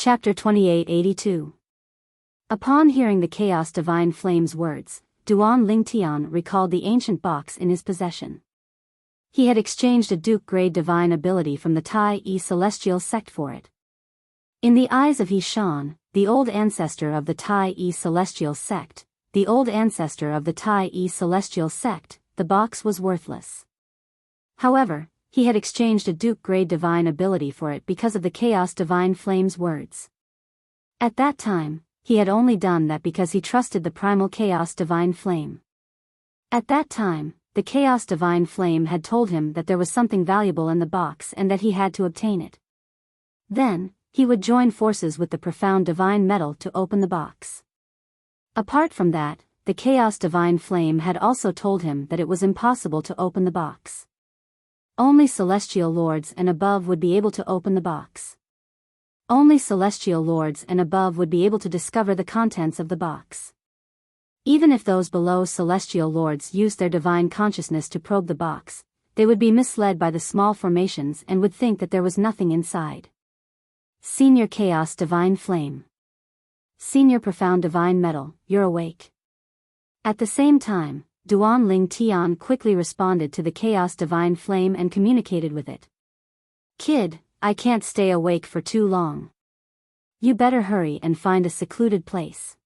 Chapter 2882. Upon hearing the Chaos Divine Flame's words, Duan Lingtian recalled the ancient box in his possession. He had exchanged a Duke-grade divine ability from the Tai-E Celestial Sect for it. In the eyes of He Shan, the old ancestor of the Tai-E Celestial Sect, the box was worthless. However, he had exchanged a Duke-grade divine ability for it because of the Chaos Divine Flame's words. At that time, he had only done that because he trusted the primal Chaos Divine Flame. At that time, the Chaos Divine Flame had told him that there was something valuable in the box and that he had to obtain it. Then, he would join forces with the profound divine metal to open the box. Apart from that, the Chaos Divine Flame had also told him that it was impossible to open the box. Only celestial lords and above would be able to open the box. Only celestial lords and above would be able to discover the contents of the box. Even if those below celestial lords used their divine consciousness to probe the box, they would be misled by the small formations and would think that there was nothing inside. Senior Chaos Divine Flame. Senior Profound Divine Metal, you're awake. At the same time, Duan Lingtian quickly responded to the Chaos Divine Flame and communicated with it. Kid, I can't stay awake for too long. You better hurry and find a secluded place.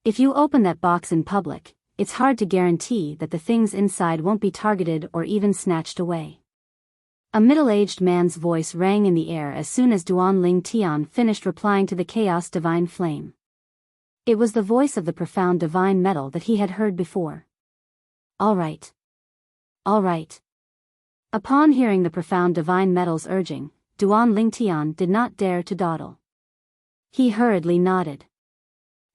If you open that box in public, it's hard to guarantee that the things inside won't be targeted or even snatched away. A middle-aged man's voice rang in the air as soon as Duan Lingtian finished replying to the Chaos Divine Flame. It was the voice of the profound divine metal that he had heard before. All right. All right. Upon hearing the profound divine metal's urging, Duan Lingtian did not dare to dawdle. He hurriedly nodded.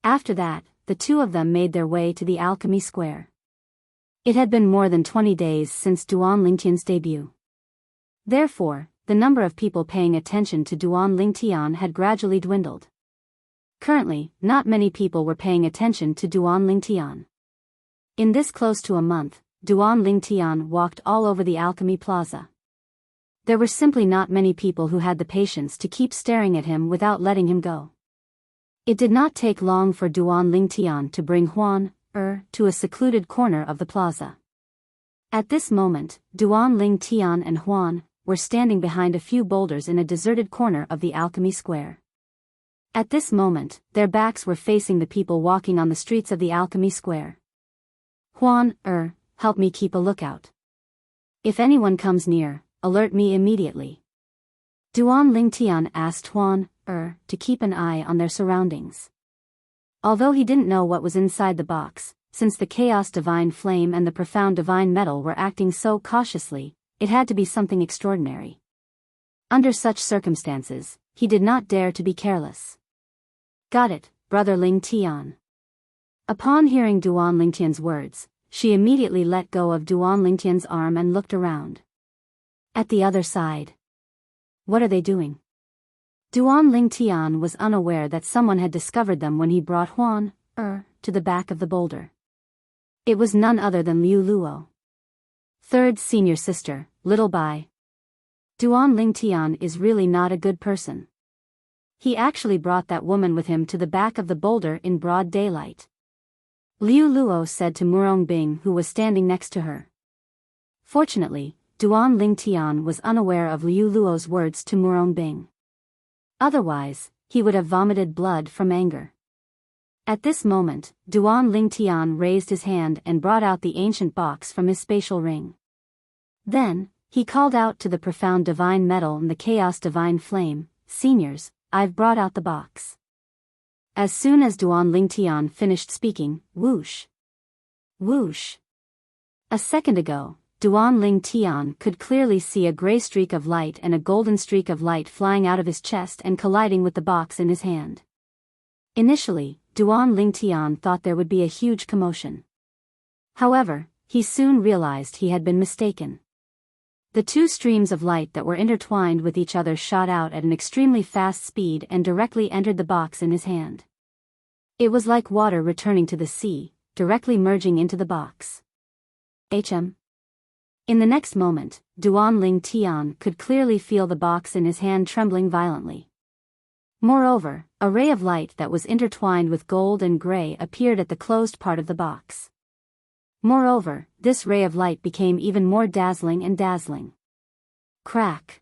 After that, the two of them made their way to the alchemy square. It had been more than 20 days since Duan Lingtian's debut. Therefore, the number of people paying attention to Duan Lingtian had gradually dwindled. Currently, not many people were paying attention to Duan Lingtian. In this close to a month, Duan Lingtian walked all over the alchemy plaza. There were simply not many people who had the patience to keep staring at him without letting him go. It did not take long for Duan Lingtian to bring Huan to a secluded corner of the plaza. At this moment, Duan Lingtian and Huan were standing behind a few boulders in a deserted corner of the alchemy square. At this moment, their backs were facing the people walking on the streets of the alchemy square. Huan, help me keep a lookout. If anyone comes near, alert me immediately. Duan Lingtian asked Huan, to keep an eye on their surroundings. Although he didn't know what was inside the box, since the Chaos Divine Flame and the Profound Divine Metal were acting so cautiously, it had to be something extraordinary. Under such circumstances, he did not dare to be careless. Got it, Brother Lingtian. Upon hearing Duan Lingtian's words, she immediately let go of Duan Lingtian's arm and looked around. At the other side. What are they doing? Duan Lingtian was unaware that someone had discovered them when he brought Huan, to the back of the boulder. It was none other than Liu Luo. Third senior sister, Little Bai. Duan Lingtian is really not a good person. He actually brought that woman with him to the back of the boulder in broad daylight. Liu Luo said to Murong Bing, who was standing next to her. Fortunately, Duan Lingtian was unaware of Liu Luo's words to Murong Bing. Otherwise, he would have vomited blood from anger. At this moment, Duan Lingtian raised his hand and brought out the ancient box from his spatial ring. Then, he called out to the profound divine metal and the Chaos Divine Flame, "Seniors, I've brought out the box." As soon as Duan Lingtian finished speaking, whoosh! Whoosh! A second ago, Duan Lingtian could clearly see a gray streak of light and a golden streak of light flying out of his chest and colliding with the box in his hand. Initially, Duan Lingtian thought there would be a huge commotion. However, he soon realized he had been mistaken. The two streams of light that were intertwined with each other shot out at an extremely fast speed and directly entered the box in his hand. It was like water returning to the sea, directly merging into the box. In the next moment, Duan Lingtian could clearly feel the box in his hand trembling violently. Moreover, a ray of light that was intertwined with gold and gray appeared at the closed part of the box. Moreover, this ray of light became even more dazzling and dazzling. Crack!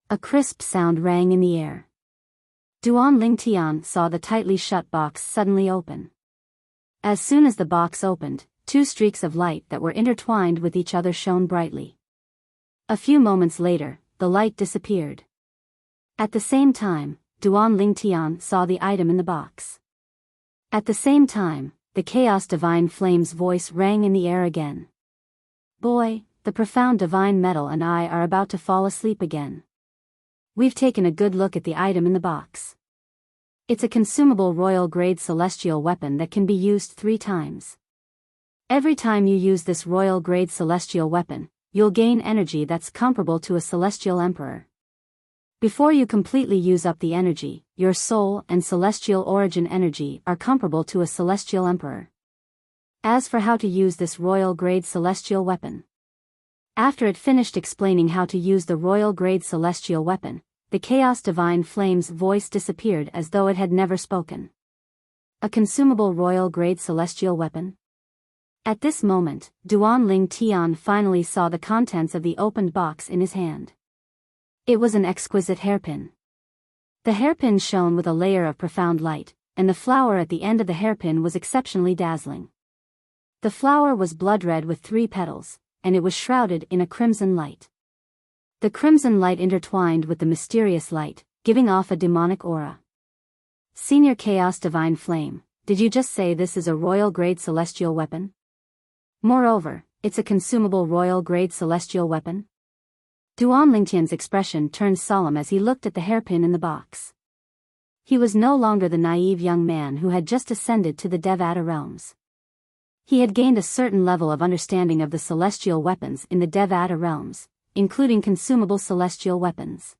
A crisp sound rang in the air. Duan Lingtian saw the tightly shut box suddenly open. As soon as the box opened, two streaks of light that were intertwined with each other shone brightly. A few moments later, the light disappeared. At the same time, Duan Lingtian saw the item in the box. At the same time, the Chaos Divine Flame's voice rang in the air again. Boy, the profound divine metal and I are about to fall asleep again. We've taken a good look at the item in the box. It's a consumable royal-grade celestial weapon that can be used 3 times. Every time you use this royal-grade celestial weapon, you'll gain energy that's comparable to a celestial emperor. Before you completely use up the energy, your soul and celestial origin energy are comparable to a celestial emperor. As for how to use this royal-grade celestial weapon. After it finished explaining how to use the royal-grade celestial weapon, the Chaos Divine Flame's voice disappeared as though it had never spoken. A consumable royal-grade celestial weapon? At this moment, Duan Lingtian finally saw the contents of the opened box in his hand. It was an exquisite hairpin. The hairpin shone with a layer of profound light, and the flower at the end of the hairpin was exceptionally dazzling. The flower was blood red with 3 petals, and it was shrouded in a crimson light. The crimson light intertwined with the mysterious light, giving off a demonic aura. Senior Chaos Divine Flame, did you just say this is a royal-grade celestial weapon? Moreover, it's a consumable royal-grade celestial weapon? Duan Lingtian's expression turned solemn as he looked at the hairpin in the box. He was no longer the naive young man who had just ascended to the Devata realms. He had gained a certain level of understanding of the celestial weapons in the Devata realms, including consumable celestial weapons.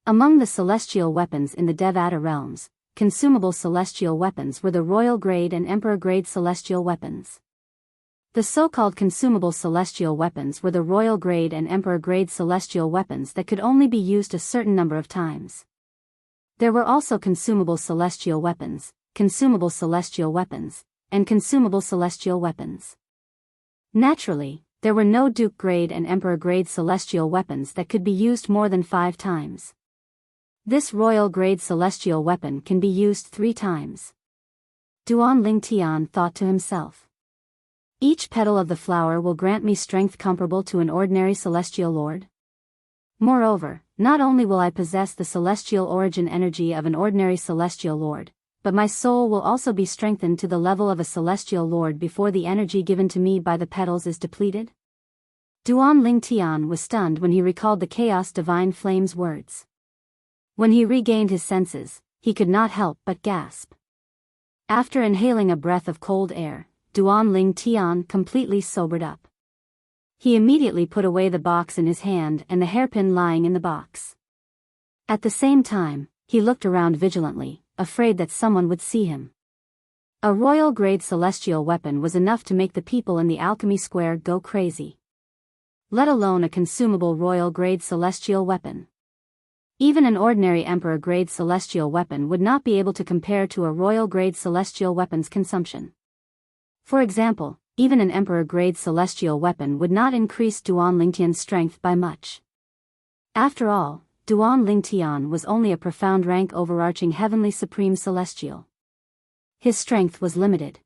Among the celestial weapons in the Devata realms, consumable celestial weapons were the royal grade and emperor grade celestial weapons. The so-called consumable celestial weapons were the royal grade and emperor grade celestial weapons that could only be used a certain number of times. There were also consumable celestial weapons, and consumable celestial weapons. Naturally, there were no Duke grade and emperor grade celestial weapons that could be used more than 5 times. This royal grade celestial weapon can be used 3 times. Duan Lingtian thought to himself. Each petal of the flower will grant me strength comparable to an ordinary celestial lord. Moreover, not only will I possess the celestial origin energy of an ordinary celestial lord, but my soul will also be strengthened to the level of a celestial lord before the energy given to me by the petals is depleted. Duan Lingtian was stunned when he recalled the Chaos Divine Flame's words. When he regained his senses, he could not help but gasp. After inhaling a breath of cold air, Duan Lingtian completely sobered up. He immediately put away the box in his hand and the hairpin lying in the box. At the same time, he looked around vigilantly, afraid that someone would see him. A royal-grade celestial weapon was enough to make the people in the alchemy square go crazy. Let alone a consumable royal-grade celestial weapon. Even an ordinary emperor-grade celestial weapon would not be able to compare to a royal-grade celestial weapon's consumption. For example, even an emperor-grade celestial weapon would not increase Duan Lingtian's strength by much. After all, Duan Lingtian was only a profound rank overarching heavenly supreme celestial. His strength was limited.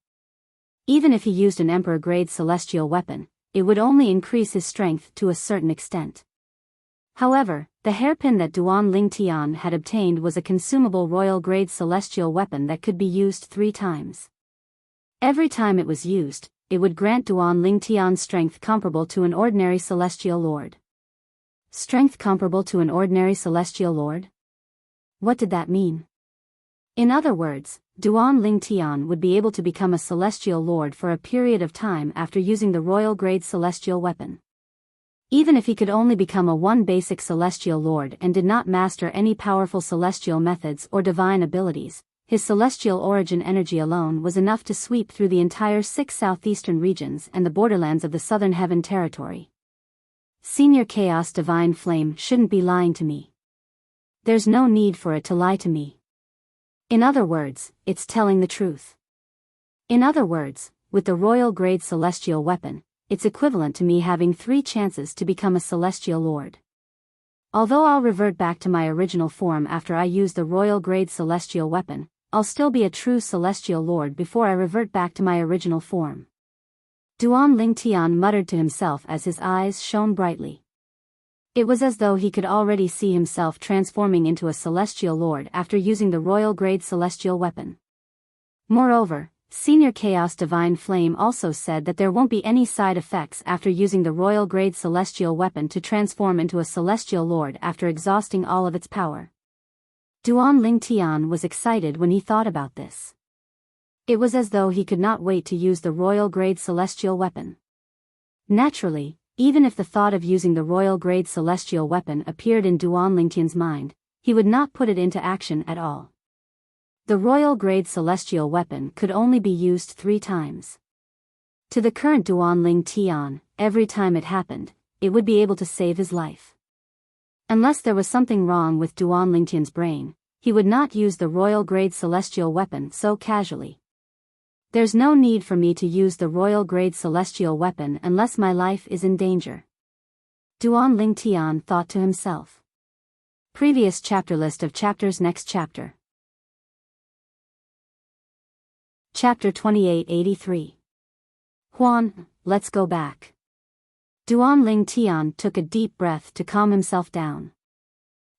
Even if he used an emperor-grade celestial weapon, it would only increase his strength to a certain extent. However, the hairpin that Duan Lingtian had obtained was a consumable royal-grade celestial weapon that could be used 3 times. Every time it was used, it would grant Duan Lingtian strength comparable to an ordinary celestial lord. Strength comparable to an ordinary celestial lord? What did that mean? In other words, Duan Lingtian would be able to become a celestial lord for a period of time after using the royal-grade celestial weapon. Even if he could only become a 1 basic celestial lord and did not master any powerful celestial methods or divine abilities, his celestial origin energy alone was enough to sweep through the entire 6 southeastern regions and the borderlands of the Southern Heaven territory. Senior Chaos Divine Flame shouldn't be lying to me. There's no need for it to lie to me. In other words, it's telling the truth. In other words, with the royal grade celestial weapon, it's equivalent to me having 3 chances to become a celestial lord. Although I'll revert back to my original form after I use the royal grade celestial weapon, I'll still be a true celestial lord before I revert back to my original form. Duan Lingtian muttered to himself as his eyes shone brightly. It was as though he could already see himself transforming into a celestial lord after using the royal grade celestial weapon. Moreover, Senior Chaos Divine Flame also said that there won't be any side effects after using the royal grade celestial weapon to transform into a celestial lord after exhausting all of its power. Duan Lingtian was excited when he thought about this. It was as though he could not wait to use the royal grade celestial weapon. Naturally, even if the thought of using the royal grade celestial weapon appeared in Duan Lingtian's mind, he would not put it into action at all. The royal grade celestial weapon could only be used 3 times. To the current Duan Lingtian, every time it happened, it would be able to save his life. Unless there was something wrong with Duan Lingtian's brain, he would not use the royal grade celestial weapon so casually. There's no need for me to use the royal grade celestial weapon unless my life is in danger. Duan Lingtian thought to himself. Previous chapter list of chapters. Next chapter. Chapter 2883. Huan, let's go back. Duan Lingtian took a deep breath to calm himself down.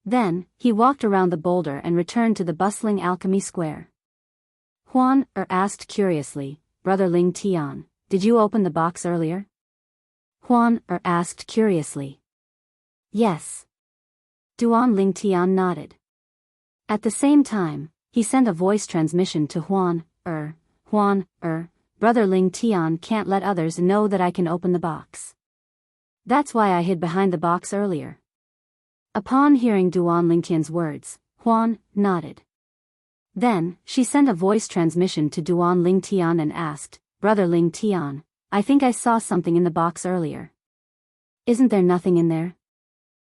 Then, he walked around the boulder and returned to the bustling alchemy square. Huan asked curiously, Brother Lingtian, did you open the box earlier? Huan asked curiously. Yes. Duan Lingtian nodded. At the same time, he sent a voice transmission to Huan, Brother Lingtian can't let others know that I can open the box. That's why I hid behind the box earlier. Upon hearing Duan Lingtian's words, Huan nodded. Then, she sent a voice transmission to Duan Lingtian and asked, Brother Lingtian, I think I saw something in the box earlier. Isn't there nothing in there?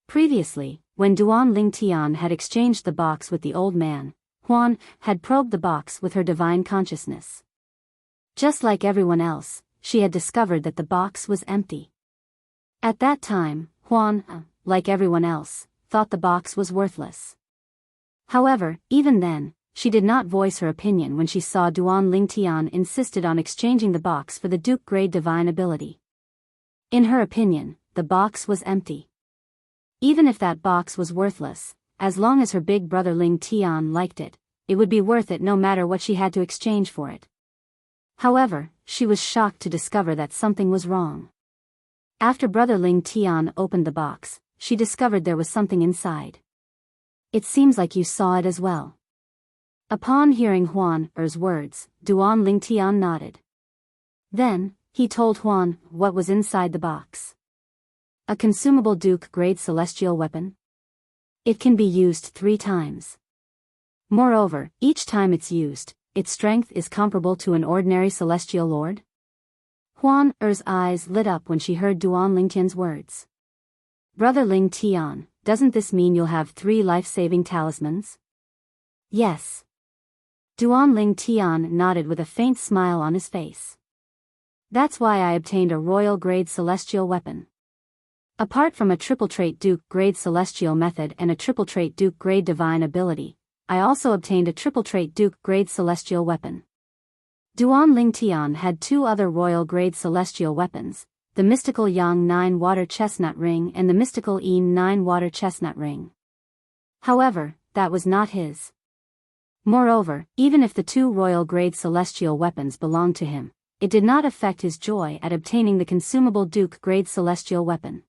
Previously, when Duan Lingtian had exchanged the box with the old man, Huan had probed the box with her divine consciousness. Just like everyone else, she had discovered that the box was empty. At that time, Huan, like everyone else, thought the box was worthless. However, even then, she did not voice her opinion when she saw Duan Lingtian insisted on exchanging the box for the Duke-grade divine ability. In her opinion, the box was empty. Even if that box was worthless, as long as her big brother Lingtian liked it, it would be worth it no matter what she had to exchange for it. However, she was shocked to discover that something was wrong. After brother Lingtian opened the box, she discovered there was something inside. It seems like you saw it as well. Upon hearing Huan's words, Duan Lingtian nodded. Then, he told Huan what was inside the box. A consumable Duke-grade celestial weapon. It can be used 3 times. Moreover, each time it's used, its strength is comparable to an ordinary celestial lord. Huan's eyes lit up when she heard Duan Lingtian's words. Brother Lingtian, doesn't this mean you'll have 3 life-saving talismans? Yes. Duan Lingtian nodded with a faint smile on his face. That's why I obtained a royal-grade celestial weapon. Apart from a triple-trait Duke-grade celestial method and a triple-trait Duke-grade divine ability, I also obtained a triple-trait Duke-grade celestial weapon. Duan Lingtian had 2 other royal-grade celestial weapons, the mystical Yang 9 water chestnut ring and the mystical Yin 9 water chestnut ring. However, that was not his. Moreover, even if the 2 royal-grade celestial weapons belonged to him, it did not affect his joy at obtaining the consumable Duke-grade celestial weapon.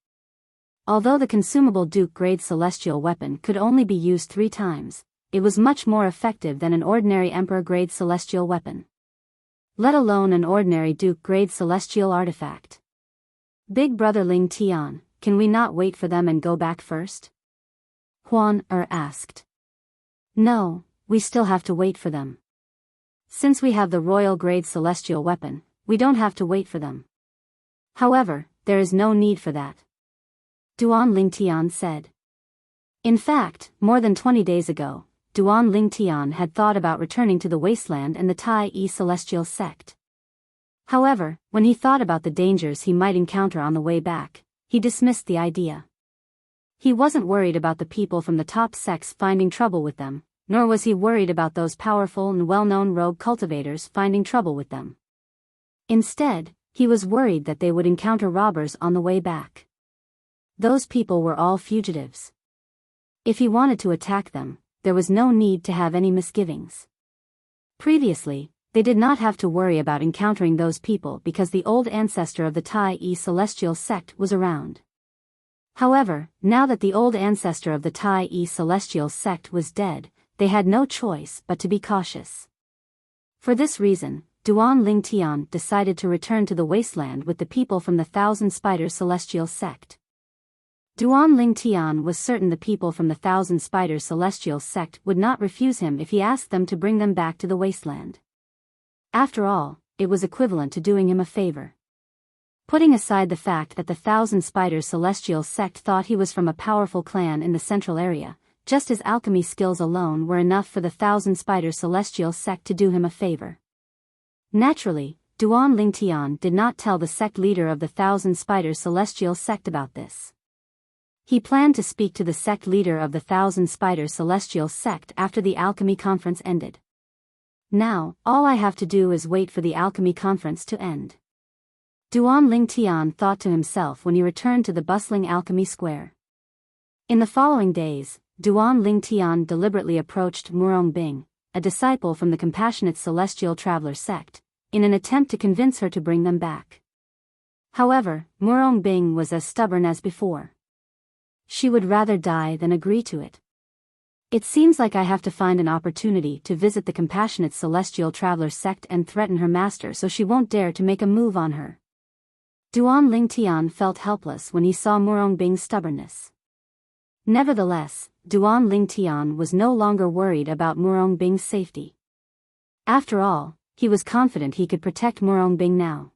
Although the consumable Duke-grade celestial weapon could only be used 3 times, it was much more effective than an ordinary Emperor-grade celestial weapon. Let alone an ordinary Duke-grade celestial artifact. Big brother Lingtian, can we not wait for them and go back first? Huan asked. No, we still have to wait for them. Since we have the royal-grade celestial weapon, we don't have to wait for them. However, there is no need for that. Duan Lingtian said. In fact, more than 20 days ago, Duan Ling Tian had thought about returning to the wasteland and the Tai Yi celestial sect. However, when he thought about the dangers he might encounter on the way back, he dismissed the idea. He wasn't worried about the people from the top sects finding trouble with them, nor was he worried about those powerful and well-known rogue cultivators finding trouble with them. Instead, he was worried that they would encounter robbers on the way back. Those people were all fugitives. If he wanted to attack them, there was no need to have any misgivings. Previously, they did not have to worry about encountering those people because the old ancestor of the Tai Yi celestial sect was around. However, now that the old ancestor of the Tai Yi celestial sect was dead, they had no choice but to be cautious. For this reason, Duan Ling Tian decided to return to the wasteland with the people from the Thousand Spiders celestial sect. Duan Ling Tian was certain the people from the Thousand Spiders celestial sect would not refuse him if he asked them to bring them back to the wasteland. After all, it was equivalent to doing him a favor. Putting aside the fact that the Thousand Spiders celestial sect thought he was from a powerful clan in the central area, just his alchemy skills alone were enough for the Thousand Spiders celestial sect to do him a favor. Naturally, Duan Ling Tian did not tell the sect leader of the Thousand Spiders celestial sect about this. He planned to speak to the sect leader of the Thousand Spiders celestial sect after the alchemy conference ended. Now, all I have to do is wait for the alchemy conference to end. Duan Ling Tian thought to himself when he returned to the bustling alchemy square. In the following days, Duan Ling Tian deliberately approached Murong Bing, a disciple from the Compassionate Celestial Traveler sect, in an attempt to convince her to bring them back. However, Murong Bing was as stubborn as before. She would rather die than agree to it. It seems like I have to find an opportunity to visit the Compassionate Celestial Traveler sect and threaten her master so she won't dare to make a move on her. Duan Ling Tian felt helpless when he saw Murong Bing's stubbornness. Nevertheless, Duan Ling Tian was no longer worried about Murong Bing's safety. After all, he was confident he could protect Murong Bing now.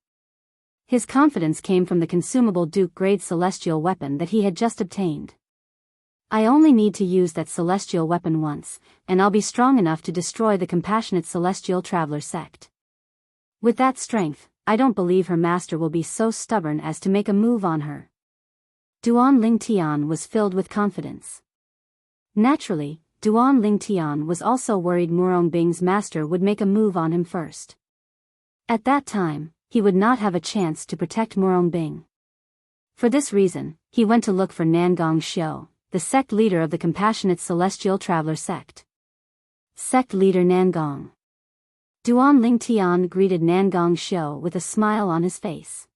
His confidence came from the consumable Duke-grade celestial weapon that he had just obtained. I only need to use that celestial weapon once, and I'll be strong enough to destroy the Compassionate Celestial Traveler sect. With that strength, I don't believe her master will be so stubborn as to make a move on her. Duan Ling Tian was filled with confidence. Naturally, Duan Ling Tian was also worried Murong Bing's master would make a move on him first. At that time, he would not have a chance to protect Murong Bing. For this reason, he went to look for Nangong Xiu, the sect leader of the Compassionate Celestial Traveler sect. Sect leader Nangong. Duan Ling Tian greeted Nangong Xiu with a smile on his face.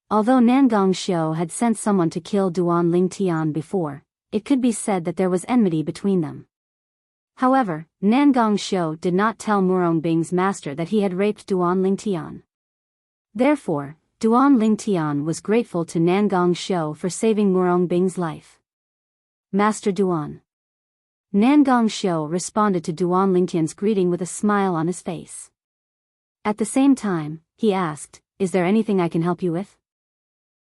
Although Nangong Xiu had sent someone to kill Duan Ling Tian before, it could be said that there was enmity between them. However, Nangong Xiu did not tell Murong Bing's master that he had raped Duan Ling Tian. Therefore, Duan Ling Tian was grateful to Nangong Xiu for saving Murong Bing's life. Master Duan. Nangong Xiu responded to Duan Ling Tian's greeting with a smile on his face. At the same time, he asked, "Is there anything I can help you with?"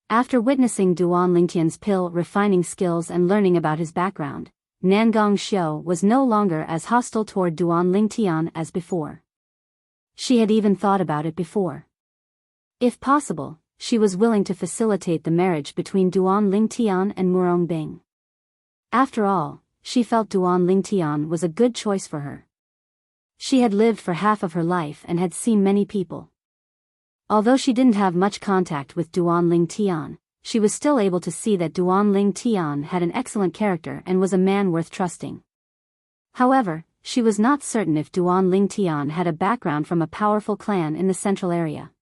After witnessing Duan Ling Tian's pill refining skills and learning about his background, Nangong Xiu was no longer as hostile toward Duan Ling Tian as before. She had even thought about it before. If possible, she was willing to facilitate the marriage between Duan Ling Tian and Murong Bing. After all, she felt Duan Ling Tian was a good choice for her. She had lived for half of her life and had seen many people. Although she didn't have much contact with Duan Ling Tian, she was still able to see that Duan Ling Tian had an excellent character and was a man worth trusting. However, she was not certain if Duan Ling Tian had a background from a powerful clan in the central area.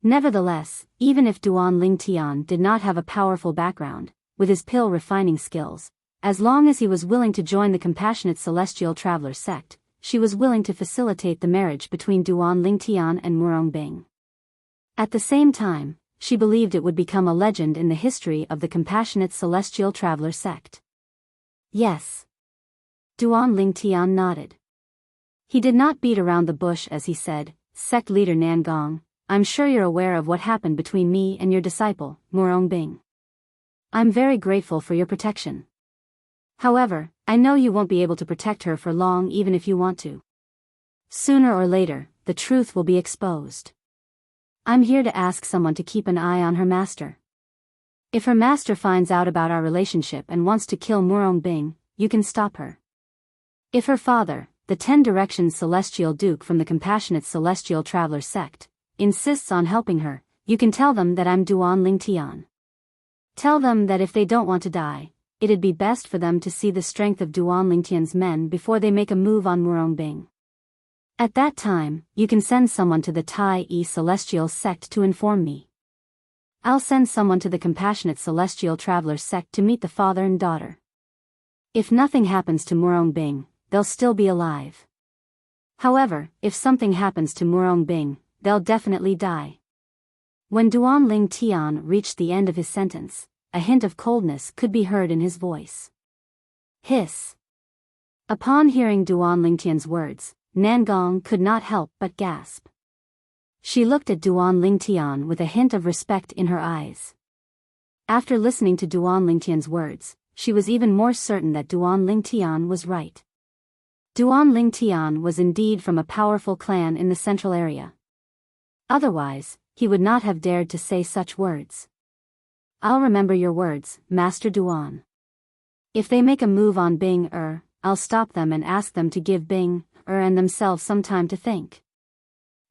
Nevertheless, even if Duan Ling Tian did not have a powerful background, with his pill refining skills, as long as he was willing to join the Compassionate Celestial Traveler sect, she was willing to facilitate the marriage between Duan Ling Tian and Murong Bing. At the same time, she believed it would become a legend in the history of the Compassionate Celestial Traveler sect. Yes. Duan Ling Tian nodded. He did not beat around the bush as he said, "Sect leader Nangong, I'm sure you're aware of what happened between me and your disciple, Murong Bing. I'm very grateful for your protection. However, I know you won't be able to protect her for long even if you want to. Sooner or later, the truth will be exposed. I'm here to ask someone to keep an eye on her master. If her master finds out about our relationship and wants to kill Murong Bing, you can stop her. If her father, the 10 Directions Celestial Duke from the Compassionate Celestial Traveler sect, insists on helping her, you can tell them that I'm Duan Ling Tian. Tell them that if they don't want to die, it'd be best for them to see the strength of Duan Ling Tian's men before they make a move on Murong Bing. At that time, you can send someone to the Tai E Celestial sect to inform me. I'll send someone to the Compassionate Celestial Traveler sect to meet the father and daughter. If nothing happens to Murong Bing, they'll still be alive. However, if something happens to Murong Bing, they'll definitely die. When Duan Ling Tian reached the end of his sentence, a hint of coldness could be heard in his voice. Hiss. Upon hearing Duan Ling Tian's words, Nangong could not help but gasp. She looked at Duan Ling Tian with a hint of respect in her eyes. After listening to Duan Ling Tian's words, she was even more certain that Duan Ling Tian was right. Duan Ling Tian was indeed from a powerful clan in the central area. Otherwise, he would not have dared to say such words. I'll remember your words, Master Duan. If they make a move on Bing I'll stop them and ask them to give Bing and themselves some time to think.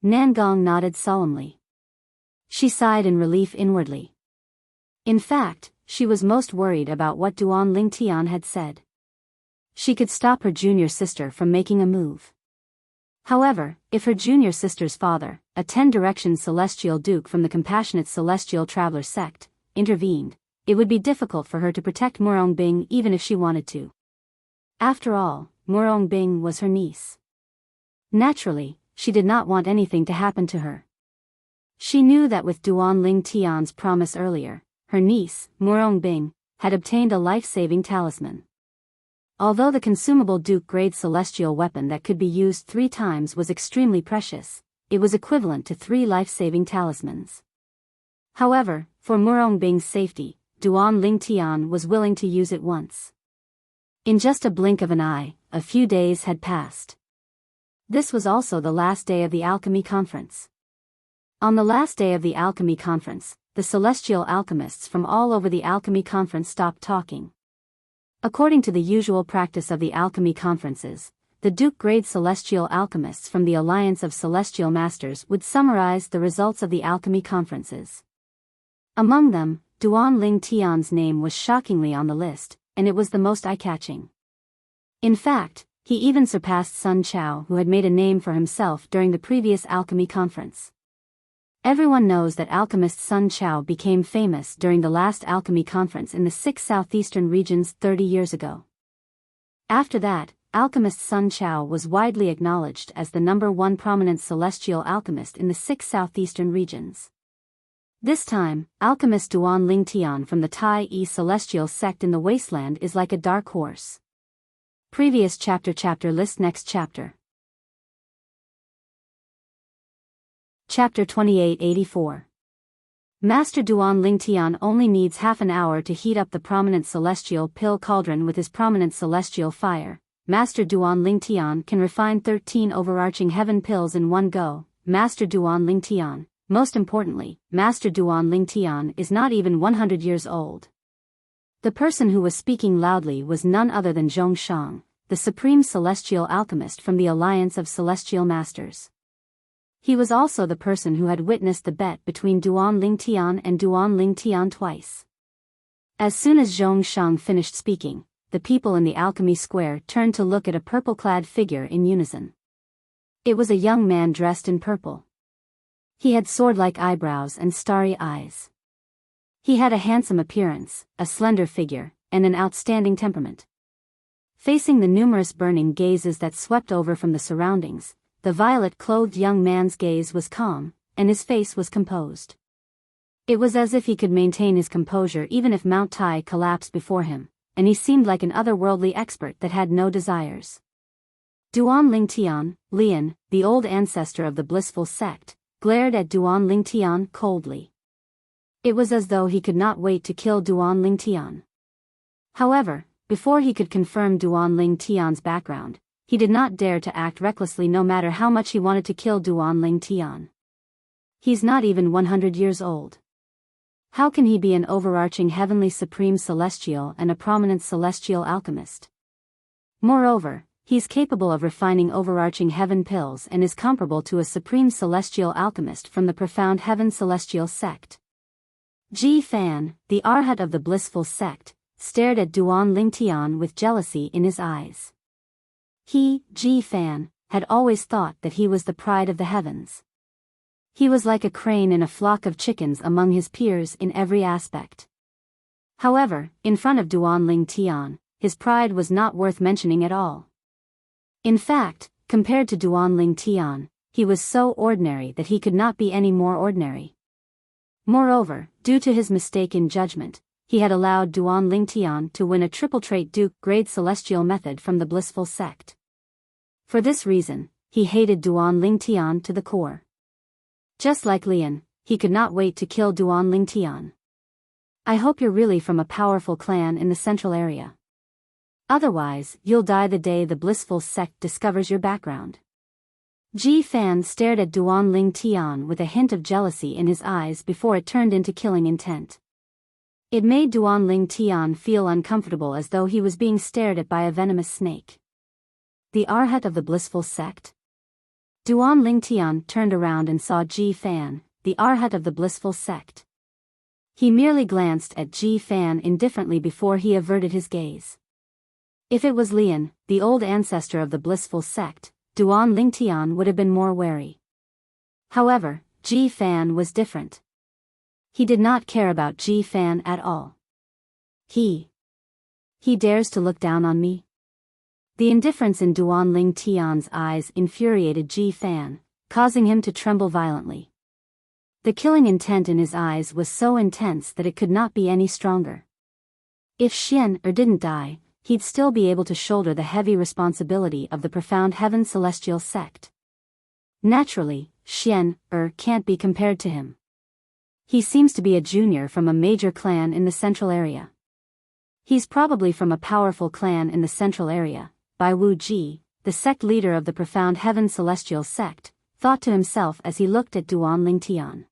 Nangong nodded solemnly. She sighed in relief inwardly. In fact, she was most worried about what Duan Ling Tian had said. She could stop her junior sister from making a move. However, if her junior sister's father, a 10 Directions Celestial Duke from the Compassionate Celestial Traveler sect, intervened, it would be difficult for her to protect Murong Bing even if she wanted to. After all, Murong Bing was her niece. Naturally, she did not want anything to happen to her. She knew that with Duan Ling Tian's promise earlier, her niece, Murong Bing, had obtained a life-saving talisman. Although the consumable Duke-grade celestial weapon that could be used 3 times was extremely precious, it was equivalent to 3 life-saving talismans. However, for Murong Bing's safety, Duan Ling Tian was willing to use it once. In just a blink of an eye, a few days had passed. This was also the last day of the Alchemy Conference. On the last day of the Alchemy Conference, the celestial alchemists from all over the Alchemy Conference stopped talking. According to the usual practice of the Alchemy Conferences, the Duke-grade celestial alchemists from the Alliance of Celestial Masters would summarize the results of the Alchemy Conferences. Among them, Duan Ling Tian's name was shockingly on the list, and it was the most eye-catching. In fact, he even surpassed Sun Chao, who had made a name for himself during the previous Alchemy Conference. Everyone knows that alchemist Sun Chao became famous during the last Alchemy Conference in the 6 southeastern regions 30 years ago. After that, alchemist Sun Chao was widely acknowledged as the #1 prominent celestial alchemist in the 6 southeastern regions. This time, alchemist Duan Ling Tian from the Tai E Celestial sect in the wasteland is like a dark horse. Previous chapter list next chapter. Chapter 2884. Master Duan Ling Tian only needs half an hour to heat up the prominent celestial pill cauldron with his prominent celestial fire. Master Duan Ling Tian can refine 13 overarching heaven pills in one go. Master Duan Ling Tian. Most importantly, Master Duan Ling Tian is not even 100 years old. The person who was speaking loudly was none other than Zhong Shang, the supreme celestial alchemist from the Alliance of Celestial Masters. He was also the person who had witnessed the bet between Duan Ling Tian and Duan Ling Tian twice. As soon as Zhong Shang finished speaking, the people in the alchemy square turned to look at a purple-clad figure in unison. It was a young man dressed in purple. He had sword-like eyebrows and starry eyes. He had a handsome appearance, a slender figure, and an outstanding temperament. Facing the numerous burning gazes that swept over from the surroundings, the violet-clothed young man's gaze was calm, and his face was composed. It was as if he could maintain his composure even if Mount Tai collapsed before him, and he seemed like an otherworldly expert that had no desires. Duan Ling Tian, Lian, the old ancestor of the blissful sect, glared at Duan Ling Tian coldly. It was as though he could not wait to kill Duan Ling Tian. However, before he could confirm Duanling Tian's background, he did not dare to act recklessly no matter how much he wanted to kill Duanling Tian. He's not even 100 years old. How can he be an overarching heavenly supreme celestial and a prominent celestial alchemist? Moreover, he's capable of refining overarching heaven pills and is comparable to a supreme celestial alchemist from the profound heaven celestial sect. Ji Fan, the arhat of the blissful sect, stared at Duanling Tian with jealousy in his eyes. He, Ji Fan, had always thought that he was the pride of the heavens. He was like a crane in a flock of chickens among his peers in every aspect. However, in front of Duanling Tian, his pride was not worth mentioning at all. In fact, compared to Duanling Tian, he was so ordinary that he could not be any more ordinary. Moreover, due to his mistake in judgment, he had allowed Duanling Tian to win a triple trait Duke grade celestial method from the blissful sect. For this reason, he hated Duanling Tian to the core. Just like Lian, he could not wait to kill Duanling Tian. I hope you're really from a powerful clan in the central area. Otherwise, you'll die the day the blissful sect discovers your background. Ji Fan stared at Duanling Tian with a hint of jealousy in his eyes before it turned into killing intent. It made Duanling Tian feel uncomfortable as though he was being stared at by a venomous snake. The arhat of the blissful sect? Duanling Tian turned around and saw Ji Fan, the arhat of the blissful sect. He merely glanced at Ji Fan indifferently before he averted his gaze. If it was Lian, the old ancestor of the blissful sect, Duanling Tian would have been more wary. However, Ji Fan was different. He did not care about Ji Fan at all. He dares to look down on me? The indifference in Duanling Tian's eyes infuriated Ji Fan, causing him to tremble violently. The killing intent in his eyes was so intense that it could not be any stronger. If Xian didn't die, he'd still be able to shoulder the heavy responsibility of the profound heaven celestial sect. Naturally, Xian can't be compared to him. He seems to be a junior from a major clan in the central area. He's probably from a powerful clan in the central area. Bai Wu Ji, the sect leader of the profound heaven celestial sect, thought to himself as he looked at Duanling Tian.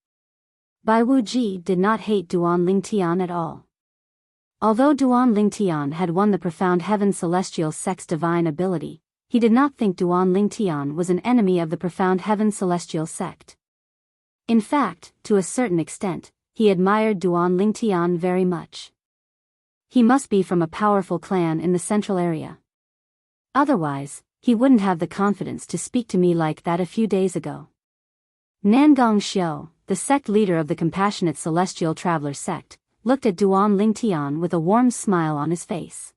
Bai Wu Ji did not hate Duanling Tian at all. Although Duanling Tian had won the profound heaven celestial sect's divine ability, he did not think Duanling Tian was an enemy of the profound heaven celestial sect. In fact, to a certain extent, he admired Duanling Tian very much. He must be from a powerful clan in the central area. Otherwise, he wouldn't have the confidence to speak to me like that a few days ago. Nangong Xiao, the sect leader of the compassionate celestial traveler sect, looked at Duanling Tian with a warm smile on his face.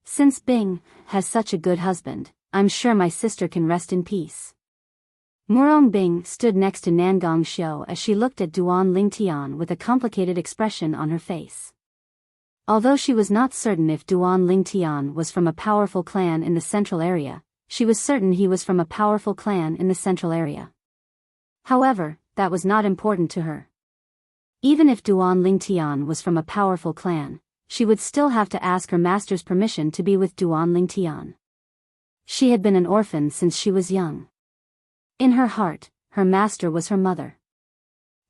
Since Bing has such a good husband, I'm sure my sister can rest in peace. Murong Bing stood next to Nangong Xiao as she looked at Duanling Tian with a complicated expression on her face. Although she was not certain if Duanling Tian was from a powerful clan in the central area, she was certain he was from a powerful clan in the central area. However, that was not important to her. Even if Duanling Tian was from a powerful clan, she would still have to ask her master's permission to be with Duanling Tian. She had been an orphan since she was young. In her heart, her master was her mother.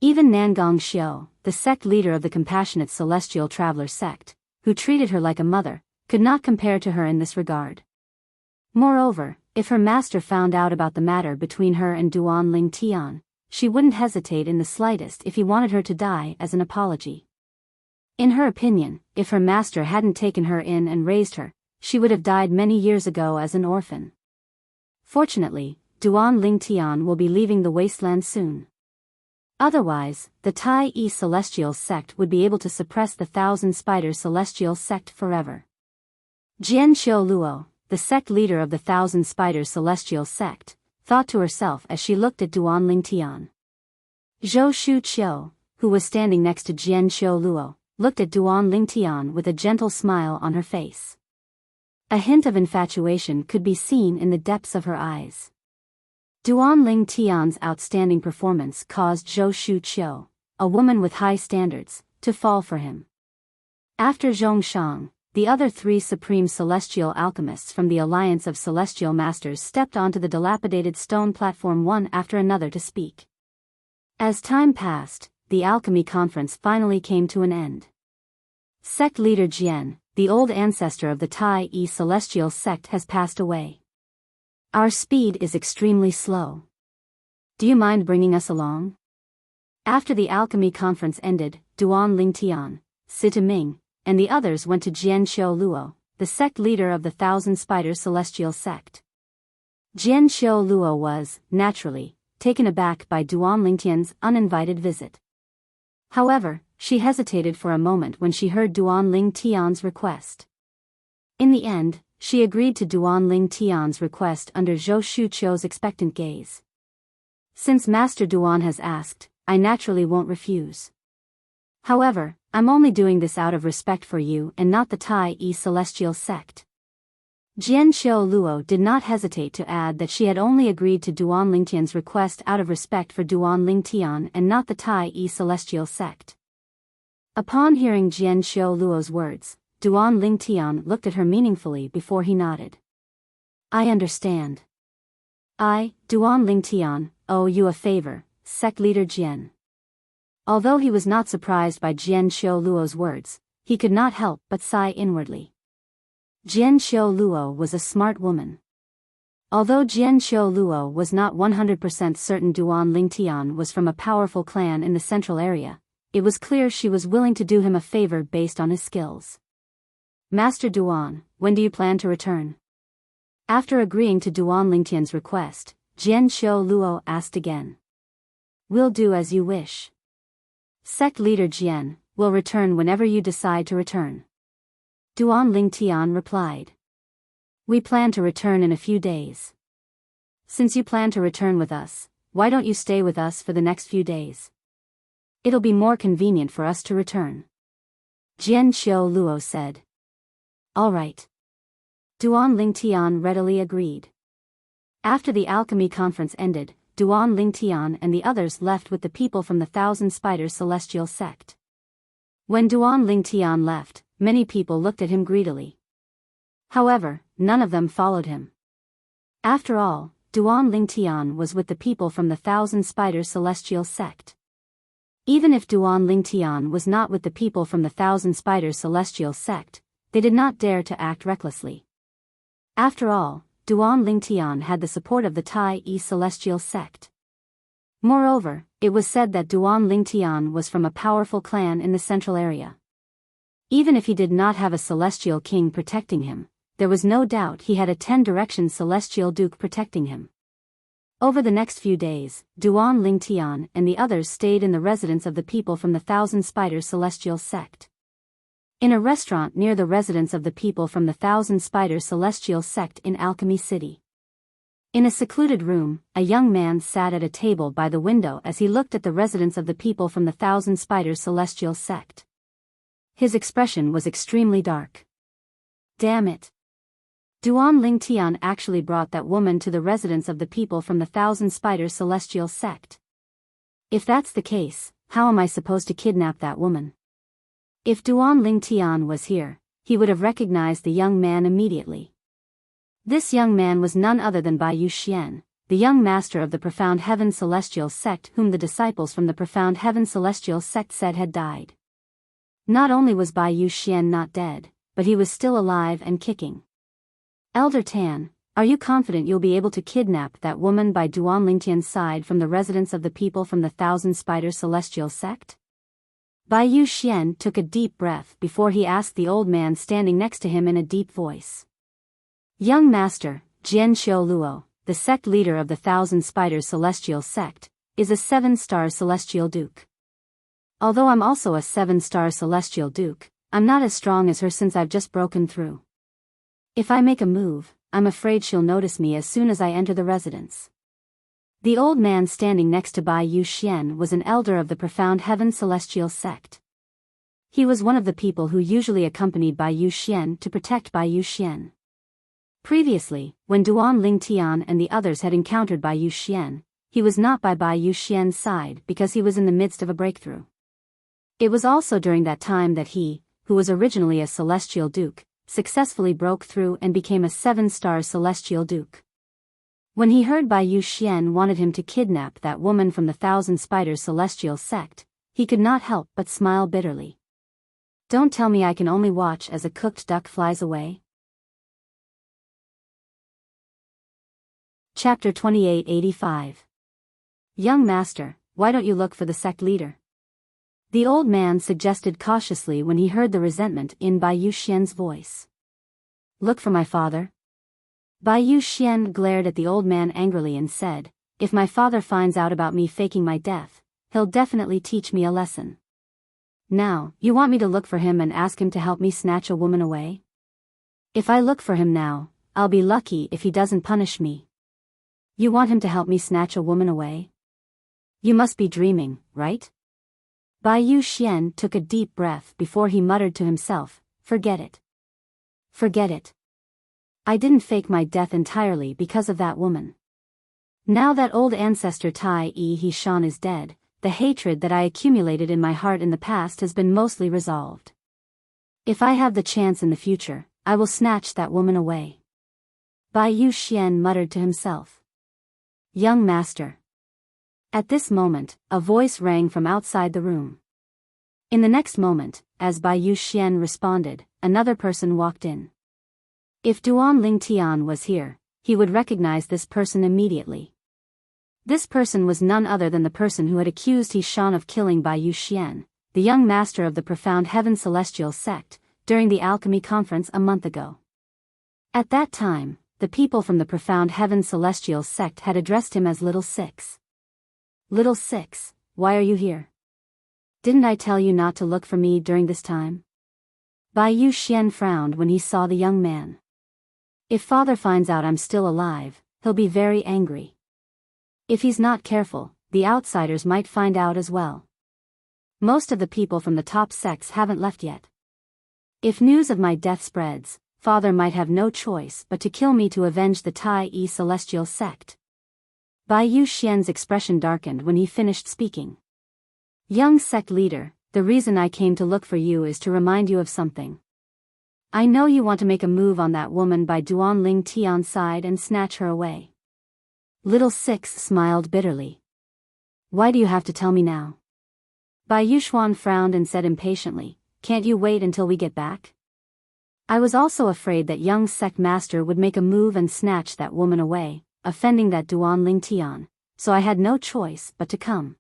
Even Nangong Xiao, the sect leader of the compassionate celestial traveler sect, who treated her like a mother, could not compare to her in this regard. Moreover, if her master found out about the matter between her and Duanling Tian, she wouldn't hesitate in the slightest if he wanted her to die as an apology. In her opinion, if her master hadn't taken her in and raised her, she would have died many years ago as an orphan. Fortunately, Duanling Tian will be leaving the wasteland soon. Otherwise, the Tai Yi celestial sect would be able to suppress the Thousand Spiders celestial sect forever. Jian Xiu Luo, the sect leader of the Thousand Spiders celestial sect, thought to herself as she looked at Duanling Tian. Zhou Shu Qiu, who was standing next to Jian Xiu Luo, looked at Duanling Tian with a gentle smile on her face. A hint of infatuation could be seen in the depths of her eyes. Duanling Tian's outstanding performance caused Zhou Shu Qiu, a woman with high standards, to fall for him. After Zhongshan, the other 3 supreme celestial alchemists from the Alliance of Celestial Masters stepped onto the dilapidated stone platform one after another to speak. As time passed, the alchemy conference finally came to an end. Sect leader Jian, the old ancestor of the Tai Celestial sect, has passed away. Our speed is extremely slow. Do you mind bringing us along? After the alchemy conference ended, Duan Lingtian, Sita Ming, and the others went to Jian Xiu Luo, the sect leader of the Thousand Spiders Celestial sect. Jian Xiu Luo was, naturally, taken aback by Duan Lingtian's uninvited visit. However, she hesitated for a moment when she heard Duan Lingtian's request. In the end, she agreed to Duan Lingtian's request under Zhou Shuqiu's expectant gaze. Since Master Duan has asked, I naturally won't refuse. However, I'm only doing this out of respect for you and not the Tai Celestial sect. Jian Xiu Luo did not hesitate to add that she had only agreed to Duan Lingtian's request out of respect for Duan Lingtian and not the Tai Celestial sect. Upon hearing Jian Xiu Luo's words, Duan Lingtian looked at her meaningfully before he nodded. I understand. I, Duan Lingtian, owe you a favor, sect leader Jian. Although he was not surprised by Jian Xiu Luo's words, he could not help but sigh inwardly. Jian Xiu Luo was a smart woman. Although Jian Xiu Luo was not 100% certain Duan Lingtian was from a powerful clan in the central area, it was clear she was willing to do him a favor based on his skills. Master Duan, when do you plan to return? After agreeing to Duan Lingtian's request, Jian Xiu Luo asked again. We'll do as you wish. Sect leader Jian will return whenever you decide to return. Duan Lingtian replied. We plan to return in a few days. Since you plan to return with us, why don't you stay with us for the next few days? It'll be more convenient for us to return. Jian Xiu Luo said. All right. Duan Lingtian readily agreed. After the alchemy conference ended, Duan Lingtian and the others left with the people from the Thousand Spiders Celestial sect. When Duan Lingtian left, many people looked at him greedily. However, none of them followed him. After all, Duan Lingtian was with the people from the Thousand Spiders Celestial sect. Even if Duan Lingtian was not with the people from the Thousand Spiders Celestial sect, they did not dare to act recklessly. After all, Duan Lingtian had the support of the Tai Celestial sect. Moreover, it was said that Duan Lingtian was from a powerful clan in the central area. Even if he did not have a celestial king protecting him, there was no doubt he had a 10-direction celestial duke protecting him. Over the next few days, Duan Lingtian and the others stayed in the residence of the people from the Thousand Spiders Celestial sect. In a restaurant near the residence of the people from the Thousand Spiders Celestial sect in Alchemy City. In a secluded room, a young man sat at a table by the window as he looked at the residence of the people from the Thousand Spiders Celestial sect. His expression was extremely dark. Damn it. Duan Lingtian actually brought that woman to the residence of the people from the Thousand Spiders Celestial sect. If that's the case, how am I supposed to kidnap that woman? If Duan Lingtian was here, he would have recognized the young man immediately. This young man was none other than Biyao Xian, the young master of the Profound Heaven Celestial sect whom the disciples from the Profound Heaven Celestial sect said had died. Not only was Biyao Xian not dead, but he was still alive and kicking. Elder Tan, are you confident you'll be able to kidnap that woman by Duan Lingtian's side from the residence of the people from the Thousand Spiders Celestial sect? Biyao Xian took a deep breath before he asked the old man standing next to him in a deep voice. Young master, Jian Xiu Luo, the sect leader of the Thousand Spiders Celestial sect, is a 7-star celestial duke. Although I'm also a 7-star celestial duke, I'm not as strong as her since I've just broken through. If I make a move, I'm afraid she'll notice me as soon as I enter the residence. The old man standing next to Biyao Xian was an elder of the Profound Heaven Celestial sect. He was one of the people who usually accompanied Biyao Xian to protect Biyao Xian. Previously, when Duan Lingtian and the others had encountered Biyao Xian, he was not by Biyao Xian's side because he was in the midst of a breakthrough. It was also during that time that he, who was originally a celestial duke, successfully broke through and became a 7-star celestial duke. When he heard Biyao Xian wanted him to kidnap that woman from the Thousand Spiders celestial sect, he could not help but smile bitterly. Don't tell me I can only watch as a cooked duck flies away. Chapter 2885. Young master, why don't you look for the sect leader? The old man suggested cautiously when he heard the resentment in Biyao Xian's voice. Look for my father? Biyao Xian glared at the old man angrily and said, if my father finds out about me faking my death, he'll definitely teach me a lesson. Now, you want me to look for him and ask him to help me snatch a woman away? If I look for him now, I'll be lucky if he doesn't punish me. You want him to help me snatch a woman away? You must be dreaming, right? Biyao Xian took a deep breath before he muttered to himself, forget it. Forget it. I didn't fake my death entirely because of that woman. Now that old ancestor Tai He Shan is dead, the hatred that I accumulated in my heart in the past has been mostly resolved. If I have the chance in the future, I will snatch that woman away. Biyao Xian muttered to himself. Young master. At this moment, a voice rang from outside the room. In the next moment, as Biyao Xian responded, another person walked in. If Duan Lingtian was here, he would recognize this person immediately. This person was none other than the person who had accused He Shan of killing Biyao Xian, the young master of the Profound Heaven Celestial Sect, during the alchemy conference a month ago. At that time, the people from the Profound Heaven Celestial Sect had addressed him as Little Six. Little Six, why are you here? Didn't I tell you not to look for me during this time? Biyao Xian frowned when he saw the young man. If father finds out I'm still alive, he'll be very angry. If he's not careful, the outsiders might find out as well. Most of the people from the top sects haven't left yet. If news of my death spreads, father might have no choice but to kill me to avenge the Tai Celestial Sect. Biyao Xian's expression darkened when he finished speaking. Young sect leader, the reason I came to look for you is to remind you of something. I know you want to make a move on that woman by Duan Ling Tian's side and snatch her away. Little Six smiled bitterly. Why do you have to tell me now? Biyao Xian frowned and said impatiently, can't you wait until we get back? I was also afraid that young sect master would make a move and snatch that woman away, offending that Duan Ling Tian, so I had no choice but to come.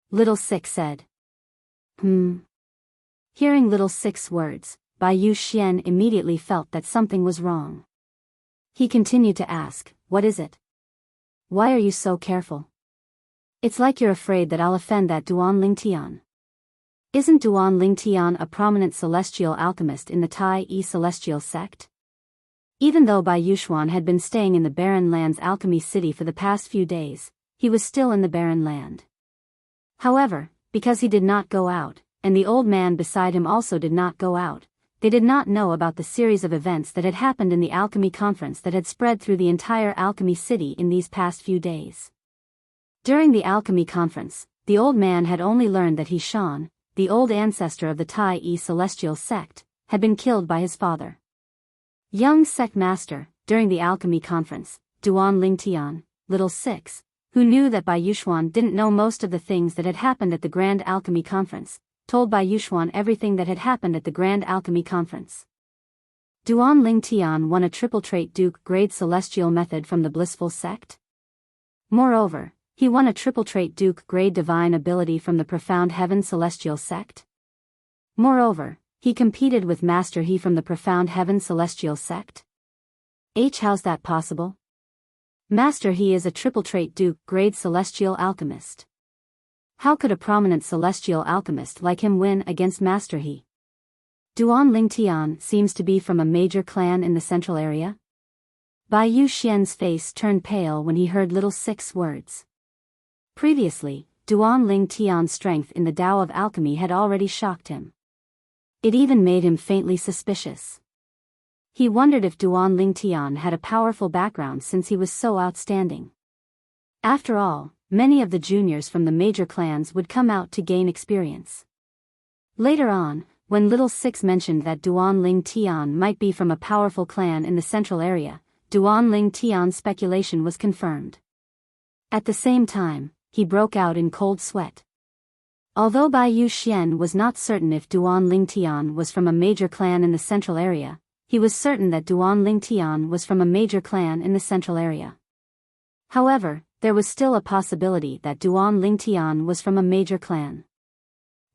Little Six said. Hearing Little Six's words, Biyao Xian immediately felt that something was wrong. He continued to ask, what is it? Why are you so careful? It's like you're afraid that I'll offend that Duan Ling Tian. Isn't Duan Ling Tian a prominent celestial alchemist in the Tai Celestial Sect? Even though Biyao Xian had been staying in the Barren Land's alchemy city for the past few days, he was still in the Barren Land. However, because he did not go out, and the old man beside him also did not go out, they did not know about the series of events that had happened in the alchemy conference that had spread through the entire alchemy city in these past few days. During the alchemy conference, the old man had only learned that He Shan, the old ancestor of the Tai Celestial Sect, had been killed by his father. Young sect master, during the alchemy conference, Duan Ling Tian, Little Six, who knew that Biyao Xian didn't know most of the things that had happened at the Grand Alchemy Conference, told Biyao Xian everything that had happened at the Grand Alchemy Conference. Duan Ling Tian won a triple trait Duke grade celestial method from the Blissful Sect. Moreover, he won a triple trait Duke grade divine ability from the Profound Heaven Celestial Sect. Moreover, he competed with Master He from the Profound Heaven Celestial Sect. How's that possible? Master He is a triple trait Duke grade celestial alchemist. How could a prominent celestial alchemist like him win against Master He? Duan Ling Tian seems to be from a major clan in the central area. Biyao Xian's face turned pale when he heard Little Six's words. Previously, Duan Ling Tian's strength in the Tao of alchemy had already shocked him. It even made him faintly suspicious. He wondered if Duan Ling Tian had a powerful background since he was so outstanding. After all, many of the juniors from the major clans would come out to gain experience. Later on, When Little Six mentioned that Duan Ling Tian might be from a powerful clan in the central area, Duan Ling Tian's speculation was confirmed. At the same time, he broke out in cold sweat. Although Bai Yu Xian was not certain if Duan Ling Tian was from a major clan in the central area, he was certain that Duan Ling Tian was from a major clan in the central area. However, there was still a possibility that Duan Ling Tian was from a major clan.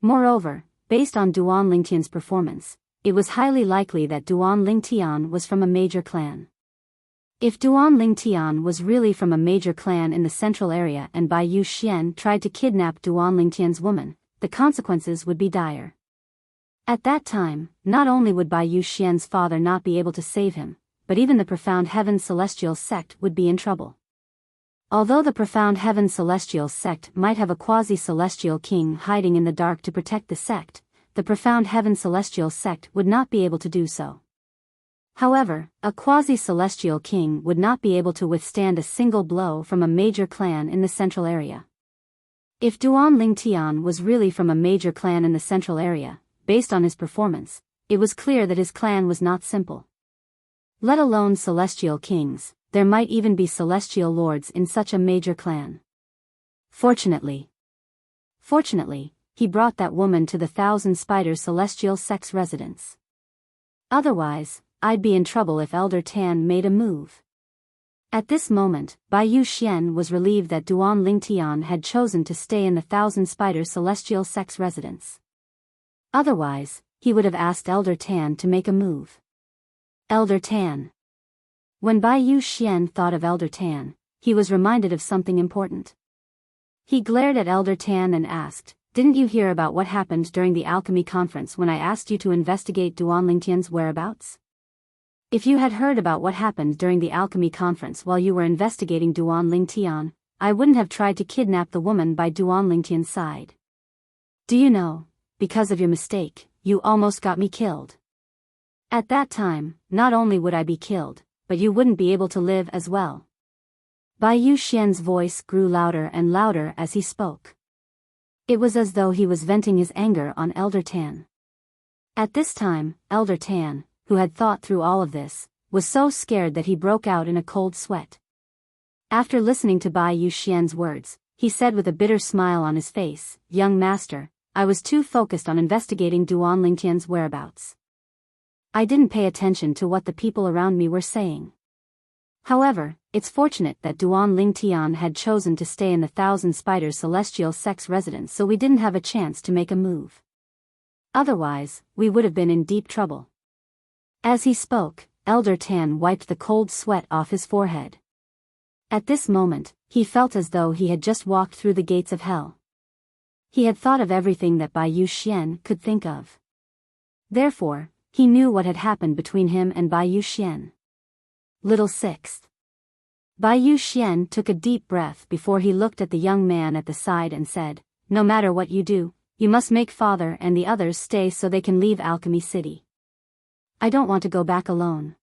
Moreover, based on Duan Ling Tian's performance, it was highly likely that Duan Ling Tian was from a major clan. If Duan Ling Tian was really from a major clan in the central area and Bai Yu Xian tried to kidnap Duan Ling Tian's woman, the consequences would be dire. At that time, not only would Bai Yu Xian's father not be able to save him, but even the Profound Heaven Celestial sect would be in trouble. Although the Profound Heaven Celestial sect might have a quasi-celestial king hiding in the dark to protect the sect, the Profound Heaven Celestial sect would not be able to do so. However, a quasi-celestial king would not be able to withstand a single blow from a major clan in the central area. If Duan Ling Tian was really from a major clan in the central area, based on his performance, it was clear that his clan was not simple. Let alone celestial kings, there might even be celestial lords in such a major clan. Fortunately, he brought that woman to the Thousand Spiders celestial sect's residence. Otherwise, I'd be in trouble if Elder Tan made a move. At this moment, Bai Yu Xian was relieved that Duan Ling Tian had chosen to stay in the Thousand Spiders celestial sect's residence. Otherwise, he would have asked Elder Tan to make a move. Elder Tan. When Bai Yu Xian thought of Elder Tan, he was reminded of something important. He glared at Elder Tan and asked, "Didn't you hear about what happened during the alchemy conference when I asked you to investigate Duan Ling Tian's whereabouts? If you had heard about what happened during the alchemy conference while you were investigating Duan Ling Tian, I wouldn't have tried to kidnap the woman by Duan Ling Tian's side. Do you know, because of your mistake, you almost got me killed. At that time, not only would I be killed, but you wouldn't be able to live as well." Bai Yu Xian's voice grew louder and louder as he spoke. It was as though he was venting his anger on Elder Tan. At this time, Elder Tan, who had thought through all of this, was so scared that he broke out in a cold sweat. After listening to Bai Yu Xian's words, he said with a bitter smile on his face, "Young master, I was too focused on investigating Duan Ling Tian's whereabouts. I didn't pay attention to what the people around me were saying. However, it's fortunate that Duan Ling Tian had chosen to stay in the Thousand Spiders celestial sect's residence, so we didn't have a chance to make a move. Otherwise, we would have been in deep trouble." As he spoke, Elder Tan wiped the cold sweat off his forehead. At this moment, he felt as though he had just walked through the gates of hell. He had thought of everything that Bai Yu Xian could think of. Therefore, he knew what had happened between him and Bai Yu Xian. Little Sixth. Bai Yu Xian took a deep breath before he looked at the young man at the side and said, "No matter what you do, you must make father and the others stay so they can leave Alchemy City. I don't want to go back alone.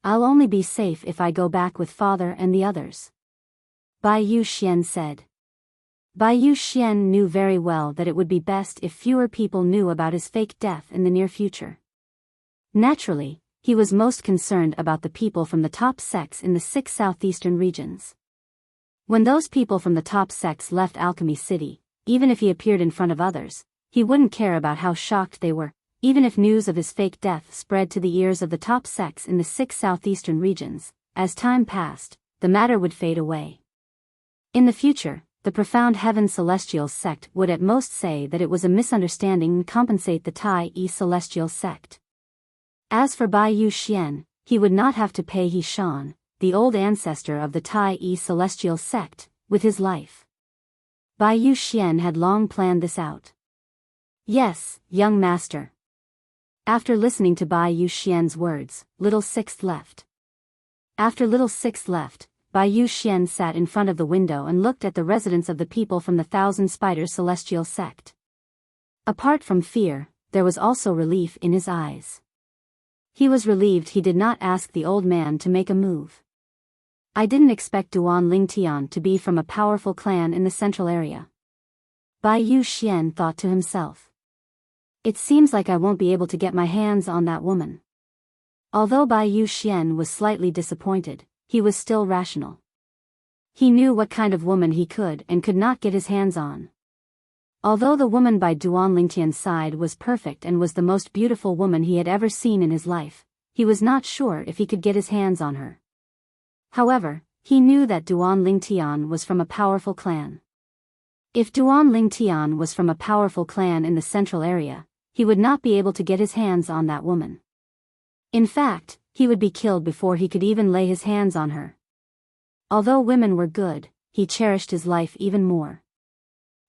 I'll only be safe if I go back with father and the others," Bai Yu Xian said. Bai Yu Xian knew very well that it would be best if fewer people knew about his fake death in the near future. Naturally, he was most concerned about the people from the top sects in the 6 southeastern regions. When those people from the top sects left Alchemy City, even if he appeared in front of others, he wouldn't care about how shocked they were, even if news of his fake death spread to the ears of the top sects in the 6 southeastern regions. As time passed, the matter would fade away. In the future, the Profound Heaven Celestial sect would at most say that it was a misunderstanding and compensate the Tai E Celestial sect. As for Bai Yu Xian, he would not have to pay He Shan, the old ancestor of the Tai E Celestial sect, with his life. Bai Yu Xian had long planned this out. "Yes, young master." After listening to Bai Yu Xian's words, Little Sixth left. After Little Sixth left, Bai Yu Xian sat in front of the window and looked at the residence of the people from the Thousand Spiders celestial sect. Apart from fear, there was also relief in his eyes. He was relieved he did not ask the old man to make a move. "I didn't expect Duan Ling Tian to be from a powerful clan in the central area," Bai Yu Xian thought to himself. It seems like I won't be able to get my hands on that woman. Although Biyao Xian was slightly disappointed, he was still rational. He knew what kind of woman he could and could not get his hands on. Although the woman by Duan Lingtian's side was perfect and was the most beautiful woman he had ever seen in his life, he was not sure if he could get his hands on her. However, he knew that Duan Lingtian was from a powerful clan. If Duan Lingtian was from a powerful clan in the central area, he would not be able to get his hands on that woman. In fact, he would be killed before he could even lay his hands on her. Although women were good, he cherished his life even more.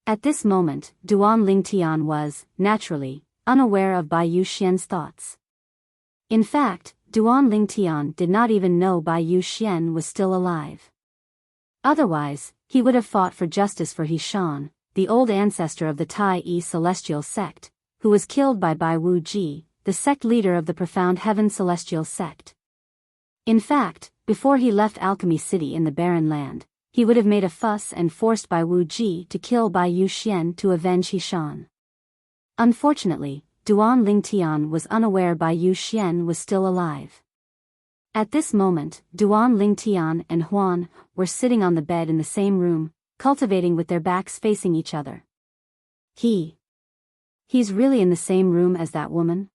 At this moment, Duan Lingtian was, naturally, unaware of Biyao Xian's thoughts. In fact, Duan Lingtian did not even know Biyao Xian was still alive. Otherwise, he would have fought for justice for He Shan, the old ancestor of the Tai Yi celestial sect, who was killed by Bai Wu Ji, the sect leader of the Profound Heaven celestial sect. In fact, before he left Alchemy City in the Barren Land, he would have made a fuss and forced Bai Wu Ji to kill Biyao Xian to avenge He Shan. Unfortunately, Duan Lingtian was unaware Biyao Xian was still alive. At this moment, Duan Lingtian and Huan were sitting on the bed in the same room, cultivating with their backs facing each other. He's really in the same room as that woman?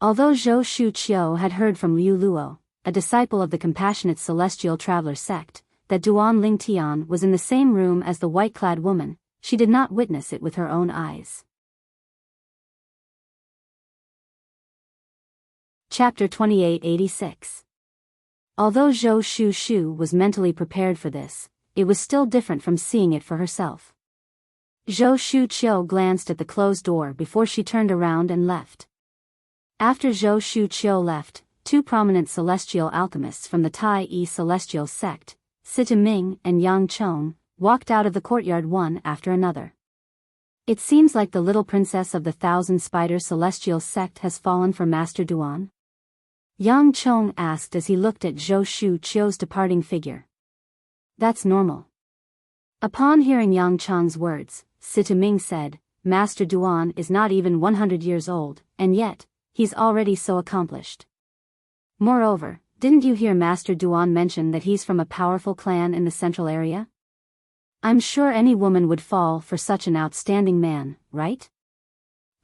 Although Zhou Shuqiu had heard from Liu Luo, a disciple of the Compassionate Celestial Traveler sect, that Duan Lingtian was in the same room as the white-clad woman, she did not witness it with her own eyes. Chapter 2886. Although Zhou Shuqiu was mentally prepared for this, it was still different from seeing it for herself. Zhou Shuqiu glanced at the closed door before she turned around and left. After Zhou Shuqiu left, two prominent celestial alchemists from the Tai Yi celestial sect, Sita Ming and Yang Chong, walked out of the courtyard one after another. It seems like the little princess of the Thousand Spider celestial sect has fallen for Master Duan? Yang Chong asked as he looked at Zhou Shuqiu's departing figure. That's normal. Upon hearing Yang Chong's words, Sita Ming said, Master Duan is not even 100 years old, and yet, he's already so accomplished. Moreover, didn't you hear Master Duan mention that he's from a powerful clan in the central area? I'm sure any woman would fall for such an outstanding man, right?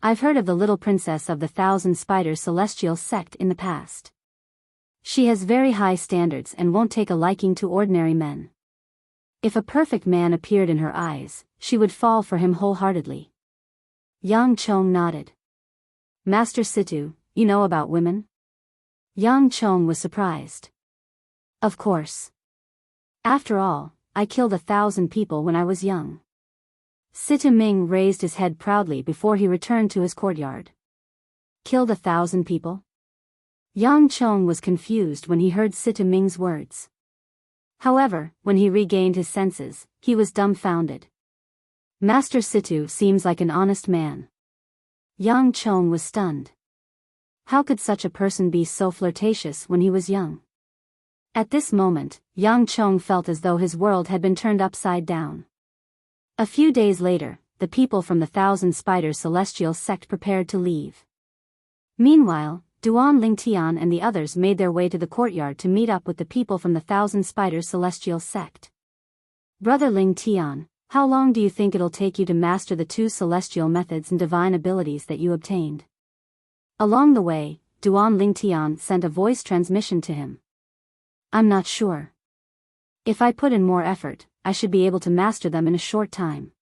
I've heard of the little princess of the Thousand Spider celestial sect in the past. She has very high standards and won't take a liking to ordinary men. If a perfect man appeared in her eyes, she would fall for him wholeheartedly. Yang Chong nodded. Master Situ, you know about women? Yang Chong was surprised. Of course. After all, I killed 1,000 people when I was young. Sita Ming raised his head proudly before he returned to his courtyard. Killed 1,000 people? Yang Chong was confused when he heard Sita Ming's words. However, when he regained his senses, he was dumbfounded. Master Situ seems like an honest man. Yang Chong was stunned. How could such a person be so flirtatious when he was young? At this moment, Yang Chong felt as though his world had been turned upside down. A few days later, the people from the Thousand Spider celestial sect prepared to leave. Meanwhile, Duan Lingtian and the others made their way to the courtyard to meet up with the people from the Thousand Spider celestial sect. Brother Lingtian, how long do you think it'll take you to master the two celestial methods and divine abilities that you obtained? Along the way, Duan Lingtian sent a voice transmission to him. I'm not sure. If I put in more effort, I should be able to master them in a short time.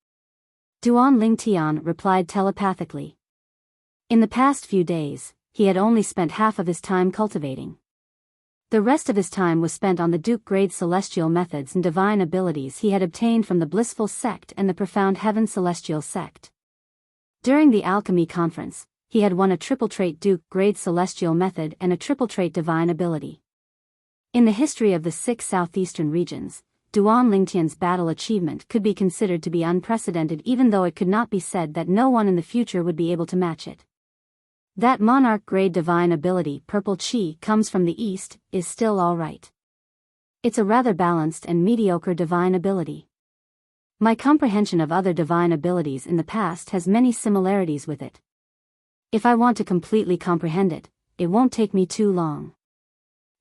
Duan Lingtian replied telepathically. In the past few days, he had only spent half of his time cultivating. The rest of his time was spent on the Duke-grade celestial methods and divine abilities he had obtained from the Blissful Sect and the Profound Heaven celestial sect. During the Alchemy Conference, he had won a triple-trait Duke-grade celestial method and a triple-trait divine ability. In the history of the 6 southeastern regions, Duan Lingtian's battle achievement could be considered to be unprecedented, even though it could not be said that no one in the future would be able to match it. That monarch-grade divine ability Purple Chi comes from the east is still alright. It's a rather balanced and mediocre divine ability. My comprehension of other divine abilities in the past has many similarities with it. If I want to completely comprehend it, it won't take me too long.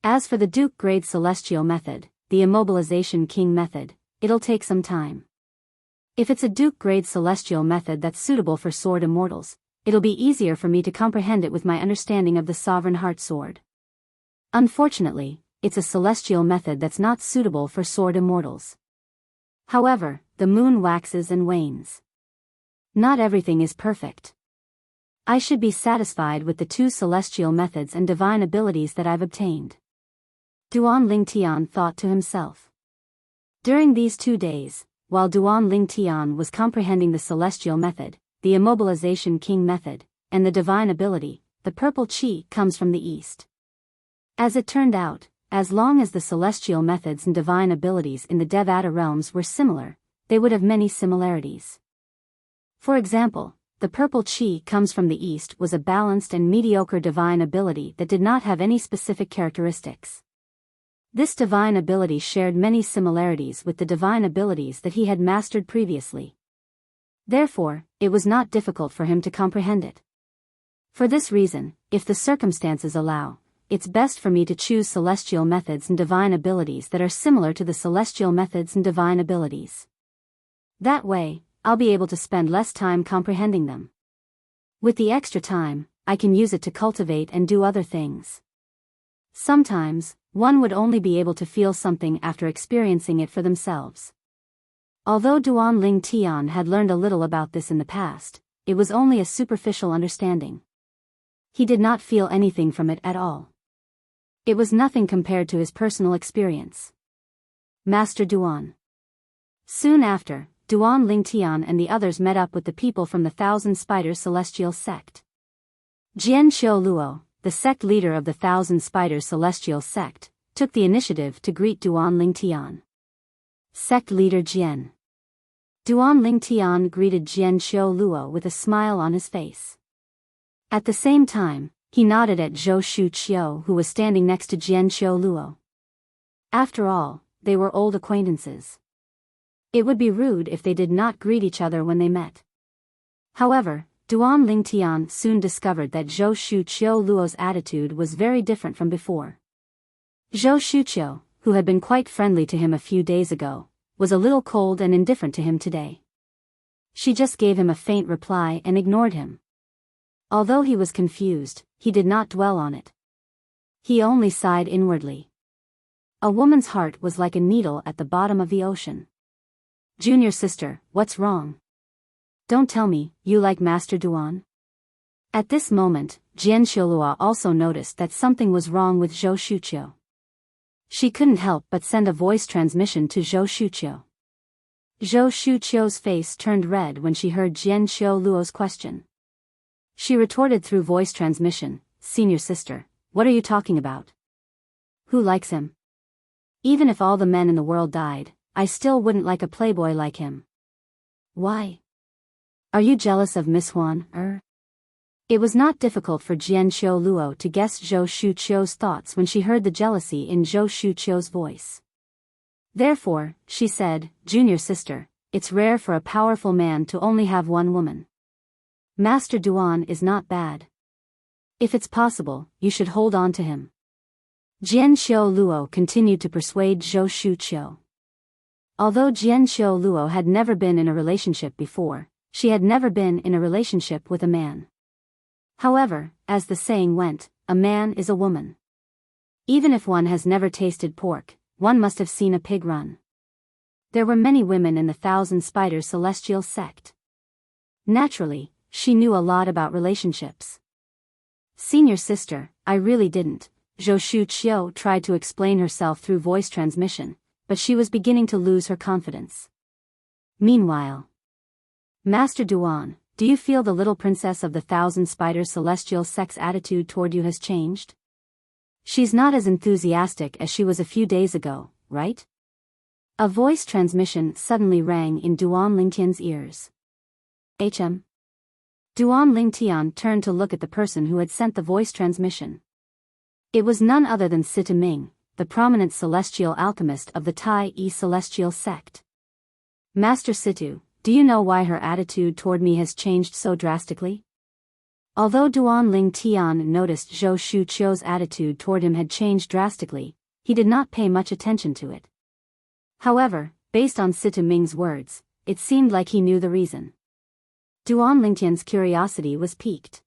As for the Duke-grade celestial method, the immobilization king method, it'll take some time. If it's a Duke-grade celestial method that's suitable for sword immortals, it'll be easier for me to comprehend it with my understanding of the sovereign heart sword. Unfortunately, it's a celestial method that's not suitable for sword immortals. However, the moon waxes and wanes. Not everything is perfect. I should be satisfied with the two celestial methods and divine abilities that I've obtained. Duan Lingtian thought to himself. During these 2 days, while Duan Lingtian was comprehending the celestial method, the immobilization king method, and the divine ability, the purple chi comes from the east. As it turned out, as long as the celestial methods and divine abilities in the Devata realms were similar, they would have many similarities. For example, the purple chi comes from the east was a balanced and mediocre divine ability that did not have any specific characteristics. This divine ability shared many similarities with the divine abilities that he had mastered previously. Therefore, it was not difficult for him to comprehend it. For this reason, if the circumstances allow, it's best for me to choose celestial methods and divine abilities that are similar to the celestial methods and divine abilities. That way, I'll be able to spend less time comprehending them. With the extra time, I can use it to cultivate and do other things. Sometimes, one would only be able to feel something after experiencing it for themselves. Although Duan Lingtian had learned a little about this in the past, it was only a superficial understanding. He did not feel anything from it at all. It was nothing compared to his personal experience. Master Duan. Soon after, Duan Lingtian and the others met up with the people from the Thousand Spiders Celestial Sect. Jian Xiu Luo, the sect leader of the Thousand Spiders Celestial Sect, took the initiative to greet Duan Lingtian. Sect leader Jian. Duan Lingtian greeted Jian Xiu Luo with a smile on his face. At the same time, he nodded at Zhou Shu Qiu, who was standing next to Jian Xiu Luo. After all, they were old acquaintances. It would be rude if they did not greet each other when they met. However, Duan Lingtian soon discovered that Zhou Shu Qiu Luo's attitude was very different from before. Zhou Shu Qiu, who had been quite friendly to him a few days ago, was a little cold and indifferent to him today. She just gave him a faint reply and ignored him. Although he was confused, he did not dwell on it. He only sighed inwardly. A woman's heart was like a needle at the bottom of the ocean. Junior sister, what's wrong? Don't tell me, you like Master Duan? At this moment, Jian Xiulua also noticed that something was wrong with Zhou Shuqiu. She couldn't help but send a voice transmission to Zhou Shuqiu. Zhou Shuqiu's face turned red when she heard Jian Xiuluo's question. She retorted through voice transmission, Senior sister, what are you talking about? Who likes him? Even if all the men in the world died, I still wouldn't like a playboy like him. Why? Are you jealous of Miss Huan, It was not difficult for Jian Xiuluo to guess Zhou Shuqiu's thoughts when she heard the jealousy in Zhou Shuqiu's voice. Therefore, she said, Junior sister, it's rare for a powerful man to only have one woman. Master Duan is not bad. If it's possible, you should hold on to him. Jian Xiuluo continued to persuade Zhou Shuqiu. Although Jian Xiuluo had never been in a relationship before, she had never been in a relationship with a man. However, as the saying went, a man is a woman. Even if one has never tasted pork, one must have seen a pig run. There were many women in the Thousand Spiders Celestial Sect. Naturally, she knew a lot about relationships. Senior sister, I really didn't. Zhou Shuqiu tried to explain herself through voice transmission, but she was beginning to lose her confidence. Meanwhile, Master Duan, do you feel the little princess of the Thousand Spiders Celestial Sect's attitude toward you has changed? She's not as enthusiastic as she was a few days ago, right? A voice transmission suddenly rang in Duan Lingtian's ears. HM. Duan Lingtian turned to look at the person who had sent the voice transmission. It was none other than Sita Ming, the prominent celestial alchemist of the Tai Yi Celestial Sect. Master Situ, do you know why her attitude toward me has changed so drastically? Although Duan Ling Tian noticed Zhou Shuqiu's attitude toward him had changed drastically, he did not pay much attention to it. However, based on Sita Ming's words, it seemed like he knew the reason. Duan Lingtian's curiosity was piqued.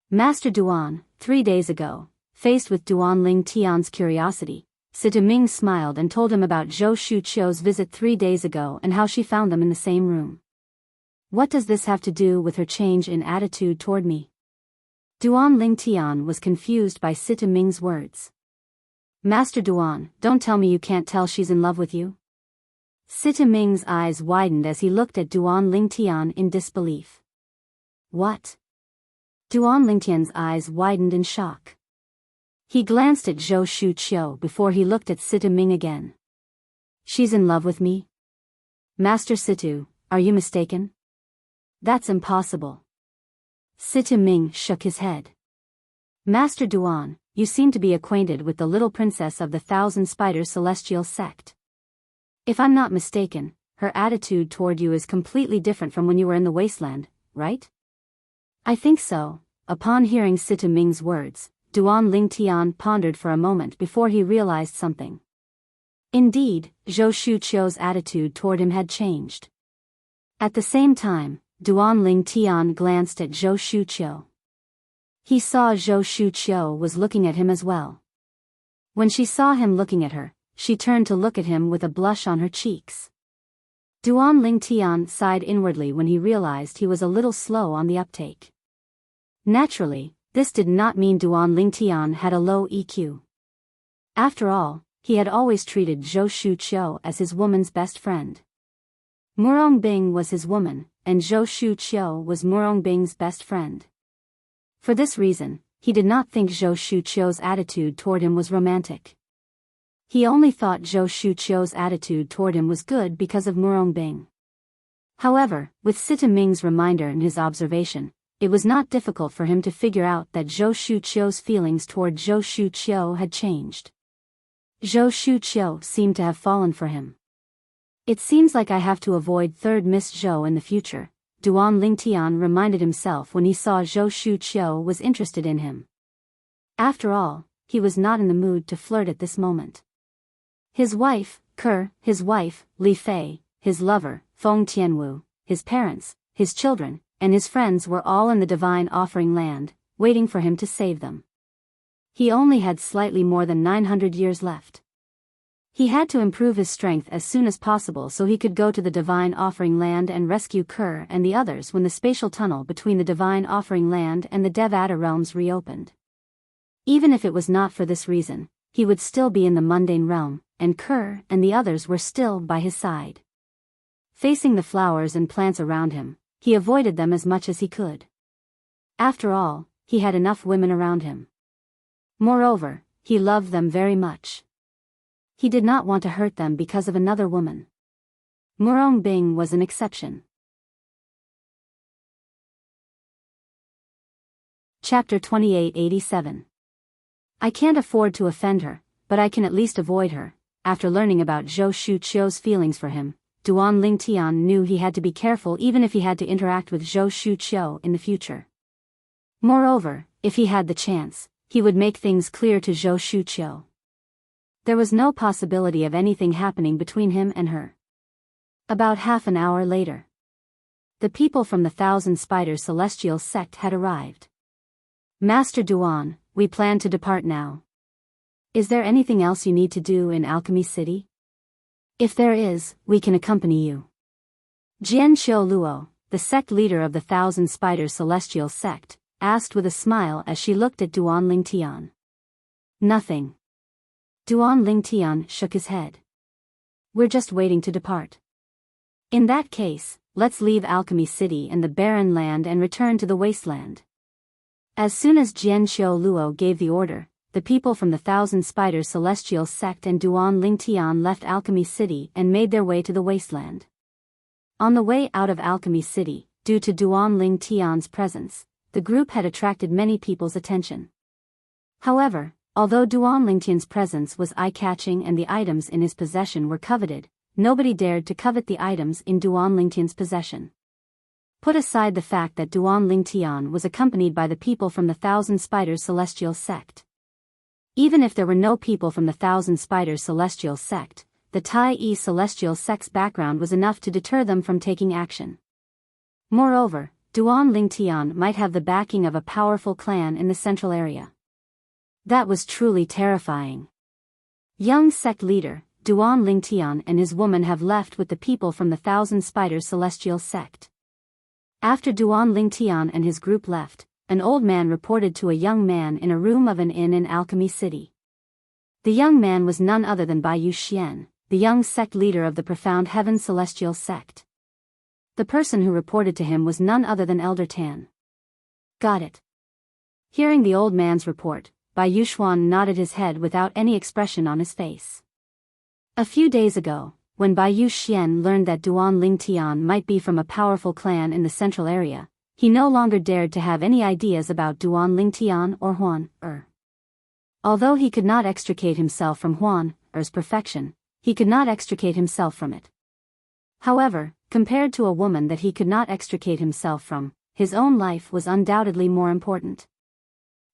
Master Duan, 3 days ago, faced with Duan Ling Tian's curiosity, Sita Ming smiled and told him about Zhou Shuqiu's visit 3 days ago and how she found them in the same room. What does this have to do with her change in attitude toward me? Duan Ling Tian was confused by Sita Ming's words. Master Duan, don't tell me you can't tell she's in love with you? Sita Ming's eyes widened as he looked at Duan Ling Tian in disbelief. What? Duan Ling Tian's eyes widened in shock. He glanced at Zhou Shuqiu before he looked at Sita Ming again. She's in love with me? Master Situ, are you mistaken? That's impossible. Sita Ming shook his head. Master Duan, you seem to be acquainted with the little princess of the Thousand Spiders Celestial Sect. If I'm not mistaken, her attitude toward you is completely different from when you were in the wasteland, right? I think so. Upon hearing Sita Ming's words, Duan Ling Tian pondered for a moment before he realized something. Indeed, Zhou Shuqiu's attitude toward him had changed. At the same time, Duan Ling Tian glanced at Zhou Shuqiu. He saw Zhou Shuqiu was looking at him as well. When she saw him looking at her, she turned to look at him with a blush on her cheeks. Duan Ling Tian sighed inwardly when he realized he was a little slow on the uptake. Naturally, this did not mean Duan Ling Tian had a low EQ. After all, he had always treated Zhou Shuqiu as his woman's best friend. Murong Bing was his woman, and Zhou Shuqiu was Murong Bing's best friend. For this reason, he did not think Zhou Shuqiu's attitude toward him was romantic. He only thought Zhou Shuqiu's attitude toward him was good because of Murong Bing. However, with Sita Ming's reminder and his observation, it was not difficult for him to figure out that Zhou Shuqiu's feelings toward Zhou Shuqiu had changed. Zhou Shuqiu seemed to have fallen for him. It seems like I have to avoid third Miss Zhou in the future, Duan Ling Tian reminded himself when he saw Zhou Shuqiu was interested in him. After all, he was not in the mood to flirt at this moment. His wife, his wife, Li Fei, his lover, Feng Tianwu, his parents, his children, and his friends were all in the Divine Offering Land, waiting for him to save them. He only had slightly more than 900 years left. He had to improve his strength as soon as possible so he could go to the Divine Offering Land and rescue Kerr and the others when the spatial tunnel between the Divine Offering Land and the Devata realms reopened. Even if it was not for this reason, he would still be in the mundane realm, and Kerr and the others were still by his side. Facing the flowers and plants around him, he avoided them as much as he could. After all, he had enough women around him. Moreover, he loved them very much. He did not want to hurt them because of another woman. Murong Bing was an exception. Chapter 2887. I can't afford to offend her, but I can at least avoid her. After learning about Zhou Shuqiu's feelings for him, Duan Ling Tian knew he had to be careful even if he had to interact with Zhou Shuqiu in the future. Moreover, if he had the chance, he would make things clear to Zhou Shuqiu. There was no possibility of anything happening between him and her. About half an hour later, the people from the Thousand Spiders Celestial Sect had arrived. Master Duan, we plan to depart now. Is there anything else you need to do in Alchemy City? If there is, we can accompany you. Jian Qiu Luo, the sect leader of the Thousand Spiders Celestial Sect, asked with a smile as she looked at Duan Ling Tian. Nothing. Duan Ling Tian shook his head. We're just waiting to depart. In that case, let's leave Alchemy City and the barren land and return to the wasteland. As soon as Jian Qiu Luo gave the order, the people from the Thousand Spiders Celestial Sect and Duan Ling Tian left Alchemy City and made their way to the wasteland. On the way out of Alchemy City, due to Duan Ling Tian's presence, the group had attracted many people's attention. However, although Duan Ling Tian's presence was eye-catching and the items in his possession were coveted, nobody dared to covet the items in Duan Ling Tian's possession. Put aside the fact that Duan Lingtian was accompanied by the people from the Thousand Spiders Celestial Sect. Even if there were no people from the Thousand Spiders Celestial Sect, the Tai Yi Celestial Sect's background was enough to deter them from taking action. Moreover, Duan Lingtian might have the backing of a powerful clan in the central area. That was truly terrifying. Young sect leader, Duan Lingtian and his woman have left with the people from the Thousand Spiders Celestial Sect. After Duan Lingtian and his group left, an old man reported to a young man in a room of an inn in Alchemy City. The young man was none other than Biyao Xian, the young sect leader of the Profound Heaven Celestial Sect. The person who reported to him was none other than Elder Tan. Got it. Hearing the old man's report, Biyao Xuan nodded his head without any expression on his face. A few days ago, when Biyao Xian learned that Duan Lingtian might be from a powerful clan in the central area, he no longer dared to have any ideas about Duan Lingtian or Huan Er. Although he could not extricate himself from Huan Er's perfection, he could not extricate himself from it. However, compared to a woman that he could not extricate himself from, his own life was undoubtedly more important.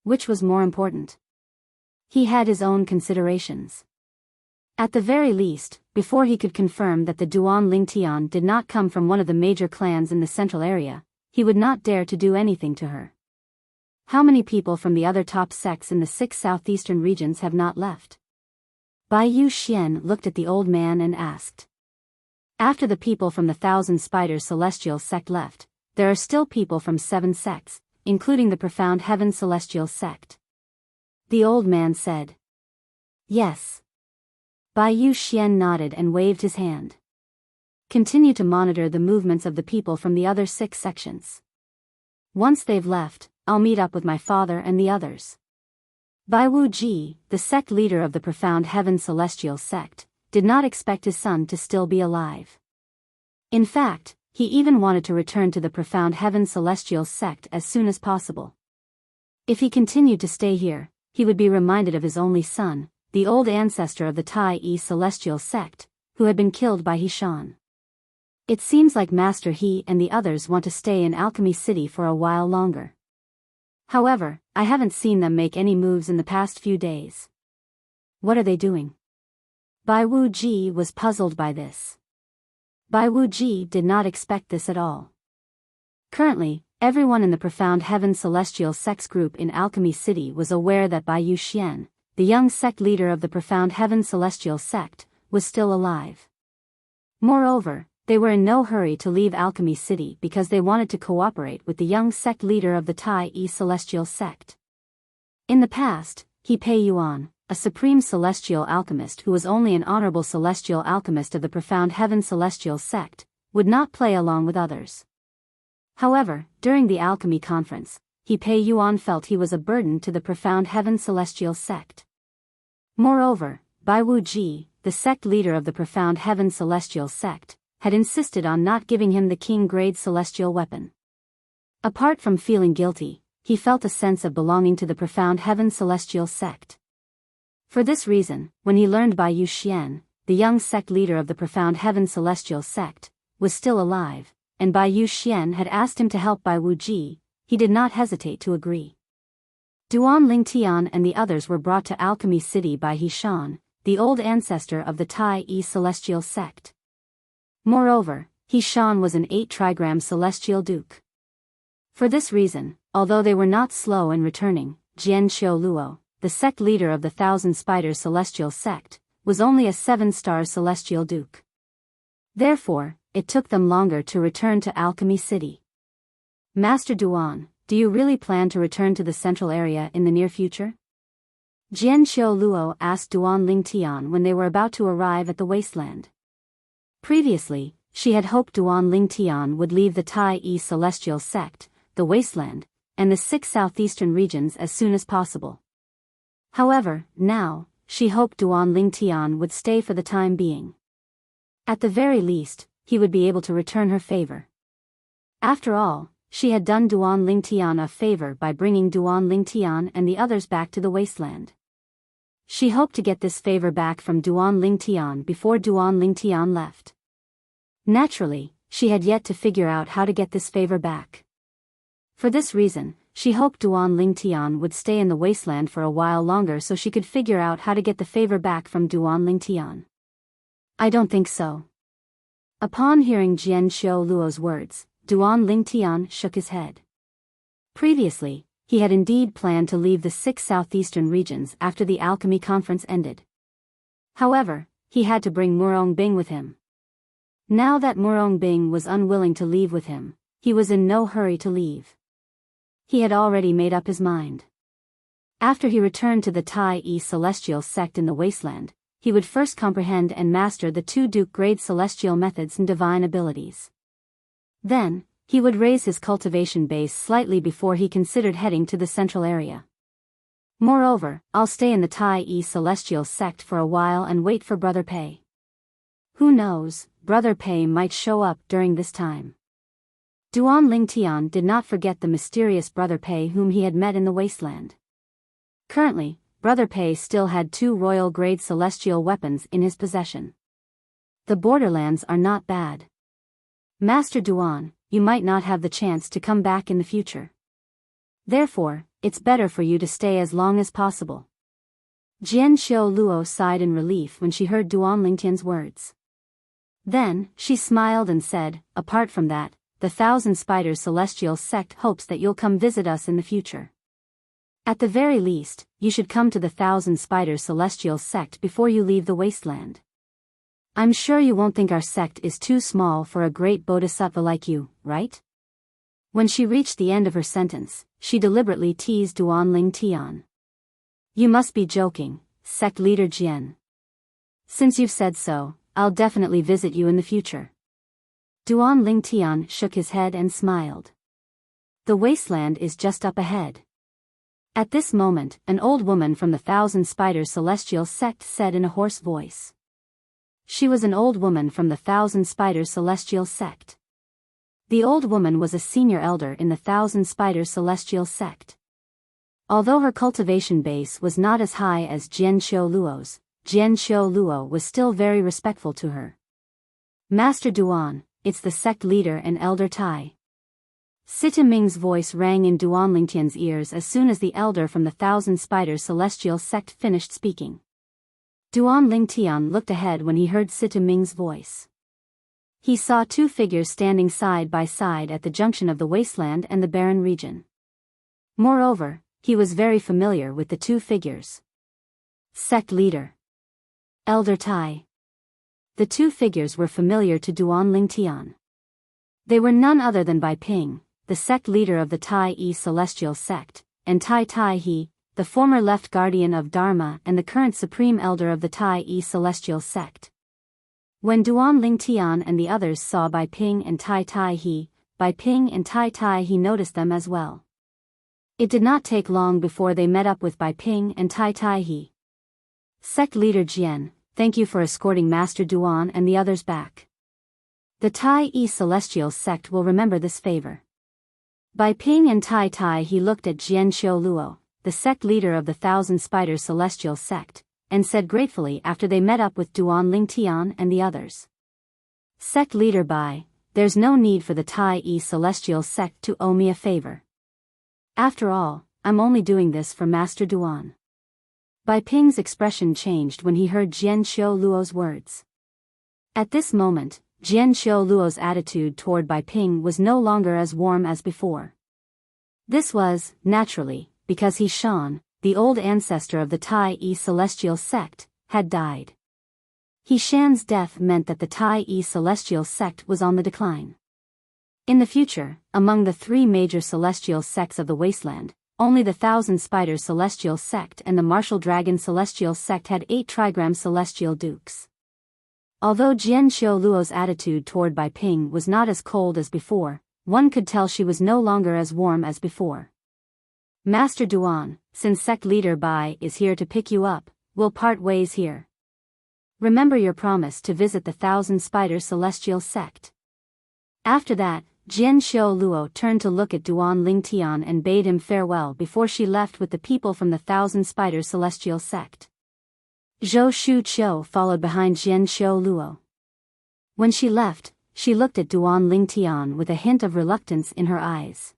Which was more important? He had his own considerations. At the very least, before he could confirm that the Duan Lingtian did not come from one of the major clans in the central area, he would not dare to do anything to her. How many people from the other top sects in the 6 southeastern regions have not left? Biyao Xian looked at the old man and asked. After the people from the Thousand Spiders Celestial Sect left, there are still people from 7 sects, including the Profound Heaven Celestial Sect. The old man said. Yes. Biyao Xian nodded and waved his hand. Continue to monitor the movements of the people from the other 6 sections. Once they've left, I'll meet up with my father and the others. Biyao Ji, the sect leader of the Profound Heaven Celestial Sect, did not expect his son to still be alive. In fact, he even wanted to return to the Profound Heaven Celestial Sect as soon as possible. If he continued to stay here, he would be reminded of his only son, the old ancestor of the Tai Yi Celestial Sect, who had been killed by Hishan. It seems like Master He and the others want to stay in Alchemy City for a while longer. However, I haven't seen them make any moves in the past few days. What are they doing? Biyao Ji was puzzled by this. Biyao Ji did not expect this at all. Currently, everyone in the Profound Heaven Celestial Sects group in Alchemy City was aware that Biyao Xian, the young sect leader of the Profound Heaven Celestial Sect, was still alive. Moreover, they were in no hurry to leave Alchemy City because they wanted to cooperate with the young sect leader of the Tai Yi Celestial Sect. In the past, He Pei Yuan, a supreme celestial alchemist who was only an honorable celestial alchemist of the Profound Heaven Celestial Sect, would not play along with others. However, during the alchemy conference, He Pei Yuan felt he was a burden to the Profound Heaven Celestial Sect. Moreover, Biyao Ji, the sect leader of the Profound Heaven Celestial Sect, had insisted on not giving him the king-grade celestial weapon. Apart from feeling guilty, he felt a sense of belonging to the Profound Heaven Celestial Sect. For this reason, when he learned Biyao Xian, the young sect leader of the Profound Heaven Celestial Sect, was still alive, and Biyao Xian had asked him to help Biyao Ji, he did not hesitate to agree. Duan Lingtian and the others were brought to Alchemy City by Hishan, the old ancestor of the Tai Yi Celestial Sect. Moreover, Hishan was an 8-trigram celestial duke. For this reason, although they were not slow in returning, Jian Xiu Luo, the sect leader of the Thousand Spiders Celestial Sect, was only a 7-star celestial duke. Therefore, it took them longer to return to Alchemy City. Master Duan, do you really plan to return to the central area in the near future? Jian Xiu Luo asked Duan Lingtian when they were about to arrive at the wasteland. Previously, she had hoped Duan Lingtian would leave the Tai Yi Celestial Sect, the wasteland, and the 6 southeastern regions as soon as possible. However, now, she hoped Duan Lingtian would stay for the time being. At the very least, he would be able to return her favor. After all, she had done Duan Lingtian a favor by bringing Duan Lingtian and the others back to the wasteland. She hoped to get this favor back from Duan Lingtian before Duan Lingtian left. Naturally, she had yet to figure out how to get this favor back. For this reason, she hoped Duan Lingtian would stay in the wasteland for a while longer so she could figure out how to get the favor back from Duan Lingtian. I don't think so. Upon hearing Jian Xiu Luo's words, Duan Lingtian shook his head. Previously, he had indeed planned to leave the 6 southeastern regions after the alchemy conference ended. However, he had to bring Murong Bing with him. Now that Murong Bing was unwilling to leave with him, he was in no hurry to leave. He had already made up his mind. After he returned to the Tai Yi celestial sect in the wasteland, he would first comprehend and master the 2 Duke-grade celestial methods and divine abilities. Then, he would raise his cultivation base slightly before he considered heading to the central area. Moreover, I'll stay in the Tai Yi celestial sect for a while and wait for Brother Pei. Who knows, Brother Pei might show up during this time. Duan Lingtian did not forget the mysterious Brother Pei whom he had met in the wasteland. Currently, Brother Pei still had 2 royal-grade celestial weapons in his possession. The borderlands are not bad. Master Duan, you might not have the chance to come back in the future. Therefore, it's better for you to stay as long as possible. Jian Xiu Luo sighed in relief when she heard Duan Lingtian's words. Then, she smiled and said, apart from that, the 1,000 Spiders Celestial Sect hopes that you'll come visit us in the future. At the very least, you should come to the 1,000 Spiders Celestial Sect before you leave the wasteland. I'm sure you won't think our sect is too small for a great bodhisattva like you, right? When she reached the end of her sentence, she deliberately teased Duan Lingtian. You must be joking, sect leader Jian. Since you've said so, I'll definitely visit you in the future. Duan Lingtian shook his head and smiled. The wasteland is just up ahead. At this moment, an old woman from the 1,000 Spiders Celestial Sect said in a hoarse voice. She was an old woman from the 1,000 Spiders Celestial Sect. The old woman was a senior elder in the 1,000 Spiders Celestial Sect. Although her cultivation base was not as high as Jian Xiu Luo's, Jian Xiu Luo was still very respectful to her. Master Duan, it's the sect leader and Elder Tai. Sita Ming's voice rang in Duan Lingtian's ears as soon as the elder from the 1,000 Spiders Celestial Sect finished speaking. Duan Lingtian looked ahead when he heard Sita Ming's voice. He saw 2 figures standing side by side at the junction of the wasteland and the barren region. Moreover, he was very familiar with the 2 figures. Sect leader. Elder Tai. The 2 figures were familiar to Duan Lingtian. They were none other than Bai Ping, the sect leader of the Tai Yi Celestial Sect, and Tai Tai He, the former left guardian of Dharma and the current supreme elder of the Tai Yi Celestial Sect. When Duan Lingtian and the others saw Bai Ping and Tai Tai He, Bai Ping and Tai Tai He noticed them as well. It did not take long before they met up with Bai Ping and Tai Tai He. Sect leader Jian, thank you for escorting Master Duan and the others back. The Tai Yi Celestial Sect will remember this favor. Bai Ping and Tai Tai He looked at Jian Xiu Luo, the sect leader of the 1,000 Spiders Celestial Sect, and said gratefully after they met up with Duan Lingtian and the others. Sect leader Bai, there's no need for the Tai Yi Celestial Sect to owe me a favor. After all, I'm only doing this for Master Duan. Bai Ping's expression changed when he heard Jian Xiu Luo's words. At this moment, Jian Xiu Luo's attitude toward Bai Ping was no longer as warm as before. This was, naturally, because He Shan, the old ancestor of the Tai Yi Celestial Sect, had died. He Shan's death meant that the Tai Yi Celestial Sect was on the decline. In the future, among the 3 major celestial sects of the wasteland, only the 1,000 Spiders Celestial Sect and the Martial Dragon Celestial Sect had 8 trigram celestial dukes. Although Jian Xiu Luo's attitude toward Bai Ping was not as cold as before, one could tell she was no longer as warm as before. Master Duan, since sect leader Bai is here to pick you up, we'll part ways here. Remember your promise to visit the 1,000 Spiders Celestial Sect. After that, Jian Xiu Luo turned to look at Duan Lingtian and bade him farewell before she left with the people from the 1,000 Spiders Celestial Sect. Zhou Shu Qiu followed behind Jian Xiu Luo. When she left, she looked at Duan Lingtian with a hint of reluctance in her eyes.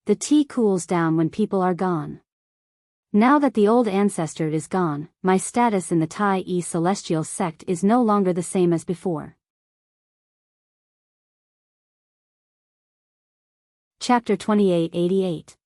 The tea cools down when people are gone. Now that the old ancestor is gone, my status in the Tai celestial sect is no longer the same as before. Chapter 2888.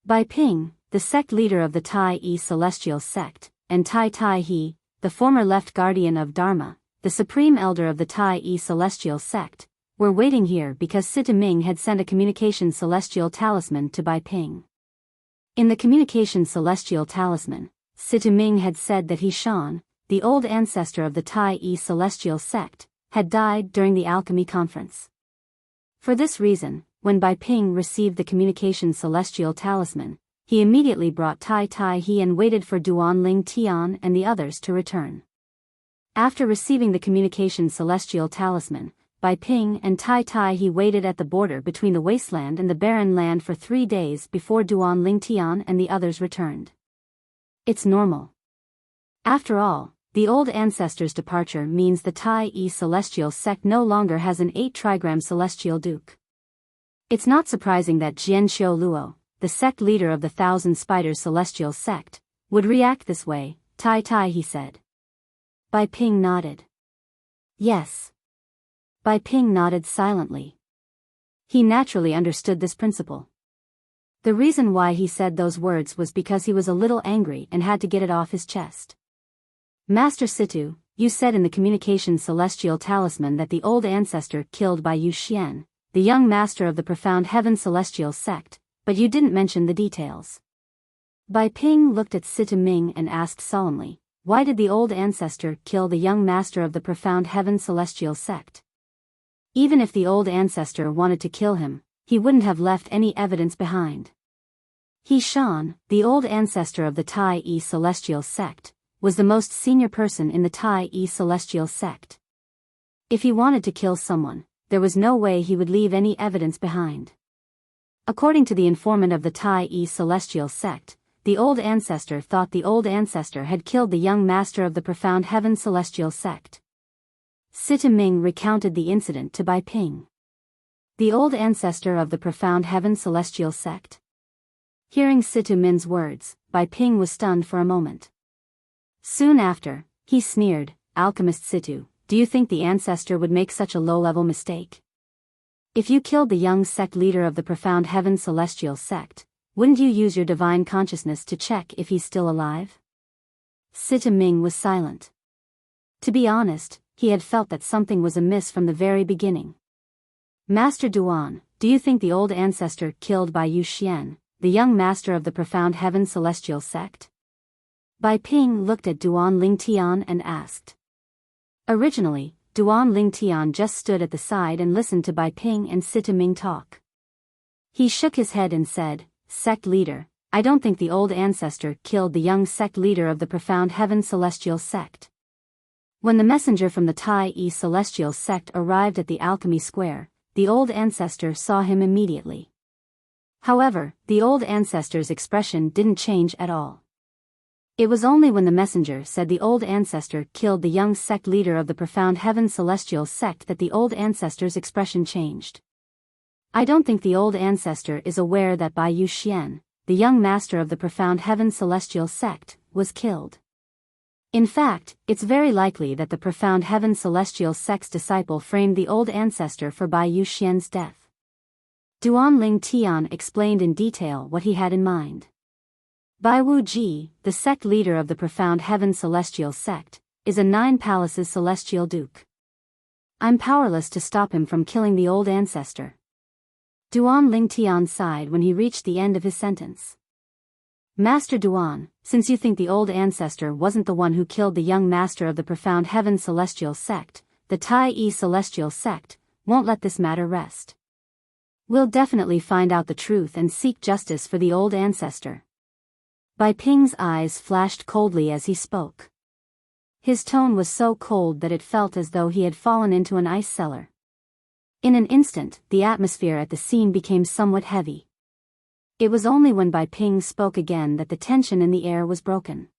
Bai Ping, the sect leader of the Tai celestial sect, and Tai He, the former left guardian of Dharma, the supreme elder of the Tai celestial sect, were waiting here because Sita Ming had sent a communication celestial talisman to Bai Ping. In the communication celestial talisman, Sita Ming had said that He Shan, the old ancestor of the Tai celestial sect, had died during the alchemy conference. For this reason, when Bai Ping received the communication celestial talisman, he immediately brought Tai He and waited for Duan Ling Tian and the others to return. After receiving the communication celestial talisman, Bai Ping and Tai He waited at the border between the wasteland and the barren land for 3 days before Duan Ling Tian and the others returned. It's normal. After all, the old ancestor's departure means the Tai celestial sect no longer has an 8-trigram celestial duke. It's not surprising that Jian Xiu Luo, the sect leader of the Thousand Spiders celestial sect, would react this way, Tai He said. Bai Ping nodded. Yes. Bai Ping nodded silently. He naturally understood this principle. The reason why he said those words was because he was a little angry and had to get it off his chest. Master Situ, you said in the communication celestial talisman that the old ancestor killed by Yu Xian, the young master of the profound heaven celestial sect, but you didn't mention the details. Bai Ping looked at Sita Ming and asked solemnly, why did the old ancestor kill the young master of the profound heaven celestial sect? Even if the old ancestor wanted to kill him, he wouldn't have left any evidence behind. He Shan, the old ancestor of the Tai celestial sect, was the most senior person in the Tai celestial sect. If he wanted to kill someone, there was no way he would leave any evidence behind. According to the informant of the Tai celestial sect, the old ancestor thought the old ancestor had killed the young master of the profound heaven celestial sect. Sita Ming recounted the incident to Bai Ping. The old ancestor of the profound heaven celestial sect? Hearing Sita Ming's words, Bai Ping was stunned for a moment. Soon after, he sneered, Alchemist Situ, do you think the ancestor would make such a low-level mistake? If you killed the young sect leader of the profound heaven celestial sect, wouldn't you use your divine consciousness to check if he's still alive? Sita Ming was silent. To be honest, he had felt that something was amiss from the very beginning. Master Duan, do you think the old ancestor killed by Yu Xian, the young master of the profound heaven celestial sect? Bai Ping looked at Duan Ling Tian and asked. Originally, Duan Ling Tian just stood at the side and listened to Bai Ping and Sita Ming talk. He shook his head and said, Sect leader, I don't think the old ancestor killed the young sect leader of the profound heaven celestial sect. When the messenger from the Tai celestial sect arrived at the alchemy square, the old ancestor saw him immediately. However, the old ancestor's expression didn't change at all. It was only when the messenger said the old ancestor killed the young sect leader of the profound heaven celestial sect that the old ancestor's expression changed. I don't think the old ancestor is aware that Bai Yu Xian, the young master of the profound heaven celestial sect, was killed. In fact, it's very likely that the profound heaven celestial sect's disciple framed the old ancestor for Bai Yu Xian's death. Duan Ling Tian explained in detail what he had in mind. Bai Wu Ji, the sect leader of the profound heaven celestial sect, is a 9 palaces celestial duke. I'm powerless to stop him from killing the old ancestor. Duan Ling Tian sighed when he reached the end of his sentence. Master Duan, since you think the old ancestor wasn't the one who killed the young master of the profound heaven celestial sect, the Tai celestial sect won't let this matter rest. We'll definitely find out the truth and seek justice for the old ancestor. Bai Ping's eyes flashed coldly as he spoke. His tone was so cold that it felt as though he had fallen into an ice cellar. In an instant, the atmosphere at the scene became somewhat heavy. It was only when Bai Ping spoke again that the tension in the air was broken.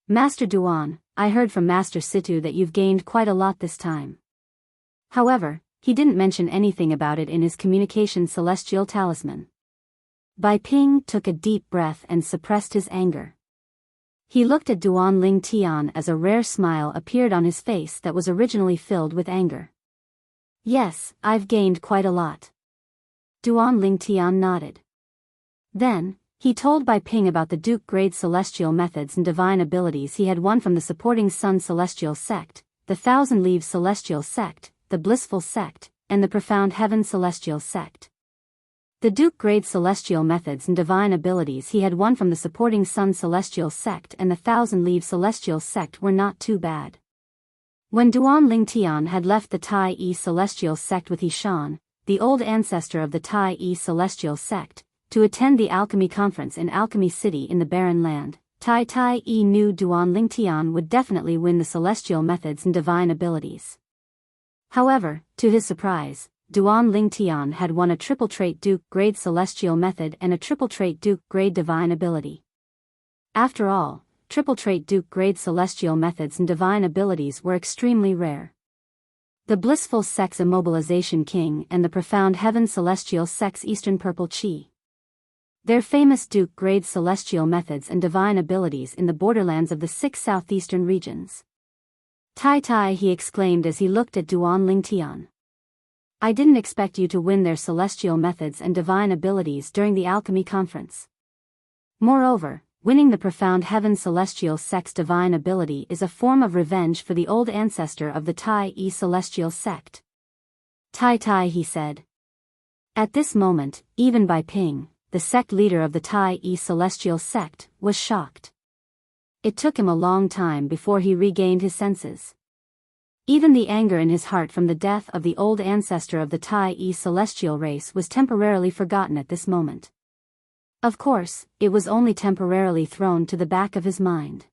Master Duan, I heard from Master Situ that you've gained quite a lot this time. However, he didn't mention anything about it in his communication celestial talisman. Bai Ping took a deep breath and suppressed his anger. He looked at Duan Ling Tian as a rare smile appeared on his face that was originally filled with anger. Yes, I've gained quite a lot. Duan Ling Tian nodded. Then, he told Bai Ping about the Duke-grade celestial methods and divine abilities he had won from the supporting Sun Celestial Sect, the Thousand Leaves Celestial Sect, the Blissful Sect, and the Profound Heaven Celestial Sect. The Duke-grade celestial methods and divine abilities he had won from the supporting Sun Celestial Sect and the Thousand Leaves Celestial Sect were not too bad. When Duan Ling Tian had left the Tai Yi Celestial Sect with Yishan, the old ancestor of the Tai Yi Celestial Sect, to attend the alchemy conference in Alchemy City in the Barren Land, Tai Yi knew Duan Ling Tian would definitely win the celestial methods and divine abilities. However, to his surprise, Duan Ling Tian had won a triple trait Duke-grade celestial method and a triple trait Duke-grade divine ability. After all, triple trait Duke-grade celestial methods and divine abilities were extremely rare. The Blissful Sect's Immobilization King and the Profound Heaven Celestial Sect's Eastern Purple Chi. Their famous Duke-grade celestial methods and divine abilities in the borderlands of the 6 southeastern regions. Tai, he exclaimed as he looked at Duan Ling Tian. I didn't expect you to win their celestial methods and divine abilities during the alchemy conference. Moreover, winning the Profound Heaven Celestial Sect's divine ability is a form of revenge for the old ancestor of the Tai Yi Celestial Sect. Tai, he said. At this moment, even Bai Ping, the sect leader of the Tai Yi Celestial Sect, was shocked. It took him a long time before he regained his senses. Even the anger in his heart from the death of the old ancestor of the Tai Yi celestial race was temporarily forgotten at this moment. Of course, it was only temporarily thrown to the back of his mind.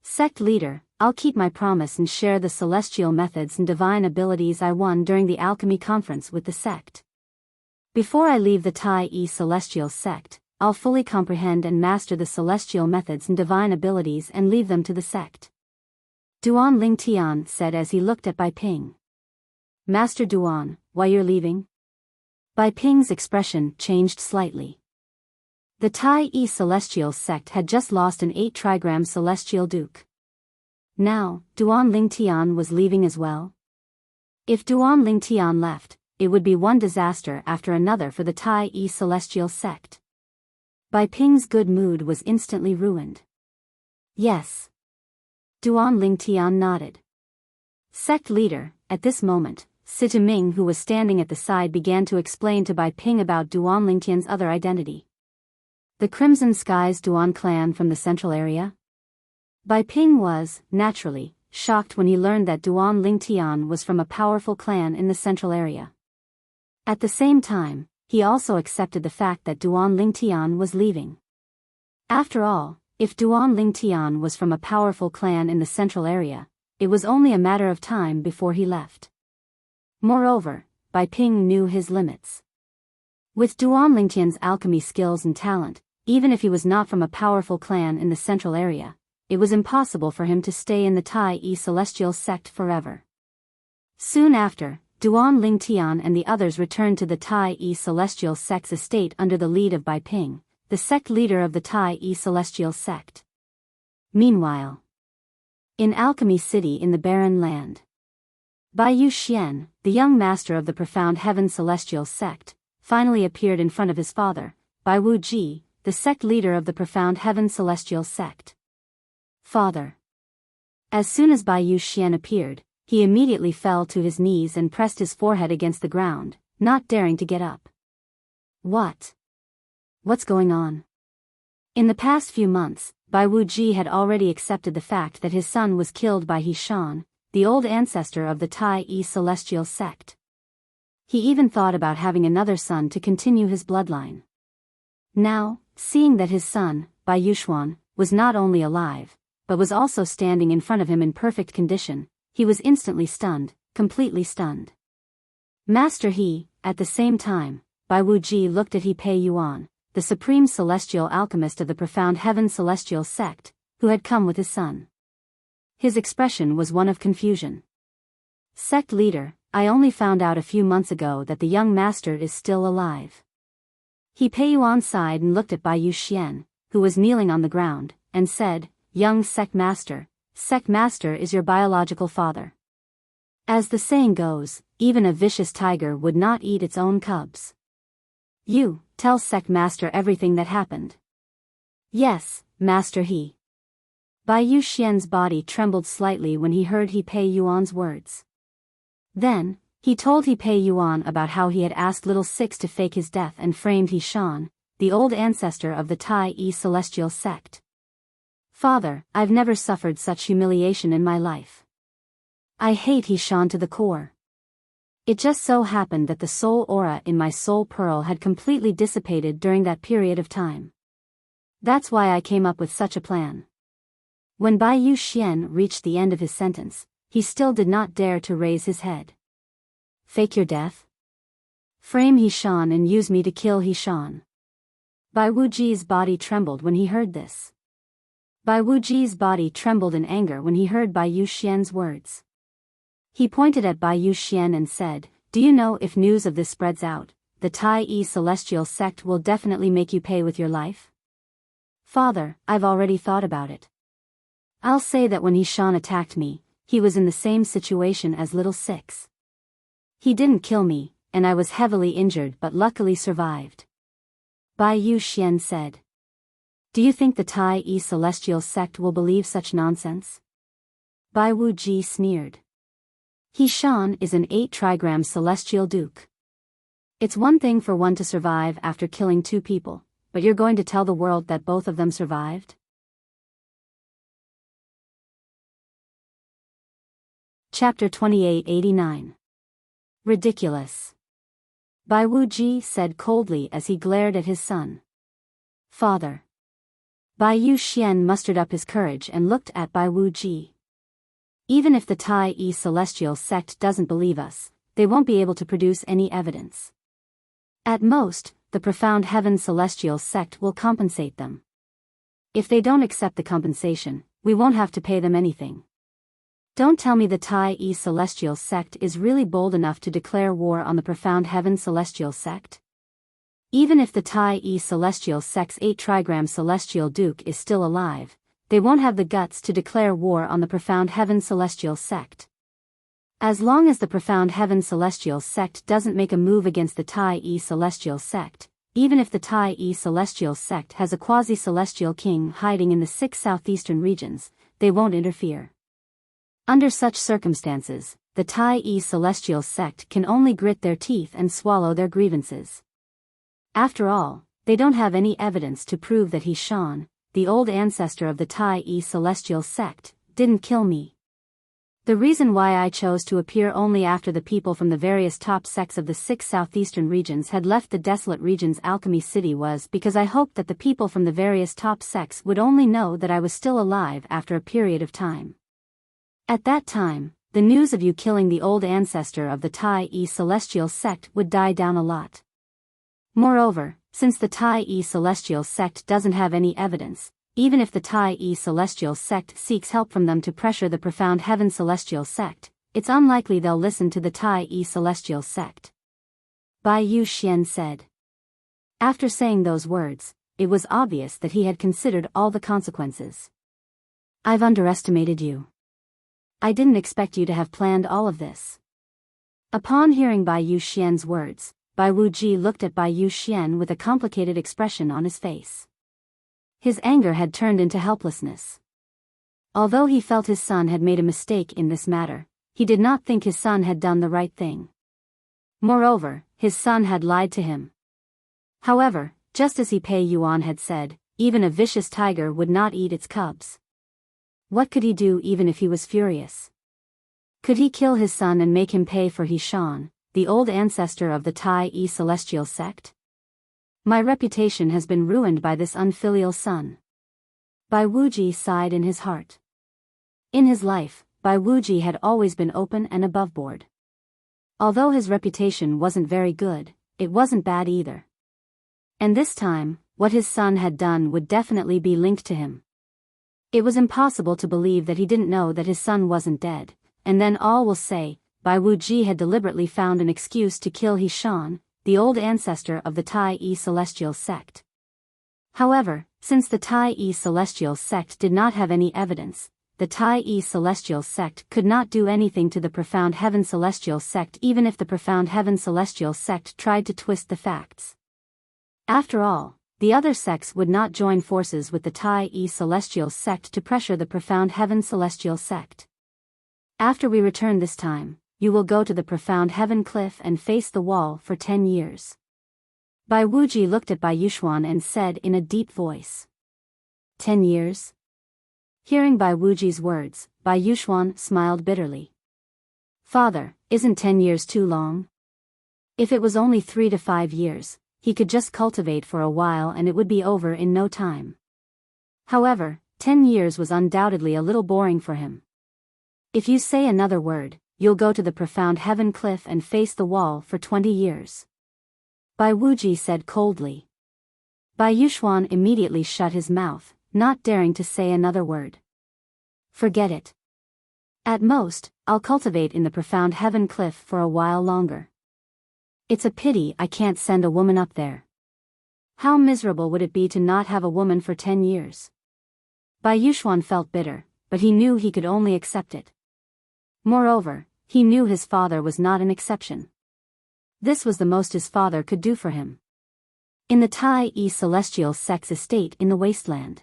Sect leader, I'll keep my promise and share the celestial methods and divine abilities I won during the alchemy conference with the sect. Before I leave the Tai Yi celestial sect, I'll fully comprehend and master the celestial methods and divine abilities and leave them to the sect. Duan Ling Tian said as he looked at Bai Ping. Master Duan, why you're leaving? Bai Ping's expression changed slightly. The Tai Yi Celestial Sect had just lost an 8-trigram Celestial Duke. Now, Duan Ling Tian was leaving as well? If Duan Ling Tian left, it would be one disaster after another for the Tai Yi Celestial Sect. Bai Ping's good mood was instantly ruined. Yes. Duan Ling Tian nodded. Sect leader, at this moment, Sita Ming who was standing at the side began to explain to Bai Ping about Duan Ling Tian's other identity. The Crimson Skies Duan clan from the central area? Bai Ping was, naturally, shocked when he learned that Duan Ling Tian was from a powerful clan in the central area. At the same time, he also accepted the fact that Duan Ling Tian was leaving. After all, if Duan Ling Tian was from a powerful clan in the central area, it was only a matter of time before he left. Moreover, Bai Ping knew his limits. With Duan Ling Tian's alchemy skills and talent, even if he was not from a powerful clan in the central area, it was impossible for him to stay in the Tai Yi Celestial Sect forever. Soon after, Duan Ling Tian and the others returned to the Tai Yi Celestial Sect's estate under the lead of Bai Ping, the sect leader of the Tai Yi Celestial Sect. Meanwhile, in Alchemy City in the Barren Land, Bai Xian, the young master of the Profound Heaven Celestial Sect, finally appeared in front of his father, Bai Wuji, the sect leader of the Profound Heaven Celestial Sect. Father. As soon as Bai Xian appeared, he immediately fell to his knees and pressed his forehead against the ground, not daring to get up. What? What's going on? In the past few months, Bai Wuji had already accepted the fact that his son was killed by Yishan, the old ancestor of the Tai Yi Celestial Sect. He even thought about having another son to continue his bloodline. Now, seeing that his son, Bai Yuxuan, was not only alive, but was also standing in front of him in perfect condition, he was instantly stunned, completely stunned. Master He, at the same time, Bai Wuji looked at He Pei Yuan, the supreme celestial alchemist of the Profound Heaven Celestial Sect, who had come with his son. His expression was one of confusion. Sect leader, I only found out a few months ago that the young master is still alive." He Pei Yuan sighed and looked at Bai Yu Xian, who was kneeling on the ground, and said, "Young sect master is your biological father. As the saying goes, even a vicious tiger would not eat its own cubs. You, tell sect master everything that happened." "Yes, master." Bai Yu Xian's body trembled slightly when he heard He Pei Yuan's words. Then, he told He Pei Yuan about how he had asked Little Six to fake his death and framed He Shan, the old ancestor of the Tai Yi celestial sect. "Father, I've never suffered such humiliation in my life. I hate He Shan to the core. It just so happened that the soul aura in my soul pearl had completely dissipated during that period of time. That's why I came up with such a plan." When Bai Yu Xian reached the end of his sentence, he still did not dare to raise his head. "Fake your death? Frame He Shan and use me to kill He Shan?" Bai Wuji's body trembled when he heard this. Bai Wuji's body trembled in anger when he heard Bai Yu Xian's words. He pointed at Bai Yu Xian and said, "Do you know if news of this spreads out, the Tai Yi celestial sect will definitely make you pay with your life?" "Father, I've already thought about it. I'll say that when He Shan attacked me, he was in the same situation as Little Six. He didn't kill me, and I was heavily injured but luckily survived." Bai Yu Xian said. "Do you think the Tai Yi celestial sect will believe such nonsense?" Bai Wuji sneered. "He Shan is an 8 trigram celestial duke. It's one thing for one to survive after killing 2 people, but you're going to tell the world that both of them survived?" Chapter 2889. Ridiculous. Bai Wuji said coldly as he glared at his son. "Father." Bai Yu Xian mustered up his courage and looked at Bai Wuji. "Even if the Tai Yi celestial sect doesn't believe us, they won't be able to produce any evidence. At most, the profound heaven celestial sect will compensate them. If they don't accept the compensation, we won't have to pay them anything. Don't tell me the Tai Yi celestial sect is really bold enough to declare war on the profound heaven celestial sect? Even if the Tai Yi celestial sect's 8 trigram celestial duke is still alive, they won't have the guts to declare war on the profound heaven celestial sect. As long as the profound heaven celestial sect doesn't make a move against the Tai Yi celestial sect, even if the Tai Yi celestial sect has a quasi-celestial king hiding in the 6 southeastern regions, they won't interfere. Under such circumstances, the Tai Yi celestial sect can only grit their teeth and swallow their grievances. After all, they don't have any evidence to prove that He Shan, the old ancestor of the Tai Yi celestial sect, didn't kill me. The reason why I chose to appear only after the people from the various top sects of the 6 southeastern regions had left the desolate region's alchemy city was because I hoped that the people from the various top sects would only know that I was still alive after a period of time. At that time, the news of you killing the old ancestor of the Tai Yi celestial sect would die down a lot. Moreover, since the Tai Yi celestial sect doesn't have any evidence, even if the Tai Yi celestial sect seeks help from them to pressure the profound heaven celestial sect, it's unlikely they'll listen to the Tai Yi celestial sect." Bai Yu Xian said. After saying those words, it was obvious that he had considered all the consequences. "I've underestimated you. I didn't expect you to have planned all of this." Upon hearing Bai Yu Xian's words, Bai Wuji looked at Bai Yu Xian with a complicated expression on his face. His anger had turned into helplessness. Although he felt his son had made a mistake in this matter, he did not think his son had done the right thing. Moreover, his son had lied to him. However, just as He Pei Yuan had said, even a vicious tiger would not eat its cubs. What could he do even if he was furious? Could he kill his son and make him pay for He Shan, the old ancestor of the Tai Yi celestial sect? My reputation has been ruined by this unfilial son. Bai Wuji sighed in his heart. In his life, Bai Wuji had always been open and aboveboard. Although his reputation wasn't very good, it wasn't bad either. And this time, what his son had done would definitely be linked to him. It was impossible to believe that he didn't know that his son wasn't dead, and then all will say, Bai Wuji had deliberately found an excuse to kill He Shan, the old ancestor of the Tai-E celestial sect. However, since the Tai-E celestial sect did not have any evidence, the Tai-E celestial sect could not do anything to the Profound Heaven celestial sect even if the Profound Heaven celestial sect tried to twist the facts. After all, the other sects would not join forces with the Tai-E celestial sect to pressure the Profound Heaven celestial sect. After we return this time, you will go to the Profound Heaven cliff and face the wall for 10 years. Bai Wuji looked at Bai Yuxuan and said in a deep voice. 10 years? Hearing Bai Wuji's words, Bai Yuxuan smiled bitterly. Father, isn't 10 years too long? If it was only 3 to 5 years, he could just cultivate for a while and it would be over in no time. However, 10 years was undoubtedly a little boring for him. If you say another word, you'll go to the Profound Heaven cliff and face the wall for 20 years. Bai Wuji said coldly. Bai Yuxuan immediately shut his mouth, not daring to say another word. Forget it. At most, I'll cultivate in the Profound Heaven cliff for a while longer. It's a pity I can't send a woman up there. How miserable would it be to not have a woman for 10 years? Bai Yuxuan felt bitter, but he knew he could only accept it. Moreover, he knew his father was not an exception. This was the most his father could do for him. In the Tai-E celestial sect's estate in the wasteland.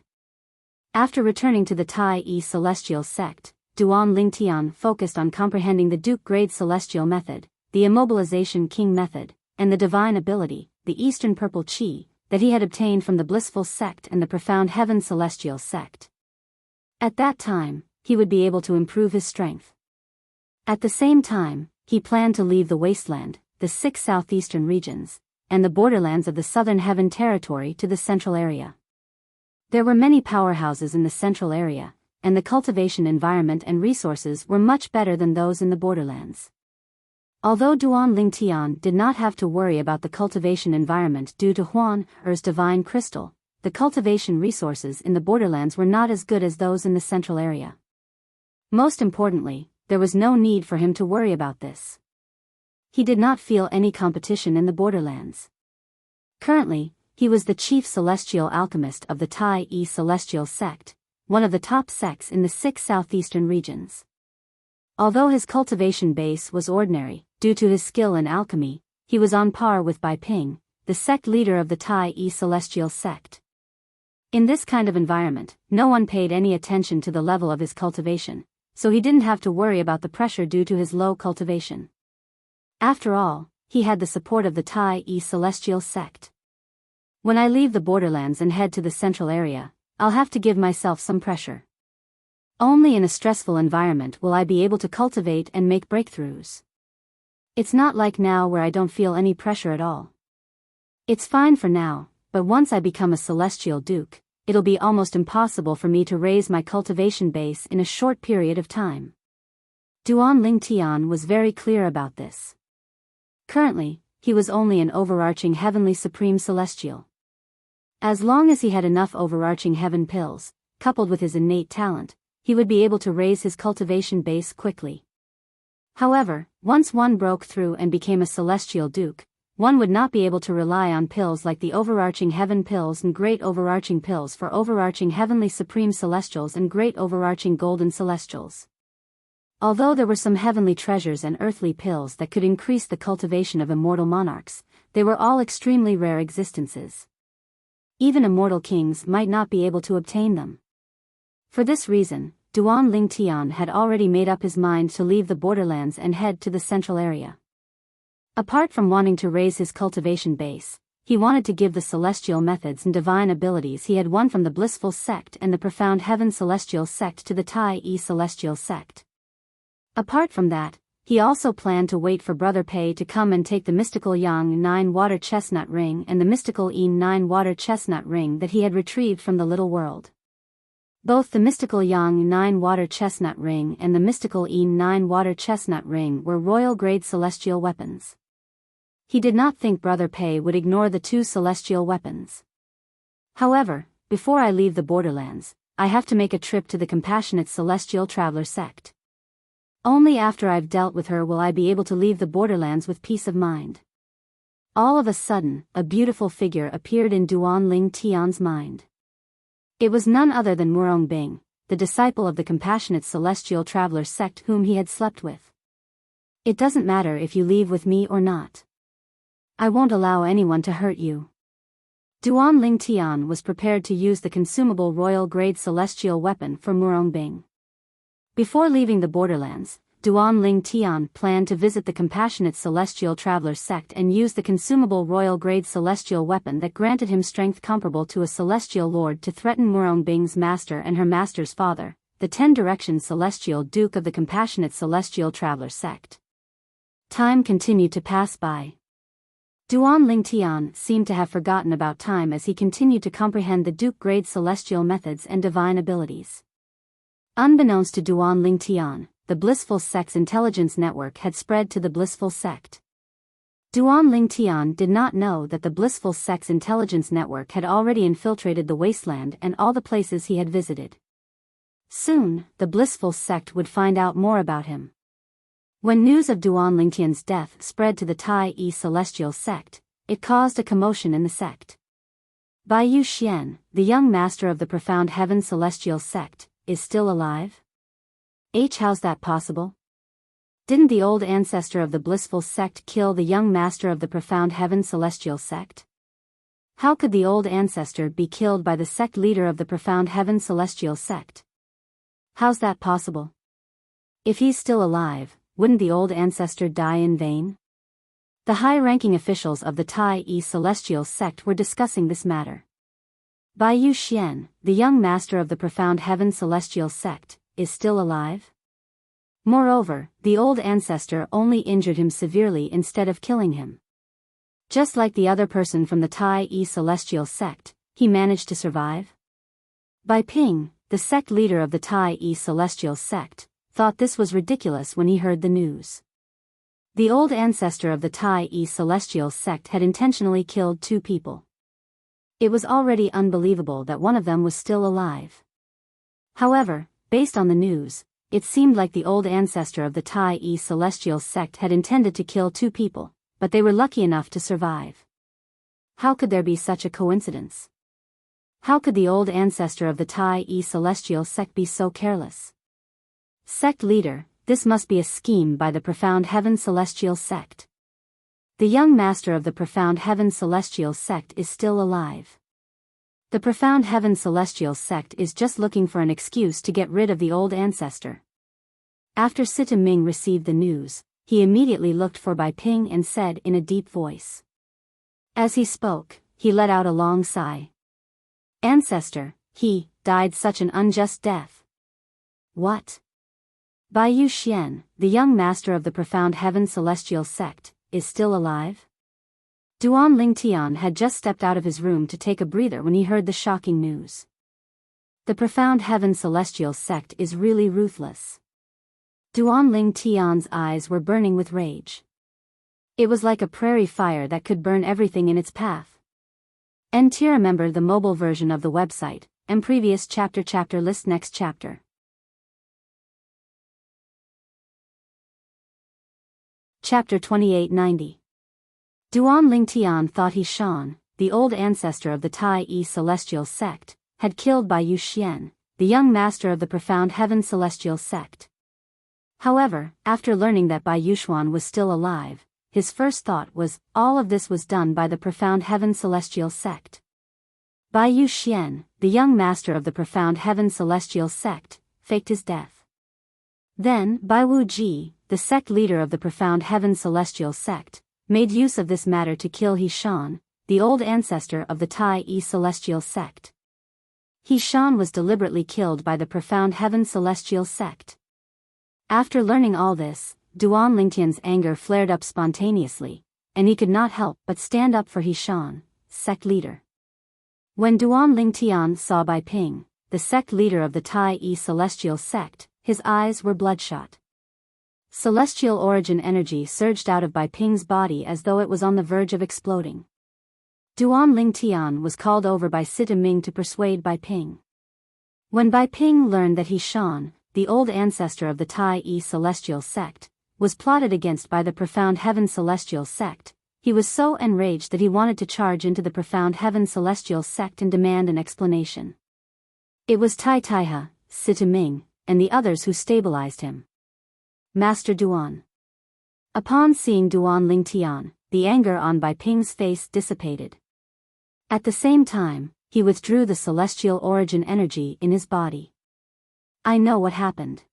After returning to the Tai-E celestial sect, Duan Lingtian focused on comprehending the Duke-grade celestial method, the immobilization king method, and the divine ability, the Eastern Purple Chi, that he had obtained from the Blissful sect and the Profound Heaven celestial sect. At that time, he would be able to improve his strength. At the same time, he planned to leave the wasteland, the 6 southeastern regions, and the borderlands of the Southern Heaven territory to the central area. There were many powerhouses in the central area, and the cultivation environment and resources were much better than those in the borderlands. Although Duan Lingtian did not have to worry about the cultivation environment due to Huan Er's divine crystal, the cultivation resources in the borderlands were not as good as those in the central area. Most importantly, there was no need for him to worry about this. He did not feel any competition in the borderlands. Currently, he was the chief celestial alchemist of the Tai-E celestial sect, one of the top sects in the 6 southeastern regions. Although his cultivation base was ordinary, due to his skill in alchemy, he was on par with Bai Ping, the sect leader of the Tai-E celestial sect. In this kind of environment, no one paid any attention to the level of his cultivation, so he didn't have to worry about the pressure due to his low cultivation. After all, he had the support of the Tai-E celestial sect. When I leave the borderlands and head to the central area, I'll have to give myself some pressure. Only in a stressful environment will I be able to cultivate and make breakthroughs. It's not like now where I don't feel any pressure at all. It's fine for now, but once I become a celestial duke, it'll be almost impossible for me to raise my cultivation base in a short period of time. Duan Lingtian was very clear about this. Currently, he was only an overarching heavenly supreme celestial. As long as he had enough overarching heaven pills, coupled with his innate talent, he would be able to raise his cultivation base quickly. However, once one broke through and became a celestial duke, one would not be able to rely on pills like the overarching heaven pills and great overarching pills for overarching heavenly supreme celestials and great overarching golden celestials. Although there were some heavenly treasures and earthly pills that could increase the cultivation of immortal monarchs, they were all extremely rare existences. Even immortal kings might not be able to obtain them. For this reason, Duan Lingtian had already made up his mind to leave the borderlands and head to the central area. Apart from wanting to raise his cultivation base, he wanted to give the celestial methods and divine abilities he had won from the Blissful sect and the Profound Heaven celestial sect to the Tai-E celestial sect. Apart from that, he also planned to wait for Brother Pei to come and take the mystical Yang 9 water chestnut ring and the mystical Yin 9 water chestnut ring that he had retrieved from the little world. Both the mystical Yang 9 water chestnut ring and the mystical Yin 9 water chestnut ring were royal-grade celestial weapons. He did not think Brother Pei would ignore the 2 celestial weapons. However, before I leave the borderlands, I have to make a trip to the Compassionate Celestial Traveler sect. Only after I've dealt with her will I be able to leave the borderlands with peace of mind. All of a sudden, a beautiful figure appeared in Duan Ling Tian's mind. It was none other than Murong Bing, the disciple of the compassionate celestial traveler sect whom he had slept with. It doesn't matter if you leave with me or not. I won't allow anyone to hurt you. Duan Ling Tian was prepared to use the consumable royal-grade celestial weapon for Murong Bing. Before leaving the borderlands, Duan Ling Tian planned to visit the compassionate celestial traveler sect and use the consumable royal-grade celestial weapon that granted him strength comparable to a celestial lord to threaten Murong Bing's master and her master's father, the 10-direction celestial duke of the compassionate celestial traveler sect. Time continued to pass by. Duan Ling Tian seemed to have forgotten about time as he continued to comprehend the duke-grade celestial methods and divine abilities. Unbeknownst to Duan Ling Tian, the Blissful Sect's intelligence network had spread to the Blissful Sect. Duan Ling Tian did not know that the Blissful Sect's intelligence network had already infiltrated the wasteland and all the places he had visited. Soon, the Blissful Sect would find out more about him. When news of Duan Ling Tian's death spread to the Tai-E Celestial Sect, it caused a commotion in the sect. Biyao Xian, the young master of the Profound Heaven Celestial Sect, is still alive? How's that possible? Didn't the old ancestor of the Blissful Sect kill the young master of the Profound Heaven Celestial Sect? How could the old ancestor be killed by the sect leader of the Profound Heaven Celestial Sect? How's that possible? If he's still alive, wouldn't the old ancestor die in vain? The high-ranking officials of the Tai-E Celestial Sect were discussing this matter. Biyao Xian, the young master of the Profound Heaven Celestial Sect, is still alive? Moreover, the old ancestor only injured him severely instead of killing him. Just like the other person from the Tai-E Celestial Sect, he managed to survive? Bai Ping, the sect leader of the Tai-E Celestial Sect, thought this was ridiculous when he heard the news. The old ancestor of the Tai-E Celestial Sect had intentionally killed 2 people. It was already unbelievable that one of them was still alive. However, based on the news, it seemed like the old ancestor of the Tai-E Celestial Sect had intended to kill 2 people, but they were lucky enough to survive. How could there be such a coincidence? How could the old ancestor of the Tai-E Celestial Sect be so careless? Sect leader, this must be a scheme by the Profound Heaven Celestial Sect. The young master of the Profound Heaven Celestial Sect is still alive. The Profound Heaven Celestial Sect is just looking for an excuse to get rid of the old ancestor. After Sita Ming received the news, he immediately looked for Bai Ping and said in a deep voice. As he spoke, he let out a long sigh. Ancestor, he died such an unjust death. What? Biyao Xian, the young master of the Profound Heaven Celestial Sect, is still alive? Duan Ling Tian had just stepped out of his room to take a breather when he heard the shocking news. The Profound Heaven Celestial Sect is really ruthless. Duan Ling Tian's eyes were burning with rage. It was like a prairie fire that could burn everything in its path. Remember the mobile version of the website, and previous chapter list next chapter. Chapter 2890. Duan Ling Tian thought he Shan, the old ancestor of the Tai-E Celestial Sect, had killed Biyao Xian, the young master of the Profound Heaven Celestial Sect. However, after learning that Biyao Xuan was still alive, his first thought was, all of this was done by the Profound Heaven Celestial Sect. Biyao Xian, the young master of the Profound Heaven Celestial Sect, faked his death. Then, Bai Wu Ji, the sect leader of the Profound Heaven Celestial Sect, made use of this matter to kill He Shan, the old ancestor of the Tai-E Celestial Sect. He Shan was deliberately killed by the Profound Heaven Celestial Sect. After learning all this, Duan Ling Tian's anger flared up spontaneously, and he could not help but stand up for He Shan, sect leader. When Duan Ling Tian saw Bai Ping, the sect leader of the Tai-E Celestial Sect, his eyes were bloodshot. Celestial origin energy surged out of Bai Ping's body as though it was on the verge of exploding. Duan Ling Tian was called over by Sita Ming to persuade Bai Ping. When Bai Ping learned that He Shan, the old ancestor of the Tai celestial sect, was plotted against by the Profound Heaven celestial sect, he was so enraged that he wanted to charge into the Profound Heaven celestial sect and demand an explanation. It was Tai Taihe, Sita Ming, and the others who stabilized him. Master Duan. Upon seeing Duan Lingtian, the anger on Bai Ping's face dissipated. At the same time, he withdrew the celestial origin energy in his body. I know what happened.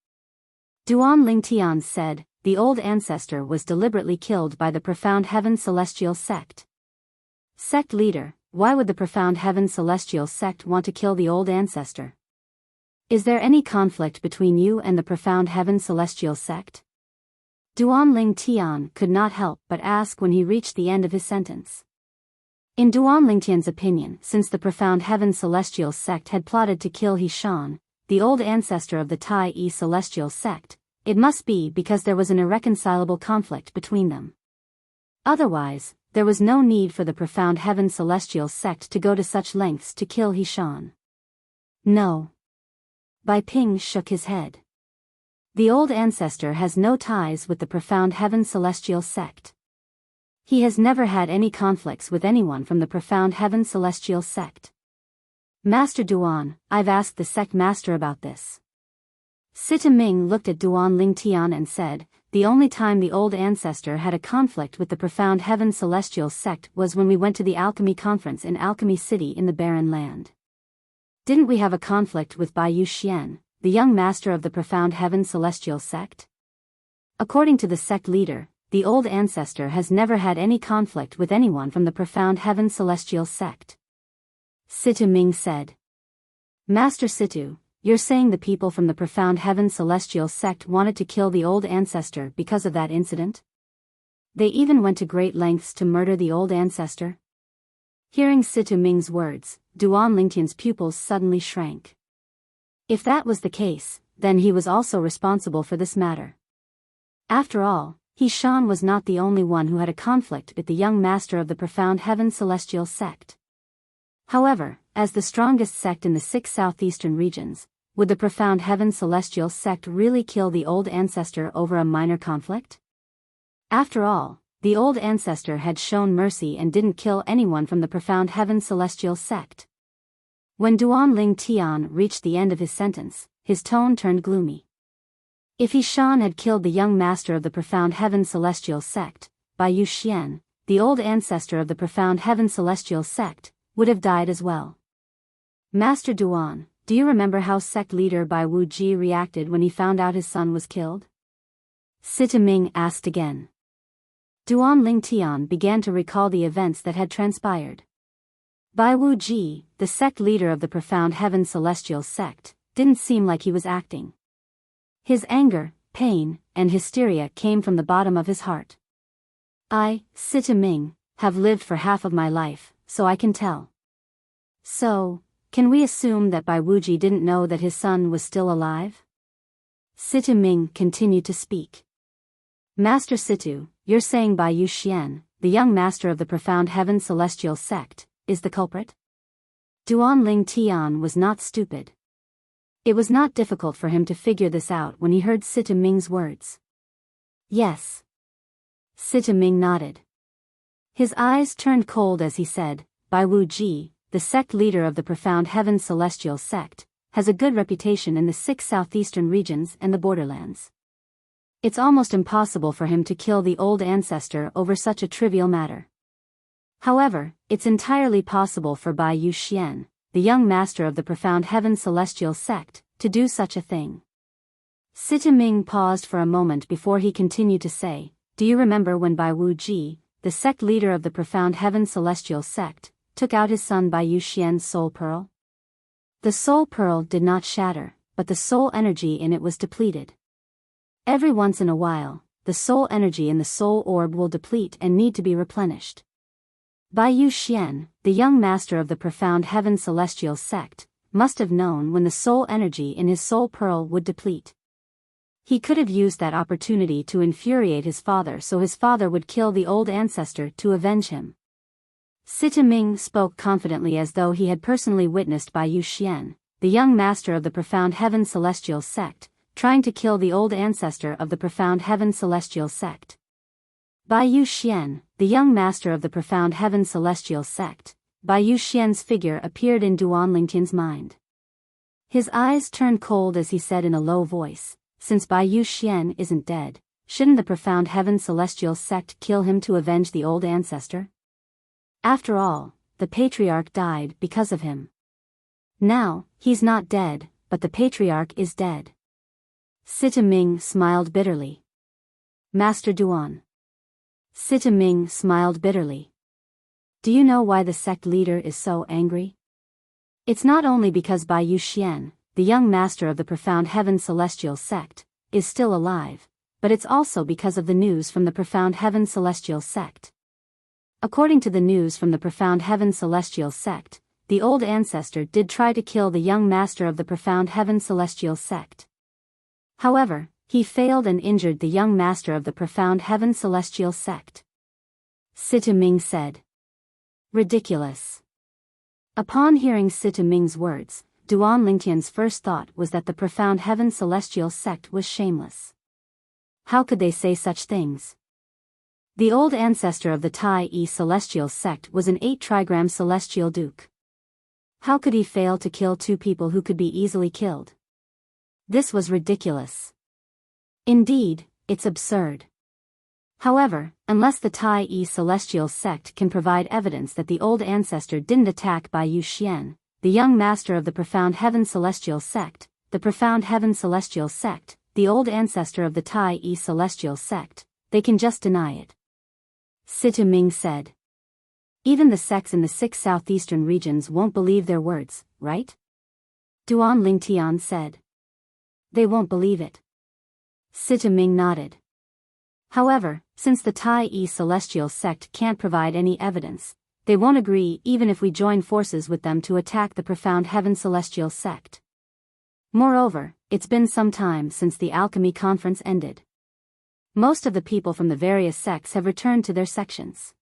Duan Lingtian said, the old ancestor was deliberately killed by the Profound Heaven celestial sect. Sect leader, why would the Profound Heaven celestial sect want to kill the old ancestor? Is there any conflict between you and the Profound Heaven celestial sect? Duan Lingtian could not help but ask when he reached the end of his sentence. In Duan Lingtian's opinion, since the Profound Heaven celestial sect had plotted to kill He Shan, the old ancestor of the Tai celestial sect, it must be because there was an irreconcilable conflict between them. Otherwise, there was no need for the Profound Heaven celestial sect to go to such lengths to kill He Shan. No. Bai Ping shook his head. The old ancestor has no ties with the Profound Heaven celestial sect. He has never had any conflicts with anyone from the Profound Heaven celestial sect. Master Duan, I've asked the sect master about this. Sita Ming looked at Duan Lingtian and said, the only time the old ancestor had a conflict with the Profound Heaven celestial sect was when we went to the alchemy conference in Alchemy City in the Barren Land. Didn't we have a conflict with Bai Yuxian, the young master of the Profound Heaven celestial sect? According to the sect leader, the old ancestor has never had any conflict with anyone from the Profound Heaven celestial sect. Sita Ming said. Master Situ, you're saying the people from the Profound Heaven celestial sect wanted to kill the old ancestor because of that incident? They even went to great lengths to murder the old ancestor? Hearing Sita Ming's words, Duan Lingtian's pupils suddenly shrank. If that was the case, then he was also responsible for this matter. After all, He Shan was not the only one who had a conflict with the young master of the Profound Heaven celestial sect. However, as the strongest sect in the 6 southeastern regions, would the Profound Heaven celestial sect really kill the old ancestor over a minor conflict? After all, the old ancestor had shown mercy and didn't kill anyone from the Profound Heaven celestial sect. When Duan Lingtian reached the end of his sentence, his tone turned gloomy. If He Shan had killed the young master of the Profound Heaven celestial sect, Bai Yuxian, the old ancestor of the Profound Heaven celestial sect, would have died as well. Master Duan, do you remember how sect leader Bai Wuji reacted when he found out his son was killed? Sita Ming asked again. Duan Lingtian began to recall the events that had transpired. Bai Wuji, the sect leader of the Profound Heaven celestial sect, didn't seem like he was acting. His anger, pain, and hysteria came from the bottom of his heart. I, Sita Ming, have lived for half of my life, so I can tell. So, can we assume that Bai Wuji didn't know that his son was still alive? Sita Ming continued to speak. Master Situ, you're saying Bai Yuxian, the young master of the Profound Heaven celestial sect, is the culprit? Duan Lingtian was not stupid. It was not difficult for him to figure this out when he heard Sita Ming's words. Yes. Sita Ming nodded. His eyes turned cold as he said, Bai Wuji, the sect leader of the Profound Heaven celestial sect, has a good reputation in the 6 southeastern regions and the borderlands. It's almost impossible for him to kill the old ancestor over such a trivial matter. However, it's entirely possible for Bai Yuxian, the young master of the Profound Heaven celestial sect, to do such a thing. Sita Ming paused for a moment before he continued to say, do you remember when Bai Wuji, the sect leader of the Profound Heaven celestial sect, took out his son Bai Yuxian's soul pearl? The soul pearl did not shatter, but the soul energy in it was depleted. Every once in a while, the soul energy in the soul orb will deplete and need to be replenished. Bai Yuxian, the young master of the Profound Heaven celestial sect, must have known when the soul energy in his soul pearl would deplete. He could have used that opportunity to infuriate his father so his father would kill the old ancestor to avenge him. Sita Ming spoke confidently as though he had personally witnessed Bai Yuxian, the young master of the Profound Heaven celestial sect, trying to kill the old ancestor of the Profound Heaven Celestial Sect. Biyao Xian, the young master of the Profound Heaven Celestial Sect. Biyao Xian's figure appeared in Duan Lingtian's mind. His eyes turned cold as he said in a low voice, "Since Biyao Xian isn't dead, shouldn't the Profound Heaven Celestial Sect kill him to avenge the old ancestor? After all, the patriarch died because of him. Now, he's not dead, but the patriarch is dead." Sita Ming smiled bitterly. "Master Duan." Sita Ming smiled bitterly. "Do you know why the sect leader is so angry? It's not only because Biyao Xian, the young master of the Profound Heaven Celestial Sect, is still alive, but it's also because of the news from the Profound Heaven Celestial Sect. According to the news from the Profound Heaven Celestial Sect, the old ancestor did try to kill the young master of the Profound Heaven Celestial Sect. However, he failed and injured the young master of the Profound Heaven Celestial Sect." Sita Ming said. "Ridiculous." Upon hearing Sita Ming's words, Duan Lingtian's first thought was that the Profound Heaven Celestial Sect was shameless. How could they say such things? The old ancestor of the Tai Yi Celestial Sect was an 8-trigram celestial duke. How could he fail to kill 2 people who could be easily killed? This was ridiculous. Indeed, it's absurd. However, unless the Tai Yi Celestial Sect can provide evidence that the old ancestor didn't attack Biyao Xian, the young master of the Profound Heaven Celestial Sect, the Profound Heaven Celestial Sect, the old ancestor of the Tai Yi Celestial Sect, they can just deny it. Sita Ming said. Even the sects in the 6 southeastern regions won't believe their words, right? Duan Lingtian said. They won't believe it. Sita Ming nodded. However, since the Tai Yi Celestial Sect can't provide any evidence, they won't agree even if we join forces with them to attack the Profound Heaven Celestial Sect. Moreover, it's been some time since the alchemy conference ended. Most of the people from the various sects have returned to their sections.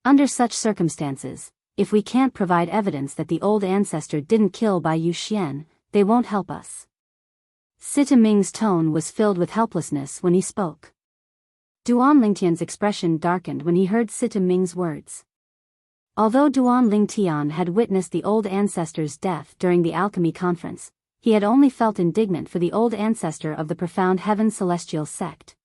Under such circumstances, if we can't provide evidence that the old ancestor didn't kill Biyao Xian, they won't help us. Sita Ming's tone was filled with helplessness when he spoke. Duan Lingtian's expression darkened when he heard Sita Ming's words. Although Duan Lingtian had witnessed the old ancestor's death during the alchemy conference, he had only felt indignant for the old ancestor of the Profound Heaven Celestial Sect.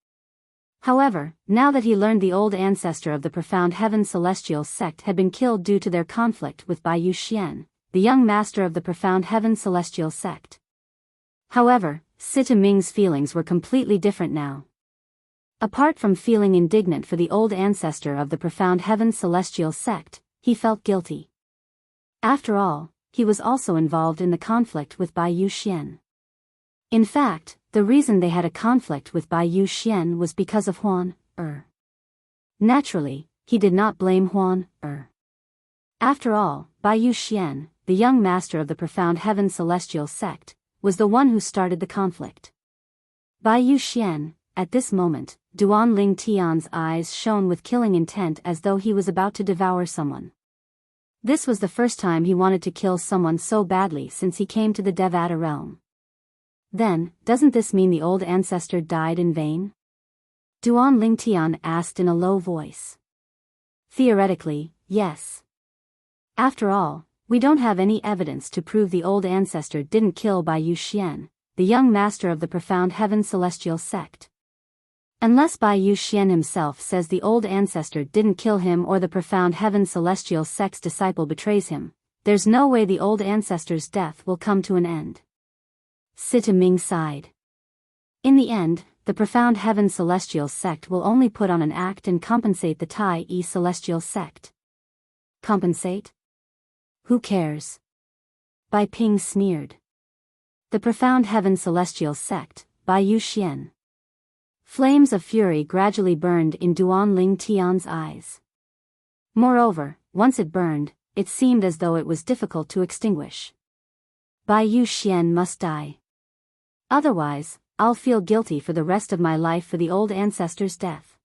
However, now that he learned the old ancestor of the Profound Heaven Celestial Sect had been killed due to their conflict with Biyao Xian, the young master of the Profound Heaven Celestial Sect. However, Sita Ming's feelings were completely different now. Apart from feeling indignant for the old ancestor of the Profound Heaven Celestial Sect, he felt guilty. After all, he was also involved in the conflict with Biyao Xian. In fact, the reason they had a conflict with Biyao Xian was because of Huan Er. Naturally, he did not blame Huan Er. After all, Biyao Xian, the young master of the Profound Heaven Celestial Sect, was the one who started the conflict. Biyao Xian, at this moment, Duan Lingtian's eyes shone with killing intent as though he was about to devour someone. This was the first time he wanted to kill someone so badly since he came to the Devata realm. Then, doesn't this mean the old ancestor died in vain? Duan Lingtian asked in a low voice. Theoretically, yes. After all, we don't have any evidence to prove the old ancestor didn't kill Biyao Xian, the young master of the Profound Heaven Celestial Sect. Unless Biyao Xian himself says the old ancestor didn't kill him or the Profound Heaven Celestial Sect's disciple betrays him, there's no way the old ancestor's death will come to an end. Sita Ming sighed. In the end, the Profound Heaven Celestial Sect will only put on an act and compensate the Tai Yi Celestial Sect. Compensate? Who cares? Bai Ping sneered. The Profound Heaven Celestial Sect, Biyao Xian. Flames of fury gradually burned in Duan Lingtian's eyes. Moreover, once it burned, it seemed as though it was difficult to extinguish. Biyao Xian must die. Otherwise, I'll feel guilty for the rest of my life for the old ancestor's death.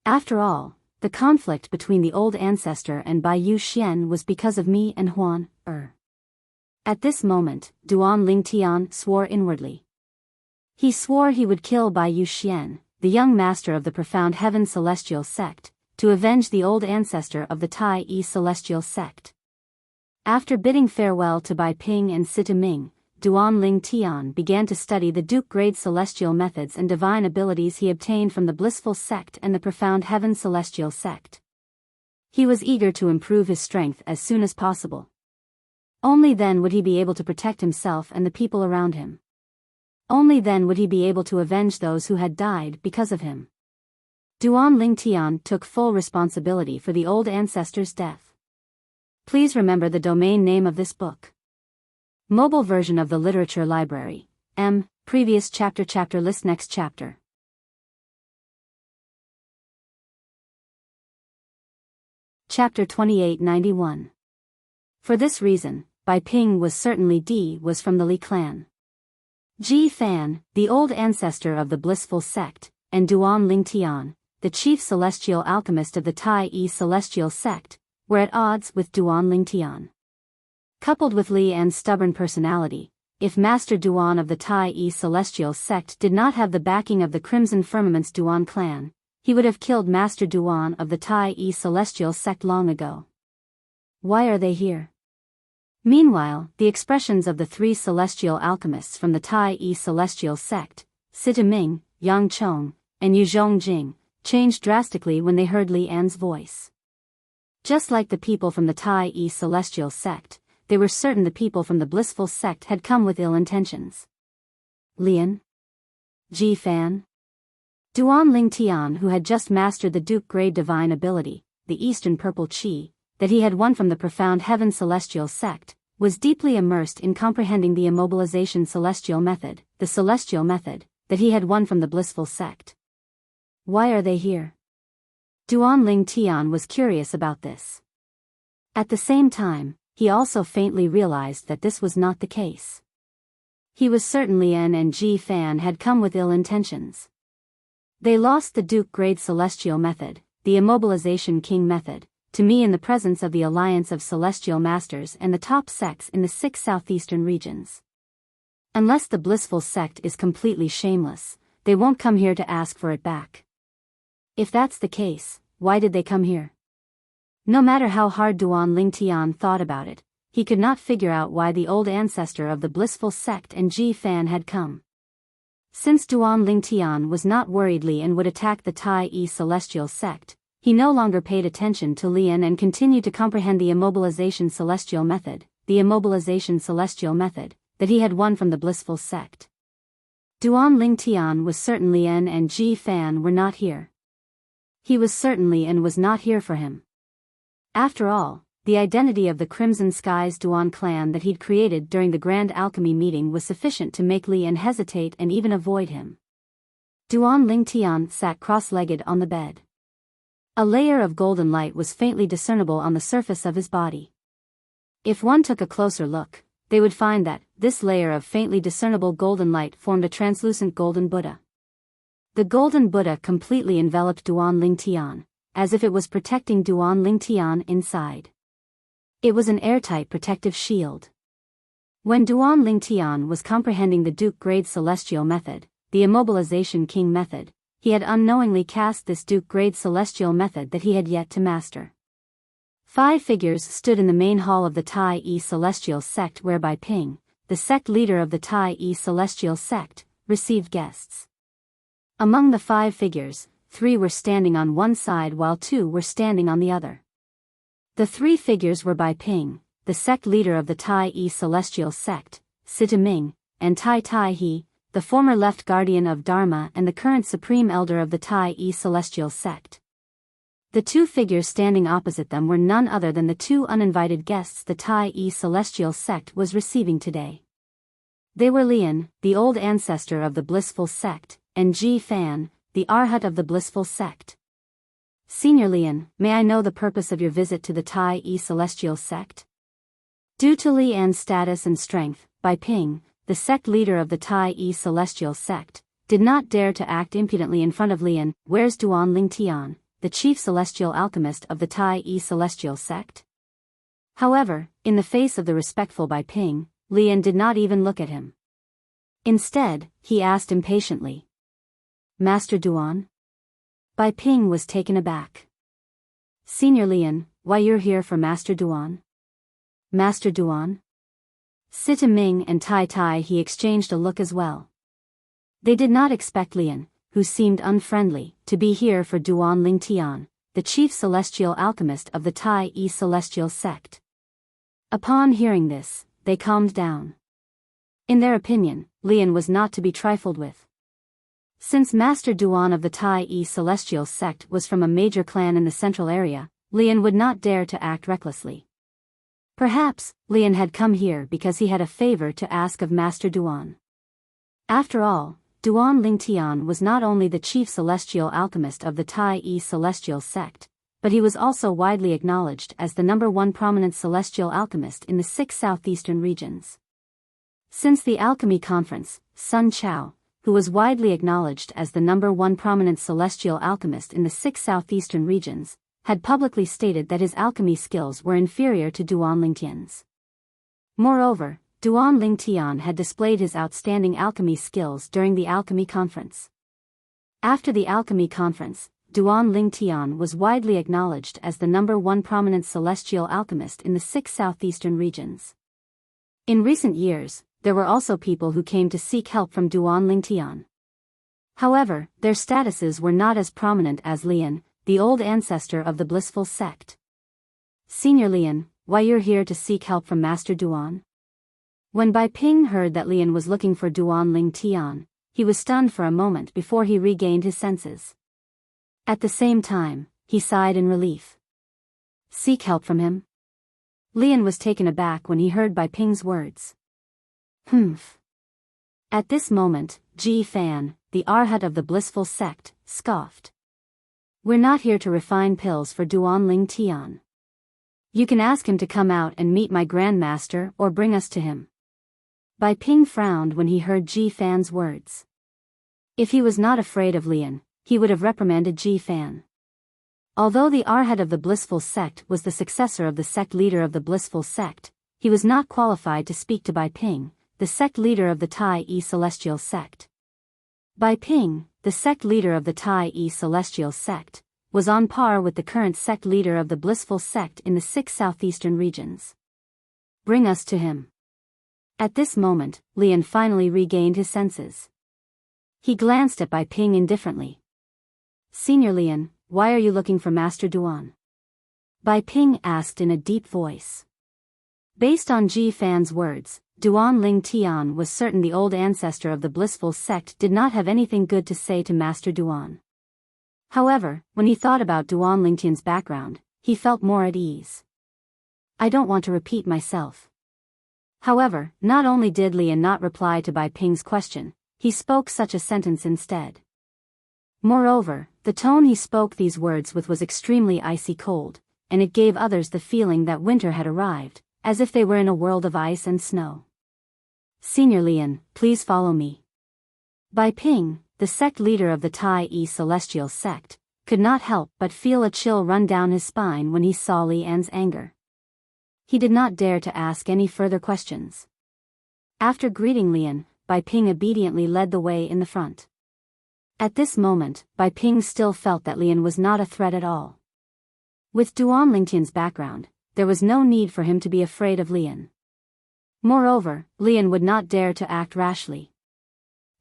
After all, the conflict between the old ancestor and Biyao Xian was because of me and Huan Er. At this moment, Duan Lingtian swore inwardly. He swore he would kill Biyao Xian, the young master of the profound heaven celestial sect, to avenge the old ancestor of the Tai Yi celestial sect. After bidding farewell to Bai Ping and Sita Ming, Duan Ling Tian began to study the Duke-grade celestial methods and divine abilities he obtained from the blissful sect and the profound heaven celestial sect. He was eager to improve his strength as soon as possible. Only then would he be able to protect himself and the people around him. Only then would he be able to avenge those who had died because of him. Duan Ling Tian took full responsibility for the old ancestor's death. Please remember the domain name of this book. Mobile version of the literature library. Previous chapter list next chapter. Chapter 2891. For this reason, Bai Ping was certainly was from the Li clan. Ji Fan, the old ancestor of the blissful sect, and Duan Ling Tian, the chief celestial alchemist of the Tai Yi celestial sect, were at odds with Duan Ling Tian. Coupled with Li An's stubborn personality, if Master Duan of the Tai Yi celestial sect did not have the backing of the Crimson Firmament's Duan clan, he would have killed Master Duan of the Tai Yi celestial sect long ago. Why are they here? Meanwhile, the expressions of the three celestial alchemists from the Tai Yi celestial sect, Sita Ming, Yang Chong, and Yu Zhongjing, changed drastically when they heard Li An's voice. Just like the people from the Tai Yi celestial sect, they were certain the people from the blissful sect had come with ill intentions. Lian? Ji Fan? Duan Ling Tian, who had just mastered the Duke-grade divine ability, the Eastern Purple Qi, that he had won from the profound heaven celestial sect, was deeply immersed in comprehending the immobilization celestial method, the celestial method, that he had won from the blissful sect. Why are they here? Duan Ling Tian was curious about this. At the same time, he also faintly realized that this was not the case. He was certain Lian and Ji Fan had come with ill intentions. They lost the Duke-grade celestial method, the immobilization king method, to me in the presence of the alliance of celestial masters and the top sects in the 6 southeastern regions. Unless the blissful sect is completely shameless, they won't come here to ask for it back. If that's the case, why did they come here? No matter how hard Duan Ling Tian thought about it, he could not figure out why the old ancestor of the blissful sect and Ji Fan had come. Since Duan Ling Tian was not worried Lian would attack the Tai Yi celestial sect, he no longer paid attention to Lian and continued to comprehend the immobilization celestial method, that he had won from the blissful sect. Duan Ling Tian was certain Lian and Ji Fan were not here. He was certain Lian was not here for him. After all, the identity of the Crimson Skies Duan clan that he'd created during the Grand Alchemy meeting was sufficient to make Lian hesitate and even avoid him. Duan Ling Tian sat cross-legged on the bed. A layer of golden light was faintly discernible on the surface of his body. If one took a closer look, they would find that this layer of faintly discernible golden light formed a translucent golden Buddha. The golden Buddha completely enveloped Duan Ling Tian, as if it was protecting Duan Ling Tian inside. It was an airtight protective shield. When Duan Ling Tian was comprehending the Duke-grade celestial method, the immobilization king method, he had unknowingly cast this Duke-grade celestial method that he had yet to master. 5 figures stood in the main hall of the Tai Yi celestial sect where Bai Ping, the sect leader of the Tai Yi celestial sect, received guests. Among the 5 figures, 3 were standing on one side while 2 were standing on the other. The 3 figures were Bai Ping, the sect leader of the Tai Yi celestial sect, Sita Ming, and Tai Tai He, the former left guardian of Dharma and the current supreme elder of the Tai Yi celestial sect. The 2 figures standing opposite them were none other than the 2 uninvited guests the Tai Yi celestial sect was receiving today. They were Lian, the old ancestor of the blissful sect, and Ji Fan, the Arhat of the blissful sect. Senior Lian, may I know the purpose of your visit to the Tai Yi celestial sect? Due to Lian's status and strength, Bai Ping, the sect leader of the Tai Yi celestial sect, did not dare to act impudently in front of Lian. Where's Duan Ling Tian, the chief celestial alchemist of the Tai Yi celestial sect? However, in the face of the respectful Bai Ping, Lian did not even look at him. Instead, he asked impatiently. Master Duan? Bai Ping was taken aback. Senior Lian, why you're here for Master Duan? Master Duan? Sita Ming and Tai Tai he exchanged a look as well. They did not expect Lian, who seemed unfriendly, to be here for Duan Lingtian, the chief celestial alchemist of the Tai Yi celestial sect. Upon hearing this, they calmed down. In their opinion, Lian was not to be trifled with. Since Master Duan of the Tai Yi celestial sect was from a major clan in the central area, Lian would not dare to act recklessly. Perhaps, Lian had come here because he had a favor to ask of Master Duan. After all, Duan Lingtian was not only the chief celestial alchemist of the Tai Yi celestial sect, but he was also widely acknowledged as the #1 prominent celestial alchemist in the 6 southeastern regions. Since the alchemy conference, Sun Chao, who was widely acknowledged as the #1 prominent celestial alchemist in the 6 southeastern regions, had publicly stated that his alchemy skills were inferior to Duan Lingtian's. Moreover, Duan Lingtian had displayed his outstanding alchemy skills during the alchemy conference. After the alchemy conference, Duan Lingtian was widely acknowledged as the #1 prominent celestial alchemist in the 6 southeastern regions. In recent years, there were also people who came to seek help from Duan Lingtian. However, their statuses were not as prominent as Lian, the old ancestor of the blissful sect. Senior Lian, why you're here to seek help from Master Duan? When Bai Ping heard that Lian was looking for Duan Lingtian, he was stunned for a moment before he regained his senses. At the same time, he sighed in relief. Seek help from him? Lian was taken aback when he heard Bai Ping's words. Humph. At this moment, Ji Fan, the arhat of the blissful sect, scoffed. We're not here to refine pills for Duan Lingtian. You can ask him to come out and meet my grandmaster or bring us to him. Bai Ping frowned when he heard Ji Fan's words. If he was not afraid of Lian, he would have reprimanded Ji Fan. Although the arhat of the blissful sect was the successor of the sect leader of the blissful sect, he was not qualified to speak to Bai Ping, the sect leader of the Tai Yi celestial sect. Bai Ping, the sect leader of the Tai Yi celestial sect, was on par with the current sect leader of the blissful sect in the 6 southeastern regions. Bring us to him. At this moment, Lian finally regained his senses. He glanced at Bai Ping indifferently. Senior Lian, why are you looking for Master Duan? Bai Ping asked in a deep voice. Based on Ji Fan's words, Duan Lingtian was certain the old ancestor of the blissful sect did not have anything good to say to Master Duan. However, when he thought about Duan Lingtian's background, he felt more at ease. I don't want to repeat myself. However, not only did Lian not reply to Bai Ping's question, he spoke such a sentence instead. Moreover, the tone he spoke these words with was extremely icy cold, and it gave others the feeling that winter had arrived, as if they were in a world of ice and snow. Senior Lian, please follow me. Bai Ping, the sect leader of the Tai Yi celestial sect, could not help but feel a chill run down his spine when he saw Lian's anger. He did not dare to ask any further questions. After greeting Lian, Bai Ping obediently led the way in the front. At this moment, Bai Ping still felt that Lian was not a threat at all. With Duan Lingtian's background, there was no need for him to be afraid of Lian. Moreover, Lian would not dare to act rashly.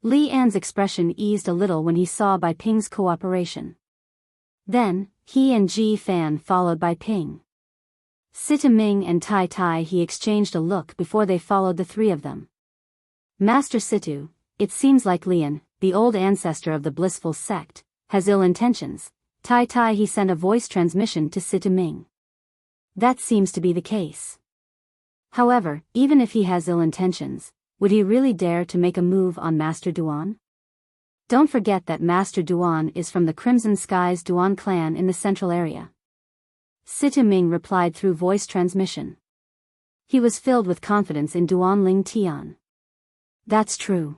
Li An's expression eased a little when he saw Bai Ping's cooperation. Then, he and Ji Fan followed Bai Ping. Sita Ming and Tai Tai he exchanged a look before they followed the three of them. Master Situ, it seems like Lian, the old ancestor of the blissful sect, has ill intentions. Tai Tai he sent a voice transmission to Sita Ming. That seems to be the case. However, even if he has ill intentions, would he really dare to make a move on Master Duan? Don't forget that Master Duan is from the Crimson Skies Duan clan in the central area. Sita Ming replied through voice transmission. He was filled with confidence in Duan Lingtian. That's true.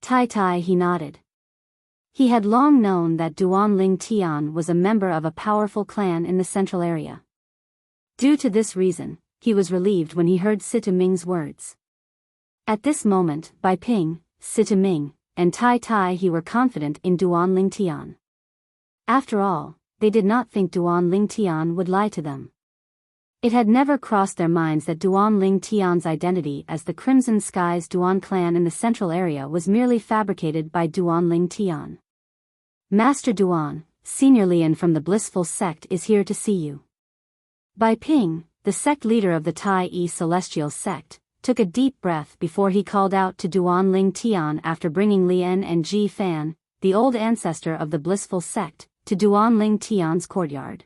Tai Tai he nodded. He had long known that Duan Lingtian was a member of a powerful clan in the central area. Due to this reason, he was relieved when he heard Sita Ming's words. At this moment, Bai Ping, Sitaming, and Tai Tai he were confident in Duan Ling Tian. After all, they did not think Duan Ling Tian would lie to them. It had never crossed their minds that Duan Ling Tian's identity as the Crimson Skies Duan clan in the central area was merely fabricated by Duan Ling Tian. Master Duan, Senior Lian from the Blissful Sect is here to see you. Bai Ping, the sect leader of the Tai Yi Celestial Sect, took a deep breath before he called out to Duan Ling Tian after bringing Lian and Ji Fan, the old ancestor of the Blissful Sect, to Duan Ling Tian's courtyard.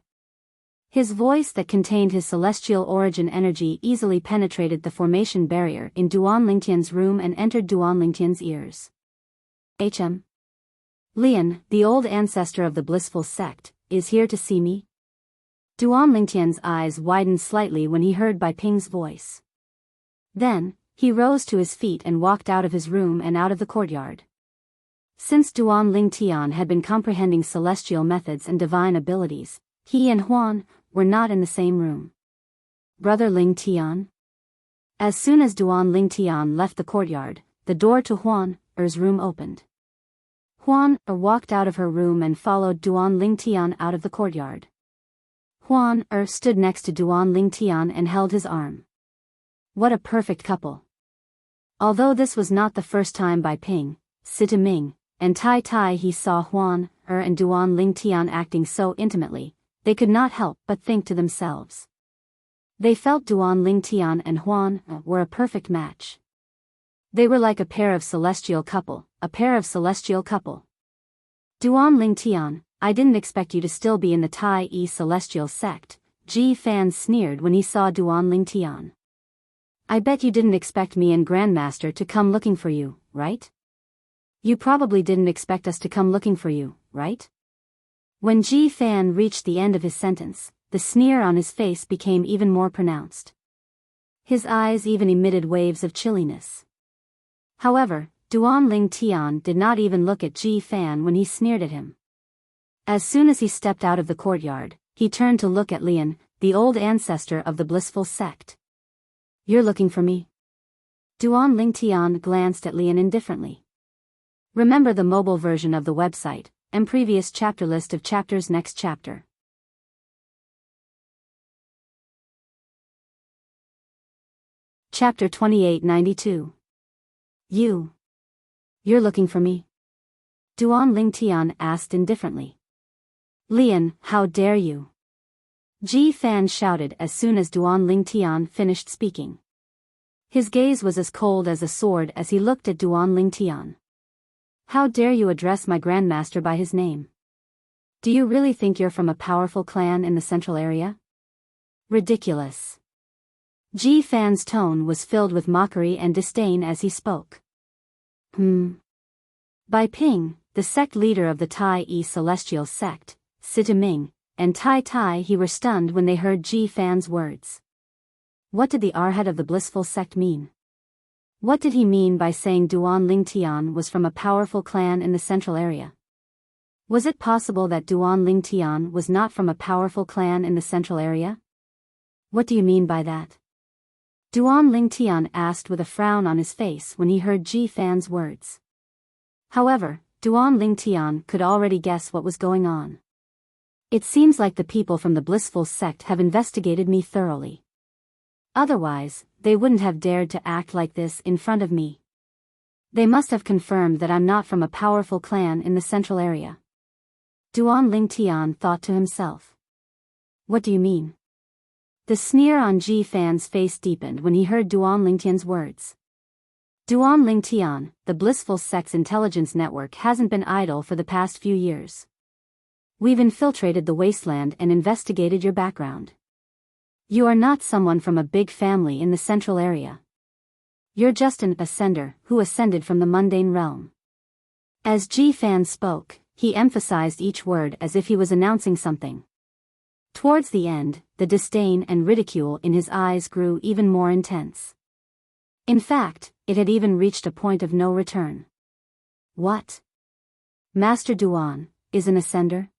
His voice that contained his celestial origin energy easily penetrated the formation barrier in Duan Ling Tian's room and entered Duan Ling Tian's ears. HM. Lian, the old ancestor of the Blissful Sect, is here to see me? Duan Ling Tian's eyes widened slightly when he heard Bai Ping's voice. Then, he rose to his feet and walked out of his room and out of the courtyard. Since Duan Ling Tian had been comprehending celestial methods and divine abilities, he and Huan were not in the same room. Brother Ling Tian? As soon as Duan Ling Tian left the courtyard, the door to Huan Er's room opened. Huan Er walked out of her room and followed Duan Ling Tian out of the courtyard. Huan Er stood next to Duan Ling Tian and held his arm. What a perfect couple. Although this was not the first time Bai Ping, Sitaming, and Tai Tai he saw Huan Er and Duan Ling Tian acting so intimately, they could not help but think to themselves. They felt Duan Ling Tian and Huan were a perfect match. They were like a pair of celestial couple, a pair of celestial couple. Duan Ling Tian, I didn't expect you to still be in the Tai Yi Celestial Sect, Ji Fan sneered when he saw Duan Ling Tian. I bet you didn't expect me and Grandmaster to come looking for you, right? You probably didn't expect us to come looking for you, right? When Ji Fan reached the end of his sentence, the sneer on his face became even more pronounced. His eyes even emitted waves of chilliness. However, Duan Ling Tian did not even look at Ji Fan when he sneered at him. As soon as he stepped out of the courtyard, he turned to look at Lian, the old ancestor of the Blissful Sect. You're looking for me? Duan Ling Tian glanced at Lian indifferently. Remember the mobile version of the website, and previous chapter list of chapters next chapter. Chapter 2892. You're looking for me? Duan Ling Tian asked indifferently. Lian, how dare you? Ji Fan shouted as soon as Duan Ling Tian finished speaking. His gaze was as cold as a sword as he looked at Duan Ling Tian. How dare you address my grandmaster by his name? Do you really think you're from a powerful clan in the central area? Ridiculous. Ji Fan's tone was filled with mockery and disdain as he spoke. Bai Ping, the sect leader of the Tai Yi Celestial Sect, Sitaming, and Tai Tai he were stunned when they heard Ji Fan's words. What did the Arhat of the Blissful Sect mean? What did he mean by saying Duan Ling Tian was from a powerful clan in the central area? Was it possible that Duan Ling Tian was not from a powerful clan in the central area? What do you mean by that? Duan Ling Tian asked with a frown on his face when he heard Ji Fan's words. However, Duan Ling Tian could already guess what was going on. It seems like the people from the Blissful Sect have investigated me thoroughly. Otherwise, they wouldn't have dared to act like this in front of me. They must have confirmed that I'm not from a powerful clan in the central area. Duan Ling Tian thought to himself. What do you mean? The sneer on Ji Fan's face deepened when he heard Duan Ling Tian's words. Duan Ling Tian, the Blissful Sect's intelligence network hasn't been idle for the past few years. We've infiltrated the wasteland and investigated your background. You are not someone from a big family in the central area. You're just an ascender who ascended from the mundane realm. As Ji Fan spoke, he emphasized each word as if he was announcing something. Towards the end, the disdain and ridicule in his eyes grew even more intense. In fact, it had even reached a point of no return. What? Master Duan is an ascender?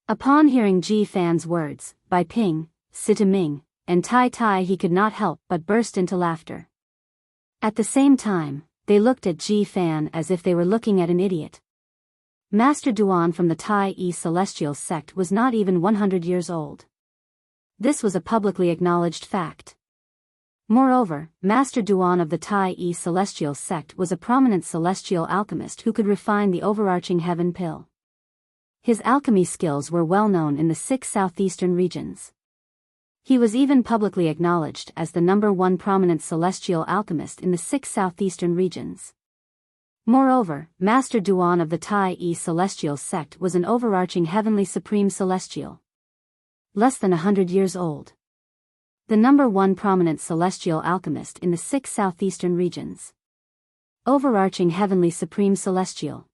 Upon hearing Ji Fan's words, Bai Ping, Sitaming, and Tai Tai he could not help but burst into laughter. At the same time, they looked at Ji Fan as if they were looking at an idiot. Master Duan from the Tai-E Celestial sect was not even 100 years old. This was a publicly acknowledged fact. Moreover, Master Duan of the Tai-E Celestial sect was a prominent celestial alchemist who could refine the overarching heaven pill. His alchemy skills were well known in the 6 southeastern regions. He was even publicly acknowledged as the #1 prominent celestial alchemist in the 6 southeastern regions. Moreover, Master Duan of the Tai-E Celestial sect was an overarching heavenly supreme celestial. Less than 100 years old. The #1 prominent celestial alchemist in the 6 southeastern regions. Overarching heavenly supreme celestial.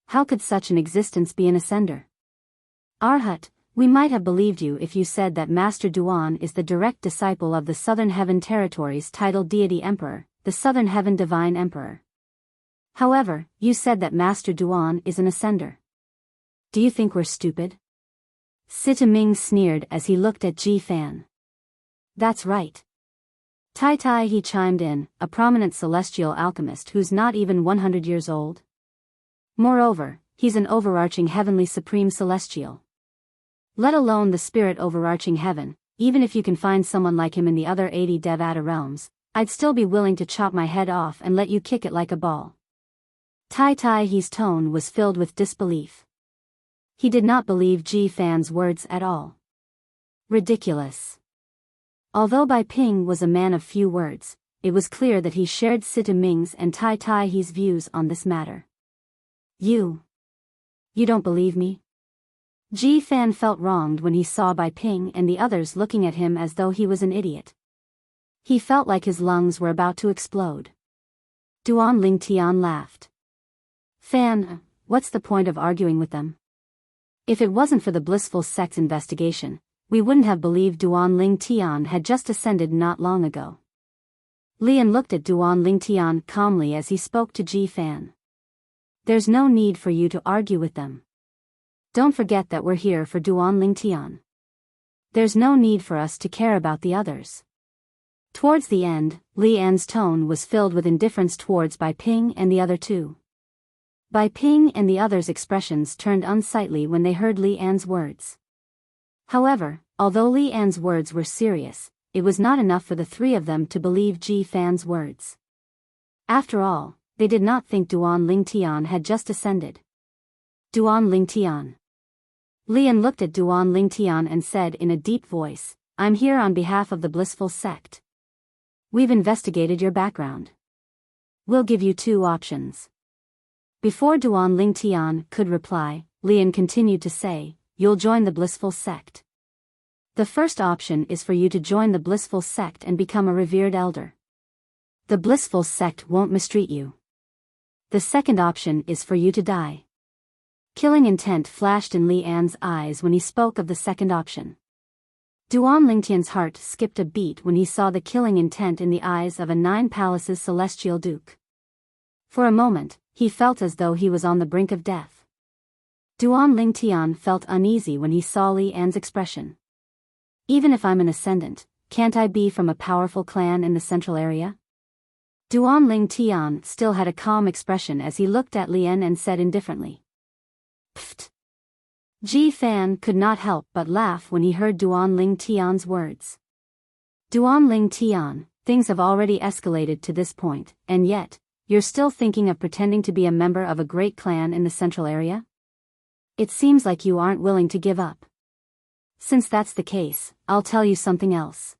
How could such an existence be an ascender? Arhat, we might have believed you if you said that Master Duan is the direct disciple of the Southern Heaven Territory's titled deity emperor, the Southern Heaven Divine Emperor. However, you said that Master Duan is an ascender. Do you think we're stupid? Sita Ming sneered as he looked at Ji Fan. That's right. Tai Tai he chimed in, a prominent celestial alchemist who's not even 100 years old. Moreover, he's an overarching heavenly supreme celestial. Let alone the spirit overarching heaven, even if you can find someone like him in the other 80 Devata realms, I'd still be willing to chop my head off and let you kick it like a ball. Tai Tai he's tone was filled with disbelief. He did not believe Ji Fan's words at all. Ridiculous. Although Bai Ping was a man of few words, it was clear that he shared Sita Ming's and Tai Tai he's views on this matter. You don't believe me? Ji Fan felt wronged when he saw Bai Ping and the others looking at him as though he was an idiot. He felt like his lungs were about to explode. Duan Ling Tian laughed. Fan, what's the point of arguing with them? If it wasn't for the blissful sect's investigation, we wouldn't have believed Duan Ling Tian had just ascended not long ago. Lian looked at Duan Ling Tian calmly as he spoke to Ji Fan. There's no need for you to argue with them. Don't forget that we're here for Duan Ling Tian. There's no need for us to care about the others. Towards the end, Li An's tone was filled with indifference towards Bai Ping and the other two. Bai Ping and the others' expressions turned unsightly when they heard Li An's words. However, although Li An's words were serious, it was not enough for the three of them to believe Ji Fan's words. After all, they did not think Duan Ling Tian had just ascended. Duan Ling Tian. Lian looked at Duan Ling Tian and said in a deep voice, I'm here on behalf of the blissful sect. We've investigated your background. We'll give you 2 options. Before Duan Ling Tian could reply, Lian continued to say, you'll join the blissful sect. The first option is for you to join the blissful sect and become a revered elder. The blissful sect won't mistreat you. The second option is for you to die. Killing intent flashed in Li An's eyes when he spoke of the second option. Duan Lingtian's heart skipped a beat when he saw the killing intent in the eyes of a 9 palaces celestial duke. For a moment, he felt as though he was on the brink of death. Duan Lingtian felt uneasy when he saw Li An's expression. Even if I'm an ascendant, can't I be from a powerful clan in the central area? Duan Lingtian still had a calm expression as he looked at Lian and said indifferently. Pfft. Ji Fan could not help but laugh when he heard Duan Ling Tian's words. Duan Ling Tian, things have already escalated to this point, and yet, you're still thinking of pretending to be a member of a great clan in the central area? It seems like you aren't willing to give up. Since that's the case, I'll tell you something else.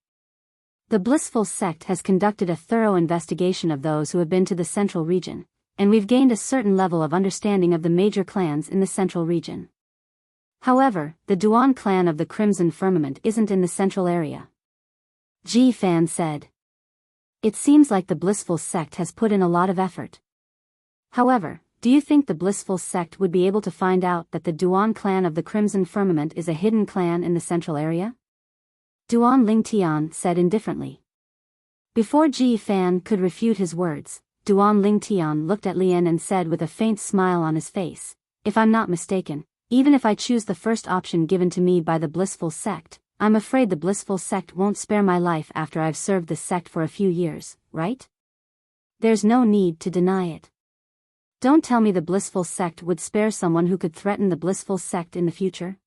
The blissful sect has conducted a thorough investigation of those who have been to the central region, and we've gained a certain level of understanding of the major clans in the central region. However, the Duan clan of the Crimson Firmament isn't in the central area. Ji Fan said. It seems like the blissful sect has put in a lot of effort. However, do you think the blissful sect would be able to find out that the Duan clan of the Crimson Firmament is a hidden clan in the central area? Duan Lingtian said indifferently. Before Ji Fan could refute his words, Duan Lingtian looked at Lian and said with a faint smile on his face, if I'm not mistaken, even if I choose the first option given to me by the blissful sect, I'm afraid the blissful sect won't spare my life after I've served the sect for a few years, right? There's no need to deny it. Don't tell me the blissful sect would spare someone who could threaten the blissful sect in the future.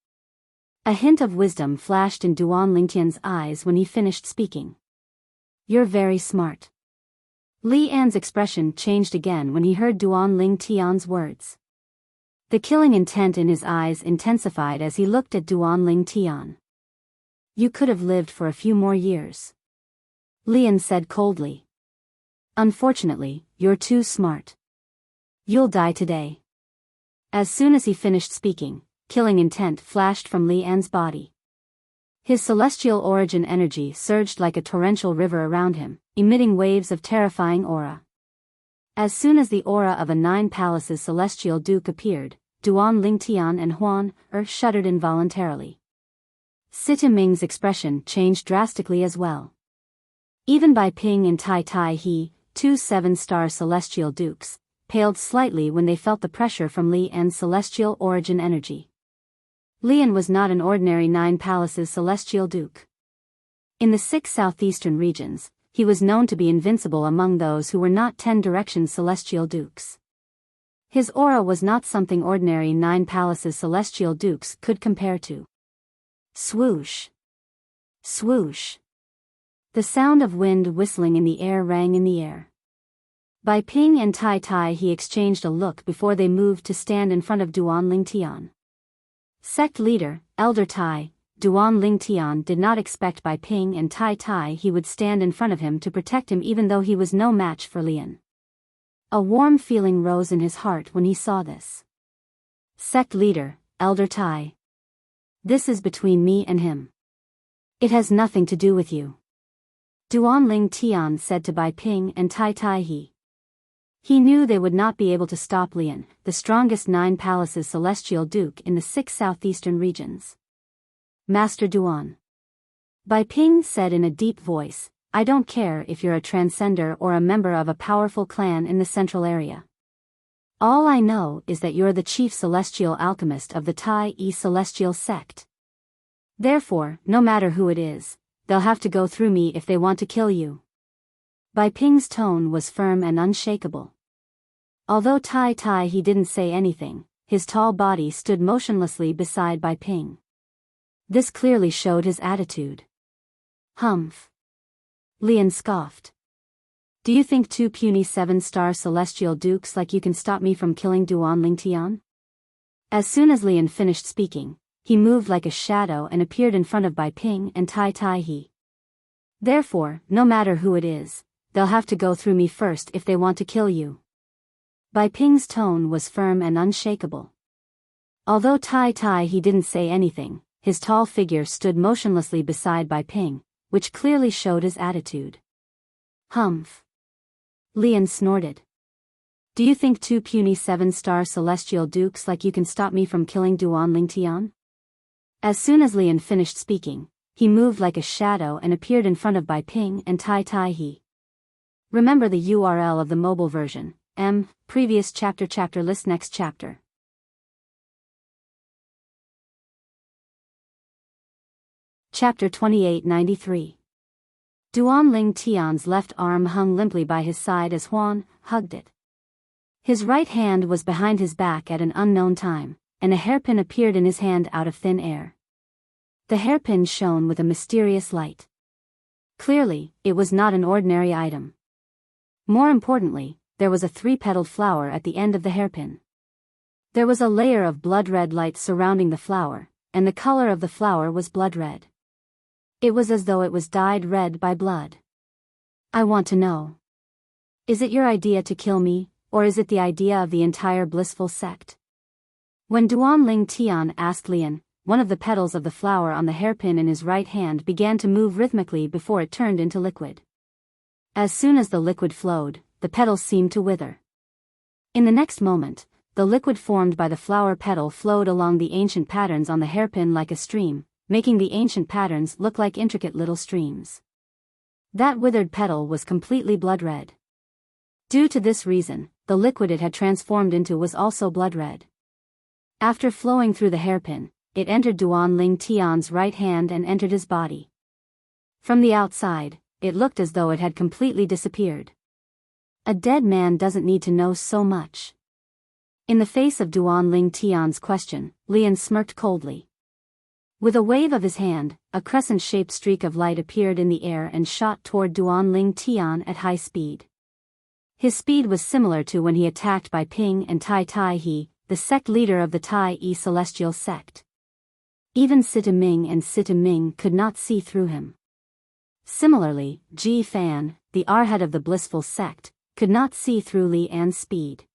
A hint of wisdom flashed in Duan Lingtian's eyes when he finished speaking. You're very smart. Li An's expression changed again when he heard Duan Lingtian's words. The killing intent in his eyes intensified as he looked at Duan Lingtian. You could have lived for a few more years. Lian said coldly. Unfortunately, you're too smart. You'll die today. As soon as he finished speaking, killing intent flashed from Li An's body. His celestial origin energy surged like a torrential river around him, emitting waves of terrifying aura. As soon as the aura of a 9 palaces celestial duke appeared, Duan Lingtian and Huan shuddered involuntarily. Sita Ming's expression changed drastically as well. Even Bai Ping and Tai Tai He, 2 7-star celestial dukes, paled slightly when they felt the pressure from Li An's celestial origin energy. Lian was not an ordinary 9 palaces celestial duke. In the 6 southeastern regions, he was known to be invincible among those who were not 10 directions celestial dukes. His aura was not something ordinary 9 palaces celestial dukes could compare to. Swoosh! Swoosh! The sound of wind whistling in the air rang in the air. Bai Ping and Tai Tai He exchanged a look before they moved to stand in front of Duan Lingtian. Sect leader, Elder Tai, Duan Lingtian did not expect Bai Ping and Tai Tai He would stand in front of him to protect him even though he was no match for Lian. A warm feeling rose in his heart when he saw this. Sect leader, Elder Tai. This is between me and him. It has nothing to do with you. Duan Lingtian said to Bai Ping and Tai Tai He. He knew they would not be able to stop Lian, the strongest 9 palaces celestial duke in the 6 southeastern regions. Master Duan. Bai Ping said in a deep voice, I don't care if you're a transcender or a member of a powerful clan in the central area. All I know is that you're the chief celestial alchemist of the Tai E celestial sect. Therefore, no matter who it is, they'll have to go through me if they want to kill you. Bai Ping's tone was firm and unshakable. Although Tai Tai He didn't say anything, his tall body stood motionlessly beside Bai Ping. This clearly showed his attitude. Humph. Lian scoffed. Do you think 2 puny 7-star celestial dukes like you can stop me from killing Duan Lingtian? As soon as Lian finished speaking, he moved like a shadow and appeared in front of Bai Ping and Tai Tai He. Therefore, no matter who it is, they'll have to go through me first if they want to kill you. Bai Ping's tone was firm and unshakable. Although Tai Tai He didn't say anything, his tall figure stood motionlessly beside Bai Ping, which clearly showed his attitude. Humph. Lian snorted. Do you think 2 puny 7-star celestial dukes like you can stop me from killing Duan Lingtian? As soon as Lian finished speaking, he moved like a shadow and appeared in front of Bai Ping and Tai Tai He. Remember the URL of the mobile version, previous chapter list next chapter. Chapter 2893. Duan Lingtian's left arm hung limply by his side as Huan hugged it. His right hand was behind his back at an unknown time, and a hairpin appeared in his hand out of thin air. The hairpin shone with a mysterious light. Clearly, it was not an ordinary item. More importantly, there was a 3-petaled flower at the end of the hairpin. There was a layer of blood-red light surrounding the flower, and the color of the flower was blood-red. It was as though it was dyed red by blood. I want to know. Is it your idea to kill me, or is it the idea of the entire blissful sect? When Duan Lingtian asked Lian, one of the petals of the flower on the hairpin in his right hand began to move rhythmically before it turned into liquid. As soon as the liquid flowed, the petals seemed to wither. In the next moment, the liquid formed by the flower petal flowed along the ancient patterns on the hairpin like a stream, making the ancient patterns look like intricate little streams. That withered petal was completely blood-red. Due to this reason, the liquid it had transformed into was also blood-red. After flowing through the hairpin, it entered Duan Lingtian's right hand and entered his body. From the outside, it looked as though it had completely disappeared. A dead man doesn't need to know so much. In the face of Duan Ling Tian's question, Lian smirked coldly. With a wave of his hand, a crescent-shaped streak of light appeared in the air and shot toward Duan Ling Tian at high speed. His speed was similar to when he attacked Bai Ping and Tai Tai He, the sect leader of the Tai Yi celestial sect. Even Sita Ming and Sita Ming could not see through him. Similarly, Ji Fan, the arhat of the blissful sect, could not see through Li An's speed.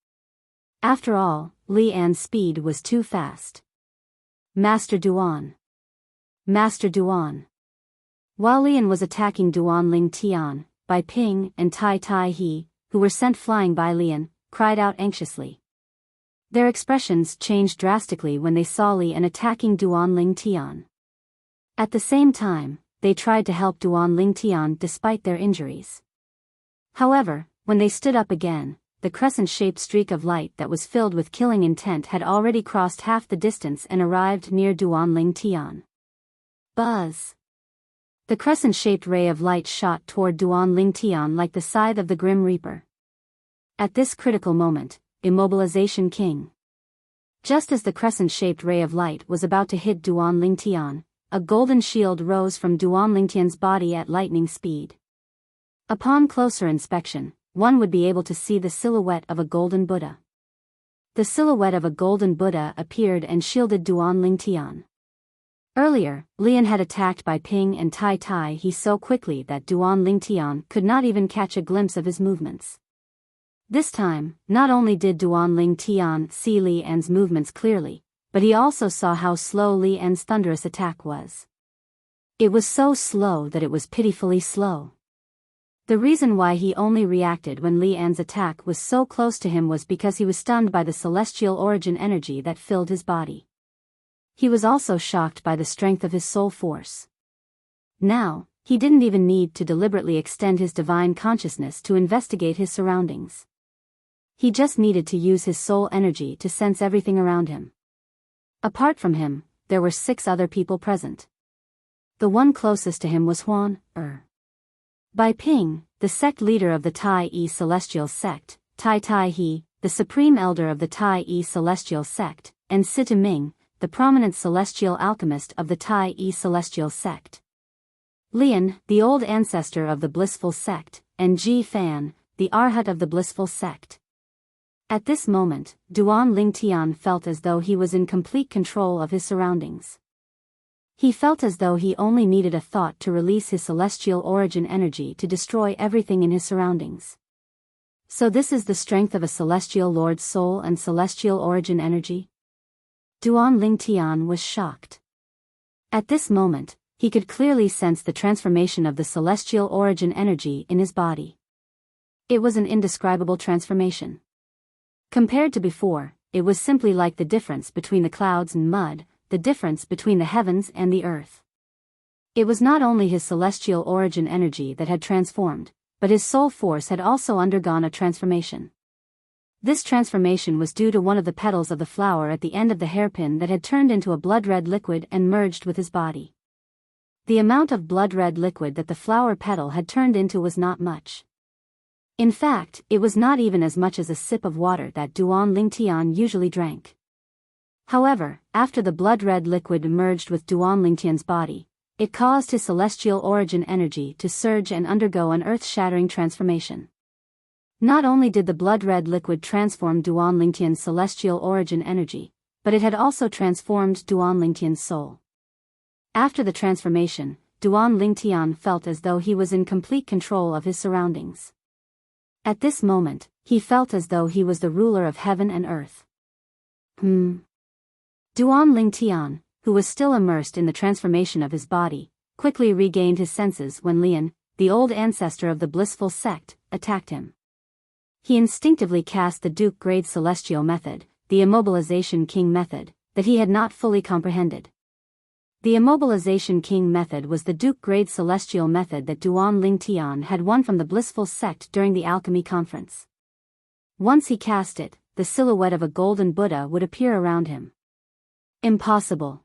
After all, Li An's speed was too fast. Master Duan. Master Duan. While Lian was attacking Duan Ling Tian, Bai Ping and Tai Tai He, who were sent flying by Lian, cried out anxiously. Their expressions changed drastically when they saw Lian attacking Duan Ling Tian. At the same time, they tried to help Duan Ling Tian despite their injuries. However, when they stood up again, the crescent-shaped streak of light that was filled with killing intent had already crossed half the distance and arrived near Duan Ling Tian. Buzz! The crescent-shaped ray of light shot toward Duan Ling Tian like the scythe of the Grim Reaper. At this critical moment, Immobilization King. Just as the crescent-shaped ray of light was about to hit Duan Ling Tian, a golden shield rose from Duan Ling Tian's body at lightning speed. Upon closer inspection, one would be able to see the silhouette of a golden Buddha. The silhouette of a golden Buddha appeared and shielded Duan Ling Tian. Earlier, Lian had attacked Bai Ping and Tai Tai He so quickly that Duan Ling Tian could not even catch a glimpse of his movements. This time, not only did Duan Ling Tian see Li An's movements clearly, but he also saw how slow Li An's thunderous attack was. It was so slow that it was pitifully slow. The reason why he only reacted when Li An's attack was so close to him was because he was stunned by the celestial origin energy that filled his body. He was also shocked by the strength of his soul force. Now, he didn't even need to deliberately extend his divine consciousness to investigate his surroundings. He just needed to use his soul energy to sense everything around him. Apart from him, there were 6 other people present. The one closest to him was Huan Er. Bai Ping, the sect leader of the Tai Yi celestial sect, Tai Tai He, the supreme elder of the Tai Yi celestial sect, and Sita Ming, the prominent celestial alchemist of the Tai Yi celestial sect. Lian, the old ancestor of the blissful sect, and Ji Fan, the arhat of the blissful sect. At this moment, Duan Ling Tian felt as though he was in complete control of his surroundings. He felt as though he only needed a thought to release his celestial origin energy to destroy everything in his surroundings. So this is the strength of a celestial lord's soul and celestial origin energy? Duan Ling Tian was shocked. At this moment, he could clearly sense the transformation of the celestial origin energy in his body. It was an indescribable transformation. Compared to before, it was simply like the difference between the clouds and mud, the difference between the heavens and the earth. It was not only his celestial origin energy that had transformed, but his soul force had also undergone a transformation. This transformation was due to one of the petals of the flower at the end of the hairpin that had turned into a blood-red liquid and merged with his body. The amount of blood-red liquid that the flower petal had turned into was not much. In fact, it was not even as much as a sip of water that Duan Ling Tian usually drank. However, after the blood-red liquid merged with Duan Ling Tian's body, it caused his celestial origin energy to surge and undergo an earth-shattering transformation. Not only did the blood-red liquid transform Duan Ling Tian's celestial origin energy, but it had also transformed Duan Ling Tian's soul. After the transformation, Duan Ling Tian felt as though he was in complete control of his surroundings. At this moment, he felt as though he was the ruler of heaven and earth. Duan Ling Tian, who was still immersed in the transformation of his body, quickly regained his senses when Lian, the old ancestor of the blissful sect, attacked him. He instinctively cast the Duke-grade celestial method, the Immobilization King method, that he had not fully comprehended. The Immobilization King method was the Duke-grade celestial method that Duan Ling Tian had won from the blissful sect during the alchemy conference. Once he cast it, the silhouette of a golden Buddha would appear around him. Impossible.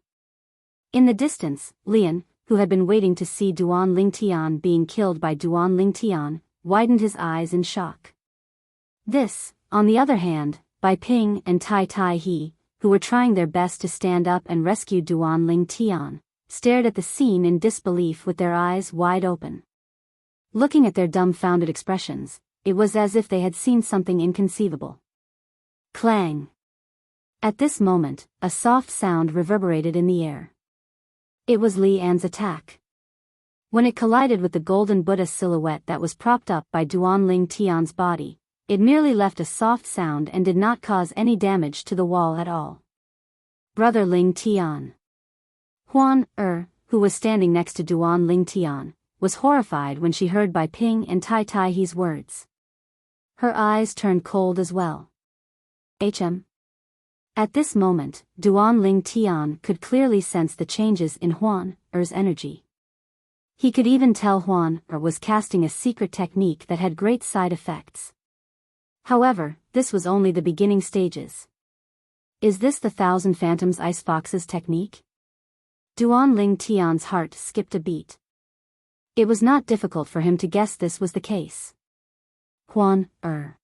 In the distance, Lian, who had been waiting to see Duan Ling Tian being killed by Duan Ling Tian, widened his eyes in shock. This, on the other hand, Bai Ping and Tai Tai He, who were trying their best to stand up and rescue Duan Ling Tian, stared at the scene in disbelief with their eyes wide open. Looking at their dumbfounded expressions, it was as if they had seen something inconceivable. Clang! At this moment, a soft sound reverberated in the air. It was Li An's attack. When it collided with the golden Buddha silhouette that was propped up by Duan Ling Tian's body, it merely left a soft sound and did not cause any damage to the wall at all. Brother Ling Tian. Huan who was standing next to Duan Ling Tian, was horrified when she heard Bai Ping and Tai Tai He's words. Her eyes turned cold as well. At this moment, Duan Ling Tian could clearly sense the changes in Huan Er's energy. He could even tell Huan Er was casting a secret technique that had great side effects. However, this was only the beginning stages. Is this the Thousand Phantoms Ice Fox's technique? Duan Ling Tian's heart skipped a beat. It was not difficult for him to guess this was the case. Huan Er.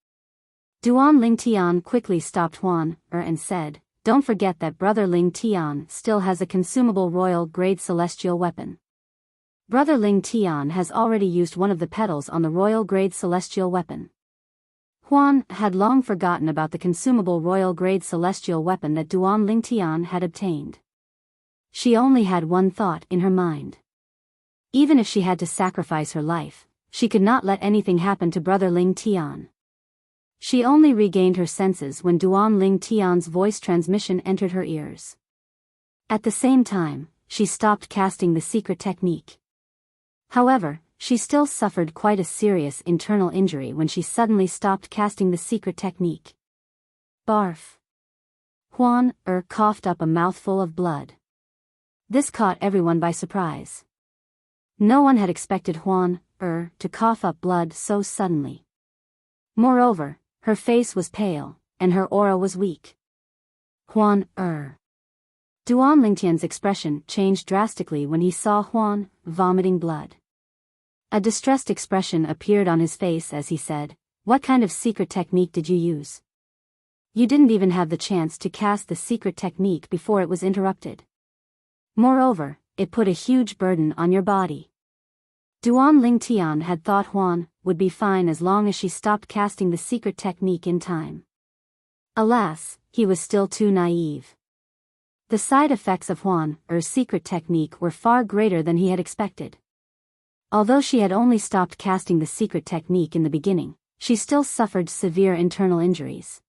Duan Ling Tian quickly stopped Huan Er and said, "Don't forget that Brother Ling Tian still has a consumable royal-grade celestial weapon. Brother Ling Tian has already used one of the petals on the royal-grade celestial weapon." Huan had long forgotten about the consumable royal-grade celestial weapon that Duan Ling Tian had obtained. She only had one thought in her mind. Even if she had to sacrifice her life, she could not let anything happen to Brother Ling Tian. She only regained her senses when Duan Ling Tian's voice transmission entered her ears. At the same time, she stopped casting the secret technique. However, she still suffered quite a serious internal injury when she suddenly stopped casting the secret technique. Barf. Huan Er coughed up a mouthful of blood. This caught everyone by surprise. No one had expected Huan Er to cough up blood so suddenly. Moreover, her face was pale, and her aura was weak. Huan Er. Duan Lingtian's expression changed drastically when he saw Huan vomiting blood. A distressed expression appeared on his face as he said, "What kind of secret technique did you use? You didn't even have the chance to cast the secret technique before it was interrupted. Moreover, it put a huge burden on your body." Duan Ling Tian had thought Huan would be fine as long as she stopped casting the secret technique in time. Alas, he was still too naive. The side effects of Huan Er's secret technique were far greater than he had expected. Although she had only stopped casting the secret technique in the beginning, she still suffered severe internal injuries.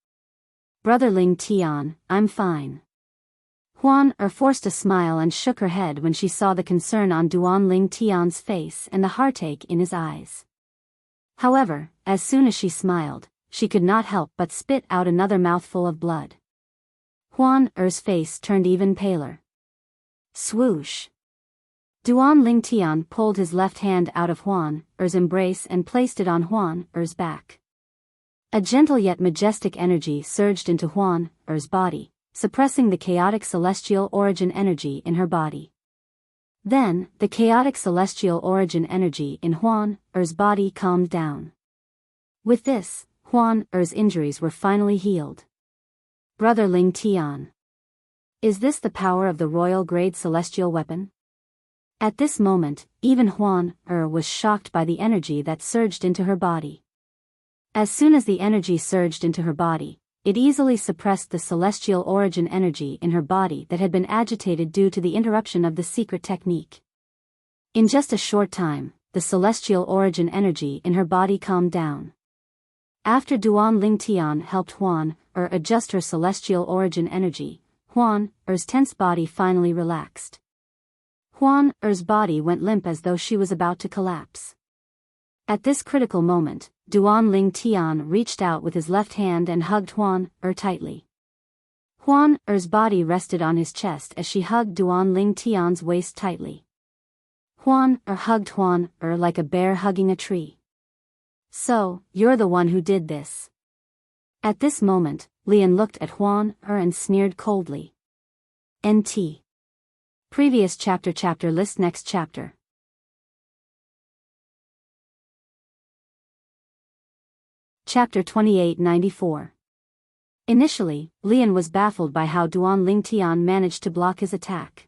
"Brother Ling Tian, I'm fine." Huan Er forced a smile and shook her head when she saw the concern on Duan Ling Tian's face and the heartache in his eyes. However, as soon as she smiled, she could not help but spit out another mouthful of blood. Huan Er's face turned even paler. Swoosh! Duan Ling Tian pulled his left hand out of Huan Er's embrace and placed it on Huan Er's back. A gentle yet majestic energy surged into Huan Er's body, suppressing the chaotic celestial origin energy in her body. Then, the chaotic celestial origin energy in Huan Er's body calmed down. With this, Huan Er's injuries were finally healed. Brother Ling Tian. Is this the power of the royal-grade celestial weapon? At this moment, even Huan Er was shocked by the energy that surged into her body. As soon as the energy surged into her body, it easily suppressed the celestial origin energy in her body that had been agitated due to the interruption of the secret technique. In just a short time, the celestial origin energy in her body calmed down. After Duan Ling Tian helped Huan Er adjust her celestial origin energy, Huan Er's tense body finally relaxed. Huan Er's body went limp as though she was about to collapse. At this critical moment, Duan Ling Tian reached out with his left hand and hugged Huan Er tightly. Huan Er's body rested on his chest as she hugged Duan Ling Tian's waist tightly. Huan Er hugged Huan Er like a bear hugging a tree. "So, you're the one who did this." At this moment, Lian looked at Huan Er and sneered coldly. NT. Previous chapter list next chapter. Chapter 2894. Initially, Lian was baffled by how Duan Lingtian managed to block his attack.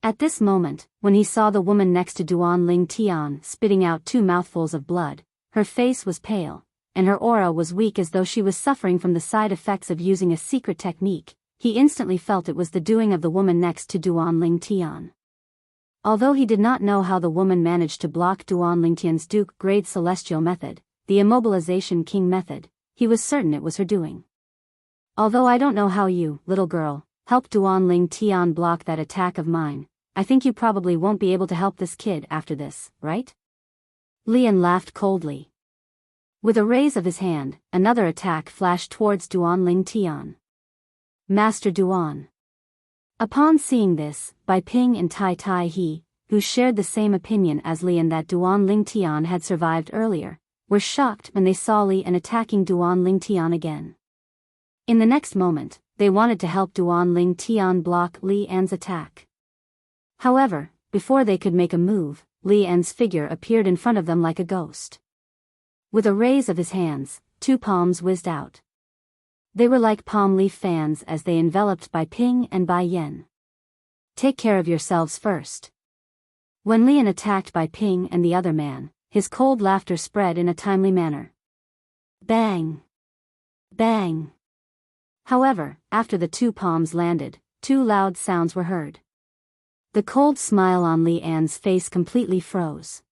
At this moment, when he saw the woman next to Duan Lingtian spitting out 2 mouthfuls of blood, her face was pale, and her aura was weak as though she was suffering from the side effects of using a secret technique. He instantly felt it was the doing of the woman next to Duan Lingtian. Although he did not know how the woman managed to block Duan Lingtian's Duke-grade celestial method, the immobilization king method, he was certain it was her doing. Although I don't know how you, little girl, helped Duan Lingtian block that attack of mine, I think you probably won't be able to help this kid after this, right? Lian laughed coldly. With a raise of his hand, another attack flashed towards Duan Lingtian. Master Duan. Upon seeing this, Bai Ping and Tai Tai He, who shared the same opinion as Lian that Duan Lingtian had survived earlier, were shocked when they saw Lian attacking Duan Lingtian again. In the next moment, they wanted to help Duan Lingtian block Li An's attack. However, before they could make a move, Li An's figure appeared in front of them like a ghost. With a raise of his hands, 2 palms whizzed out. They were like palm leaf fans as they enveloped Bai Ping and Bai Yen. Take care of yourselves first. When Lian attacked Bai Ping and the other man, his cold laughter spread in a timely manner. Bang! Bang! However, after the 2 palms landed, 2 loud sounds were heard. The cold smile on Li An's face completely froze.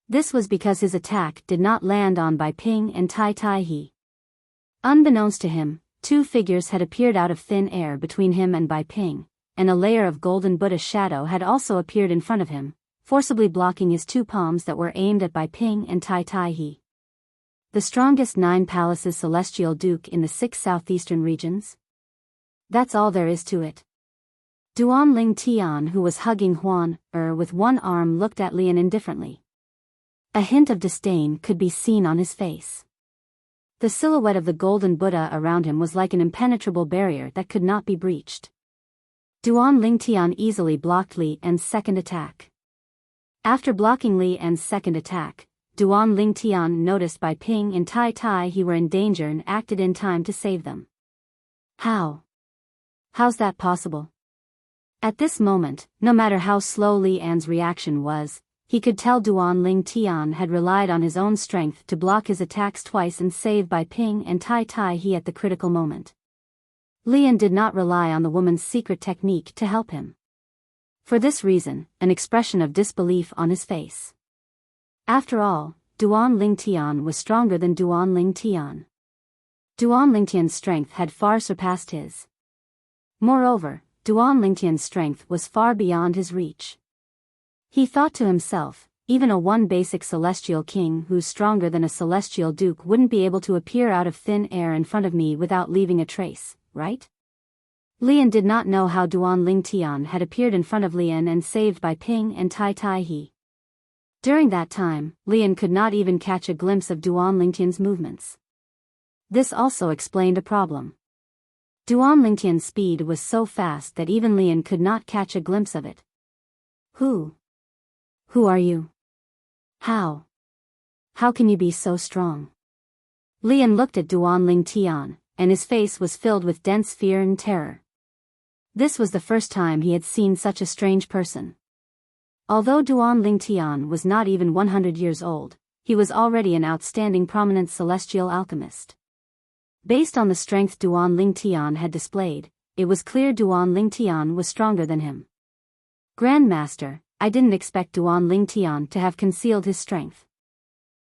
This was because his attack did not land on Bai Ping and Tai Tai He. Unbeknownst to him, 2 figures had appeared out of thin air between him and Bai Ping, and a layer of golden Buddha shadow had also appeared in front of him, forcibly blocking his 2 palms that were aimed at Bai Ping and Tai Tai He. The strongest 9 palaces celestial duke in the 6 southeastern regions? That's all there is to it. Duan Lingtian, who was hugging Huan with one arm, looked at Lian indifferently. A hint of disdain could be seen on his face. The silhouette of the golden Buddha around him was like an impenetrable barrier that could not be breached. Duan Lingtian easily blocked Li An's second attack. After blocking Li An's second attack, Duan Lingtian noticed Bai Ping and Tai Tai He were in danger and acted in time to save them. How? How's that possible? At this moment, no matter how slow Li An's reaction was, he could tell Duan Lingtian had relied on his own strength to block his attacks twice and save Bai Ping and Tai Tai He at the critical moment. Lian did not rely on the woman's secret technique to help him. For this reason, an expression of disbelief on his face. After all, Duan Lingtian was stronger than Duan Lingtian. Duan Lingtian's strength had far surpassed his. Moreover, Duan Lingtian's strength was far beyond his reach. He thought to himself, even a one basic celestial king who's stronger than a celestial duke wouldn't be able to appear out of thin air in front of me without leaving a trace, right? Lian did not know how Duan Lingtian had appeared in front of Lian and saved Bai Ping and Tai Tai He. During that time, Lian could not even catch a glimpse of Duan Lingtian's movements. This also explained a problem. Duan Lingtian's speed was so fast that even Lian could not catch a glimpse of it. Who are you? How can you be so strong? Lian looked at Duan Lingtian, and his face was filled with dense fear and terror. This was the first time he had seen such a strange person. Although Duan Lingtian was not even 100 years old, he was already an outstanding prominent celestial alchemist. Based on the strength Duan Lingtian had displayed, it was clear Duan Lingtian was stronger than him. Grandmaster, I didn't expect Duan Lingtian to have concealed his strength.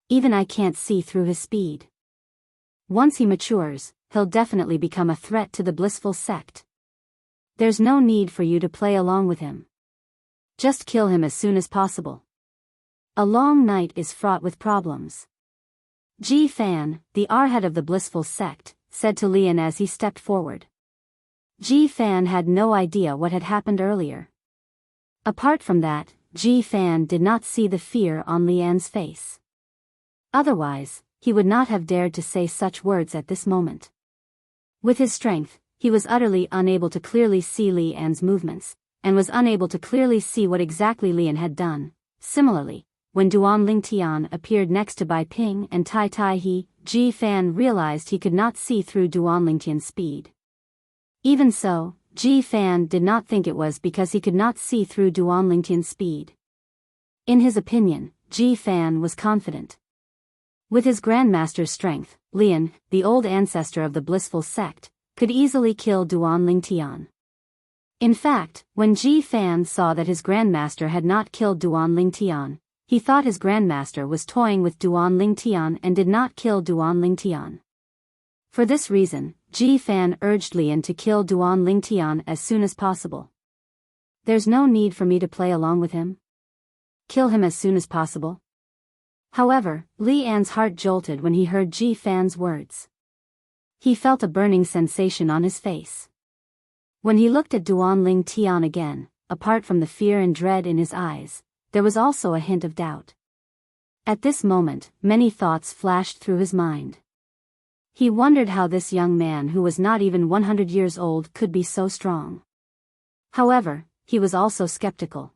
Even I can't see through his speed. Once he matures, he'll definitely become a threat to the blissful sect. There's no need for you to play along with him. Just kill him as soon as possible. A long night is fraught with problems. Ji Fan, the head of the blissful sect, said to Lian as he stepped forward. Ji Fan had no idea what had happened earlier. Apart from that, Ji Fan did not see the fear on Lian's face. Otherwise, he would not have dared to say such words at this moment. With his strength, he was utterly unable to clearly see Lian's movements, and was unable to clearly see what exactly Lian had done. Similarly, when Duan Lingtian appeared next to Bai Ping and Tai Tai He, Ji Fan realized he could not see through Duan Lingtian's speed. Even so, Ji Fan did not think it was because he could not see through Duan Lingtian's speed. In his opinion, Ji Fan was confident. With his grandmaster's strength, Lian, the old ancestor of the blissful sect, could easily kill Duan Lingtian. In fact, when Ji Fan saw that his grandmaster had not killed Duan Lingtian, he thought his grandmaster was toying with Duan Lingtian and did not kill Duan Lingtian. For this reason, Ji Fan urged Lian to kill Duan Lingtian as soon as possible. There's no need for me to play along with him. Kill him as soon as possible. However, Lian's heart jolted when he heard Ji Fan's words. He felt a burning sensation on his face. When he looked at Duan Lingtian again, apart from the fear and dread in his eyes, there was also a hint of doubt. At this moment, many thoughts flashed through his mind. He wondered how this young man who was not even 100 years old could be so strong. However, he was also skeptical.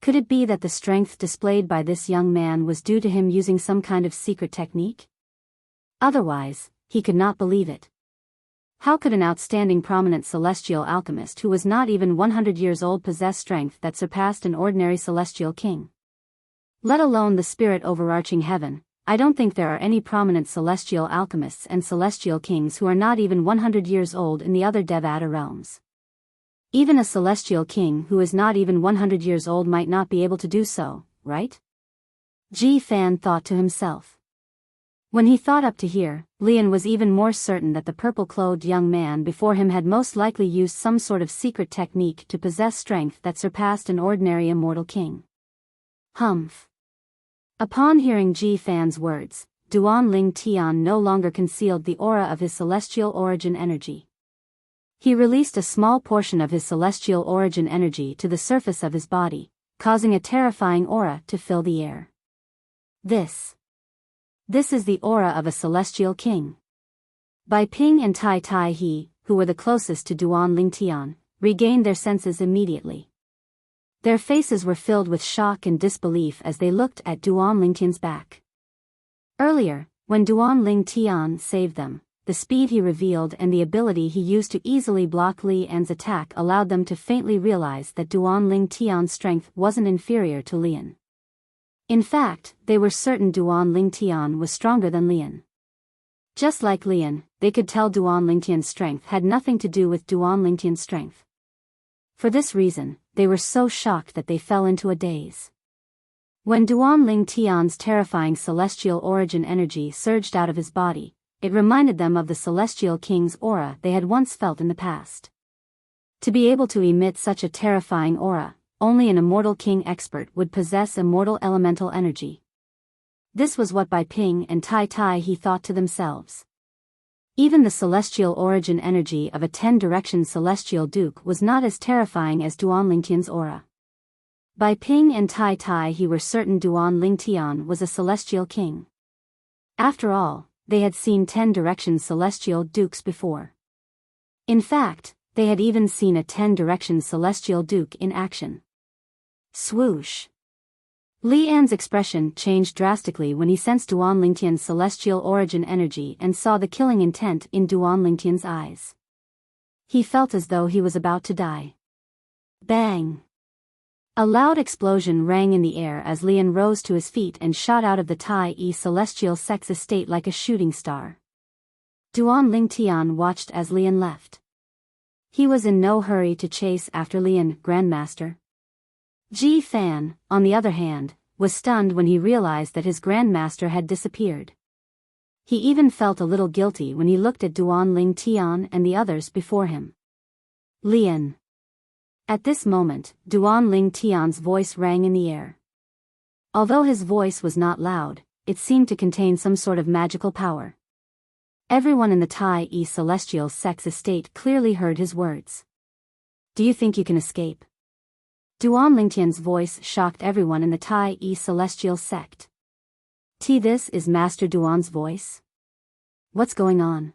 Could it be that the strength displayed by this young man was due to him using some kind of secret technique? Otherwise, he could not believe it. How could an outstanding prominent celestial alchemist who was not even 100 years old possess strength that surpassed an ordinary celestial king? Let alone the spirit overarching heaven, I don't think there are any prominent celestial alchemists and celestial kings who are not even 100 years old in the other Devata realms. Even a celestial king who is not even 100 years old might not be able to do so, right? Ji Fan thought to himself. When he thought up to here, Lian was even more certain that the purple-clothed young man before him had most likely used some sort of secret technique to possess strength that surpassed an ordinary immortal king. Humph. Upon hearing Ji Fan's words, Duan Lingtian no longer concealed the aura of his celestial origin energy. He released a small portion of his celestial origin energy to the surface of his body, causing a terrifying aura to fill the air. This is the aura of a celestial king. Bai Ping and Tai Tai He, who were the closest to Duan Lingtian, regained their senses immediately. Their faces were filled with shock and disbelief as they looked at Duan Lingtian's back. Earlier, when Duan Lingtian saved them, the speed he revealed and the ability he used to easily block Li An's attack allowed them to faintly realize that Duan Lingtian's strength wasn't inferior to Lian. In fact, they were certain Duan Lingtian was stronger than Lian. Just like Lian, they could tell Duan Lingtian's strength had nothing to do with Duan Lingtian's strength. For this reason, they were so shocked that they fell into a daze. When Duan Lingtian's terrifying celestial origin energy surged out of his body, it reminded them of the celestial king's aura they had once felt in the past. To be able to emit such a terrifying aura, only an immortal king expert would possess immortal elemental energy. This was what Bai Ping and Tai Tai He thought to themselves. Even the celestial origin energy of a 10-direction celestial duke was not as terrifying as Duan Lingtian's aura. Bai Ping and Tai Tai He were certain Duan Lingtian was a celestial king. After all, they had seen 10-direction celestial dukes before. In fact, they had even seen a 10-direction celestial duke in action. Swoosh! Li An's expression changed drastically when he sensed Duan Lingtian's celestial origin energy and saw the killing intent in Duan Lingtian's eyes. He felt as though he was about to die. Bang! A loud explosion rang in the air as Lian rose to his feet and shot out of the Tai E celestial sex estate like a shooting star. Duan Lingtian watched as Lian left. He was in no hurry to chase after Lian, Grandmaster. Ji Fan, on the other hand, was stunned when he realized that his grandmaster had disappeared. He even felt a little guilty when he looked at Duan Lingtian and the others before him. Lian. At this moment, Duan Lingtian's voice rang in the air. Although his voice was not loud, it seemed to contain some sort of magical power. Everyone in the Tai E celestial sex estate clearly heard his words. Do you think you can escape? Duan Lingtian's voice shocked everyone in the Tai E celestial sect. This is Master Duan's voice? What's going on?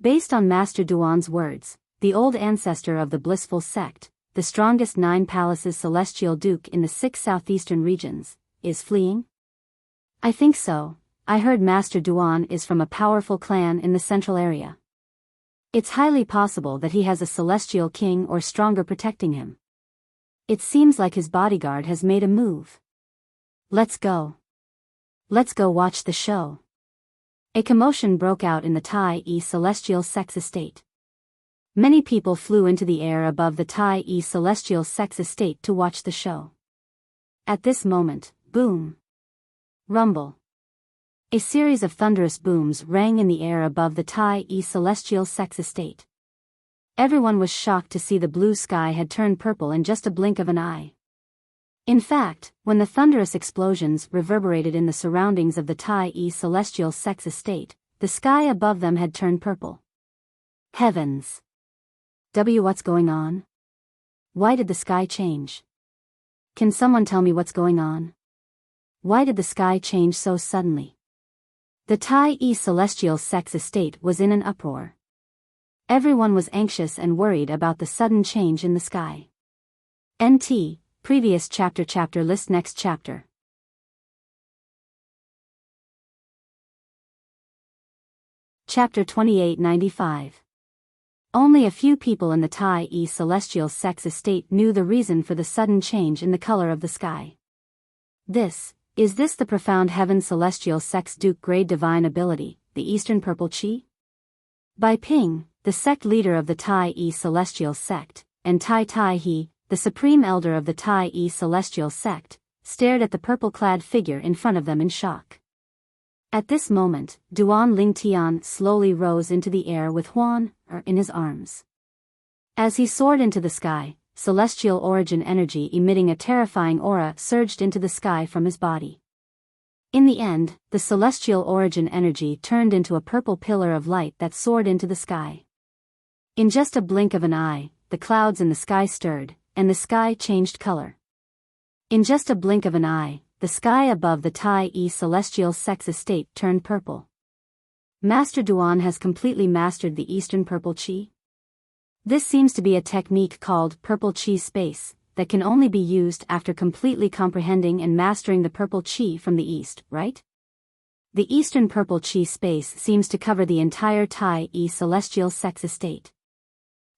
Based on Master Duan's words, the old ancestor of the blissful sect, the strongest 9 palaces celestial duke in the 6 southeastern regions, is fleeing? I think so. I heard Master Duan is from a powerful clan in the central area. It's highly possible that he has a celestial king or stronger protecting him. It seems like his bodyguard has made a move. Let's go. Let's go watch the show. A commotion broke out in the Tai-E celestial sex estate. Many people flew into the air above the Tai-E celestial sex estate to watch the show. At this moment, boom. Rumble. A series of thunderous booms rang in the air above the Tai-E celestial sex estate. Everyone was shocked to see the blue sky had turned purple in just a blink of an eye. In fact, when the thunderous explosions reverberated in the surroundings of the Tai-E celestial sex estate, the sky above them had turned purple. Heavens! What's going on? Why did the sky change? Can someone tell me what's going on? Why did the sky change so suddenly? The Tai-E celestial sex estate was in an uproar. Everyone was anxious and worried about the sudden change in the sky. NT, previous chapter list next chapter. Chapter 2895. Only a few people in the Tai-E celestial sex estate knew the reason for the sudden change in the color of the sky. Is this the profound heaven celestial sex Duke grade divine ability, the Eastern Purple Chi? Bai Ping, the sect leader of the Tai-E celestial sect, and Tai Tai He, the supreme elder of the Tai-E celestial sect, stared at the purple-clad figure in front of them in shock. At this moment, Duan Ling Tian slowly rose into the air with Huan in his arms. As he soared into the sky, celestial origin energy emitting a terrifying aura surged into the sky from his body. In the end, the celestial origin energy turned into a purple pillar of light that soared into the sky. In just a blink of an eye, the clouds in the sky stirred, and the sky changed color. In just a blink of an eye, the sky above the Tai-E celestial sex estate turned purple. Master Duan has completely mastered the Eastern Purple Chi. This seems to be a technique called Purple Chi Space, that can only be used after completely comprehending and mastering the Purple Chi from the East, right? The Eastern Purple Chi Space seems to cover the entire Tai-E celestial sex estate.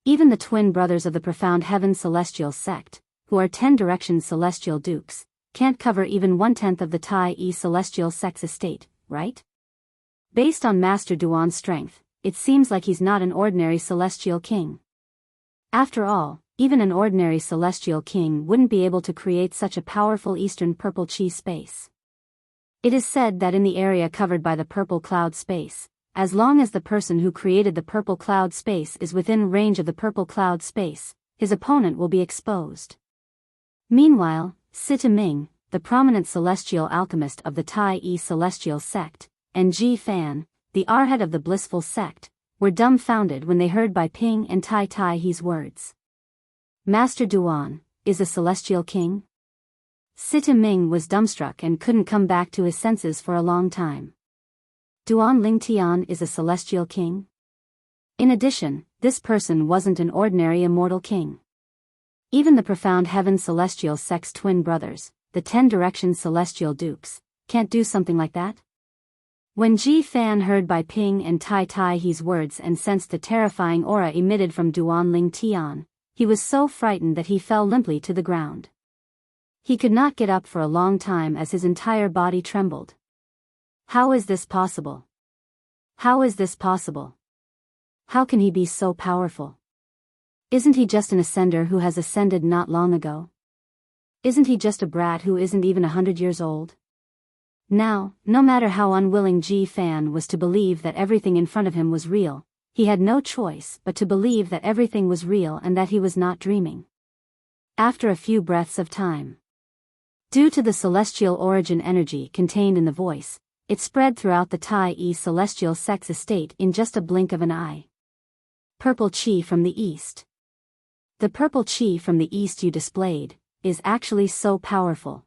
Even the twin brothers of the Profound Heaven Celestial Sect, who are 10 Direction Celestial Dukes, can't cover even 1/10 of the Tai-E celestial sex estate, right? Based on Master Duan's strength, it seems like he's not an ordinary celestial king. After all, even an ordinary celestial king wouldn't be able to create such a powerful Eastern Purple Chi space. It is said that in the area covered by the purple cloud space, as long as the person who created the purple cloud space is within range of the purple cloud space, his opponent will be exposed. Meanwhile, Sita Ming, the prominent celestial alchemist of the Tai-E celestial sect, and Ji Fan, the arhat of the blissful sect, were dumbfounded when they heard Bai Ping and Tai Tai He's words. Master Duan is a celestial king? Sita Ming was dumbstruck and couldn't come back to his senses for a long time. Duan Ling Tian is a celestial king? In addition, this person wasn't an ordinary immortal king. Even the Profound Heaven Celestial Sect's twin brothers, the 10 Direction Celestial Dukes, can't do something like that? When Ji Fan heard Bai Ping and Tai Tai He's words and sensed the terrifying aura emitted from Duan Ling Tian, he was so frightened that he fell limply to the ground. He could not get up for a long time as his entire body trembled. How is this possible? How is this possible? How can he be so powerful? Isn't he just an ascender who has ascended not long ago? Isn't he just a brat who isn't even 100 years old? Now, no matter how unwilling Ji Fan was to believe that everything in front of him was real, he had no choice but to believe that everything was real and that he was not dreaming. After a few breaths of time, due to the celestial origin energy contained in the voice, it spread throughout the Tai-E celestial sex estate in just a blink of an eye. Purple Chi from the East. The purple Chi from the East you displayed is actually so powerful.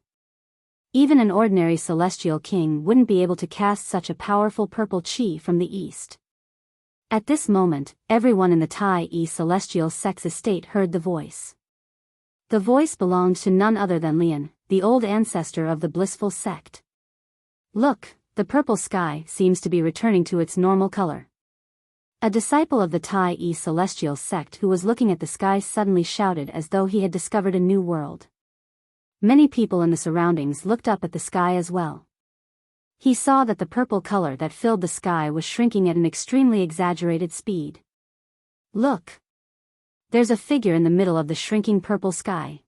Even an ordinary celestial king wouldn't be able to cast such a powerful purple Chi from the East. At this moment, everyone in the Tai-E celestial sex estate heard the voice. The voice belonged to none other than Lian, the old ancestor of the blissful sect. Look, the purple sky seems to be returning to its normal color. A disciple of the Tai celestial sect who was looking at the sky suddenly shouted as though he had discovered a new world. Many people in the surroundings looked up at the sky as well. He saw that the purple color that filled the sky was shrinking at an extremely exaggerated speed. Look! There's a figure in the middle of the shrinking purple sky.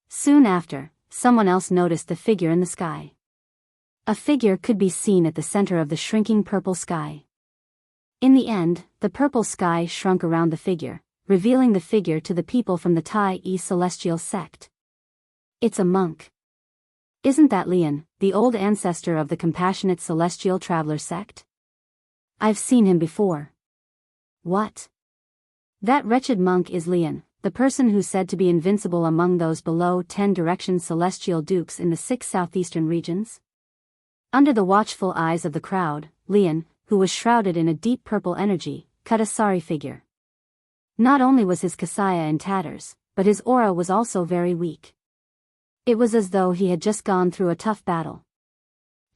Soon after, someone else noticed the figure in the sky. A figure could be seen at the center of the shrinking purple sky. In the end, the purple sky shrunk around the figure, revealing the figure to the people from the Tai celestial sect. It's a monk. Isn't that Lian, the old ancestor of the compassionate celestial traveler sect? I've seen him before. What? That wretched monk is Lian, the person who's said to be invincible among those below 10 direction celestial dukes in the 6 southeastern regions? Under the watchful eyes of the crowd, Lian, who was shrouded in a deep purple energy, cut a sorry figure. Not only was his kasaya in tatters, but his aura was also very weak. It was as though he had just gone through a tough battle.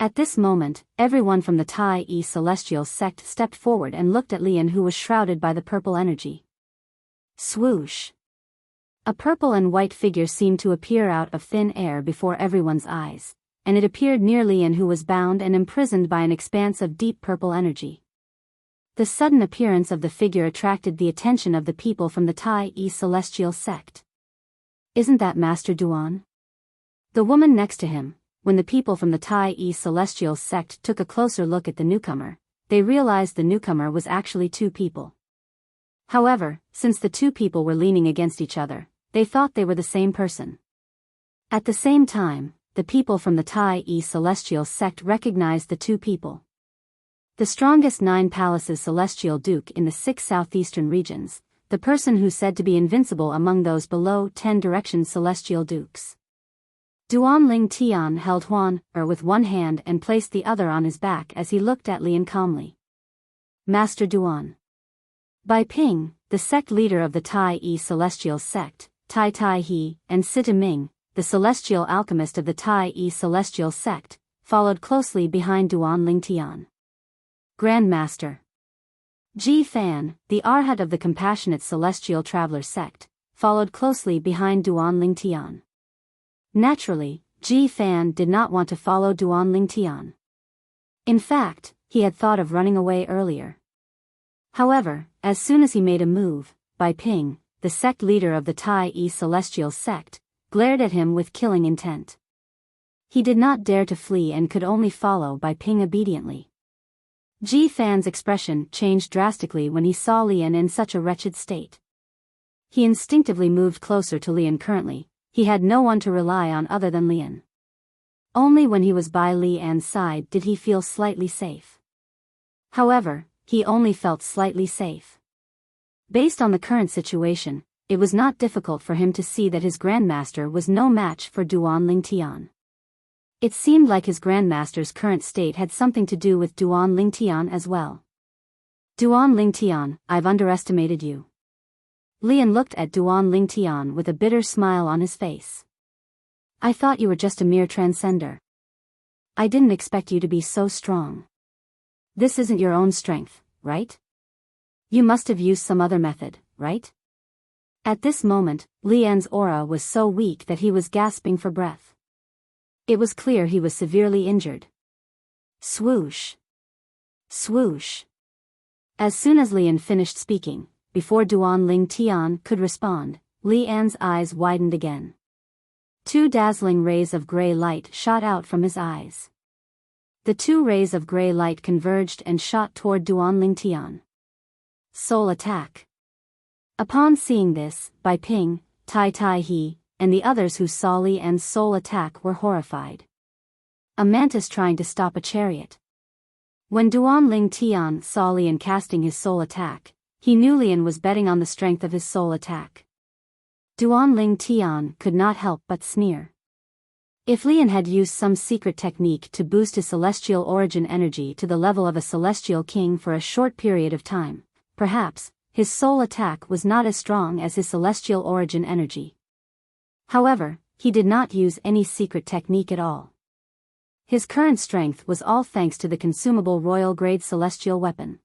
At this moment, everyone from the Tai celestial sect stepped forward and looked at Lian, who was shrouded by the purple energy. Swoosh! A purple and white figure seemed to appear out of thin air before everyone's eyes, and it appeared near Lian, who was bound and imprisoned by an expanse of deep purple energy. The sudden appearance of the figure attracted the attention of the people from the Tai celestial sect. Isn't that Master Duan? The woman next to him. When the people from the Tai celestial sect took a closer look at the newcomer, they realized the newcomer was actually two people. However, since the two people were leaning against each other, they thought they were the same person. At the same time, the people from the Tai celestial sect recognized the two people. The strongest 9 palaces celestial duke in the 6 southeastern regions, the person who's said to be invincible among those below 10 direction celestial dukes. Duan Ling Tian held Huan with one hand and placed the other on his back as he looked at Lian calmly. Master Duan. Bai Ping, the sect leader of the Tai celestial sect, Tai Tai He, and Sita Ming, the celestial alchemist of the Tai celestial sect, followed closely behind Duan Ling Tian. Grand Master. Ji Fan, the arhat of the compassionate celestial traveler sect, followed closely behind Duan Ling Tian. Naturally, Ji Fan did not want to follow Duan Ling Tian. In fact, he had thought of running away earlier. However, as soon as he made a move, Bai Ping, the sect leader of the Tai celestial sect, glared at him with killing intent. He did not dare to flee and could only follow Bai Ping obediently. Ji Fan's expression changed drastically when he saw Lian in such a wretched state. He instinctively moved closer to Lian. Currently, he had no one to rely on other than Lian. Only when he was by Lian's side did he feel slightly safe. However, he only felt slightly safe. Based on the current situation, it was not difficult for him to see that his grandmaster was no match for Duan Ling Tian. It seemed like his grandmaster's current state had something to do with Duan Ling Tian as well. Duan Ling Tian, I've underestimated you. Lian looked at Duan Ling Tian with a bitter smile on his face. I thought you were just a mere transcender. I didn't expect you to be so strong. This isn't your own strength, right? You must have used some other method, right? At this moment, Lian's aura was so weak that he was gasping for breath. It was clear he was severely injured. Swoosh! Swoosh! As soon as Lian finished speaking, before Duan Ling Tian could respond, Lian's eyes widened again. 2 dazzling rays of gray light shot out from his eyes. The 2 rays of gray light converged and shot toward Duan Ling Tian. Soul attack. Upon seeing this, Bai Ping, Tai Tai He, and the others who saw Lian's soul attack were horrified. A mantis trying to stop a chariot. When Duan Ling Tian saw Lian casting his soul attack, he knew Lian was betting on the strength of his soul attack. Duan Ling Tian could not help but sneer. If Lian had used some secret technique to boost his celestial origin energy to the level of a celestial king for a short period of time, perhaps, his soul attack was not as strong as his celestial origin energy. However, he did not use any secret technique at all. His current strength was all thanks to the consumable royal-grade celestial weapon.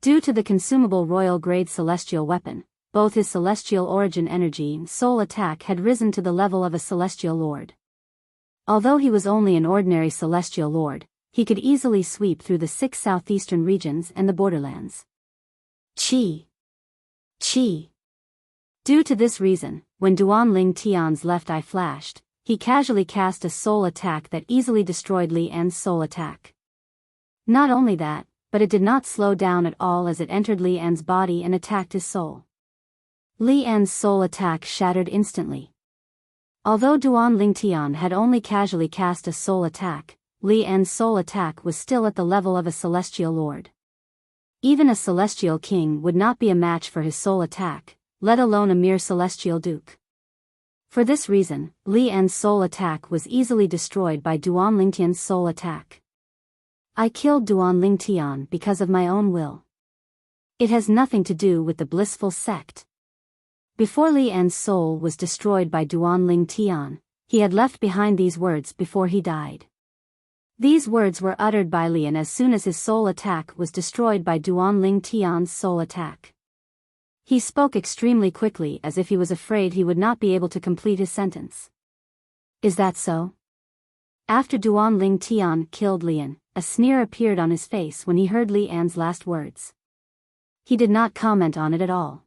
Due to the consumable royal-grade celestial weapon, both his celestial origin energy and soul attack had risen to the level of a celestial lord. Although he was only an ordinary celestial lord, he could easily sweep through the 6 southeastern regions and the borderlands. Qi. Qi. Due to this reason, when Duanling Tian's left eye flashed, he casually cast a soul attack that easily destroyed Li An's soul attack. Not only that, but it did not slow down at all as it entered Li An's body and attacked his soul. Li An's soul attack shattered instantly. Although Duanling Tian had only casually cast a soul attack, Li An's soul attack was still at the level of a celestial lord. Even a celestial king would not be a match for his soul attack, let alone a mere celestial duke. For this reason, Li An's soul attack was easily destroyed by Duanling Tian's soul attack. I killed Duanling Tian because of my own will. It has nothing to do with the blissful sect. Before Li An's soul was destroyed by Duanling Tian, he had left behind these words before he died. These words were uttered by Li An as soon as his soul attack was destroyed by Duanling Tian's soul attack. He spoke extremely quickly as if he was afraid he would not be able to complete his sentence. Is that so? After Duanling Tian killed Li An, a sneer appeared on his face when he heard Li An's last words. He did not comment on it at all.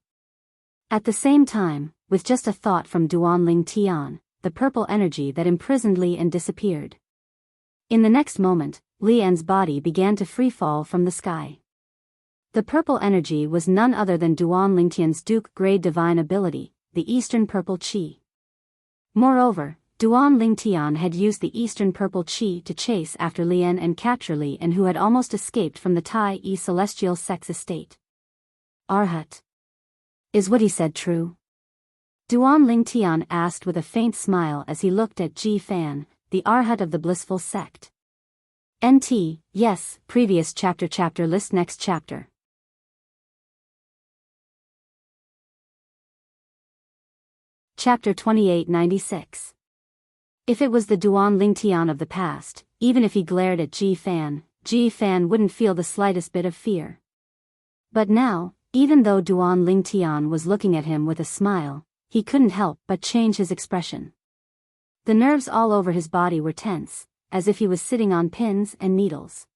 At the same time, with just a thought from Duanling Tian, the purple energy that imprisoned Li An disappeared. In the next moment, Li An's body began to free fall from the sky. The purple energy was none other than Duanling Tian's Duke-grade divine ability, the Eastern Purple Qi. Moreover, Duanling Tian had used the Eastern Purple Qi to chase after Li An and capture Li An, who had almost escaped from the Tai Yi celestial sex estate. Arhat. Is what he said true? Duanling Tian asked with a faint smile as he looked at Ji Fan, the Arhat of the blissful sect. NT, yes, previous chapter list next chapter. Chapter 2896. If it was the Duanling Tian of the past, even if he glared at Ji Fan wouldn't feel the slightest bit of fear. But now, even though Duanling Tian was looking at him with a smile, he couldn't help but change his expression. The nerves all over his body were tense, as if he was sitting on pins and needles.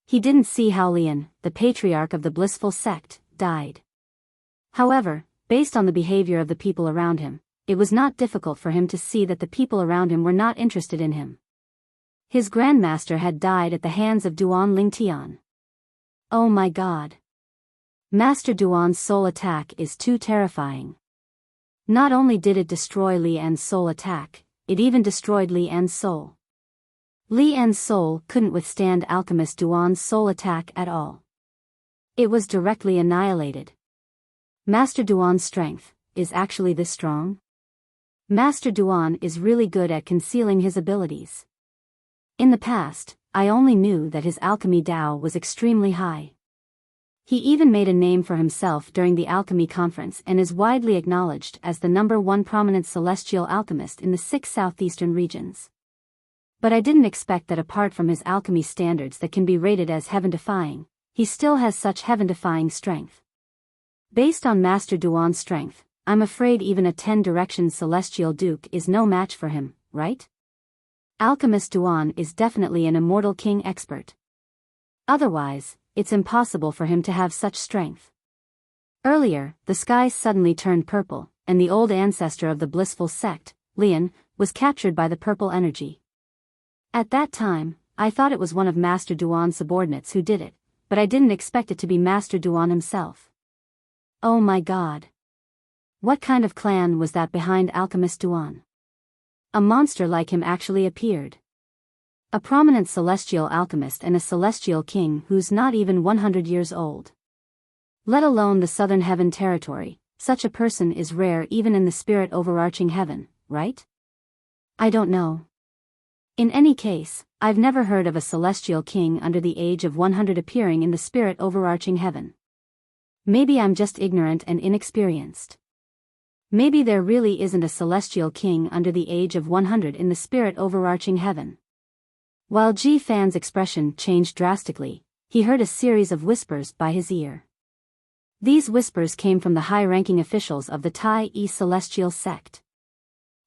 He didn't see how Li An, the patriarch of the blissful sect, died. However, based on the behavior of the people around him, it was not difficult for him to see that the people around him were not interested in him. His grandmaster had died at the hands of Duanling Tian. Oh my God! Master Duan's soul attack is too terrifying. Not only did it destroy Li An's soul attack, it even destroyed Li An's soul. Li An's soul couldn't withstand Alchemist Duan's soul attack at all. It was directly annihilated. Master Duan's strength is actually this strong? Master Duan is really good at concealing his abilities. In the past, I only knew that his alchemy Dao was extremely high. He even made a name for himself during the alchemy conference and is widely acknowledged as the #1 prominent celestial alchemist in the 6 southeastern regions. But I didn't expect that apart from his alchemy standards that can be rated as heaven-defying, he still has such heaven-defying strength. Based on Master Duan's strength, I'm afraid even a 10-direction celestial duke is no match for him, right? Alchemist Duan is definitely an immortal king expert. Otherwise, it's impossible for him to have such strength. Earlier, the sky suddenly turned purple, and the old ancestor of the blissful sect, Li An, was captured by the purple energy. At that time, I thought it was one of Master Duan's subordinates who did it, but I didn't expect it to be Master Duan himself. Oh my God! What kind of clan was that behind Alchemist Duan? A monster like him actually appeared. A prominent celestial alchemist and a celestial king who's not even 100 years old. Let alone the southern heaven territory, such a person is rare even in the spirit overarching heaven, right? I don't know. In any case, I've never heard of a celestial king under the age of 100 appearing in the spirit overarching heaven. Maybe I'm just ignorant and inexperienced. Maybe there really isn't a celestial king under the age of 100 in the spirit overarching heaven. While Ji Fan's expression changed drastically, he heard a series of whispers by his ear. These whispers came from the high-ranking officials of the Tai Celestial sect.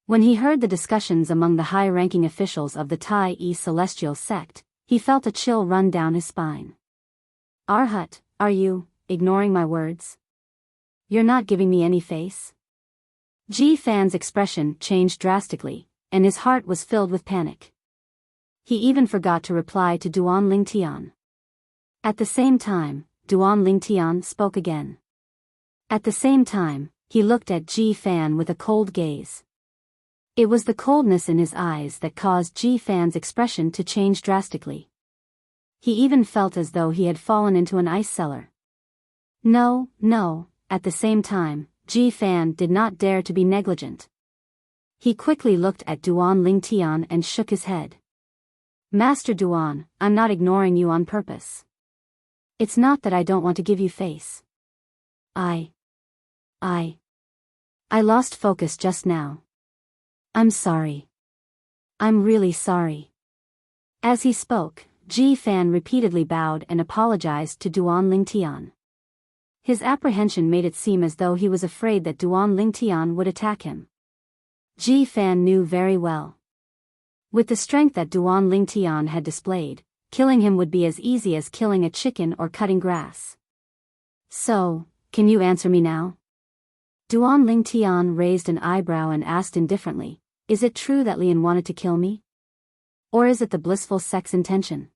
When he heard the discussions among the high-ranking officials of the Tai Celestial sect, he felt a chill run down his spine. Arhat, are you ignoring my words? You're not giving me any face? Ji Fan's expression changed drastically, and his heart was filled with panic. He even forgot to reply to Duan Lingtian. At the same time, Duan Lingtian spoke again. At the same time, he looked at Ji Fan with a cold gaze. It was the coldness in his eyes that caused Ji Fan's expression to change drastically. He even felt as though he had fallen into an ice cellar. No, at the same time, Ji Fan did not dare to be negligent. He quickly looked at Duan Lingtian and shook his head. Master Duan, I'm not ignoring you on purpose. It's not that I don't want to give you face. I lost focus just now. I'm sorry. I'm really sorry. As he spoke, Ji Fan repeatedly bowed and apologized to Duan Lingtian. His apprehension made it seem as though he was afraid that Duan Lingtian would attack him. Ji Fan knew very well. With the strength that Duan Lingtian had displayed, killing him would be as easy as killing a chicken or cutting grass. So, can you answer me now? Duan Lingtian raised an eyebrow and asked indifferently, is it true that Lian wanted to kill me? Or is it the blissful sect's intention?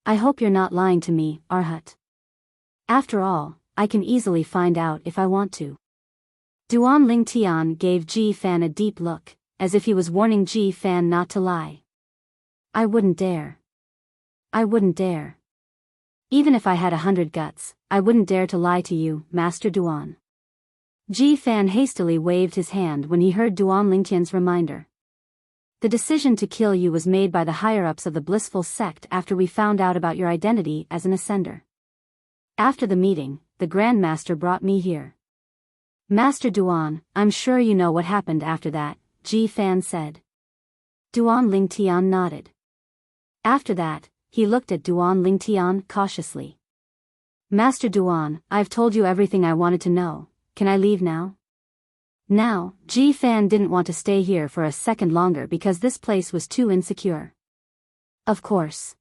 I hope you're not lying to me, Arhat. After all, I can easily find out if I want to. Duan Lingtian gave Ji Fan a deep look, as if he was warning Ji Fan not to lie. I wouldn't dare. I wouldn't dare. Even if I had 100 guts, I wouldn't dare to lie to you, Master Duan. Ji Fan hastily waved his hand when he heard Duan Lingtian's reminder. The decision to kill you was made by the higher-ups of the blissful sect after we found out about your identity as an ascender. After the meeting, the Grand Master brought me here. Master Duan, I'm sure you know what happened after that, Ji Fan said. Duan Lingtian nodded. After that, he looked at Duan Lingtian cautiously. Master Duan, I've told you everything I wanted to know. Can I leave now? Now, Ji Fan didn't want to stay here for a second longer because this place was too insecure. Of course.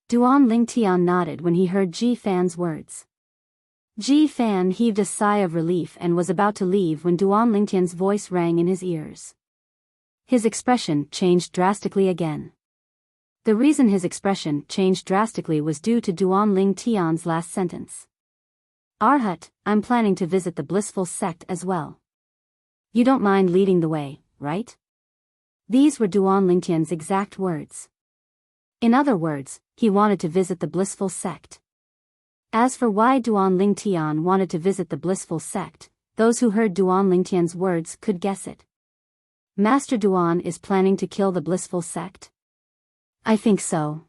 Duan Lingtian nodded when he heard Ji Fan's words. Ji Fan heaved a sigh of relief and was about to leave when Duan Lingtian's voice rang in his ears. His expression changed drastically again. The reason his expression changed drastically was due to Duan Lingtian's last sentence. Arhat, I'm planning to visit the blissful sect as well. You don't mind leading the way, right? These were Duan Lingtian's exact words. In other words, he wanted to visit the blissful sect. As for why Duan Lingtian wanted to visit the blissful sect, those who heard Duan Lingtian's words could guess it. Master Duan is planning to kill the blissful sect? I think so.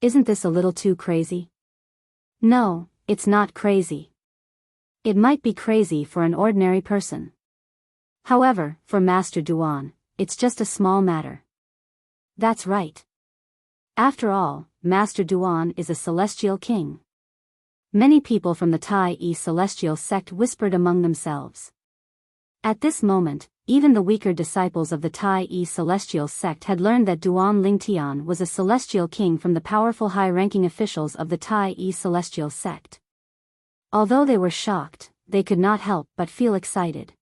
Isn't this a little too crazy? No, it's not crazy. It might be crazy for an ordinary person. However, for Master Duan, it's just a small matter. That's right. After all, Master Duan is a celestial king. Many people from the Tai Celestial sect whispered among themselves. At this moment, even the weaker disciples of the Tai Celestial sect had learned that Duan Lingtian was a celestial king from the powerful high-ranking officials of the Tai Celestial sect. Although they were shocked, they could not help but feel excited.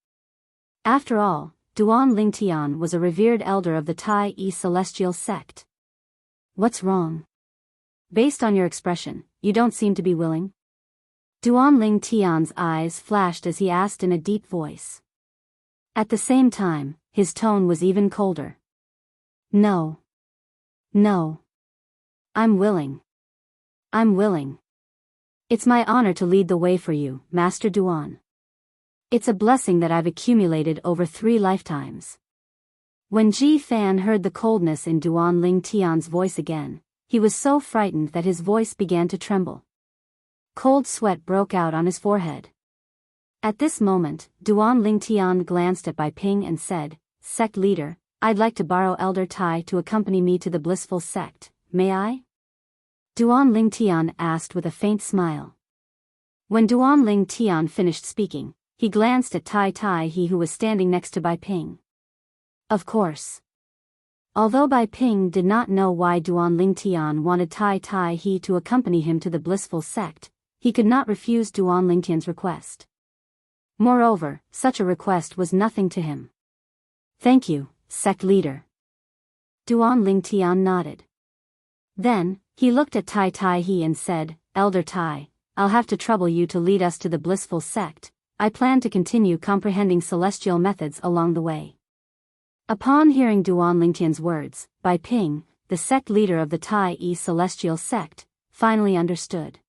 After all, Duan Lingtian was a revered elder of the Tai Celestial sect. What's wrong? Based on your expression, you don't seem to be willing. Duan Lingtian's eyes flashed as he asked in a deep voice. At the same time, his tone was even colder. No. I'm willing. It's my honor to lead the way for you, Master Duan. It's a blessing that I've accumulated over 3 lifetimes. When Ji Fan heard the coldness in Duan Lingtian's voice again, he was so frightened that his voice began to tremble. Cold sweat broke out on his forehead. At this moment, Duan Lingtian glanced at Bai Ping and said, Sect leader, I'd like to borrow Elder Tai to accompany me to the blissful sect, may I? Duan Ling Tian asked with a faint smile. When Duan Ling Tian finished speaking, he glanced at Tai Tai He who was standing next to Bai Ping. Of course. Although Bai Ping did not know why Duan Ling Tian wanted Tai Tai He to accompany him to the blissful sect, he could not refuse Duan Ling Tian's request. Moreover, such a request was nothing to him. Thank you, sect leader. Duan Ling Tian nodded. Then, he looked at Tai Tai He and said, Elder Tai, I'll have to trouble you to lead us to the blissful sect. I plan to continue comprehending celestial methods along the way. Upon hearing Duan Lingtian's words, Bai Ping, the sect leader of the Tai Yi celestial sect, finally understood.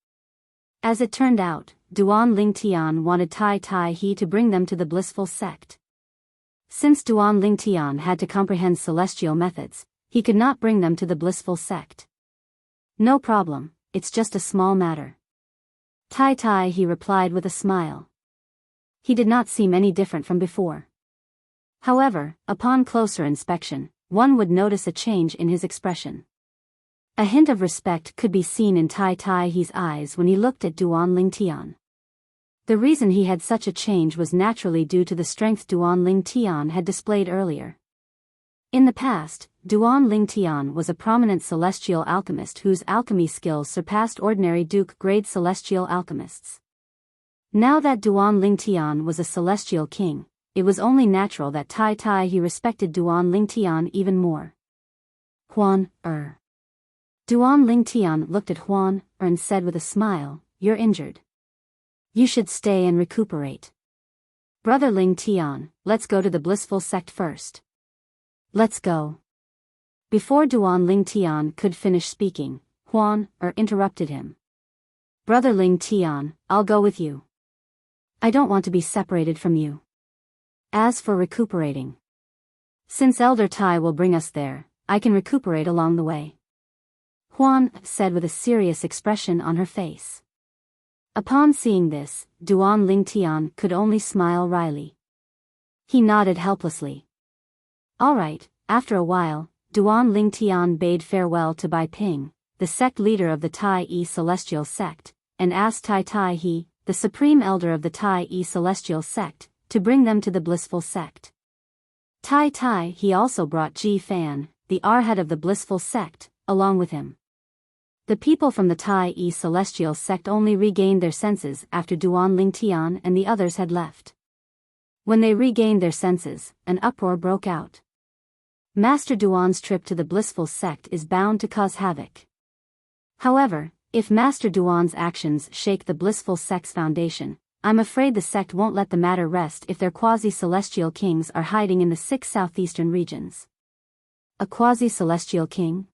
As it turned out, Duan Lingtian wanted Tai Tai He to bring them to the blissful sect. Since Duan Lingtian had to comprehend celestial methods, he could not bring them to the blissful sect. No problem, it's just a small matter. Tai Tai He replied with a smile. He did not seem any different from before. However, upon closer inspection, one would notice a change in his expression. A hint of respect could be seen in Tai Tai He's eyes when he looked at Duan Lingtian. The reason he had such a change was naturally due to the strength Duan Lingtian had displayed earlier. In the past, Duan Lingtian was a prominent celestial alchemist whose alchemy skills surpassed ordinary Duke-grade celestial alchemists. Now that Duan Lingtian was a celestial king, it was only natural that Tai Tai He respected Duan Lingtian even more. Duan Lingtian looked at Huan and said with a smile, You're injured. You should stay and recuperate. Brother Lingtian, let's go to the blissful sect first. Let's go. Before Duan Lingtian could finish speaking, Huan interrupted him. Brother Lingtian, I'll go with you. I don't want to be separated from you. As for recuperating, since Elder Tai will bring us there, I can recuperate along the way. Huan said with a serious expression on her face. Upon seeing this, Duan Lingtian could only smile wryly. He nodded helplessly. All right. After a while, Duan Lingtian bade farewell to Bai Ping, the sect leader of the Tai Yi celestial sect, and asked Tai Tai He, the supreme elder of the Tai Yi celestial sect, to bring them to the blissful sect. Tai Tai He also brought Ji Fan, the arhat of the blissful sect, along with him. The people from the Tai Yi celestial sect only regained their senses after Duan Lingtian and the others had left. When they regained their senses, an uproar broke out. Master Duan's trip to the blissful sect is bound to cause havoc. However, if Master Duan's actions shake the blissful sect's foundation, I'm afraid the sect won't let the matter rest if their quasi-celestial kings are hiding in the 6 southeastern regions. A quasi-celestial king?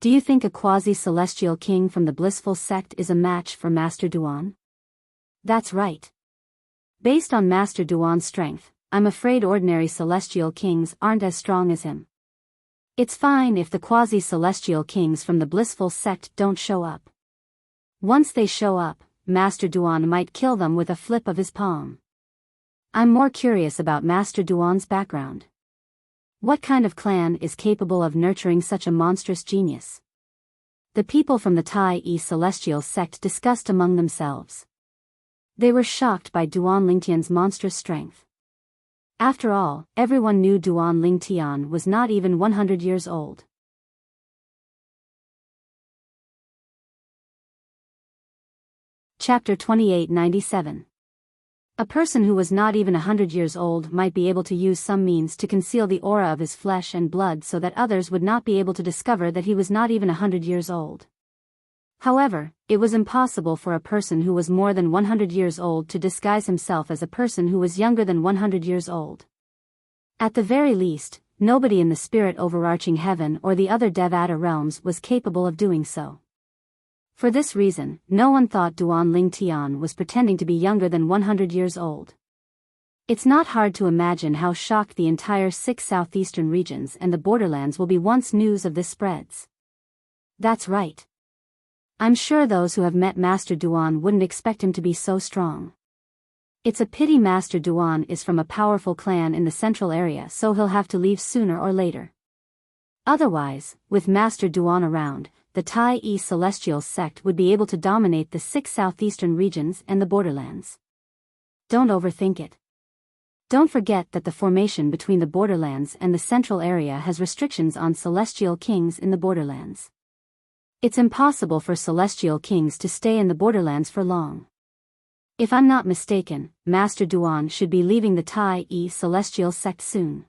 Do you think a quasi-celestial king from the blissful sect is a match for Master Duan? That's right. Based on Master Duan's strength, I'm afraid ordinary celestial kings aren't as strong as him. It's fine if the quasi-celestial kings from the blissful sect don't show up. Once they show up, Master Duan might kill them with a flip of his palm. I'm more curious about Master Duan's background. What kind of clan is capable of nurturing such a monstrous genius? The people from the Tai Yi celestial sect discussed among themselves. They were shocked by Duan Lingtian's monstrous strength. After all, everyone knew Duan Lingtian was not even 100 years old. Chapter 2897. A person who was not even 100 years old might be able to use some means to conceal the aura of his flesh and blood so that others would not be able to discover that he was not even 100 years old. However, it was impossible for a person who was more than 100 years old to disguise himself as a person who was younger than 100 years old. At the very least, nobody in the spirit overarching heaven or the other Devata realms was capable of doing so. For this reason, no one thought Duan Lingtian was pretending to be younger than 100 years old. It's not hard to imagine how shocked the entire 6 southeastern regions and the borderlands will be once news of this spreads. That's right. I'm sure those who have met Master Duan wouldn't expect him to be so strong. It's a pity Master Duan is from a powerful clan in the central area, so he'll have to leave sooner or later. Otherwise, with Master Duan around, the Tai Celestial sect would be able to dominate the 6 southeastern regions and the borderlands. Don't overthink it. Don't forget that the formation between the borderlands and the central area has restrictions on celestial kings in the borderlands. It's impossible for celestial kings to stay in the borderlands for long. If I'm not mistaken, Master Duan should be leaving the Tai Celestial sect soon.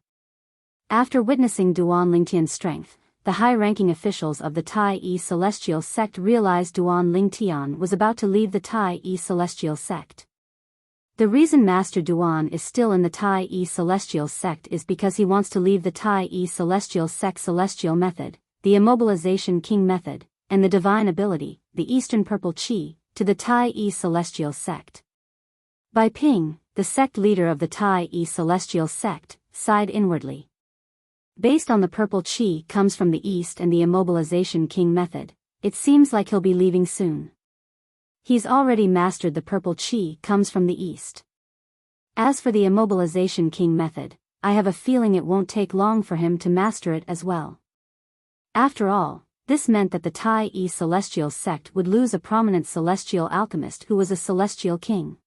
After witnessing Duan Lingtian's strength, the high-ranking officials of the Tai Celestial sect realized Duan Lingtian was about to leave the Tai Celestial sect. The reason Master Duan is still in the Tai Celestial sect is because he wants to leave the Tai Celestial sect celestial method, the immobilization king method, and the divine ability, the Eastern Purple Chi, to the Tai Celestial sect. Bai Ping, the sect leader of the Tai Celestial sect, sighed inwardly. Based on the Purple Chi comes from the East and the immobilization king method, it seems like he'll be leaving soon. He's already mastered the Purple Chi comes from the East. As for the immobilization king method, I have a feeling it won't take long for him to master it as well. After all, this meant that the Tai Celestial sect would lose a prominent celestial alchemist who was a celestial king.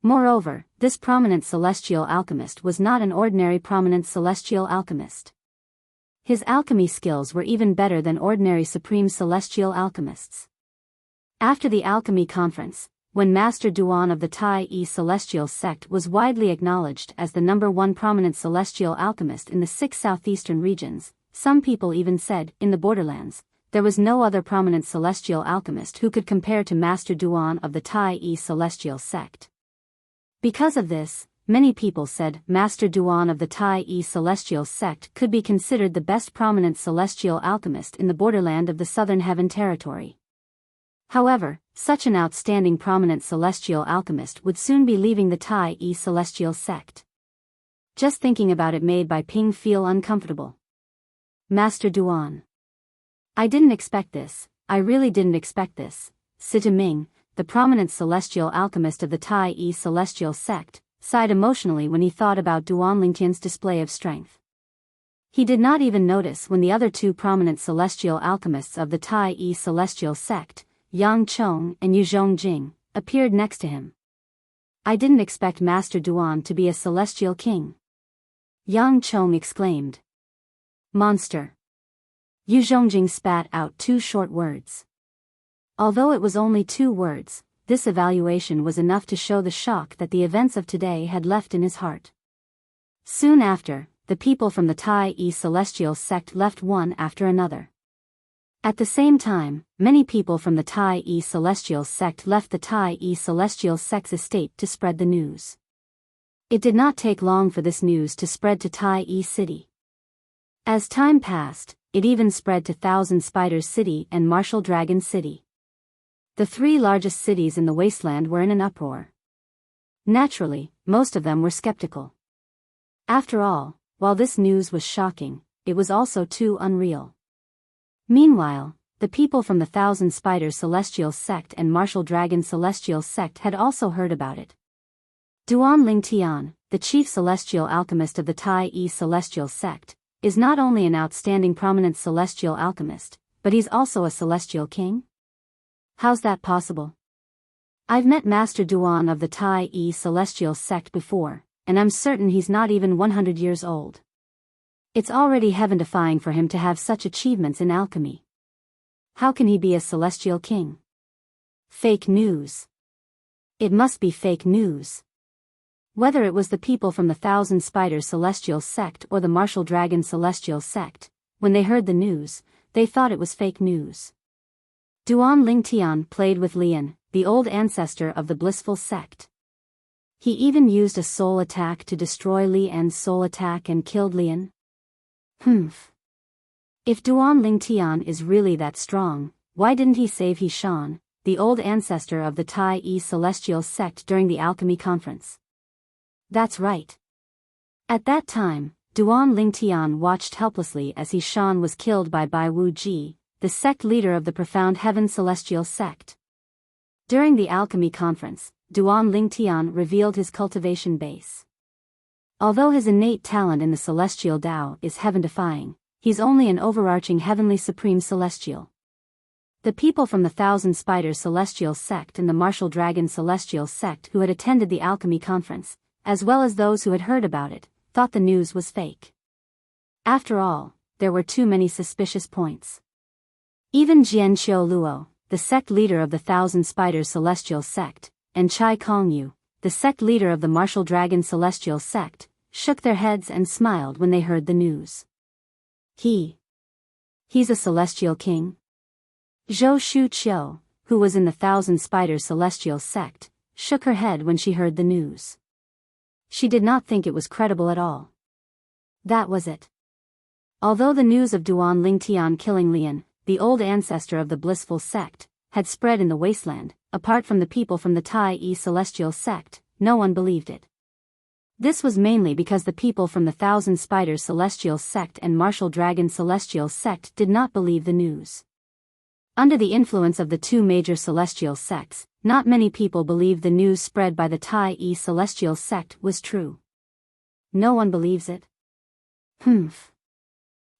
Moreover, this prominent celestial alchemist was not an ordinary prominent celestial alchemist. His alchemy skills were even better than ordinary supreme celestial alchemists. After the alchemy conference, when Master Duan of the Tai Celestial sect was widely acknowledged as the #1 prominent celestial alchemist in the 6 southeastern regions, some people even said, in the borderlands, there was no other prominent celestial alchemist who could compare to Master Duan of the Tai Celestial sect. Because of this, many people said Master Duan of the Tai Celestial sect could be considered the best prominent celestial alchemist in the borderland of the Southern Heaven Territory. However, such an outstanding prominent celestial alchemist would soon be leaving the Tai Celestial sect. Just thinking about it made Bai Ping feel uncomfortable. Master Duan. I didn't expect this, I really didn't expect this. Sita Ming, the prominent celestial alchemist of the Tai Celestial sect, sighed emotionally when he thought about Duan Lingtian's display of strength. He did not even notice when the other 2 prominent celestial alchemists of the Tai Celestial sect, Yang Chong and Yu Zhongjing, appeared next to him. I didn't expect Master Duan to be a celestial king. Yang Chong exclaimed. Monster. Yu Zhongjing spat out 2 short words. Although it was only 2 words, this evaluation was enough to show the shock that the events of today had left in his heart. Soon after, the people from the Tai Celestial sect left one after another. At the same time, many people from the Tai Celestial sect left the Tai Celestial sect's estate to spread the news. It did not take long for this news to spread to Tai City. As time passed, it even spread to Thousand Spiders City and Martial Dragon City. The 3 largest cities in the wasteland were in an uproar. Naturally, most of them were skeptical. After all, while this news was shocking, it was also too unreal. Meanwhile, the people from the Thousand Spiders Celestial sect and Martial Dragon Celestial sect had also heard about it. Duan Lingtian, the chief celestial alchemist of the Tai Celestial sect, is not only an outstanding prominent celestial alchemist, but he's also a celestial king? How's that possible? I've met Master Duan of the Tai Celestial sect before, and I'm certain he's not even 100 years old. It's already heaven-defying for him to have such achievements in alchemy. How can he be a celestial king? Fake news. It must be fake news. Whether it was the people from the Thousand Spiders Celestial sect or the Martial Dragon Celestial sect, when they heard the news, they thought it was fake news. Duan Lingtian played with Lian, the old ancestor of the blissful sect. He even used a soul attack to destroy Lian's soul attack and killed Lian. If Duan Lingtian is really that strong, why didn't he save He Shan, the old ancestor of the Tai Celestial sect during the alchemy conference? That's right. At that time, Duan Lingtian watched helplessly as He Shan was killed by Bai Wu Ji, the sect leader of the Profound Heaven Celestial sect. During the alchemy conference, Duan Lingtian revealed his cultivation base. Although his innate talent in the celestial Tao is heaven-defying, he's only an overarching heavenly supreme celestial. The people from the Thousand Spiders Celestial Sect and the Martial Dragon Celestial Sect who had attended the alchemy conference, as well as those who had heard about it, thought the news was fake. After all, there were too many suspicious points. Even Jian Qiu Luo, the sect leader of the Thousand Spiders Celestial Sect, and Chai Kongyu, the sect leader of the Martial Dragon Celestial Sect, shook their heads and smiled when they heard the news. He's a celestial king? Zhou Shuqiu, who was in the Thousand Spiders Celestial Sect, shook her head when she heard the news. She did not think it was credible at all. That was it. Although the news of Duan Lingtian killing Lian, the old ancestor of the blissful sect, had spread in the wasteland, apart from the people from the Tai Yi Celestial Sect, no one believed it. This was mainly because the people from the Thousand Spiders Celestial Sect and Martial Dragon Celestial Sect did not believe the news. Under the influence of the two major celestial sects, not many people believed the news spread by the Tai Yi Celestial Sect was true. No one believes it.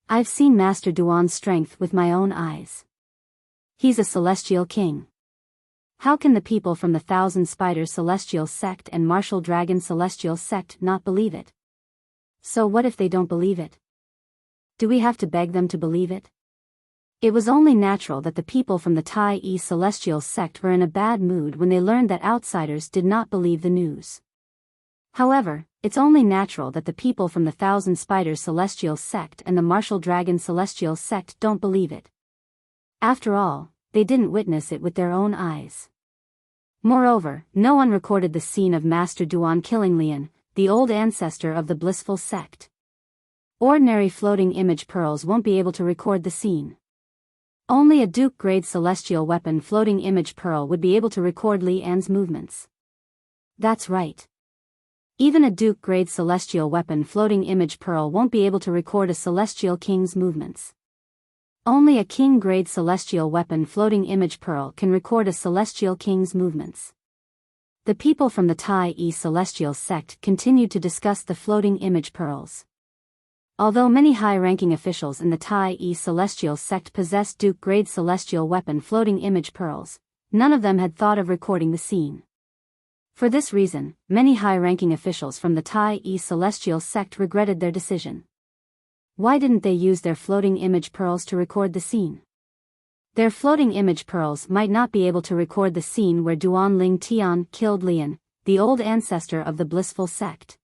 I've seen Master Duan's strength with my own eyes. He's a celestial king. How can the people from the Thousand Spiders Celestial Sect and Martial Dragon Celestial Sect not believe it? So what if they don't believe it? Do we have to beg them to believe it? It was only natural that the people from the Tai Yi Celestial Sect were in a bad mood when they learned that outsiders did not believe the news. However, it's only natural that the people from the Thousand Spiders Celestial Sect and the Martial Dragon Celestial Sect don't believe it. After all, they didn't witness it with their own eyes. Moreover, no one recorded the scene of Master Duan killing Lian, the old ancestor of the blissful sect. Ordinary floating image pearls won't be able to record the scene. Only a Duke-grade celestial weapon floating image pearl would be able to record Li An's movements. That's right. Even a Duke-grade celestial weapon floating image pearl won't be able to record a celestial king's movements. Only a king-grade celestial weapon floating image pearl can record a celestial king's movements. The people from the Tai Yi Celestial Sect continued to discuss the floating image pearls. Although many high-ranking officials in the Tai Yi Celestial Sect possessed Duke-grade celestial weapon floating image pearls, none of them had thought of recording the scene. For this reason, many high-ranking officials from the Tai Yi Celestial Sect regretted their decision. Why didn't they use their floating image pearls to record the scene? Their floating image pearls might not be able to record the scene where Duan Lingtian killed Lian, the old ancestor of the blissful sect.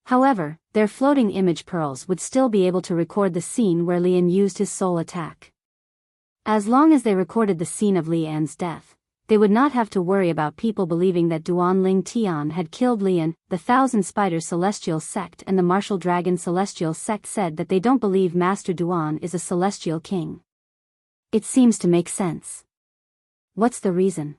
However, their floating image pearls would still be able to record the scene where Lian used his soul attack. As long as they recorded the scene of Lian's death, they would not have to worry about people believing that Duan Lingtian had killed Lian. The Thousand Spiders Celestial Sect and the Martial Dragon Celestial Sect said that they don't believe Master Duan is a celestial king. It seems to make sense. What's the reason?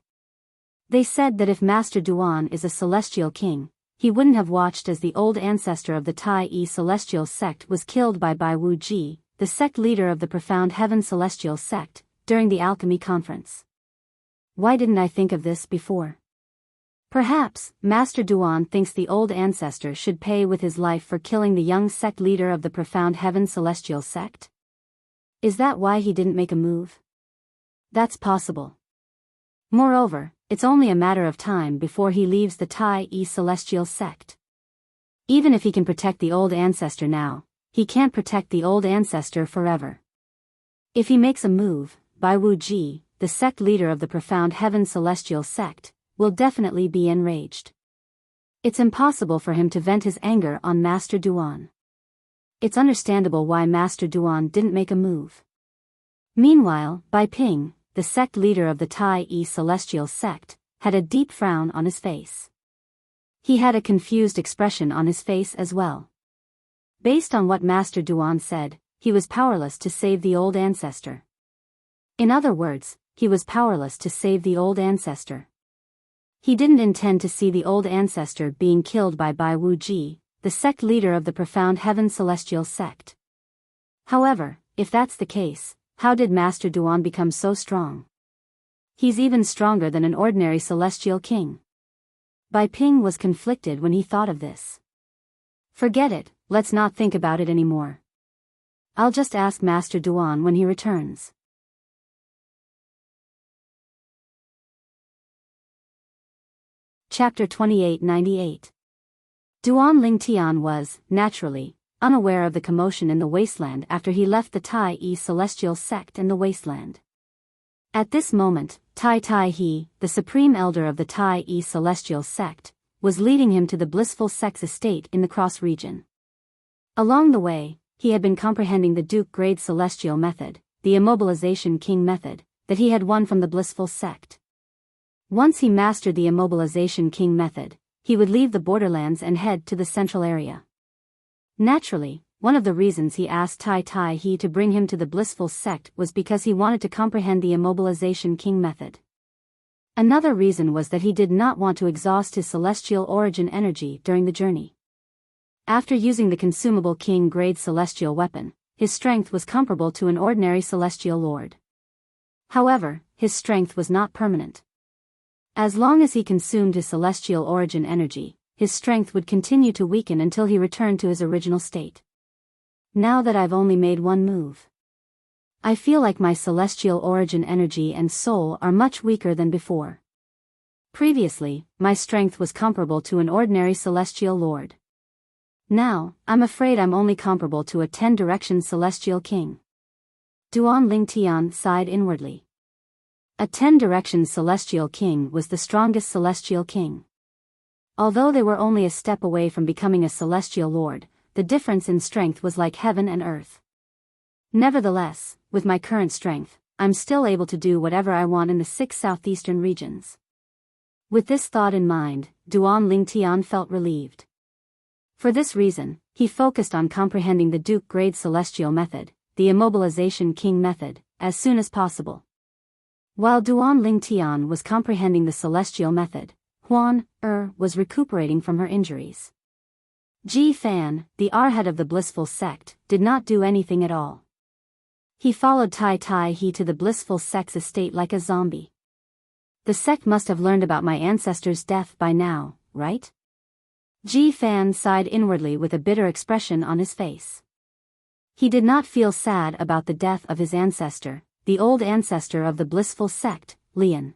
They said that if Master Duan is a celestial king, he wouldn't have watched as the old ancestor of the Tai Yi Celestial Sect was killed by Bai Wu Ji, the sect leader of the Profound Heaven Celestial Sect, during the alchemy conference. Why didn't I think of this before? Perhaps, Master Duan thinks the old ancestor should pay with his life for killing the young sect leader of the Profound Heaven Celestial Sect? Is that why he didn't make a move? That's possible. Moreover, it's only a matter of time before he leaves the Tai Yi Celestial Sect. Even if he can protect the old ancestor now, he can't protect the old ancestor forever. If he makes a move, Bai Wu Ji, the sect leader of the Profound Heaven Celestial Sect, will definitely be enraged. It's impossible for him to vent his anger on Master Duan. It's understandable why Master Duan didn't make a move. Meanwhile, Bai Ping, the sect leader of the Tai Yi Celestial Sect, had a deep frown on his face. He had a confused expression on his face as well. Based on what Master Duan said, he was powerless to save the old ancestor. In other words, he was powerless to save the old ancestor. He didn't intend to see the old ancestor being killed by Bai Wu Ji, the sect leader of the Profound Heaven Celestial Sect. However, if that's the case, how did Master Duan become so strong? He's even stronger than an ordinary celestial king. Bai Ping was conflicted when he thought of this. Forget it, let's not think about it anymore. I'll just ask Master Duan when he returns. Chapter 2898. Duan Lingtian was, naturally, unaware of the commotion in the wasteland after he left the Tai Yi celestial sect and the wasteland. At this moment, Tai Tai He, the supreme elder of the Tai Yi celestial sect, was leading him to the blissful sex estate in the cross region. Along the way, he had been comprehending the Duke grade celestial method, the immobilization king method, that he had won from the blissful sect. Once he mastered the immobilization king method, he would leave the borderlands and head to the central area. Naturally, one of the reasons he asked Tai Tai He to bring him to the blissful sect was because he wanted to comprehend the immobilization king method. Another reason was that he did not want to exhaust his celestial origin energy during the journey. After using the consumable king grade celestial weapon, his strength was comparable to an ordinary celestial lord. However, his strength was not permanent. As long as he consumed his celestial origin energy, his strength would continue to weaken until he returned to his original state. Now that I've only made one move, I feel like my celestial origin energy and soul are much weaker than before. Previously, my strength was comparable to an ordinary celestial lord. Now, I'm afraid I'm only comparable to a 10-direction celestial king. Duan Lingtian sighed inwardly. A 10-direction celestial king was the strongest celestial king. Although they were only a step away from becoming a celestial lord, the difference in strength was like heaven and earth. Nevertheless, with my current strength, I'm still able to do whatever I want in the 6 southeastern regions. With this thought in mind, Duan Lingtian felt relieved. For this reason, he focused on comprehending the Duke grade celestial method, the immobilization king method, as soon as possible. While Duan Lingtian was comprehending the celestial method, Huan was recuperating from her injuries. Ji Fan, the arhat of the blissful sect, did not do anything at all. He followed Tai Tai He to the blissful sect's estate like a zombie. The sect must have learned about my ancestor's death by now, right? Ji Fan sighed inwardly with a bitter expression on his face. He did not feel sad about the death of his ancestor, the old ancestor of the blissful sect, Lian.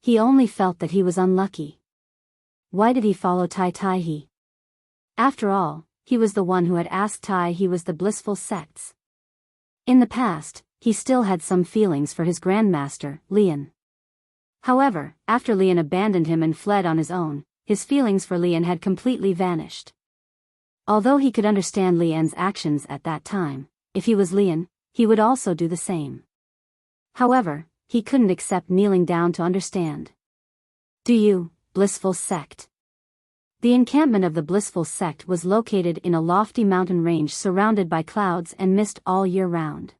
He only felt that he was unlucky. Why did he follow Tai Tai He? After all, he was the one who had asked Tai He was the blissful sects. In the past, he still had some feelings for his grandmaster, Lian. However, after Lian abandoned him and fled on his own, his feelings for Lian had completely vanished. Although he could understand Lian's actions at that time, if he was Lian, he would also do the same. However, he couldn't accept kneeling down to understand. Do you, blissful sect? The encampment of the blissful sect was located in a lofty mountain range surrounded by clouds and mist all year round.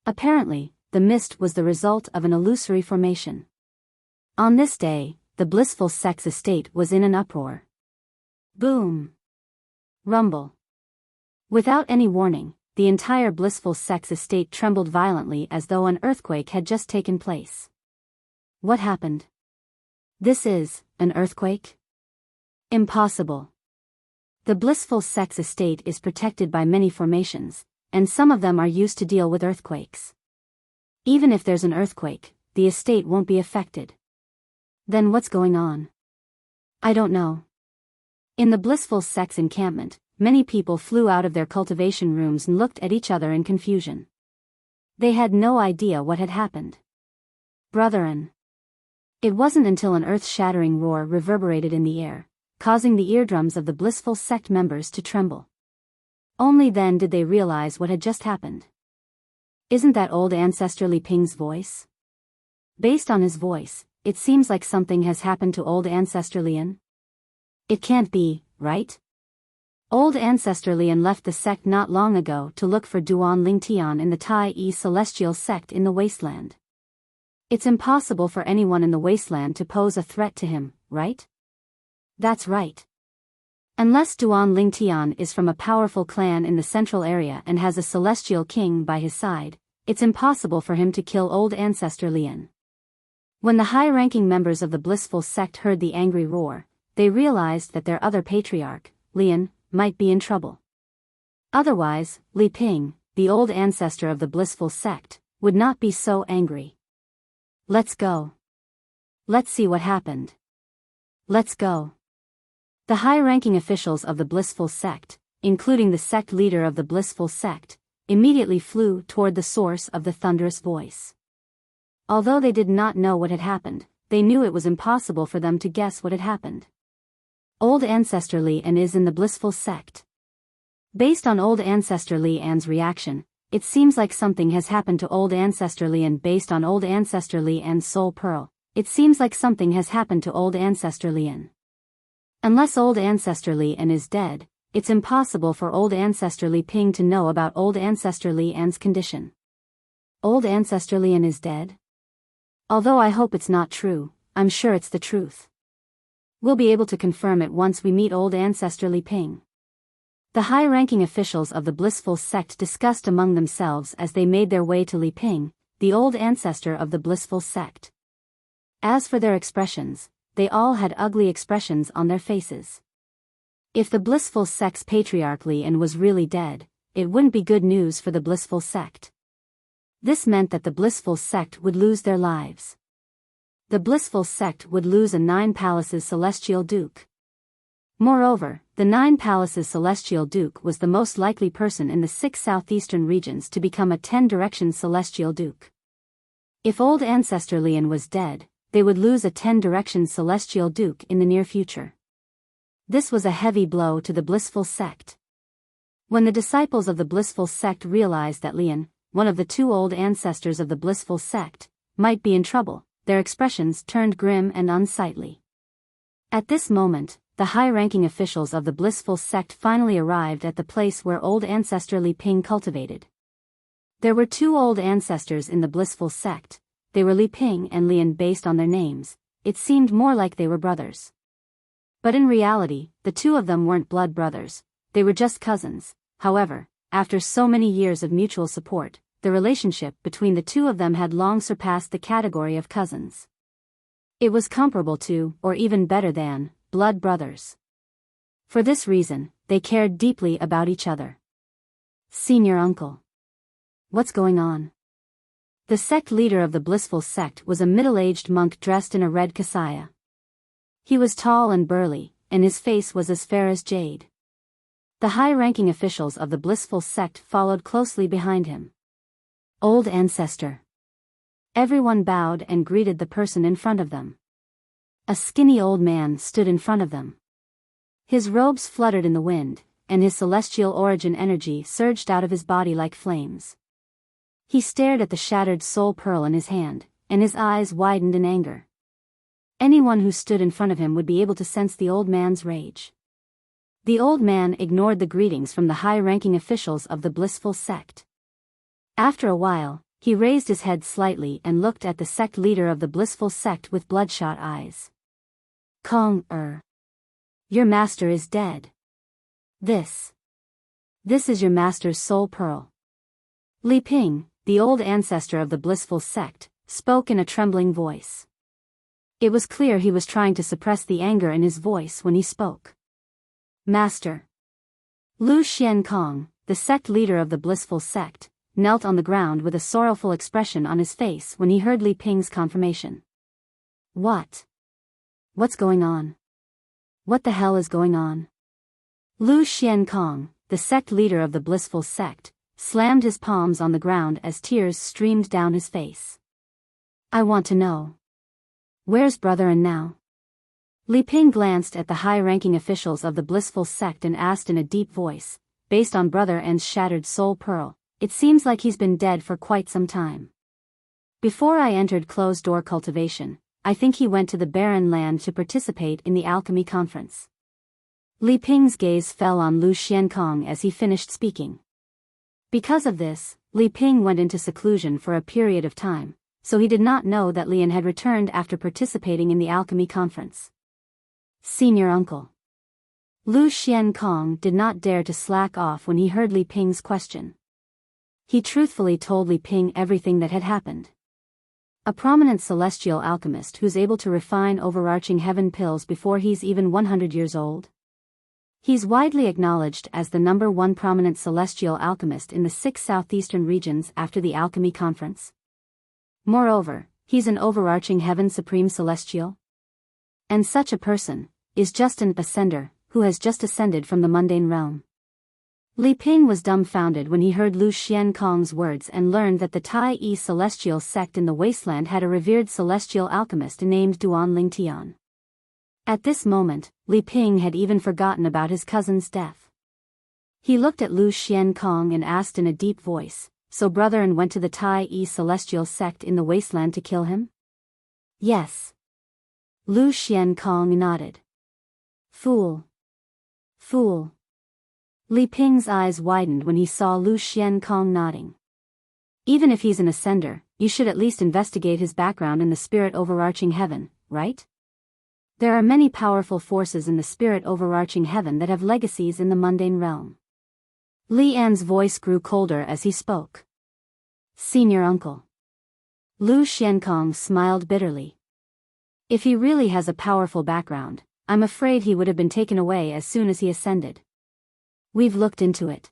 Apparently, the mist was the result of an illusory formation. On this day, the blissful sect's estate was in an uproar. Boom! Rumble! Without any warning, the entire blissful sect's estate trembled violently as though an earthquake had just taken place. What happened? This is an earthquake? Impossible. The blissful sect's estate is protected by many formations, and some of them are used to deal with earthquakes. Even if there's an earthquake, the estate won't be affected. Then what's going on? I don't know. In the blissful sect's encampment, many people flew out of their cultivation rooms and looked at each other in confusion. They had no idea what had happened. Brethren. It wasn't until an earth-shattering roar reverberated in the air, causing the eardrums of the blissful sect members to tremble. Only then did they realize what had just happened. Isn't that old ancestor Li Ping's voice? Based on his voice, it seems like something has happened to old ancestor Lian. It can't be, right? Old ancestor Lian left the sect not long ago to look for Duan Lingtian in the Tai Yi celestial sect in the wasteland. It's impossible for anyone in the wasteland to pose a threat to him, right? That's right. Unless Duan Lingtian is from a powerful clan in the central area and has a celestial king by his side, it's impossible for him to kill old ancestor Lian. When the high-ranking members of the blissful sect heard the angry roar, they realized that their other patriarch, Lian, might be in trouble. Otherwise, Li Ping, the old ancestor of the blissful sect, would not be so angry. Let's go. Let's see what happened. Let's go. The high-ranking officials of the blissful sect, including the sect leader of the blissful sect, immediately flew toward the source of the thunderous voice. Although they did not know what had happened, they knew it was impossible for them to guess what had happened. Old Ancestor Li An is in the blissful sect. Based on Old Ancestor Li An's reaction, it seems like something has happened to Old Ancestor Li An. Based on Old Ancestor Li An's soul pearl, it seems like something has happened to Old Ancestor Li An. Unless Old Ancestor Li An is dead, it's impossible for Old Ancestor Li Ping to know about Old Ancestor Li An's condition. Old Ancestor Li An is dead? Although I hope it's not true, I'm sure it's the truth. We'll be able to confirm it once we meet Old Ancestor Li Ping. The high-ranking officials of the blissful sect discussed among themselves as they made their way to Li Ping, the old ancestor of the blissful sect. As for their expressions, they all had ugly expressions on their faces. If the blissful sect's patriarch Li An was really dead, it wouldn't be good news for the blissful sect. This meant that the blissful sect would lose their lives. The blissful sect would lose a 9 palaces celestial duke. Moreover, the 9 palaces celestial duke was the most likely person in the 6 southeastern regions to become a 10 directions celestial duke. If Old Ancestor Li An was dead, they would lose a 10 directions celestial duke in the near future. This was a heavy blow to the blissful sect. When the disciples of the blissful sect realized that Li An, one of the 2 old ancestors of the blissful sect, might be in trouble, their expressions turned grim and unsightly. At this moment, the high-ranking officials of the blissful sect finally arrived at the place where Old Ancestor Li Ping cultivated. There were 2 old ancestors in the blissful sect. They were Li Ping and Li An. Based on their names, it seemed more like they were brothers. But in reality, the 2 of them weren't blood brothers, they were just cousins. However, after so many years of mutual support, the relationship between the 2 of them had long surpassed the category of cousins. It was comparable to, or even better than, blood brothers. For this reason, they cared deeply about each other. Senior uncle. What's going on? The sect leader of the blissful sect was a middle-aged monk dressed in a red kasaya. He was tall and burly, and his face was as fair as jade. The high-ranking officials of the blissful sect followed closely behind him. Old ancestor. Everyone bowed and greeted the person in front of them. A skinny old man stood in front of them. His robes fluttered in the wind, and his celestial origin energy surged out of his body like flames. He stared at the shattered soul pearl in his hand, and his eyes widened in anger. Anyone who stood in front of him would be able to sense the old man's rage. The old man ignored the greetings from the high-ranking officials of the blissful sect. After a while, he raised his head slightly and looked at the sect leader of the blissful sect with bloodshot eyes. Your master is dead. This is your master's soul pearl. Li Ping, the old ancestor of the blissful sect, spoke in a trembling voice. It was clear he was trying to suppress the anger in his voice when he spoke. Master. Lu Xiankong, the sect leader of the blissful sect, knelt on the ground with a sorrowful expression on his face when he heard Li Ping's confirmation. What's going on? What the hell is going on? Lu Xiankong, the sect leader of the blissful sect, slammed his palms on the ground as tears streamed down his face. I want to know. Where's brother and now? Li Ping glanced at the high-ranking officials of the blissful sect and asked in a deep voice, based on brother and's shattered soul pearl, it seems like he's been dead for quite some time. Before I entered closed-door cultivation, I think he went to the barren land to participate in the alchemy conference. Li Ping's gaze fell on Lu Xiankong as he finished speaking. Because of this, Li Ping went into seclusion for a period of time, so he did not know that Li An had returned after participating in the alchemy conference. Senior uncle. Lu Xiankong did not dare to slack off when he heard Li Ping's question. He truthfully told Li Ping everything that had happened. A prominent celestial alchemist who's able to refine overarching heaven pills before he's even 100 years old. He's widely acknowledged as the #1 prominent celestial alchemist in the 6 southeastern regions after the Alchemy Conference. Moreover, he's an overarching heaven supreme celestial. And such a person is just an ascender who has just ascended from the mundane realm. Li Ping was dumbfounded when he heard Lu Xiankong's words and learned that the Tai-yi celestial sect in the wasteland had a revered celestial alchemist named Duan Lingtian. At this moment, Li Ping had even forgotten about his cousin's death. He looked at Lu Xiankong and asked in a deep voice, "So brother and went to the Tai-yi celestial sect in the wasteland to kill him?" "Yes." Lu Xiankong nodded. "Fool. Fool." Li Ping's eyes widened when he saw Lu Xiankong nodding. "Even if he's an ascender, you should at least investigate his background in the spirit overarching heaven, right? There are many powerful forces in the spirit overarching heaven that have legacies in the mundane realm." Li An's voice grew colder as he spoke. "Senior uncle." Lu Xiankong smiled bitterly. "If he really has a powerful background, I'm afraid he would have been taken away as soon as he ascended. We've looked into it.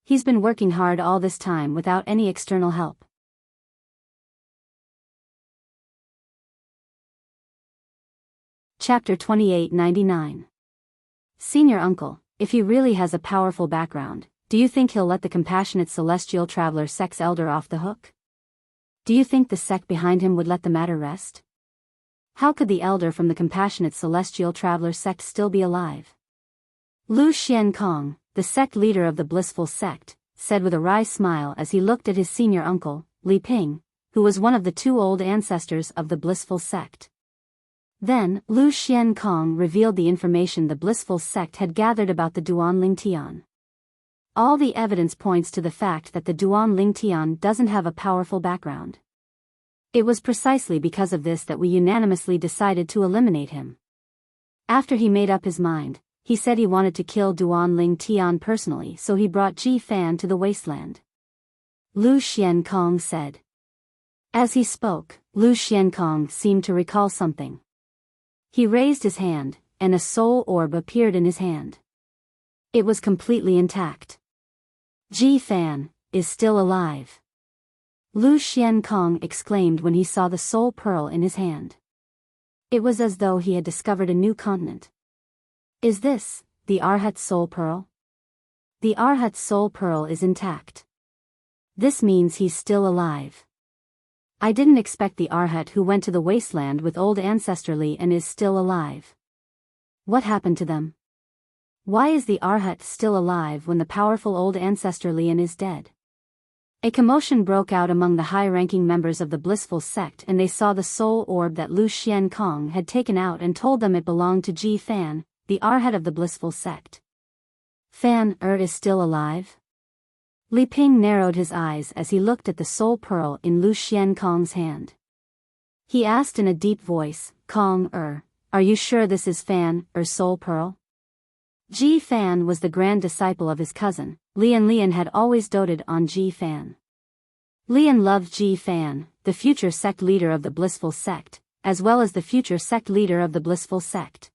He's been working hard all this time without any external help." Chapter 2899. Senior uncle, if he really has a powerful background, do you think he'll let the compassionate celestial traveler sect's elder off the hook? Do you think the sect behind him would let the matter rest? How could the elder from the compassionate celestial traveler sect still be alive? Lu Xiankong, the sect leader of the blissful sect, said with a wry smile as he looked at his senior uncle, Li Ping, who was one of the 2 old ancestors of the blissful sect. Then, Lu Xiankong revealed the information the blissful sect had gathered about the Duan Lingtian. All the evidence points to the fact that the Duan Lingtian doesn't have a powerful background. It was precisely because of this that we unanimously decided to eliminate him. After he made up his mind, he said he wanted to kill Duan Lingtian personally, so he brought Ji Fan to the wasteland. Lu Xiankong said. As he spoke, Lu Xiankong seemed to recall something. He raised his hand, and a soul orb appeared in his hand. It was completely intact. Ji Fan is still alive. Lu Xiankong exclaimed when he saw the soul pearl in his hand. It was as though he had discovered a new continent. Is this the Arhat soul pearl? The Arhat soul pearl is intact. This means he's still alive. I didn't expect the Arhat who went to the wasteland with old ancestor Li and is still alive. What happened to them? Why is the Arhat still alive when the powerful old ancestor Lian is dead? A commotion broke out among the high-ranking members of the blissful sect, and they saw the soul orb that Lu Xiankong had taken out and told them it belonged to Ji Fan, the Arhat of the blissful sect. Fan is still alive? Li Ping narrowed his eyes as he looked at the soul pearl in Lu Xiankong's hand. He asked in a deep voice, Kong are you sure this is Fan soul pearl? Ji Fan was the grand disciple of his cousin. Lian had always doted on Ji Fan. Lian loved Ji Fan, the future sect leader of the blissful sect, as well as the future sect leader of the blissful sect.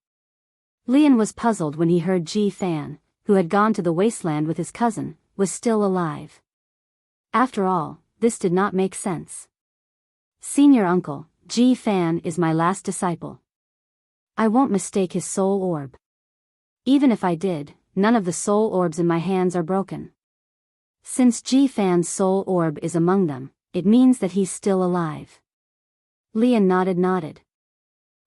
Lian was puzzled when he heard Ji Fan, who had gone to the wasteland with his cousin, was still alive. After all, this did not make sense. Senior uncle, Ji Fan is my last disciple. I won't mistake his soul orb. Even if I did, none of the soul orbs in my hands are broken. Since Ji Fan's soul orb is among them, it means that he's still alive. Lian nodded.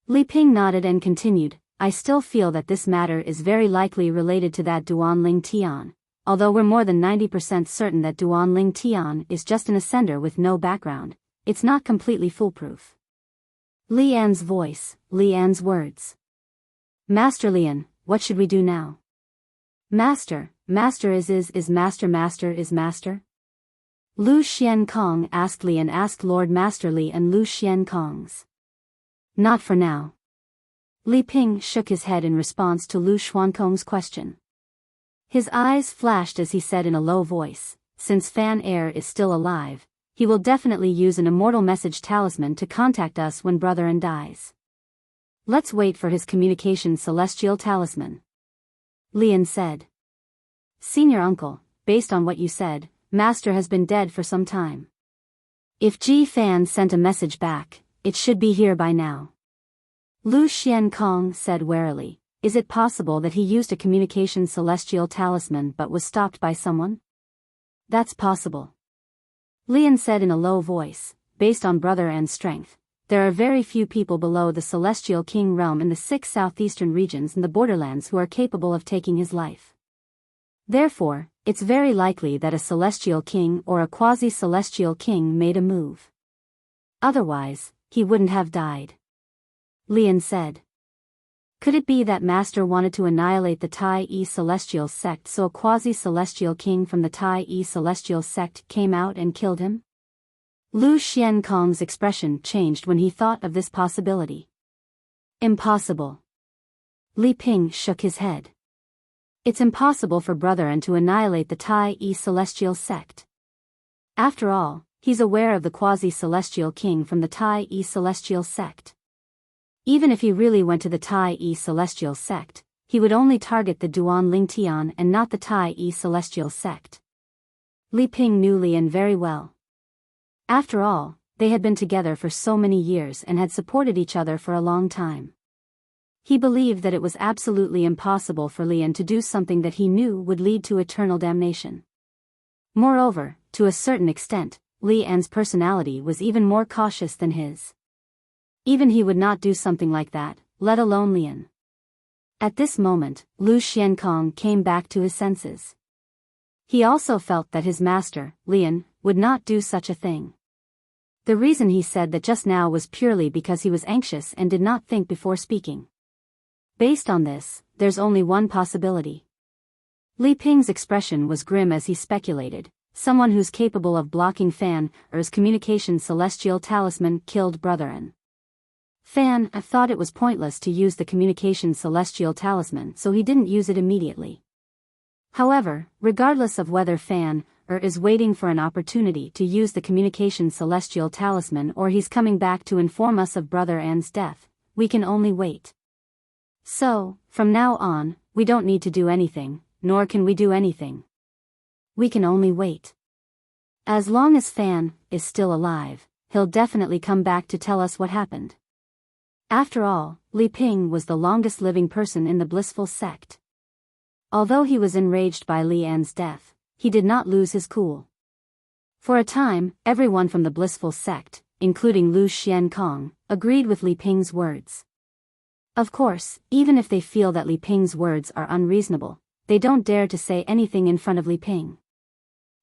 Li Ping nodded and continued, I still feel that this matter is very likely related to that Duan Lingtian, although we're more than 90% certain that Duan Lingtian is just an ascender with no background, it's not completely foolproof. Lian's voice, Lian's words. Master Lian, what should we do now? Master is master? Lu Xiankong asked Li and asked Lord Master Li and Lu Xiankong's. Not for now. Li Ping shook his head in response to Lu Xiankong's question. His eyes flashed as he said in a low voice, since Fan is still alive, he will definitely use an immortal message talisman to contact us when Brotherin dies. Let's wait for his communication celestial talisman. Lian said. Senior uncle, based on what you said, Master has been dead for some time. If Ji Fan sent a message back, it should be here by now. Lu Xiankong said warily, is it possible that he used a communication celestial talisman but was stopped by someone? That's possible. Lian said in a low voice, based on Brotherin's strength, there are very few people below the Celestial King realm in the 6 southeastern regions in the borderlands who are capable of taking his life. Therefore, it's very likely that a Celestial King or a quasi-Celestial King made a move. Otherwise, he wouldn't have died. Lian said. Could it be that Master wanted to annihilate the Tai-E Celestial Sect so a quasi-Celestial King from the Tai-E Celestial Sect came out and killed him? Lu Xiankong's expression changed when he thought of this possibility. Impossible. Li Ping shook his head. It's impossible for Brotherin to annihilate the Tai-E Celestial Sect. After all, he's aware of the quasi-Celestial King from the Tai-E Celestial Sect. Even if he really went to the Tai-E Celestial Sect, he would only target the Duan Ling Tian and not the Tai-E Celestial Sect. Li Ping knew Lian very well. After all, they had been together for so many years and had supported each other for a long time. He believed that it was absolutely impossible for Lian to do something that he knew would lead to eternal damnation. Moreover, to a certain extent, Lian's personality was even more cautious than his. Even he would not do something like that, let alone Lian. At this moment, Lu Xiankong came back to his senses. He also felt that his master, Lian, would not do such a thing. The reason he said that just now was purely because he was anxious and did not think before speaking. Based on this, there's only one possibility. Li Ping's expression was grim as he speculated, someone who's capable of blocking Fan Er's communication celestial talisman killed Brotherin. Fan thought it was pointless to use the communication celestial talisman, so he didn't use it immediately. However, regardless of whether Fan is waiting for an opportunity to use the communication celestial talisman or he's coming back to inform us of Brother An's death, we can only wait. So, from now on, we don't need to do anything, nor can we do anything. We can only wait. As long as Fan is still alive, he'll definitely come back to tell us what happened. After all, Li Ping was the longest living person in the blissful sect. Although he was enraged by Lian's death, he did not lose his cool. For a time, everyone from the blissful sect, including Lu Xiankong, agreed with Li Ping's words. Of course, even if they feel that Li Ping's words are unreasonable, they don't dare to say anything in front of Li Ping.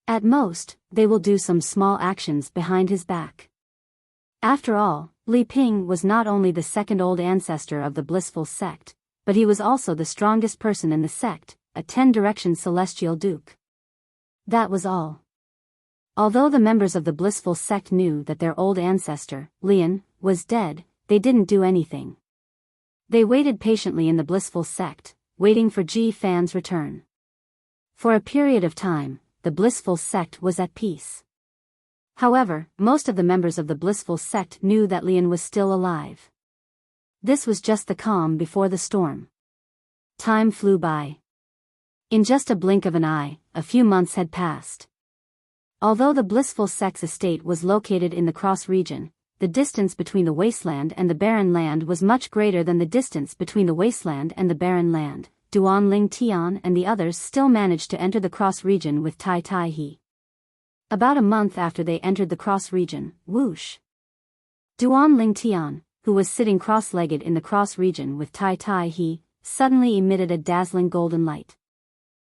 At most, they will do some small actions behind his back. After all, Li Ping was not only the second old ancestor of the blissful sect, but he was also the strongest person in the sect, a 10-direction celestial duke. That was all. Although the members of the blissful sect knew that their old ancestor, Lian, was dead, they didn't do anything. They waited patiently in the blissful sect, waiting for Ji Fan's return. For a period of time, the blissful sect was at peace. However, most of the members of the blissful sect knew that Lian was still alive. This was just the calm before the storm. Time flew by. In just a blink of an eye, a few months had passed. Although the blissful sect's estate was located in the cross region, the distance between the wasteland and the barren land was much greater than the distance between the wasteland and the barren land. Duan Ling Tian and the others still managed to enter the cross region with Tai Tai He. About a month after they entered the cross region, whoosh! Duan Ling Tian, who was sitting cross-legged in the cross region with Tai Tai He, suddenly emitted a dazzling golden light.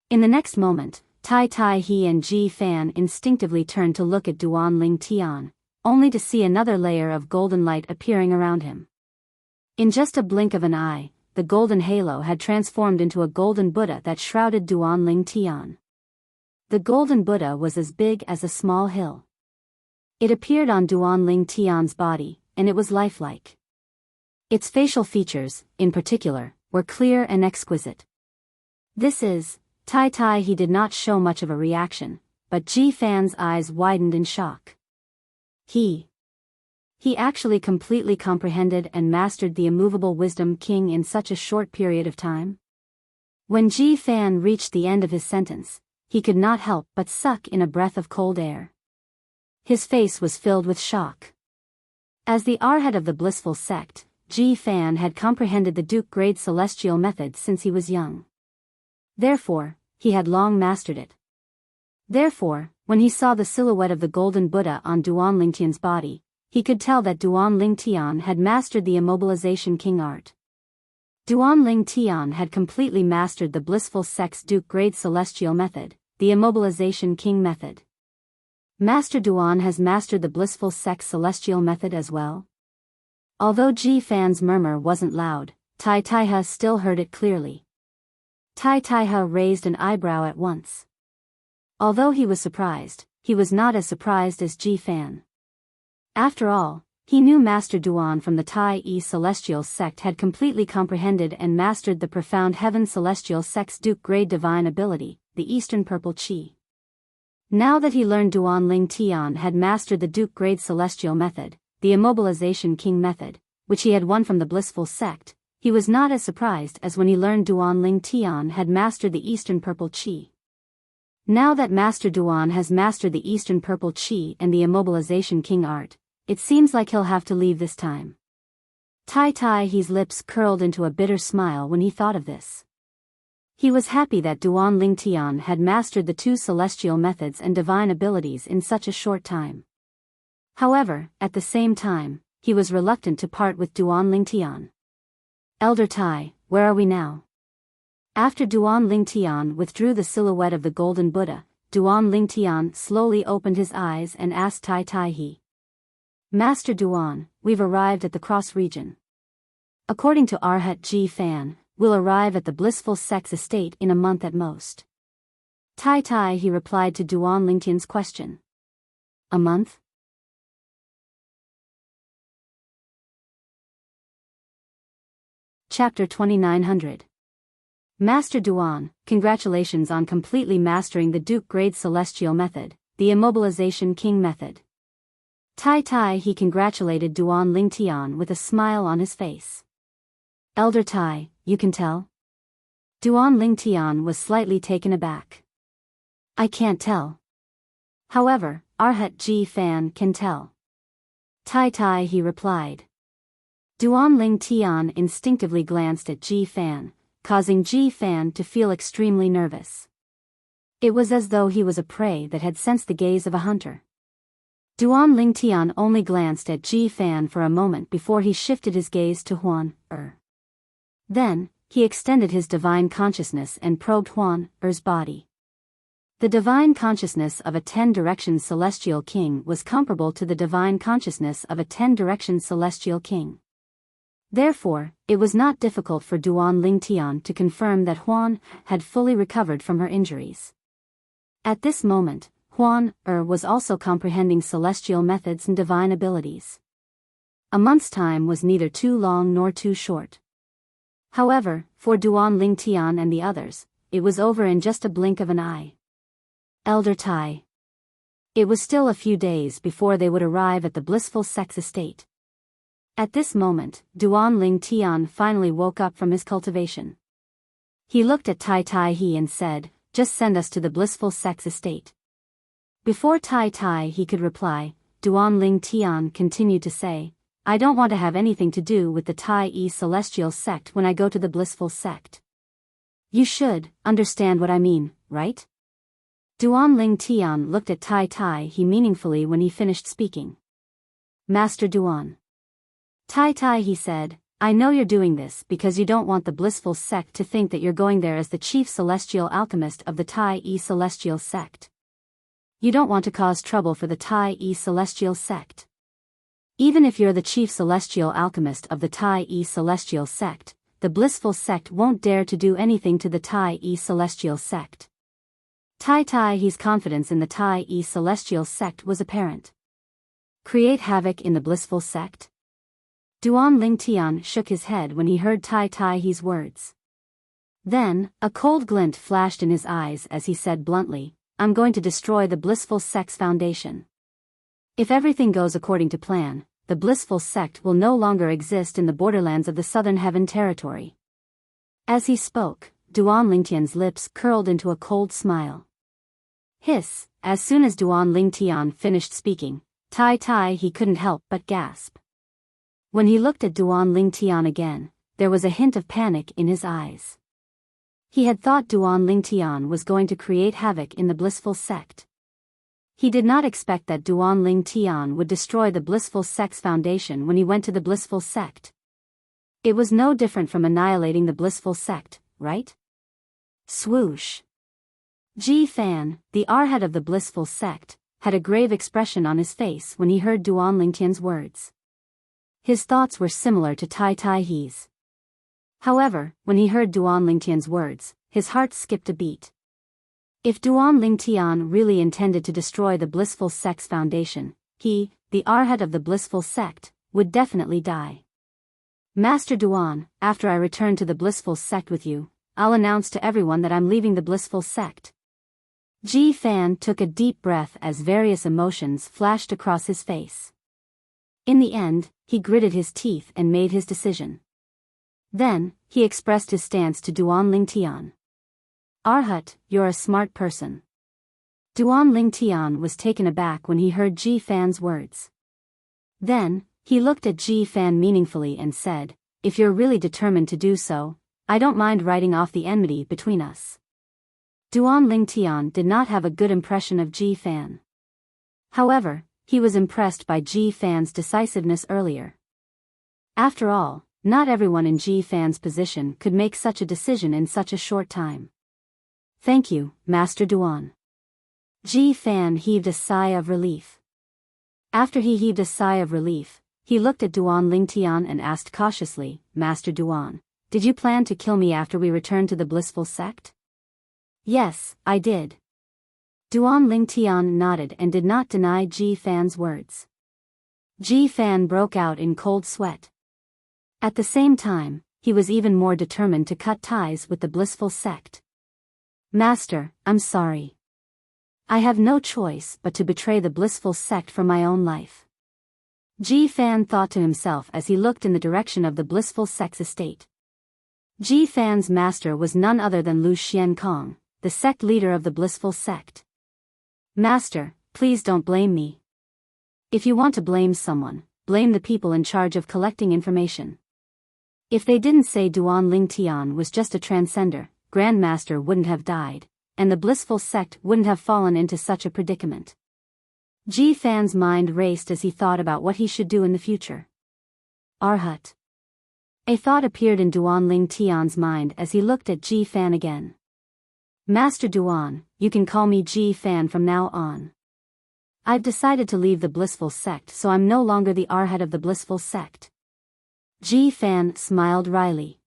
In the next moment, Tai Tai He and Ji Fan instinctively turned to look at Duan Ling Tian, only to see another layer of golden light appearing around him. In just a blink of an eye, the golden halo had transformed into a golden Buddha that shrouded Duan Ling Tian. The golden Buddha was as big as a small hill. It appeared on Duan Ling Tian's body, and it was lifelike. Its facial features, in particular, were clear and exquisite. Tai Tai He did not show much of a reaction, but Ji Fan's eyes widened in shock. He actually completely comprehended and mastered the immovable wisdom king in such a short period of time? When Ji Fan reached the end of his sentence, he could not help but suck in a breath of cold air. His face was filled with shock. As the arhat of the blissful sect, Ji Fan had comprehended the Duke-grade celestial method since he was young. Therefore, he had long mastered it. Therefore, when he saw the silhouette of the golden Buddha on Duan Lingtian's body, he could tell that Duan Lingtian had mastered the immobilization king art. Duan Lingtian had completely mastered the blissful sect's Duke-grade celestial method, the immobilization king method. Master Duan has mastered the blissful sect's celestial method as well? Although Ji Fan's murmur wasn't loud, Tai Taiha still heard it clearly. Tai Taiha raised an eyebrow at once. Although he was surprised, he was not as surprised as Ji Fan. After all, he knew Master Duan from the Tai-E celestial sect had completely comprehended and mastered the profound heaven celestial sect's Duke-grade divine ability, the Eastern Purple Chi. Now that he learned Duan Ling Tian had mastered the Duke-grade celestial method, the immobilization king method, which he had won from the blissful sect, he was not as surprised as when he learned Duan Ling Tian had mastered the Eastern Purple Chi. Now that Master Duan has mastered the Eastern Purple Chi and the immobilization king art, it seems like he'll have to leave this time. Tai Tai's lips curled into a bitter smile when he thought of this. He was happy that Duan Lingtian had mastered the two celestial methods and divine abilities in such a short time. However, at the same time, he was reluctant to part with Duan Lingtian. Elder Tai, where are we now? After Duan Lingtian withdrew the silhouette of the golden Buddha, Duan Lingtian slowly opened his eyes and asked Tai Tai. Master Duan, we've arrived at the cross region. According to Arhat Ji Fan, we'll arrive at the blissful sect's estate in a month at most. Tai Tai he replied to Duan Lingtian's question. A month? Chapter 2900. Master Duan, congratulations on completely mastering the Duke-grade celestial method, the immobilization king method. Tai Tai he congratulated Duan Lingtian with a smile on his face. Elder Tai, you can tell? Duan Lingtian was slightly taken aback. I can't tell. However, Arhat Ji Fan can tell. Tai Tai he replied. Duan Lingtian instinctively glanced at Ji Fan, causing Ji Fan to feel extremely nervous. It was as though he was a prey that had sensed the gaze of a hunter. Duan Lingtian only glanced at Ji Fan for a moment before he shifted his gaze to Huan Er. Then, he extended his divine consciousness and probed Huan Er's body. The divine consciousness of a 10-direction celestial king was comparable to the divine consciousness of a 10-direction celestial king. Therefore, it was not difficult for Duan Lingtian to confirm that Huan had fully recovered from her injuries. At this moment, Huan Er was also comprehending celestial methods and divine abilities. A month's time was neither too long nor too short. However, for Duan Lingtian and the others, it was over in just a blink of an eye. Elder Tai. It was still a few days before they would arrive at the blissful sex estate. At this moment, Duan Lingtian finally woke up from his cultivation. He looked at Tai Tai and said, just send us to the blissful sex estate. Before Tai Tai could reply, Duan Lingtian continued to say, I don't want to have anything to do with the Tai-E celestial sect when I go to the blissful sect. You should understand what I mean, right? Duan Lingtian looked at Tai Tai meaningfully when he finished speaking. Master Duan. Tai Tai said, I know you're doing this because you don't want the blissful sect to think that you're going there as the chief celestial alchemist of the Tai-E celestial sect. You don't want to cause trouble for the Tai-E celestial sect. Even if you're the chief celestial alchemist of the Tai-E celestial sect, the blissful sect won't dare to do anything to the Tai-E celestial sect. Tai Tai's confidence in the Tai-E celestial sect was apparent. Create havoc in the blissful sect? Duan Lingtian shook his head when he heard Tai Tai's words. Then, a cold glint flashed in his eyes as he said bluntly, I'm going to destroy the blissful sect's foundation. If everything goes according to plan, the blissful sect will no longer exist in the borderlands of the Southern Heaven territory. As he spoke, Duan Lingtian's lips curled into a cold smile. Hiss, as soon as Duan Lingtian finished speaking, Tai he couldn't help but gasp. When he looked at Duan Lingtian again, there was a hint of panic in his eyes. He had thought Duan Lingtian was going to create havoc in the blissful sect. He did not expect that Duan Lingtian would destroy the blissful sect's foundation when he went to the blissful sect. It was no different from annihilating the blissful sect, right? Swoosh. Ji Fan, the arhat of the blissful sect, had a grave expression on his face when he heard Duan Lingtian's words. His thoughts were similar to Tai He's. However, when he heard Duan Lingtian's words, his heart skipped a beat. If Duan Lingtian really intended to destroy the blissful sect's foundation, he, the arhat of the blissful sect, would definitely die. Master Duan, after I return to the blissful sect with you, I'll announce to everyone that I'm leaving the blissful sect. Ji Fan took a deep breath as various emotions flashed across his face. In the end, he gritted his teeth and made his decision. Then, he expressed his stance to Duan Lingtian. Arhat, you're a smart person. Duan Lingtian was taken aback when he heard Ji Fan's words. Then, he looked at Ji Fan meaningfully and said, if you're really determined to do so, I don't mind writing off the enmity between us. Duan Lingtian did not have a good impression of Ji Fan. However, he was impressed by Ji Fan's decisiveness earlier. After all, not everyone in Ji Fan's position could make such a decision in such a short time. Thank you, Master Duan. Ji Fan heaved a sigh of relief. After he heaved a sigh of relief, he looked at Duan Lingtian and asked cautiously, Master Duan, did you plan to kill me after we returned to the blissful sect? Yes, I did. Duan Lingtian nodded and did not deny Ji Fan's words. Ji Fan broke out in cold sweat. At the same time, he was even more determined to cut ties with the blissful sect. Master, I'm sorry. I have no choice but to betray the blissful sect for my own life. Ji Fan thought to himself as he looked in the direction of the blissful sect's estate. Ji Fan's master was none other than Lu Xiankong, the sect leader of the blissful sect. Master, please don't blame me. If you want to blame someone, blame the people in charge of collecting information. If they didn't say Duan Lingtian was just a transcender, Grandmaster wouldn't have died, and the blissful sect wouldn't have fallen into such a predicament. Ji Fan's mind raced as he thought about what he should do in the future. Arhat. A thought appeared in Duan Lingtian's mind as he looked at Ji Fan again. Master Duan, you can call me Ji Fan from now on. I've decided to leave the blissful sect, so I'm no longer the arhat of the blissful sect. Ji Fan smiled wryly.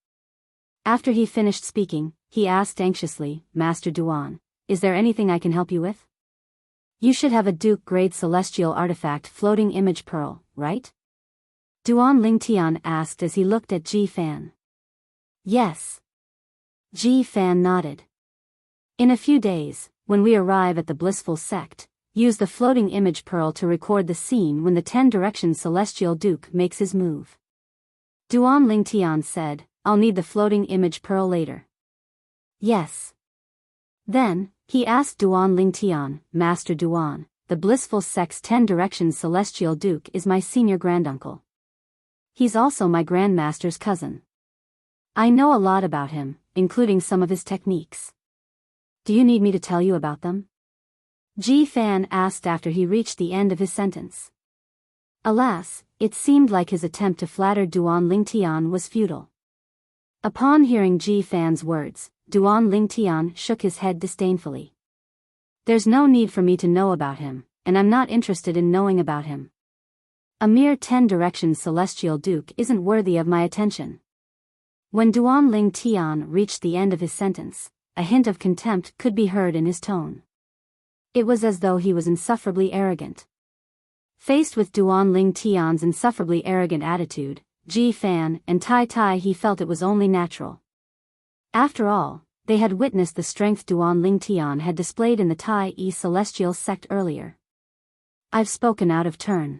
After he finished speaking, he asked anxiously, Master Duan, is there anything I can help you with? You should have a Duke-grade celestial artifact floating image pearl, right? Duan Lingtian asked as he looked at Ji Fan. Yes. Ji Fan nodded. In a few days, when we arrive at the blissful sect, use the floating image pearl to record the scene when the 10-direction celestial Duke makes his move. Duan Lingtian said, I'll need the floating image pearl later. Yes. Then, he asked Duan Lingtian, Master Duan, the blissful sect's 10-direction celestial Duke is my senior granduncle. He's also my grandmaster's cousin. I know a lot about him, including some of his techniques. Do you need me to tell you about them? Ji Fan asked after he reached the end of his sentence. Alas, it seemed like his attempt to flatter Duan Lingtian was futile. Upon hearing Ji Fan's words, Duan Lingtian shook his head disdainfully. There's no need for me to know about him, and I'm not interested in knowing about him. A mere 10-direction celestial Duke isn't worthy of my attention. When Duan Lingtian reached the end of his sentence, a hint of contempt could be heard in his tone. It was as though he was insufferably arrogant. Faced with Duan Lingtian's insufferably arrogant attitude, Ji Fan and Tai he felt it was only natural. After all, they had witnessed the strength Duan Lingtian had displayed in the Tai celestial sect earlier. I've spoken out of turn.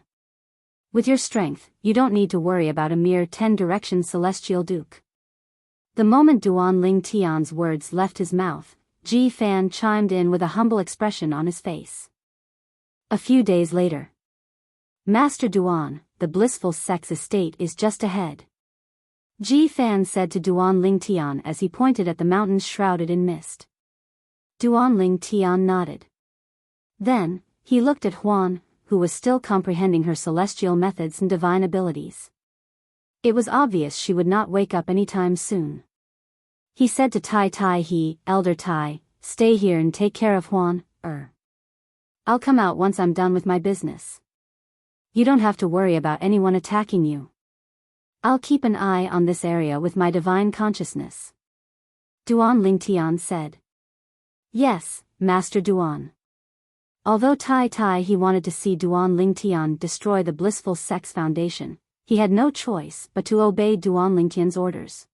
With your strength, you don't need to worry about a mere 10-direction celestial duke. The moment Duan Ling Tian's words left his mouth, Ji Fan chimed in with a humble expression on his face. A few days later. Master Duan, the blissful sex estate is just ahead. Ji Fan said to Duan Ling Tian as he pointed at the mountains shrouded in mist. Duan Ling Tian nodded. Then, he looked at Huan, who was still comprehending her celestial methods and divine abilities. It was obvious she would not wake up anytime soon. He said to Tai Tai he, Elder Tai, stay here and take care of Huan, I'll come out once I'm done with my business. You don't have to worry about anyone attacking you. I'll keep an eye on this area with my divine consciousness. Duan Ling Tian said. Yes, Master Duan. Although Tai Tai he wanted to see Duan Ling Tian destroy the blissful sex foundation, he had no choice but to obey Duan Ling Tian's orders.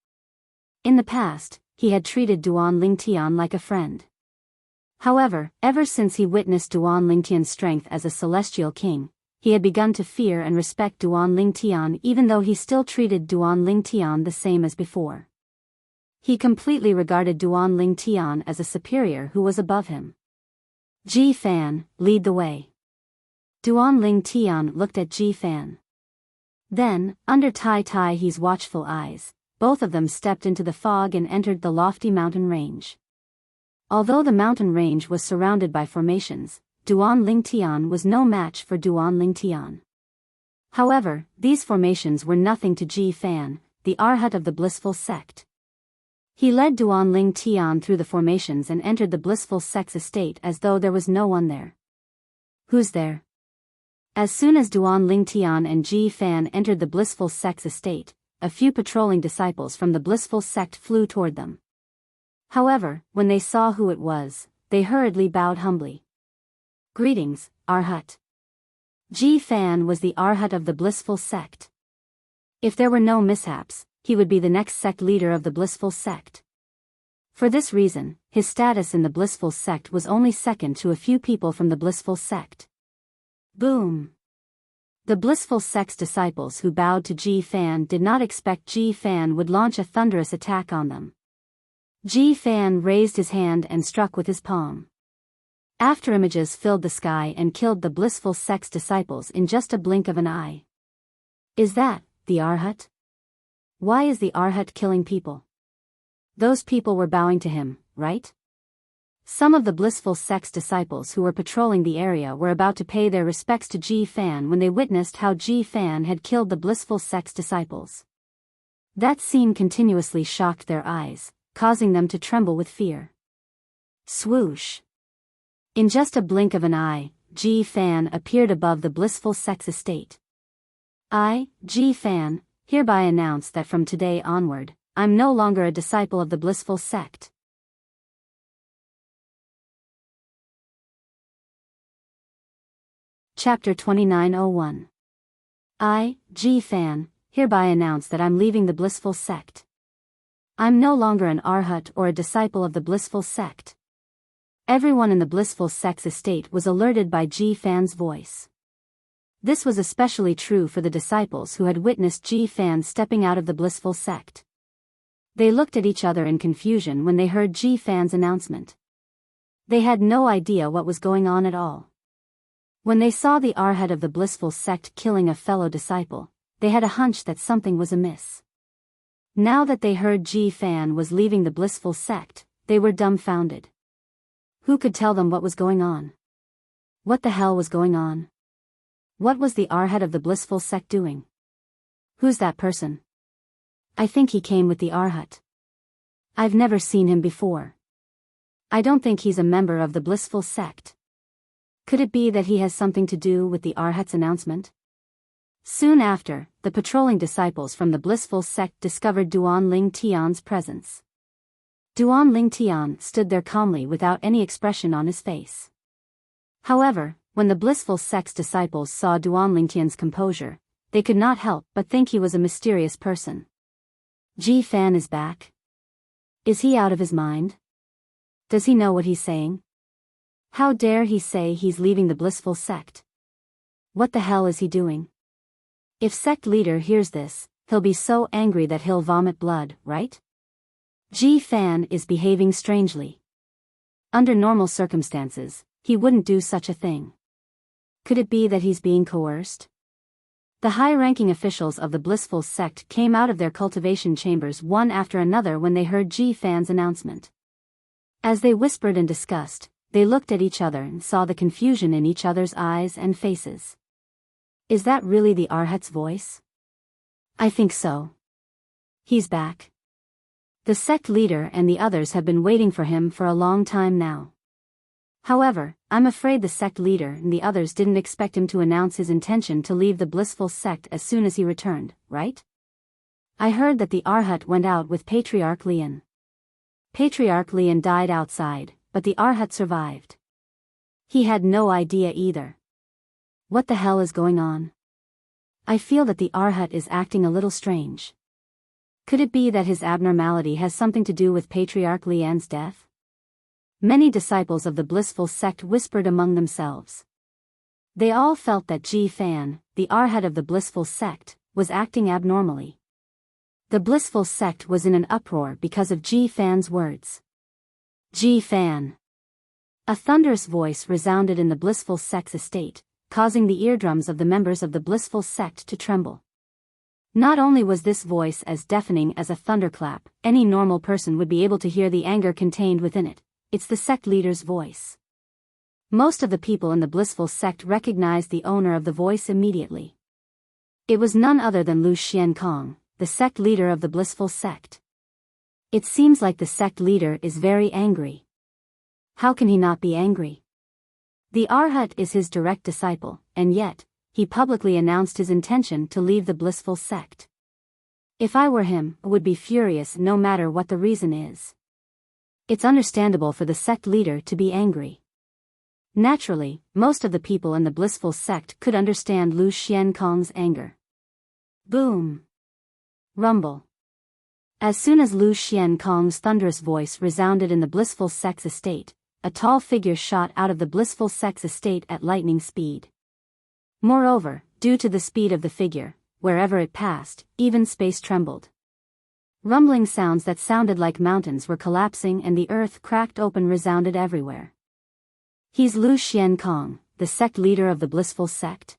In the past, he had treated Duan Ling Tian like a friend. However, ever since he witnessed Duan Ling Tian's strength as a celestial king, he had begun to fear and respect Duan Ling Tian even though he still treated Duan Ling Tian the same as before. He completely regarded Duan Ling Tian as a superior who was above him. Ji Fan, lead the way. Duan Ling Tian looked at Ji Fan. Then, under Tai Tai he's watchful eyes, both of them stepped into the fog and entered the lofty mountain range. Although the mountain range was surrounded by formations, Duan Ling Tian was no match for Duan Ling Tian. However, these formations were nothing to Ji Fan, the Arhat of the blissful sect. He led Duan Ling Tian through the formations and entered the blissful sex estate as though there was no one there. Who's there? As soon as Duan Ling Tian and Ji Fan entered the blissful sex estate, a few patrolling disciples from the blissful sect flew toward them. However, when they saw who it was, they hurriedly bowed humbly. Greetings, Arhat. Ji Fan was the Arhat of the blissful sect. If there were no mishaps, he would be the next sect leader of the blissful sect. For this reason, his status in the blissful sect was only second to a few people from the blissful sect. Boom! The blissful sect's disciples who bowed to Ji Fan did not expect Ji Fan would launch a thunderous attack on them. Ji Fan raised his hand and struck with his palm. After images filled the sky and killed the blissful sect's disciples in just a blink of an eye. Is that the Arhat? Why is the Arhat killing people? Those people were bowing to him, right? Some of the blissful sect's disciples who were patrolling the area were about to pay their respects to Ji Fan when they witnessed how Ji Fan had killed the blissful sect's disciples. That scene continuously shocked their eyes, causing them to tremble with fear. Swoosh! In just a blink of an eye, Ji Fan appeared above the blissful sex estate. I, Ji Fan, hereby announce that from today onward, I'm no longer a disciple of the blissful sect. Chapter 2901. I, Ji Fan, hereby announce that I'm leaving the blissful sect. I'm no longer an Arhat or a disciple of the blissful sect. Everyone in the blissful sex estate was alerted by Ji Fan's voice. This was especially true for the disciples who had witnessed Ji Fan stepping out of the blissful sect. They looked at each other in confusion when they heard Ji Fan's announcement. They had no idea what was going on at all. When they saw the Arhat of the blissful sect killing a fellow disciple, they had a hunch that something was amiss. Now that they heard Ji Fan was leaving the blissful sect, they were dumbfounded. Who could tell them what was going on? What the hell was going on? What was the Arhat of the blissful sect doing? Who's that person? I think he came with the Arhat. I've never seen him before. I don't think he's a member of the blissful sect. Could it be that he has something to do with the Arhat's announcement? Soon after, the patrolling disciples from the blissful sect discovered Duan Ling Tian's presence. Duan Ling Tian stood there calmly without any expression on his face. However, when the blissful sect's disciples saw Duan Ling Tian's composure, they could not help but think he was a mysterious person. Ji Fan is back? Is he out of his mind? Does he know what he's saying? How dare he say he's leaving the blissful sect? What the hell is he doing? If sect leader hears this, he'll be so angry that he'll vomit blood, right? Ji Fan is behaving strangely. Under normal circumstances, he wouldn't do such a thing. Could it be that he's being coerced? The high-ranking officials of the blissful sect came out of their cultivation chambers one after another when they heard Ji Fan's announcement. As they whispered and discussed, they looked at each other and saw the confusion in each other's eyes and faces. Is that really the Arhat's voice? I think so. He's back. The sect leader and the others have been waiting for him for a long time now. However, I'm afraid the sect leader and the others didn't expect him to announce his intention to leave the blissful sect as soon as he returned, right? I heard that the Arhat went out with Patriarch Lian. Patriarch Lian died outside, but the Arhat survived. He had no idea either. What the hell is going on? I feel that the Arhat is acting a little strange. Could it be that his abnormality has something to do with Patriarch Lian's death? Many disciples of the blissful sect whispered among themselves. They all felt that Ji Fan, the Arhat of the blissful sect, was acting abnormally. The blissful sect was in an uproar because of Ji Fan's words. Ji Fan. A thunderous voice resounded in the blissful sect's estate, causing the eardrums of the members of the blissful sect to tremble. Not only was this voice as deafening as a thunderclap, any normal person would be able to hear the anger contained within it. It's the sect leader's voice. Most of the people in the blissful sect recognized the owner of the voice immediately. It was none other than Lu Xiankong, the sect leader of the blissful sect. It seems like the sect leader is very angry. How can he not be angry? The Arhat is his direct disciple, and yet, he publicly announced his intention to leave the blissful sect. If I were him, I would be furious no matter what the reason is. It's understandable for the sect leader to be angry. Naturally, most of the people in the blissful sect could understand Lu Xiankong's anger. Boom. Rumble. As soon as Lu Xiankong's thunderous voice resounded in the blissful sect's estate, a tall figure shot out of the blissful sect's estate at lightning speed. Moreover, due to the speed of the figure, wherever it passed, even space trembled. Rumbling sounds that sounded like mountains were collapsing and the earth cracked open resounded everywhere. He's Lu Xiankong, the sect leader of the blissful sect.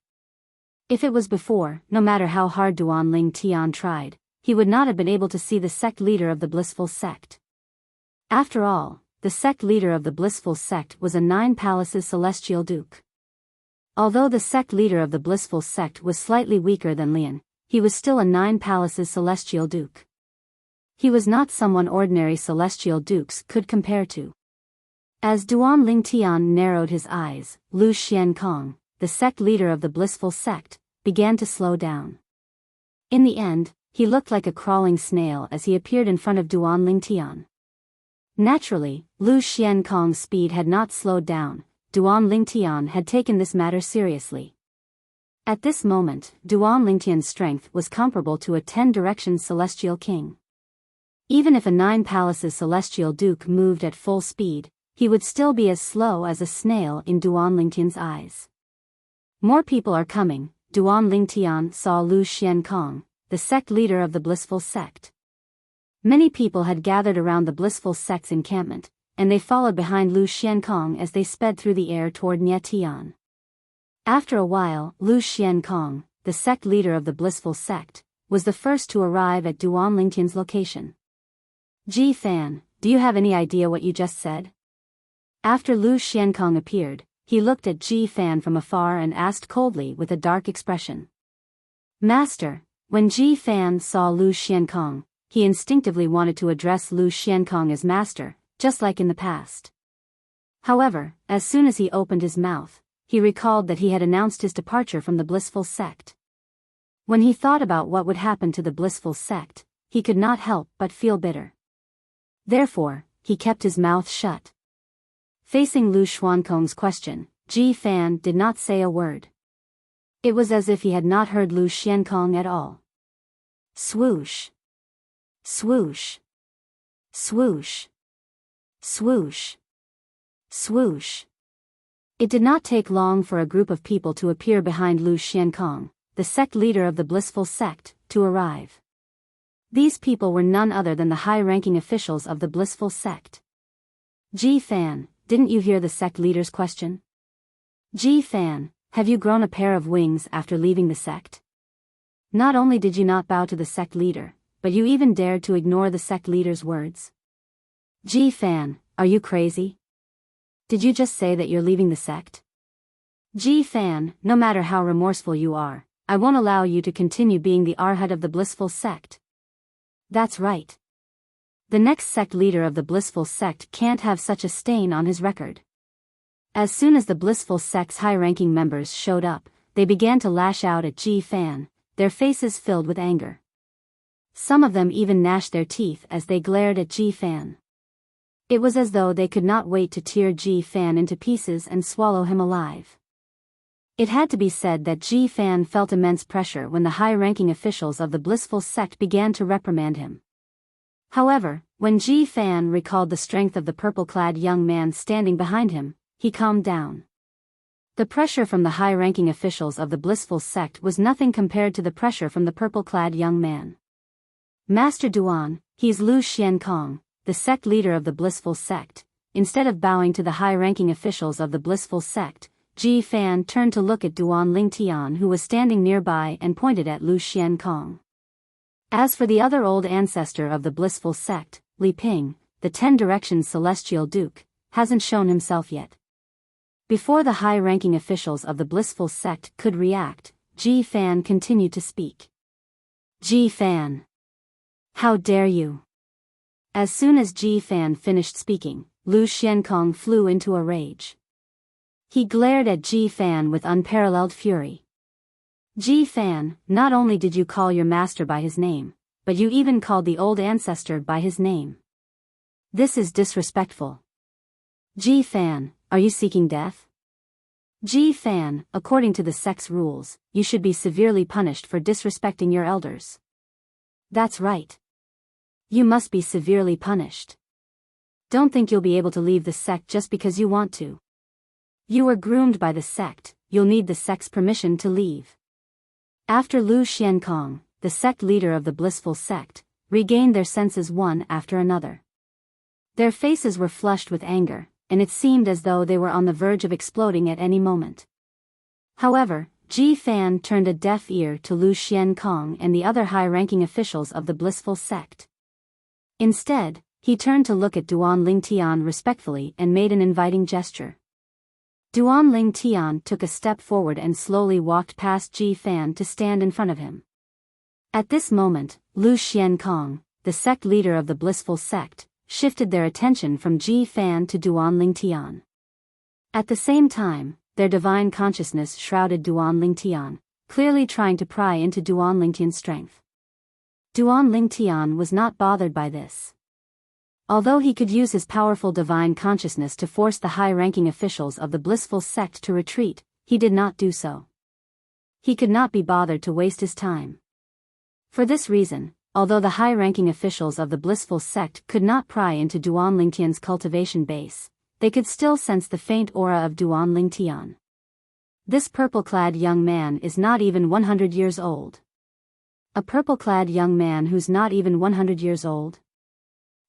If it was before, no matter how hard Duan Ling Tian tried, he would not have been able to see the sect leader of the blissful sect. After all, the sect leader of the blissful sect was a 9 palaces celestial duke. Although the sect leader of the blissful sect was slightly weaker than Lian, he was still a 9 palaces celestial duke. He was not someone ordinary celestial dukes could compare to. As Duan Ling Tian narrowed his eyes, Lu Xiankong, the sect leader of the blissful sect, began to slow down. In the end, he looked like a crawling snail as he appeared in front of Duan Ling Tian. Naturally, Lu Xiankong's speed had not slowed down. Duan Ling Tian had taken this matter seriously. At this moment, Duan Ling Tian's strength was comparable to a 10 directions celestial king. Even if a 9 palaces celestial duke moved at full speed, he would still be as slow as a snail in Duan Ling Tian's eyes. More people are coming. Duan Ling Tian saw Lu Xiankong, the sect leader of the blissful sect. Many people had gathered around the blissful sect's encampment, and they followed behind Lu Xiankong as they sped through the air toward Nye Tian. After a while, Lu Xiankong, the sect leader of the blissful sect, was the first to arrive at Duan Ling Tian's location. Ji Fan, do you have any idea what you just said? After Lu Xiankong appeared, he looked at Ji Fan from afar and asked coldly with a dark expression. Master, when Ji Fan saw Lu Xiankong, he instinctively wanted to address Lu Xiankong as master, just like in the past. However, as soon as he opened his mouth, he recalled that he had announced his departure from the blissful sect. When he thought about what would happen to the blissful sect, he could not help but feel bitter. Therefore, he kept his mouth shut. Facing Lu Xiankong's question, Ji Fan did not say a word. It was as if he had not heard Lu Xiankong at all. Swoosh. Swoosh. Swoosh. Swoosh. Swoosh. It did not take long for a group of people to appear behind Lu Xiankong, the sect leader of the blissful sect, to arrive. These people were none other than the high-ranking officials of the blissful sect. Ji Fan, didn't you hear the sect leader's question? Ji Fan, have you grown a pair of wings after leaving the sect? Not only did you not bow to the sect leader, but you even dared to ignore the sect leader's words. Ji Fan, are you crazy? Did you just say that you're leaving the sect? Ji Fan, no matter how remorseful you are, I won't allow you to continue being the arhat of the blissful sect. That's right. The next sect leader of the blissful sect can't have such a stain on his record. As soon as the blissful sect's high-ranking members showed up, they began to lash out at Ji Fan, their faces filled with anger. Some of them even gnashed their teeth as they glared at Ji Fan. It was as though they could not wait to tear Ji Fan into pieces and swallow him alive. It had to be said that Ji Fan felt immense pressure when the high-ranking officials of the blissful sect began to reprimand him. However, when Ji Fan recalled the strength of the purple-clad young man standing behind him, he calmed down. The pressure from the high-ranking officials of the blissful sect was nothing compared to the pressure from the purple-clad young man. Master Duan, he's Lu Xiankong, the sect leader of the blissful sect. Instead of bowing to the high-ranking officials of the blissful sect, Ji Fan turned to look at Duan Lingtian, who was standing nearby, and pointed at Lu Xiankong. As for the other old ancestor of the blissful sect, Li Ping, the 10 Directions Celestial Duke, hasn't shown himself yet. Before the high-ranking officials of the blissful sect could react, Ji Fan continued to speak. Ji Fan! How dare you! As soon as Ji Fan finished speaking, Lu Xiankong flew into a rage. He glared at Ji Fan with unparalleled fury. Ji Fan, not only did you call your master by his name, but you even called the old ancestor by his name. This is disrespectful. Ji Fan, are you seeking death? Ji Fan, according to the sect's rules, you should be severely punished for disrespecting your elders. That's right. You must be severely punished. Don't think you'll be able to leave the sect just because you want to. You were groomed by the sect, you'll need the sect's permission to leave. After Lu Xiankong, the sect leader of the blissful sect, regained their senses one after another. Their faces were flushed with anger, and it seemed as though they were on the verge of exploding at any moment. However, Ji Fan turned a deaf ear to Lu Xiankong and the other high-ranking officials of the blissful sect. Instead, he turned to look at Duan Lingtian respectfully and made an inviting gesture. Duan Lingtian took a step forward and slowly walked past Ji Fan to stand in front of him. At this moment, Lu Xiankong, the sect leader of the blissful sect, shifted their attention from Ji Fan to Duan Lingtian. At the same time, their divine consciousness shrouded Duan Lingtian, clearly trying to pry into Duan Lingtian's strength. Duan Lingtian was not bothered by this. Although he could use his powerful divine consciousness to force the high-ranking officials of the blissful sect to retreat, he did not do so. He could not be bothered to waste his time. For this reason, although the high-ranking officials of the blissful sect could not pry into Duan Lingtian's cultivation base, they could still sense the faint aura of Duan Lingtian. This purple-clad young man is not even 100 years old. A purple-clad young man who's not even 100 years old?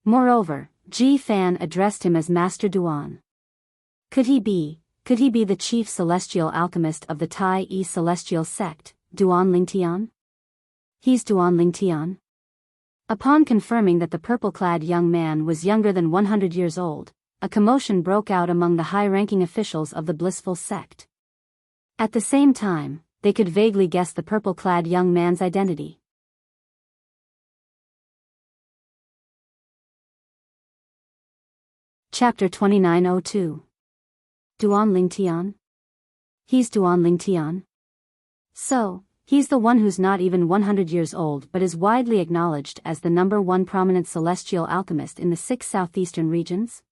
Moreover, Ji Fan addressed him as Master Duan. Could he be the chief celestial alchemist of the Tai Yi celestial sect, Duan Lingtian? He's Duan Lingtian? Upon confirming that the purple-clad young man was younger than 100 years old, a commotion broke out among the high-ranking officials of the blissful sect. At the same time, they could vaguely guess the purple-clad young man's identity. Chapter 2902. Duan Lingtian? He's Duan Lingtian? So, he's the one who's not even 100 years old but is widely acknowledged as the #1 prominent celestial alchemist in the 6 southeastern regions?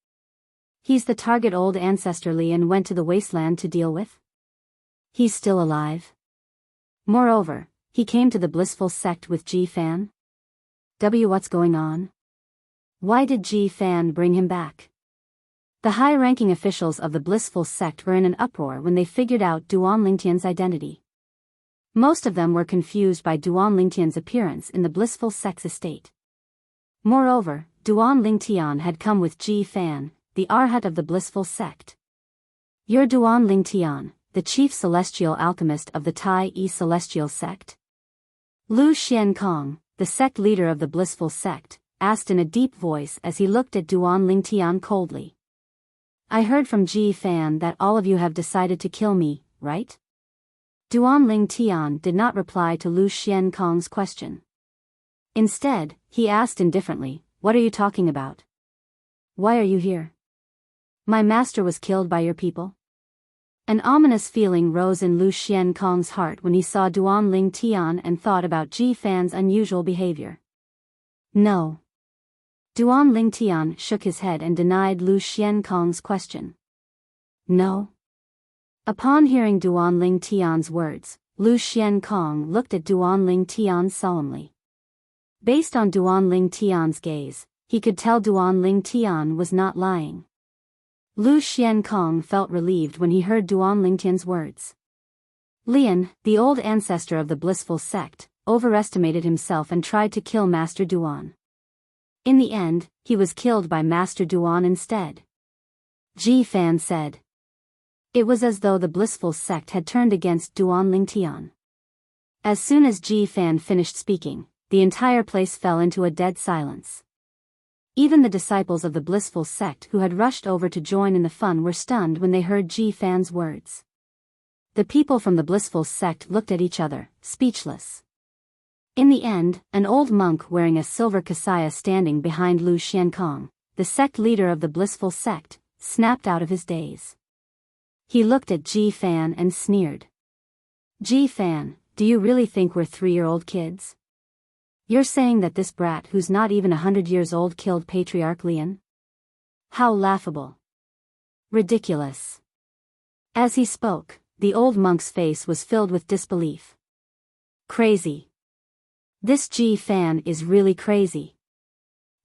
He's the target old ancestor Lian went to the wasteland to deal with? He's still alive? Moreover, he came to the blissful sect with Ji Fan? What's going on? Why did Ji Fan bring him back? The high-ranking officials of the blissful sect were in an uproar when they figured out Duan Lingtian's identity. Most of them were confused by Duan Lingtian's appearance in the blissful sect's estate. Moreover, Duan Lingtian had come with Ji Fan, the arhat of the blissful sect. "You're Duan Lingtian, the chief celestial alchemist of the Tai Yi celestial sect?" Lu Xiankong, the sect leader of the blissful sect, asked in a deep voice as he looked at Duan Lingtian coldly. "I heard from Ji Fan that all of you have decided to kill me, right?" Duan Lingtian did not reply to Lu Xiankong's question. Instead, he asked indifferently, "What are you talking about? Why are you here? My master was killed by your people?" An ominous feeling rose in Lu Xiankong's heart when he saw Duan Lingtian and thought about Ji Fan's unusual behavior. "No." Duan Lingtian shook his head and denied Lu Xiankong's question. "No?" Upon hearing Duan Lingtian's words, Lu Xiankong looked at Duan Lingtian solemnly. Based on Duan Lingtian's gaze, he could tell Duan Lingtian was not lying. Lu Xiankong felt relieved when he heard Duan Lingtian's words. Lian, the old ancestor of the blissful sect, overestimated himself and tried to kill Master Duan. In the end, he was killed by Master Duan instead. Ji Fan said. It was as though the blissful sect had turned against Duan Lingtian. As soon as Ji Fan finished speaking, the entire place fell into a dead silence. Even the disciples of the blissful sect who had rushed over to join in the fun were stunned when they heard Ji Fan's words. The people from the blissful sect looked at each other, speechless. In the end, an old monk wearing a silver kasaya standing behind Lu Xiankong, the sect leader of the blissful sect, snapped out of his daze. He looked at Ji Fan and sneered. "Ji Fan, do you really think we're 3-year-old kids? You're saying that this brat who's not even 100 years old killed Patriarch Lian? How laughable. Ridiculous." As he spoke, the old monk's face was filled with disbelief. Crazy. This Ji Fan is really crazy.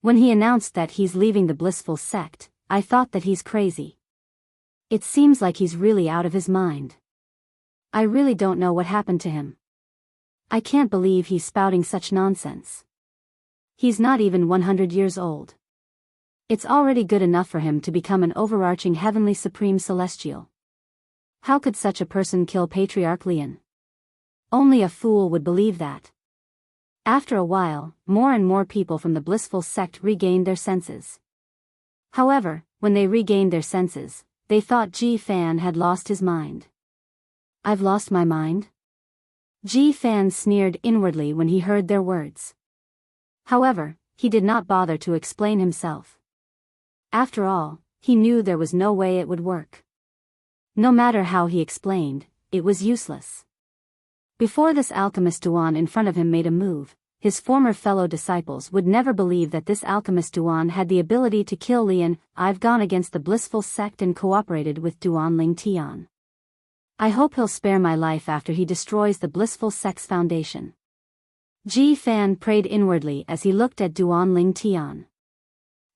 When he announced that he's leaving the blissful sect, I thought that he's crazy. It seems like he's really out of his mind. I really don't know what happened to him. I can't believe he's spouting such nonsense. He's not even 100 years old. It's already good enough for him to become an overarching heavenly supreme celestial. How could such a person kill Patriarch Lian? Only a fool would believe that. After a while, more and more people from the blissful sect regained their senses. However, when they regained their senses, they thought Ji Fan had lost his mind. "I've lost my mind?" Ji Fan sneered inwardly when he heard their words. However, he did not bother to explain himself. After all, he knew there was no way it would work. No matter how he explained, it was useless. Before this alchemist Duan in front of him made a move, his former fellow disciples would never believe that this alchemist Duan had the ability to kill Lian. "I've gone against the blissful sect and cooperated with Duan Lingtian. I hope he'll spare my life after he destroys the blissful sect's foundation." Ji Fan prayed inwardly as he looked at Duan Lingtian.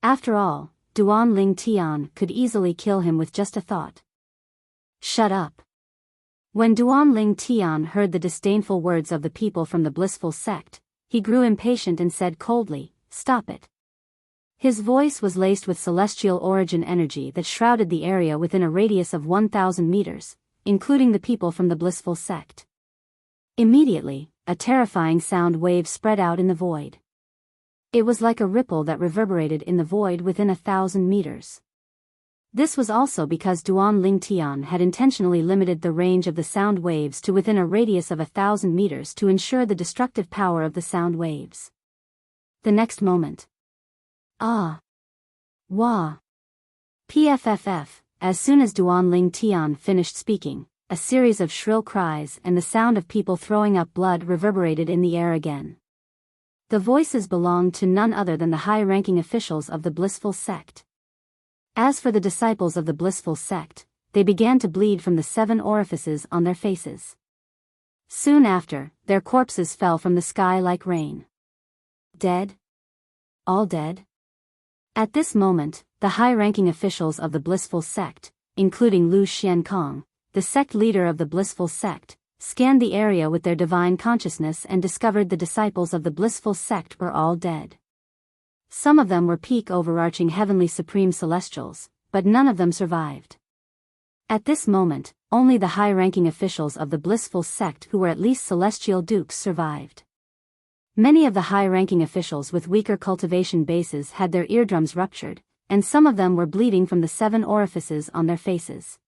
After all, Duan Lingtian could easily kill him with just a thought. "Shut up." When Duan Lingtian heard the disdainful words of the people from the blissful sect, he grew impatient and said coldly, "Stop it." His voice was laced with celestial origin energy that shrouded the area within a radius of 1,000 meters, including the people from the blissful sect. Immediately, a terrifying sound wave spread out in the void. It was like a ripple that reverberated in the void within 1,000 meters. This was also because Duan Lingtian had intentionally limited the range of the sound waves to within a radius of 1,000 meters to ensure the destructive power of the sound waves. The next moment. Ah! Wah! Pfff! As soon as Duan Lingtian finished speaking, a series of shrill cries and the sound of people throwing up blood reverberated in the air again. The voices belonged to none other than the high-ranking officials of the blissful sect. As for the disciples of the blissful sect, they began to bleed from the 7 orifices on their faces. Soon after, their corpses fell from the sky like rain. Dead? All dead? At this moment, the high-ranking officials of the blissful sect, including Lu Xiankong, the sect leader of the blissful sect, scanned the area with their divine consciousness and discovered the disciples of the blissful sect were all dead. Some of them were peak overarching heavenly supreme celestials, but none of them survived. At this moment, only the high-ranking officials of the blissful sect who were at least celestial dukes survived. Many of the high-ranking officials with weaker cultivation bases had their eardrums ruptured, and some of them were bleeding from the 7 orifices on their faces.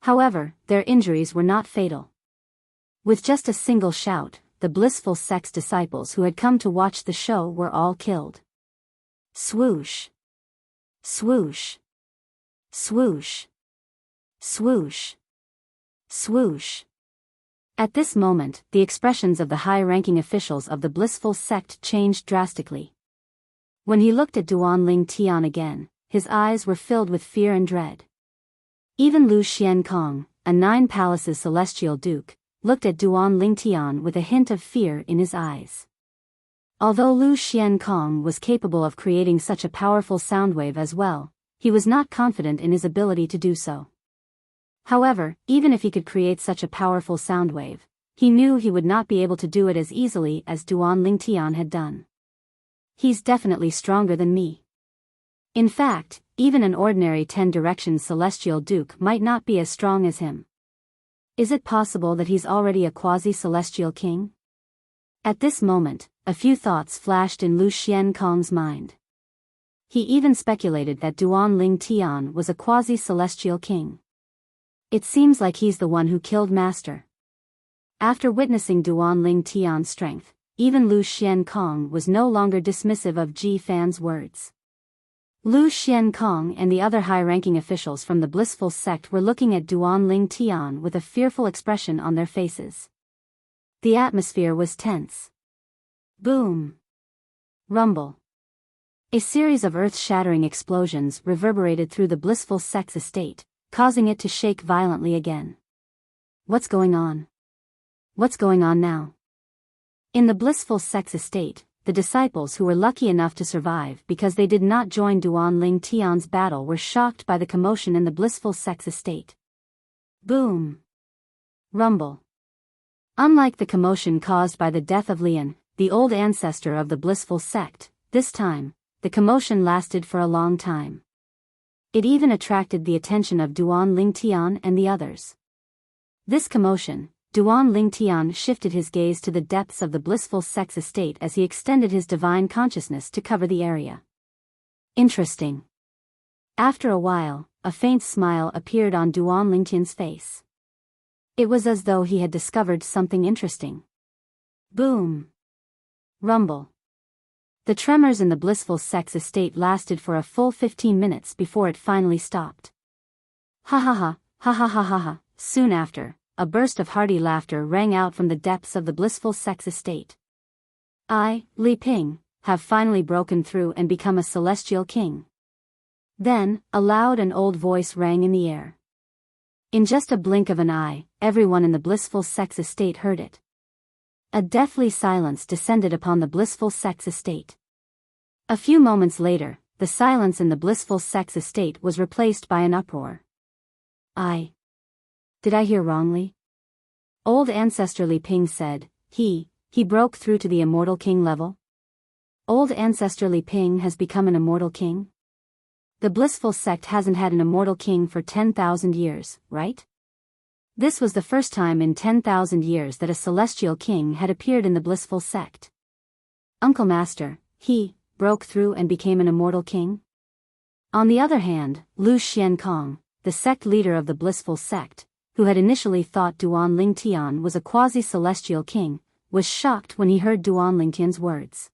However, their injuries were not fatal. With just a single shout, the blissful sect's disciples who had come to watch the show were all killed. Swoosh! Swoosh! Swoosh! Swoosh! Swoosh! At this moment, the expressions of the high-ranking officials of the blissful sect changed drastically. When he looked at Duanling Tian again, his eyes were filled with fear and dread. Even Lu Xiankong, a 9 palaces celestial duke, looked at Duanling Tian with a hint of fear in his eyes. Although Lu Xiankong was capable of creating such a powerful sound wave as well, he was not confident in his ability to do so. However, even if he could create such a powerful sound wave, he knew he would not be able to do it as easily as Duanling Tian had done. He's definitely stronger than me. In fact, even an ordinary 10-direction celestial duke might not be as strong as him. Is it possible that he's already a quasi-celestial king? At this moment, a few thoughts flashed in Lu Xiankong's mind. He even speculated that Duanling Tian was a quasi-celestial king. It seems like he's the one who killed Master. After witnessing Duanling Tian's strength, even Lu Xiankong was no longer dismissive of Ji Fan's words. Lu Xiankong and the other high-ranking officials from the blissful sect were looking at Duanling Tian with a fearful expression on their faces. The atmosphere was tense. Boom! Rumble! A series of earth-shattering explosions reverberated through the blissful sect's estate, causing it to shake violently again. What's going on? What's going on now? In the blissful sect's estate, the disciples who were lucky enough to survive because they did not join Duanling Tian's battle were shocked by the commotion in the blissful sect's estate. Boom! Rumble! Unlike the commotion caused by the death of Lian, the old ancestor of the blissful sect, this time, the commotion lasted for a long time. It even attracted the attention of Duanling Tian and the others. This commotion, Duanling Tian shifted his gaze to the depths of the blissful sect's estate as he extended his divine consciousness to cover the area. Interesting. After a while, a faint smile appeared on Duanling Tian's face. It was as though he had discovered something interesting. Boom! Rumble! The tremors in the blissful sect's estate lasted for a full 15 minutes before it finally stopped. Ha ha ha, ha ha ha ha ha. Soon after, a burst of hearty laughter rang out from the depths of the blissful sect's estate. I, Li Ping, have finally broken through and become a celestial king. Then, a loud and old voice rang in the air. In just a blink of an eye, everyone in the blissful sect's estate heard it. A deathly silence descended upon the blissful sect's estate. A few moments later, the silence in the blissful sect's estate was replaced by an uproar. Did I hear wrongly? Old Ancestor Li Ping said, he broke through to the immortal king level? Old Ancestor Li Ping has become an immortal king? The blissful sect hasn't had an immortal king for 10,000 years, right? This was the first time in 10,000 years that a celestial king had appeared in the blissful sect. Uncle Master, he broke through and became an immortal king? On the other hand, Lu Xiankong, the sect leader of the blissful sect, who had initially thought Duanling Tian was a quasi-celestial king, was shocked when he heard Duanling Tian's words.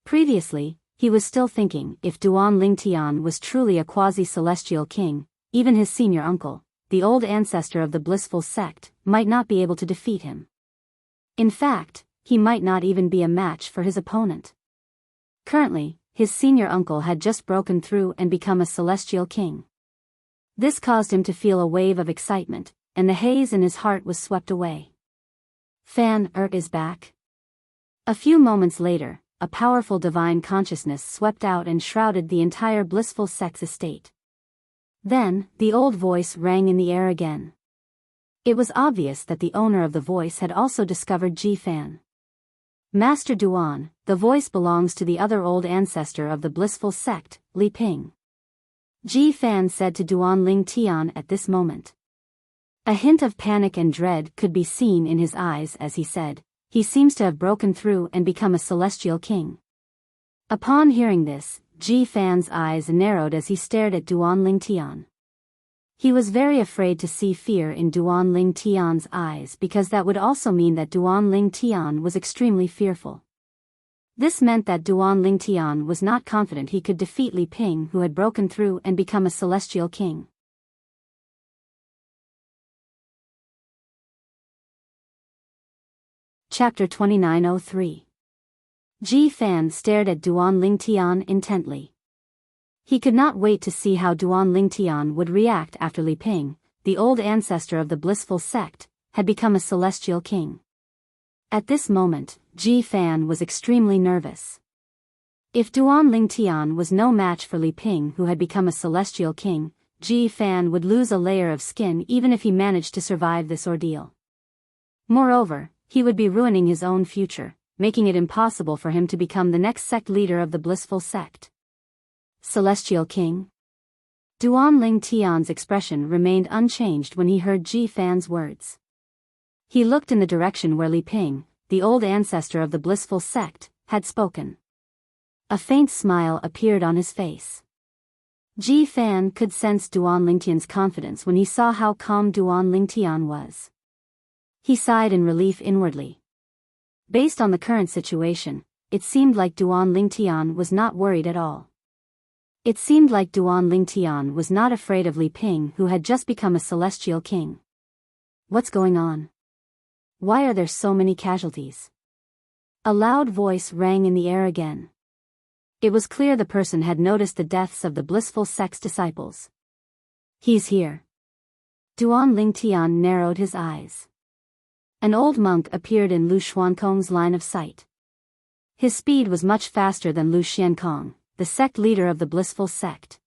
Previously, he was still thinking if Duanling Tian was truly a quasi-celestial king, even his senior uncle, the old ancestor of the blissful sect, might not be able to defeat him. In fact, he might not even be a match for his opponent. Currently, his senior uncle had just broken through and become a celestial king. This caused him to feel a wave of excitement, and the haze in his heart was swept away. Fan is back. A few moments later, a powerful divine consciousness swept out and shrouded the entire blissful sex estate. Then, the old voice rang in the air again. It was obvious that the owner of the voice had also discovered Ji-fan. Master Duan, the voice belongs to the other old ancestor of the blissful sect, Li Ping. Ji-fan said to Duan Ling Tian at this moment. A hint of panic and dread could be seen in his eyes as he said, "He seems to have broken through and become a celestial king." Upon hearing this, Ji-fan's eyes narrowed as he stared at Duan Ling Tian. He was very afraid to see fear in Duan Ling Tian's eyes because that would also mean that Duan Ling Tian was extremely fearful. This meant that Duan Ling Tian was not confident he could defeat Li Ping, who had broken through and become a celestial king. Chapter 2903. Ji-fan stared at Duan Ling Tian intently. He could not wait to see how Duan Ling Tian would react after Li Ping, the old ancestor of the blissful sect, had become a celestial king. At this moment, Ji-fan was extremely nervous. If Duan Ling Tian was no match for Li Ping, who had become a celestial king, Ji-fan would lose a layer of skin even if he managed to survive this ordeal. Moreover, he would be ruining his own future, making it impossible for him to become the next sect leader of the blissful sect. Celestial King? Duan Ling Tian's expression remained unchanged when he heard Ji-fan's words. He looked in the direction where Li Ping, the old ancestor of the blissful sect, had spoken. A faint smile appeared on his face. Ji-fan could sense Duan Ling Tian's confidence when he saw how calm Duan Ling Tian was. He sighed in relief inwardly. Based on the current situation, it seemed like Duan Ling Tian was not worried at all. It seemed like Duan Ling Tian was not afraid of Li Ping, who had just become a celestial king. What's going on? Why are there so many casualties? A loud voice rang in the air again. It was clear the person had noticed the deaths of the blissful sect's disciples. He's here. Duan Ling Tian narrowed his eyes. An old monk appeared in Lu Xuankong's line of sight. His speed was much faster than Lu Xiankong, the sect leader of the blissful sect.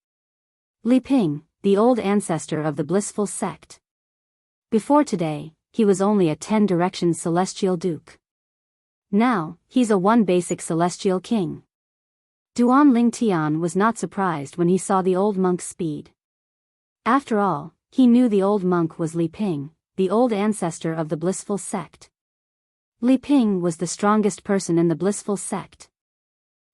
Li Ping, the old ancestor of the blissful sect. Before today, he was only a 10-direction celestial duke. Now, he's a 1 basic celestial king. Duan Ling Tian was not surprised when he saw the old monk's speed. After all, he knew the old monk was Li Ping, the old ancestor of the blissful sect. Li Ping was the strongest person in the blissful sect.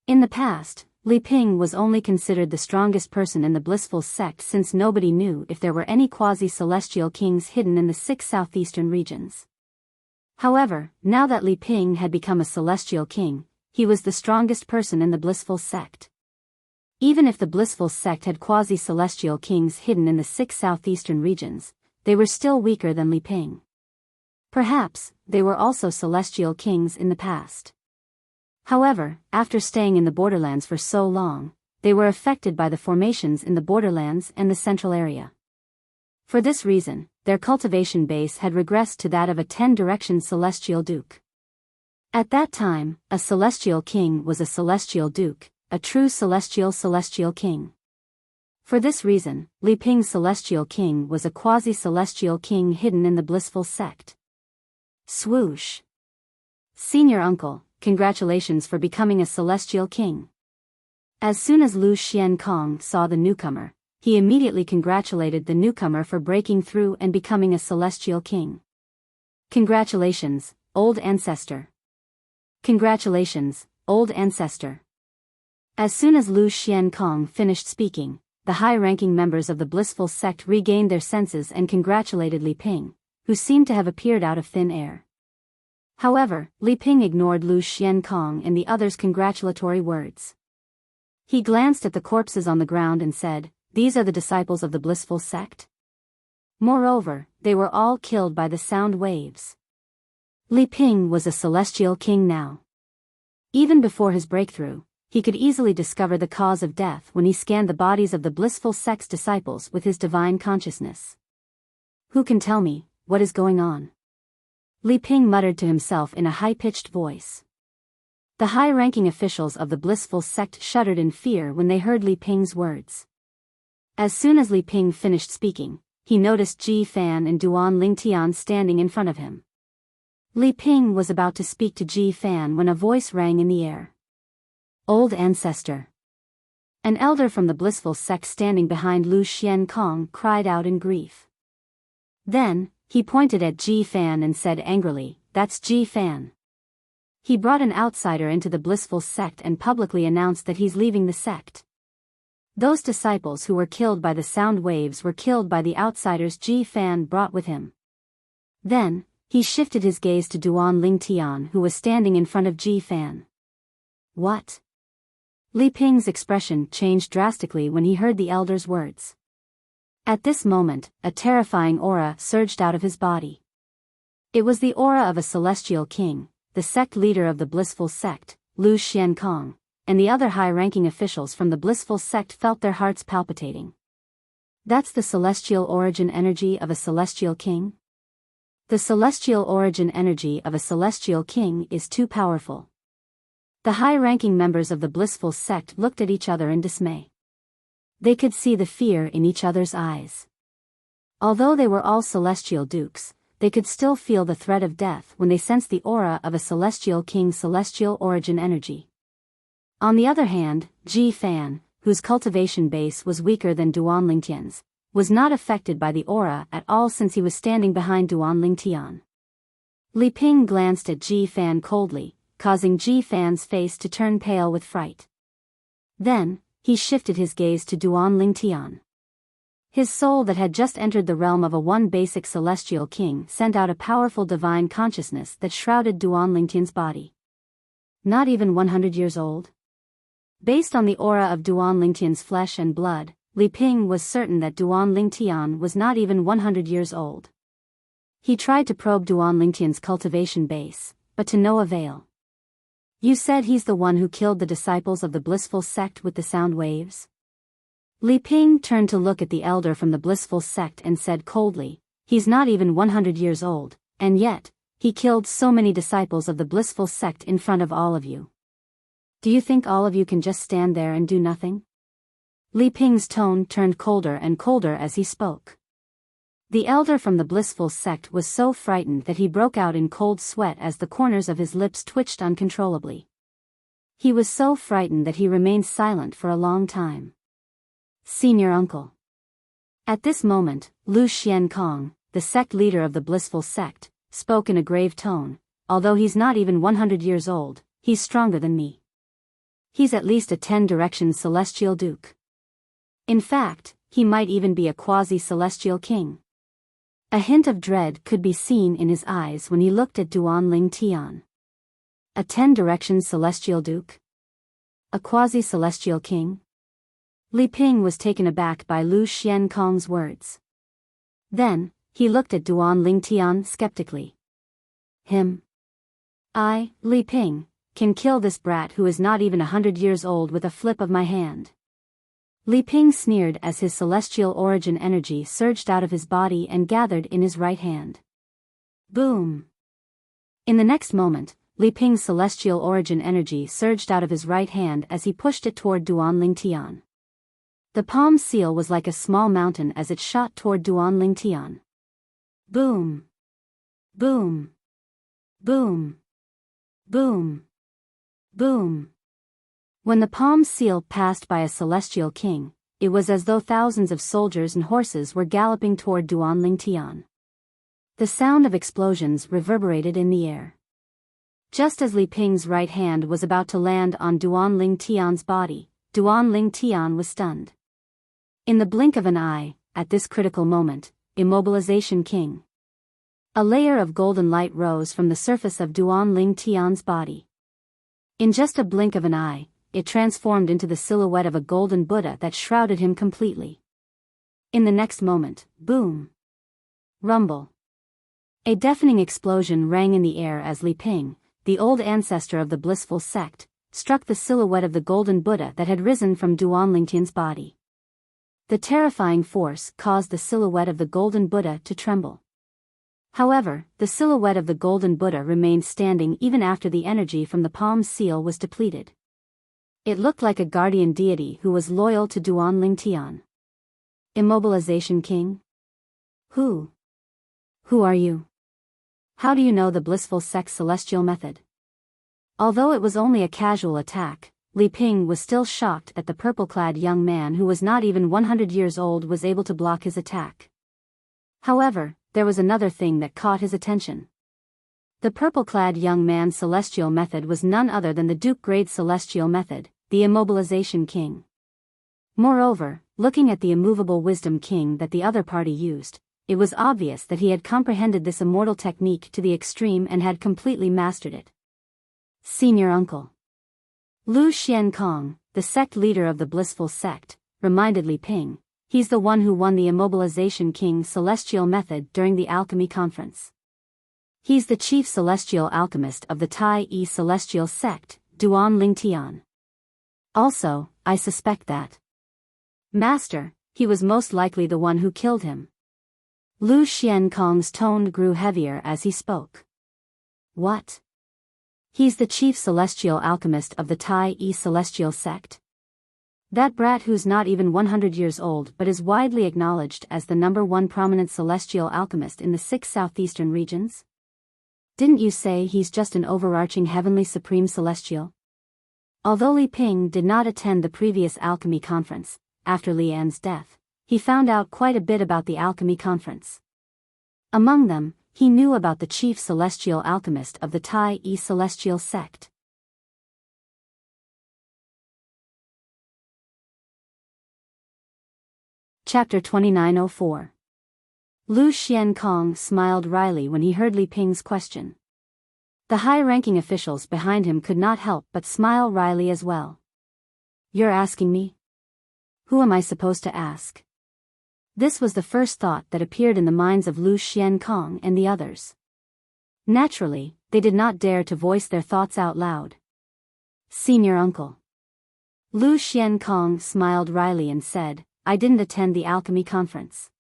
In the past, Li Ping was only considered the strongest person in the blissful sect since nobody knew if there were any quasi-celestial kings hidden in the 6 southeastern regions. However, now that Li Ping had become a celestial king, he was the strongest person in the blissful sect. Even if the blissful sect had quasi-celestial kings hidden in the 6 southeastern regions, they were still weaker than Li Ping. Perhaps, they were also celestial kings in the past. However, after staying in the borderlands for so long, they were affected by the formations in the borderlands and the central area. For this reason, their cultivation base had regressed to that of a 10-direction celestial duke. At that time, a celestial king was a celestial duke, a true celestial king. For this reason, Li Ping's celestial king was a quasi-celestial king hidden in the blissful sect. Swoosh! Senior uncle, congratulations for becoming a celestial king. As soon as Lu Xiankong saw the newcomer, he immediately congratulated the newcomer for breaking through and becoming a celestial king. Congratulations, old ancestor. Congratulations, old ancestor. As soon as Lu Xiankong finished speaking, the high-ranking members of the blissful sect regained their senses and congratulated Li Ping, who seemed to have appeared out of thin air. However, Li Ping ignored Lu Xiankong and the others' congratulatory words. He glanced at the corpses on the ground and said, "These are the disciples of the blissful sect?" Moreover, they were all killed by the sound waves. Li Ping was a celestial king now. Even before his breakthrough, he could easily discover the cause of death when he scanned the bodies of the blissful sect's disciples with his divine consciousness. Who can tell me what is going on? Li Ping muttered to himself in a high-pitched voice. The high-ranking officials of the blissful sect shuddered in fear when they heard Li Ping's words. As soon as Li Ping finished speaking, he noticed Ji Fan and Duan Lingtian standing in front of him. Li Ping was about to speak to Ji Fan when a voice rang in the air. Old ancestor. An elder from the blissful sect standing behind Lu Xiankong cried out in grief. Then, he pointed at Ji Fan and said angrily, "That's Ji Fan." He brought an outsider into the blissful sect and publicly announced that he's leaving the sect. Those disciples who were killed by the sound waves were killed by the outsiders Ji Fan brought with him. Then, he shifted his gaze to Duan Lingtian who was standing in front of Ji Fan. What? Li Ping's expression changed drastically when he heard the elder's words. At this moment, a terrifying aura surged out of his body. It was the aura of a celestial king, the sect leader of the blissful sect, Lu Xiankong, and the other high-ranking officials from the blissful sect felt their hearts palpitating. That's the celestial origin energy of a celestial king? The celestial origin energy of a celestial king is too powerful. The high-ranking members of the blissful sect looked at each other in dismay. They could see the fear in each other's eyes. Although they were all celestial dukes, they could still feel the threat of death when they sensed the aura of a celestial king's celestial origin energy. On the other hand, Ji Fan, whose cultivation base was weaker than Duan Lingtian's, was not affected by the aura at all since he was standing behind Duan Lingtian. Li Ping glanced at Ji Fan coldly, causing Ji Fan's face to turn pale with fright. Then, he shifted his gaze to Duan Lingtian. His soul that had just entered the realm of a one basic celestial king sent out a powerful divine consciousness that shrouded Duan Lingtian's body. Not even 100 years old? Based on the aura of Duan Lingtian's flesh and blood, Li Ping was certain that Duan Lingtian was not even 100 years old. He tried to probe Duan Lingtian's cultivation base, but to no avail. You said he's the one who killed the disciples of the blissful sect with the sound waves? Li Ping turned to look at the elder from the blissful sect and said coldly, he's not even 100 years old, and yet, he killed so many disciples of the blissful sect in front of all of you. Do you think all of you can just stand there and do nothing? Li Ping's tone turned colder and colder as he spoke. The elder from the blissful sect was so frightened that he broke out in cold sweat as the corners of his lips twitched uncontrollably. He was so frightened that he remained silent for a long time. Senior uncle. At this moment, Lu Xiankong, the sect leader of the blissful sect, spoke in a grave tone, although he's not even 100 years old, he's stronger than me. He's at least a 10-direction celestial duke. In fact, he might even be a quasi-celestial king. A hint of dread could be seen in his eyes when he looked at Duan Lingtian. A 10-direction celestial duke? A quasi-celestial king? Li Ping was taken aback by Lu Xiankong's words. Then, he looked at Duan Lingtian skeptically. Him? I, Li Ping, can kill this brat who is not even 100 years old with a flip of my hand. Li Ping sneered as his celestial origin energy surged out of his body and gathered in his right hand. Boom! In the next moment, Li Ping's celestial origin energy surged out of his right hand as he pushed it toward Duan Lingtian. The palm seal was like a small mountain as it shot toward Duan Lingtian. Boom! Boom! Boom! Boom! Boom! When the palm seal passed by a celestial king, it was as though thousands of soldiers and horses were galloping toward Duan Lingtian. The sound of explosions reverberated in the air. Just as Li Ping's right hand was about to land on Duan Lingtian's body, Duan Lingtian was stunned. In the blink of an eye, at this critical moment, immobilization king. A layer of golden light rose from the surface of Duan Lingtian's body. In just a blink of an eye, it transformed into the silhouette of a golden Buddha that shrouded him completely. In the next moment, boom! Rumble! A deafening explosion rang in the air as Li Ping, the old ancestor of the blissful sect, struck the silhouette of the golden Buddha that had risen from Duan Lingtian's body. The terrifying force caused the silhouette of the golden Buddha to tremble. However, the silhouette of the golden Buddha remained standing even after the energy from the palm seal was depleted. It looked like a guardian deity who was loyal to Duan Ling Tian. Immobilization King? Who are you? How do you know the blissful sex celestial method? Although it was only a casual attack, Li Ping was still shocked that the purple-clad young man who was not even 100 years old was able to block his attack. However, there was another thing that caught his attention. The purple-clad young man's celestial method was none other than the Duke-grade celestial method, the Immobilization King. Moreover, looking at the immovable wisdom king that the other party used, it was obvious that he had comprehended this immortal technique to the extreme and had completely mastered it. Senior Uncle Lu Xiankong, the sect leader of the blissful sect, reminded Li Ping, he's the one who won the Immobilization King celestial method during the alchemy conference. He's the chief celestial alchemist of the Tai Yi celestial sect, Duan Ling Tian. Also, I suspect that Master, he was most likely the one who killed him. Lu Xiankong's tone grew heavier as he spoke. What? He's the chief celestial alchemist of the Tai Yi celestial sect? That brat who's not even 100 years old but is widely acknowledged as the #1 prominent celestial alchemist in the 6 southeastern regions? Didn't you say he's just an overarching heavenly supreme celestial? Although Li Ping did not attend the previous alchemy conference, after Li An's death, he found out quite a bit about the alchemy conference. Among them, he knew about the chief celestial alchemist of the Tai Yi celestial sect. Chapter 2904. Lu Xiankong smiled wryly when he heard Li Ping's question. The high-ranking officials behind him could not help but smile wryly as well. You're asking me? Who am I supposed to ask? This was the first thought that appeared in the minds of Lu Xiankong and the others. Naturally, they did not dare to voice their thoughts out loud. Senior Uncle. Lu Xiankong smiled wryly and said, I didn't attend the alchemy conference.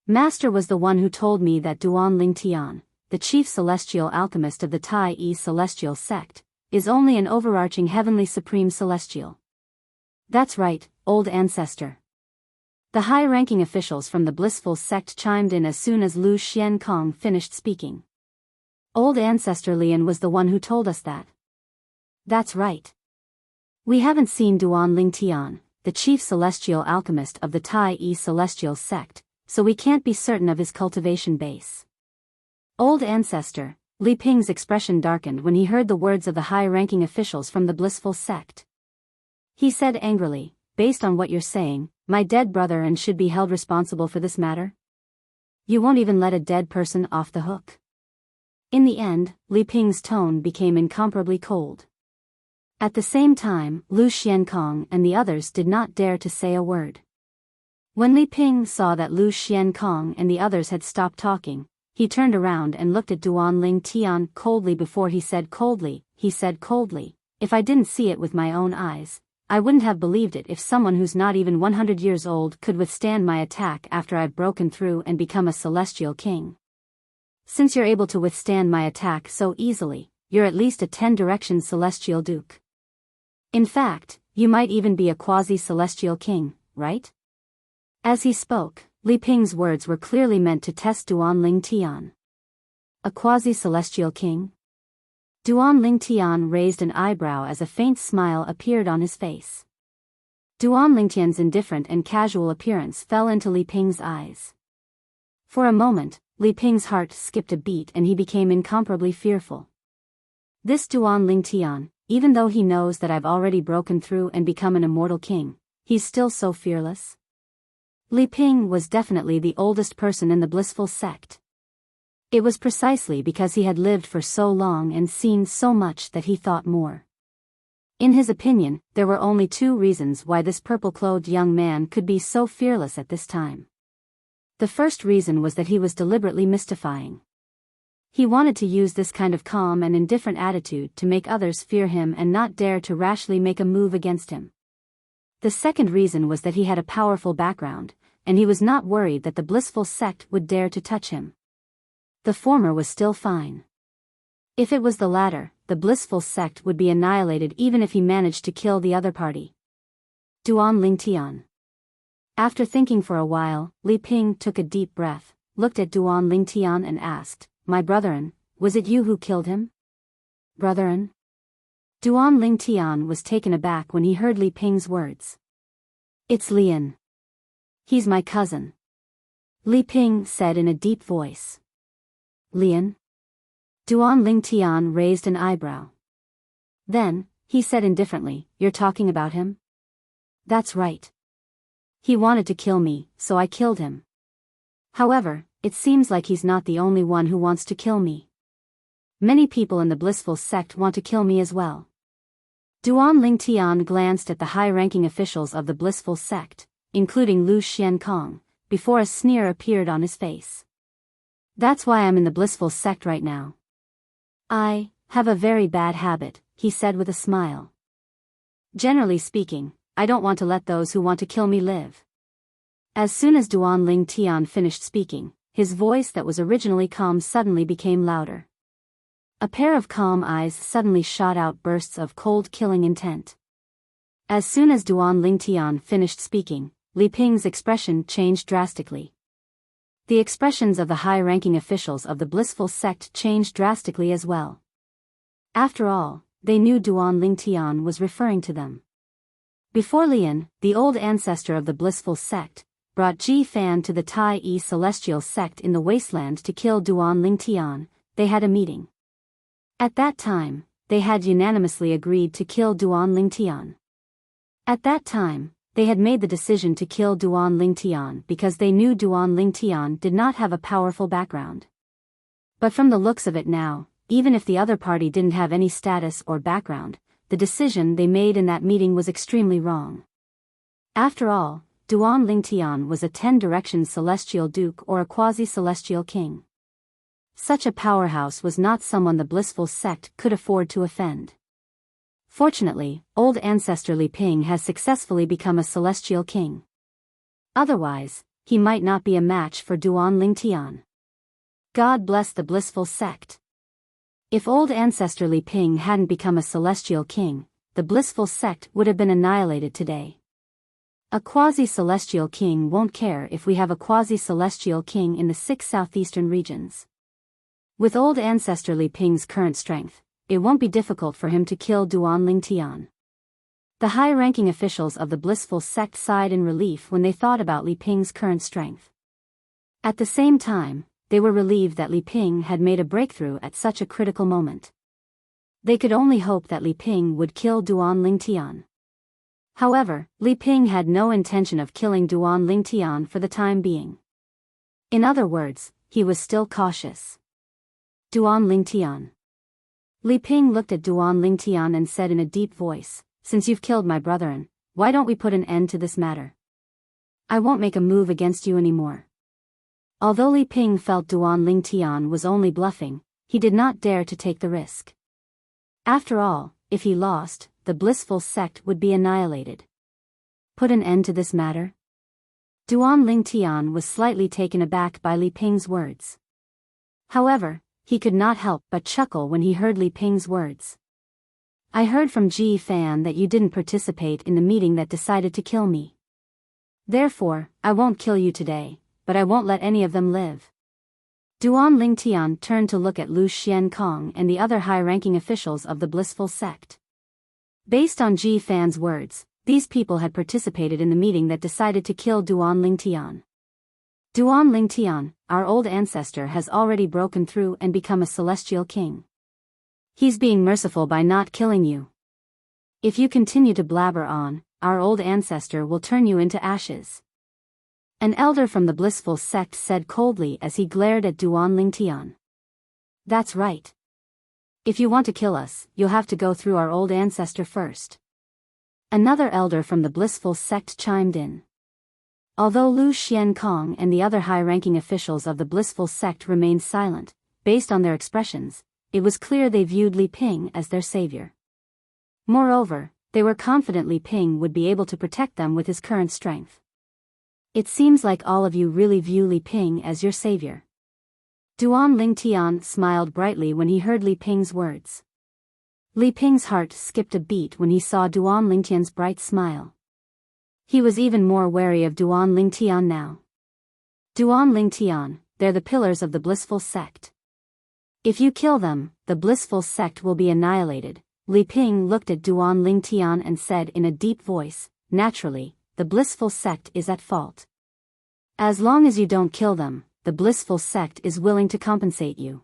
Master was the one who told me that Duan Ling Tian, the chief celestial alchemist of the Tai Yi celestial sect, is only an overarching heavenly supreme celestial. That's right, old ancestor. The high-ranking officials from the blissful sect chimed in as soon as Lu Xiankong finished speaking. Old ancestor Lian was the one who told us that. That's right. We haven't seen Duan Ling Tian, the chief celestial alchemist of the Tai Yi celestial sect, so we can't be certain of his cultivation base. Old ancestor, Li Ping's expression darkened when he heard the words of the high-ranking officials from the blissful sect. He said angrily, based on what you're saying, my dead brother and should be held responsible for this matter? You won't even let a dead person off the hook? In the end, Li Ping's tone became incomparably cold. At the same time, Lu Xiankong and the others did not dare to say a word. When Li Ping saw that Lu Xiankong and the others had stopped talking, he turned around and looked at Duan Ling Tian coldly before he said coldly, if I didn't see it with my own eyes, I wouldn't have believed it if someone who's not even 100 years old could withstand my attack after I've broken through and become a celestial king. Since you're able to withstand my attack so easily, you're at least a 10-direction celestial duke. In fact, you might even be a quasi-celestial king, right? As he spoke, Li Ping's words were clearly meant to test Duan Ling Tian. A quasi-celestial king? Duan Ling Tian raised an eyebrow as a faint smile appeared on his face. Duan Ling Tian's indifferent and casual appearance fell into Li Ping's eyes. For a moment, Li Ping's heart skipped a beat and he became incomparably fearful. This Duan Ling Tian, even though he knows that I've already broken through and become an immortal king, he's still so fearless? Li Ping was definitely the oldest person in the blissful sect. It was precisely because he had lived for so long and seen so much that he thought more. In his opinion, there were only 2 reasons why this purple-clothed young man could be so fearless at this time. The first reason was that he was deliberately mystifying. He wanted to use this kind of calm and indifferent attitude to make others fear him and not dare to rashly make a move against him. The second reason was that he had a powerful background, and he was not worried that the blissful sect would dare to touch him. The former was still fine. If it was the latter, the blissful sect would be annihilated even if he managed to kill the other party. Duan Lingtian. After thinking for a while, Li Ping took a deep breath, looked at Duan Lingtian and asked, "My brethren, was it you who killed him?" "Brethren?" Duan Lingtian was taken aback when he heard Li Ping's words. "It's Lian. He's my cousin," Li Ping said in a deep voice. "Lian?" Duan Lingtian raised an eyebrow. Then, he said indifferently, "You're talking about him?" "That's right. He wanted to kill me, so I killed him. However, it seems like he's not the only one who wants to kill me. Many people in the blissful sect want to kill me as well." Duan Lingtian glanced at the high-ranking officials of the blissful sect, including Lu Xiankong, before a sneer appeared on his face. "That's why I'm in the blissful sect right now. I have a very bad habit," he said with a smile. "Generally speaking, I don't want to let those who want to kill me live." As soon as Duan Lingtian finished speaking, his voice that was originally calm suddenly became louder. A pair of calm eyes suddenly shot out bursts of cold killing intent. As soon as Duan Lingtian finished speaking, Li Ping's expression changed drastically. The expressions of the high-ranking officials of the blissful sect changed drastically as well. After all, they knew Duan Lingtian was referring to them. Before Lian, the old ancestor of the blissful sect, brought Ji Fan to the Tai Yi celestial sect in the wasteland to kill Duan Lingtian, they had a meeting. At that time, they had unanimously agreed to kill Duan Lingtian. At that time, they had made the decision to kill Duan Lingtian because they knew Duan Lingtian did not have a powerful background. But from the looks of it now, even if the other party didn't have any status or background, the decision they made in that meeting was extremely wrong. After all, Duan Lingtian was a 10-direction celestial duke or a quasi-celestial king. Such a powerhouse was not someone the blissful sect could afford to offend. Fortunately, old ancestor Li Ping has successfully become a celestial king. Otherwise, he might not be a match for Duan Lingtian. God bless the blissful sect. If old ancestor Li Ping hadn't become a celestial king, the blissful sect would have been annihilated today. A quasi-celestial king won't care if we have a quasi-celestial king in the 6 southeastern regions. With old ancestor Li Ping's current strength, it won't be difficult for him to kill Duan Lingtian. The high-ranking officials of the blissful sect sighed in relief when they thought about Li Ping's current strength. At the same time, they were relieved that Li Ping had made a breakthrough at such a critical moment. They could only hope that Li Ping would kill Duan Lingtian. However, Li Ping had no intention of killing Duan Lingtian for the time being. In other words, he was still cautious. Duan Lingtian. Li Ping looked at Duan Lingtian and said in a deep voice, "Since you've killed my brethren, why don't we put an end to this matter? I won't make a move against you anymore." Although Li Ping felt Duan Lingtian was only bluffing, he did not dare to take the risk. After all, if he lost, the blissful sect would be annihilated. Put an end to this matter? Duan Lingtian was slightly taken aback by Li Ping's words. However, he could not help but chuckle when he heard Li Ping's words. "I heard from Ji Fan that you didn't participate in the meeting that decided to kill me. Therefore, I won't kill you today, but I won't let any of them live." Duan Lingtian turned to look at Lu Xiankong and the other high-ranking officials of the blissful sect. Based on Ji Fan's words, these people had participated in the meeting that decided to kill Duan Lingtian. Duan Lingtian, our old ancestor, has already broken through and become a celestial king. He's being merciful by not killing you. If you continue to blabber on, our old ancestor will turn you into ashes. An elder from the blissful sect said coldly as he glared at Duan Lingtian. "That's right. If you want to kill us, you'll have to go through our old ancestor first." Another elder from the blissful sect chimed in. Although Lu Xiankong and the other high-ranking officials of the blissful sect remained silent, based on their expressions, it was clear they viewed Li Ping as their savior. Moreover, they were confident Li Ping would be able to protect them with his current strength. "It seems like all of you really view Li Ping as your savior." Duan Lingtian smiled brightly when he heard Li Ping's words. Li Ping's heart skipped a beat when he saw Duan Lingtian's bright smile. He was even more wary of Duan Lingtian now. Duan Lingtian, they're the pillars of the blissful sect. If you kill them, the blissful sect will be annihilated. Li Ping looked at Duan Lingtian and said in a deep voice, naturally, the blissful sect is at fault. As long as you don't kill them, the blissful sect is willing to compensate you.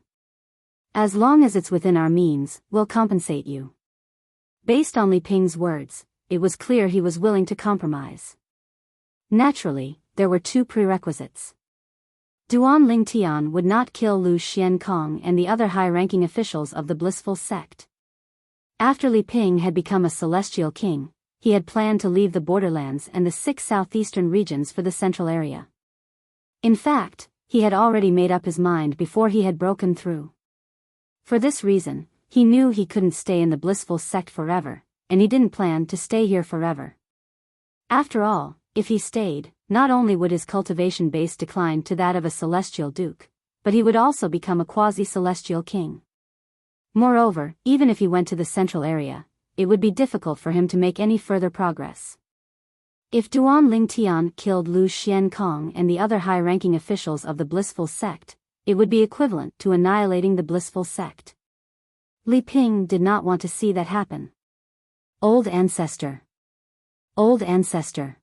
As long as it's within our means, we'll compensate you. Based on Li Ping's words, it was clear he was willing to compromise. Naturally, there were two prerequisites. Duan Lingtian would not kill Lu Xiankong and the other high-ranking officials of the blissful sect. After Li Ping had become a celestial king, he had planned to leave the borderlands and the 6 southeastern regions for the central area. In fact, he had already made up his mind before he had broken through. For this reason, he knew he couldn't stay in the blissful sect forever, and he didn't plan to stay here forever. After all, if he stayed, not only would his cultivation base decline to that of a celestial duke, but he would also become a quasi-celestial king. Moreover, even if he went to the central area, it would be difficult for him to make any further progress. If Duan Lingtian killed Lu Xiankong and the other high-ranking officials of the blissful sect, it would be equivalent to annihilating the blissful sect. Li Ping did not want to see that happen. Old ancestor. Old ancestor.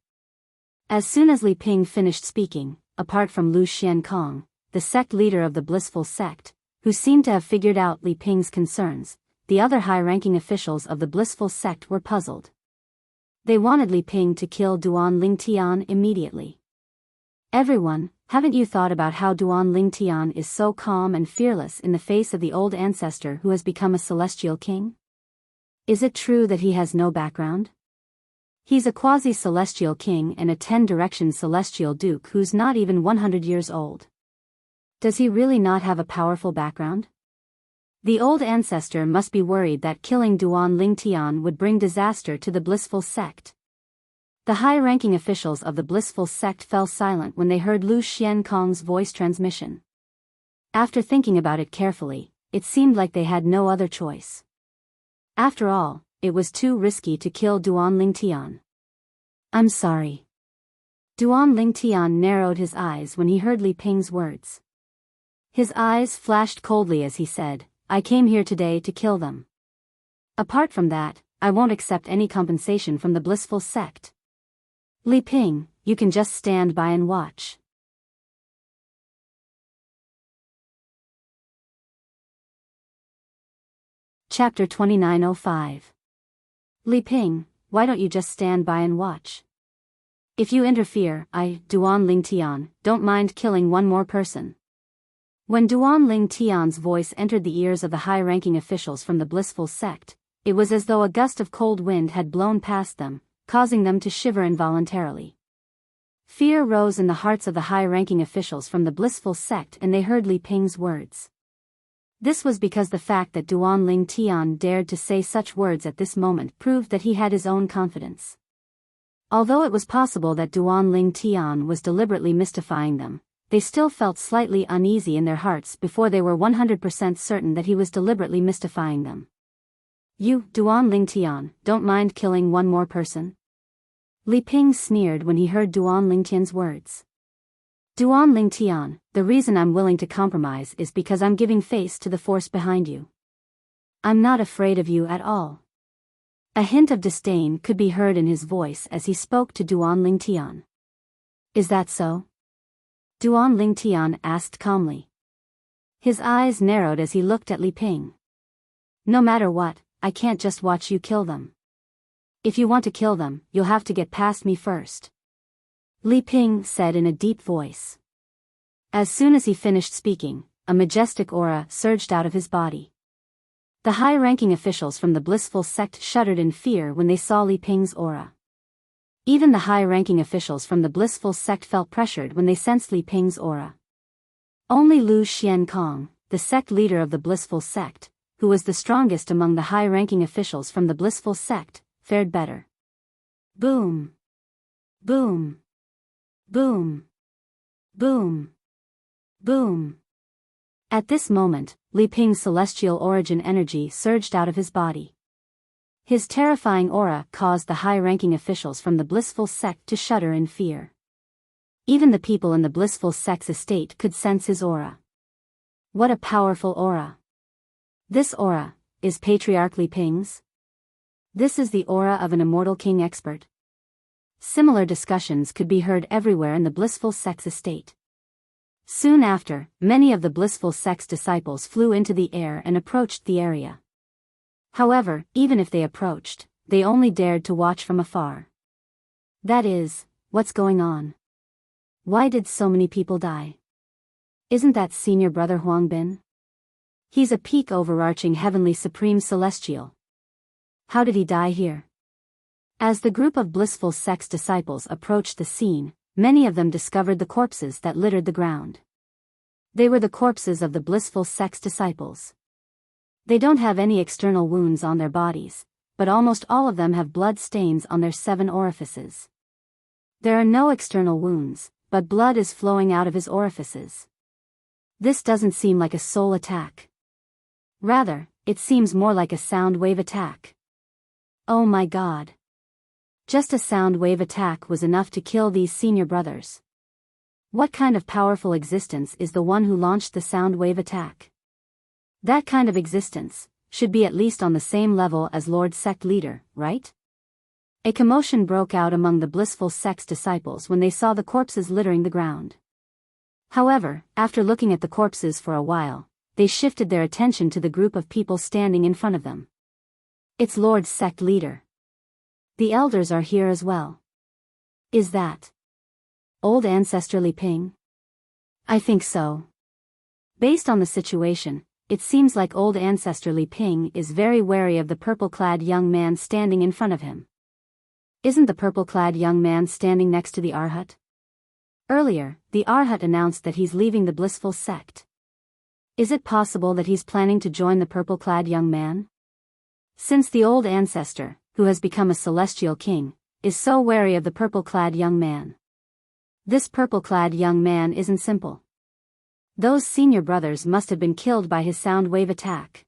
As soon as Li Ping finished speaking, apart from Lu Xiankong, the sect leader of the blissful sect, who seemed to have figured out Li Ping's concerns, the other high-ranking officials of the blissful sect were puzzled. They wanted Li Ping to kill Duan Lingtian immediately. Everyone, haven't you thought about how Duan Lingtian is so calm and fearless in the face of the old ancestor who has become a celestial king? Is it true that he has no background? He's a quasi-celestial king and a 10-direction celestial duke who's not even 100 years old. Does he really not have a powerful background? The old ancestor must be worried that killing Duan Lingtian would bring disaster to the blissful sect. The high-ranking officials of the blissful sect fell silent when they heard Lu Xiankong's voice transmission. After thinking about it carefully, it seemed like they had no other choice. After all, it was too risky to kill Duan Lingtian. I'm sorry. Duan Lingtian narrowed his eyes when he heard Li Ping's words. His eyes flashed coldly as he said, I came here today to kill them. Apart from that, I won't accept any compensation from the blissful sect. Li Ping, you can just stand by and watch. Chapter 2905. Li Ping, why don't you just stand by and watch? If you interfere, I, Duan Lingtian, don't mind killing one more person. When Duan Lingtian's voice entered the ears of the high-ranking officials from the blissful sect, it was as though a gust of cold wind had blown past them, causing them to shiver involuntarily. Fear rose in the hearts of the high-ranking officials from the blissful sect and they heard Li Ping's words. This was because the fact that Duan Lingtian dared to say such words at this moment proved that he had his own confidence. Although it was possible that Duan Lingtian was deliberately mystifying them, they still felt slightly uneasy in their hearts before they were 100% certain that he was deliberately mystifying them. You, Duan Lingtian, don't mind killing one more person? Li Ping sneered when he heard Duan Lingtian's words. Duan Lingtian, the reason I'm willing to compromise is because I'm giving face to the force behind you. I'm not afraid of you at all. A hint of disdain could be heard in his voice as he spoke to Duan Lingtian. Is that so? Duan Lingtian asked calmly. His eyes narrowed as he looked at Li Ping. No matter what, I can't just watch you kill them. If you want to kill them, you'll have to get past me first. Li Ping said in a deep voice. As soon as he finished speaking, a majestic aura surged out of his body. The high-ranking officials from the blissful sect shuddered in fear when they saw Li Ping's aura. Even the high-ranking officials from the blissful sect felt pressured when they sensed Li Ping's aura. Only Lu Xiankong, the sect leader of the blissful sect, who was the strongest among the high-ranking officials from the blissful sect, fared better. Boom. Boom. Boom. Boom. Boom. At this moment, Li Ping's celestial origin energy surged out of his body. His terrifying aura caused the high-ranking officials from the blissful sect to shudder in fear. Even the people in the blissful sect's estate could sense his aura. What a powerful aura! This aura is Patriarch Li Ping's? This is the aura of an immortal king expert. Similar discussions could be heard everywhere in the blissful sect's estate. Soon after, many of the blissful sect's disciples flew into the air and approached the area. However, even if they approached, they only dared to watch from afar. That is, what's going on? Why did so many people die? Isn't that senior brother Huang Bin? He's a peak overarching heavenly supreme celestial. How did he die here? As the group of blissful sect's disciples approached the scene, many of them discovered the corpses that littered the ground. They were the corpses of the blissful sect's disciples. They don't have any external wounds on their bodies, but almost all of them have blood stains on their 7 orifices. There are no external wounds, but blood is flowing out of his orifices. This doesn't seem like a soul attack. Rather, it seems more like a sound wave attack. Oh my God. Just a sound wave attack was enough to kill these senior brothers. What kind of powerful existence is the one who launched the sound wave attack? That kind of existence should be at least on the same level as Lord Sect Leader, right? A commotion broke out among the blissful sect's disciples when they saw the corpses littering the ground. However, after looking at the corpses for a while, they shifted their attention to the group of people standing in front of them. It's Lord Sect Leader. The elders are here as well. Is that old ancestor Li Ping? I think so. Based on the situation, it seems like old ancestor Li Ping is very wary of the purple-clad young man standing in front of him. Isn't the purple-clad young man standing next to the Arhat? Earlier, the Arhat announced that he's leaving the blissful sect. Is it possible that he's planning to join the purple-clad young man? Since the old ancestor, who has become a celestial king, is so wary of the purple-clad young man. This purple-clad young man isn't simple. Those senior brothers must have been killed by his sound wave attack.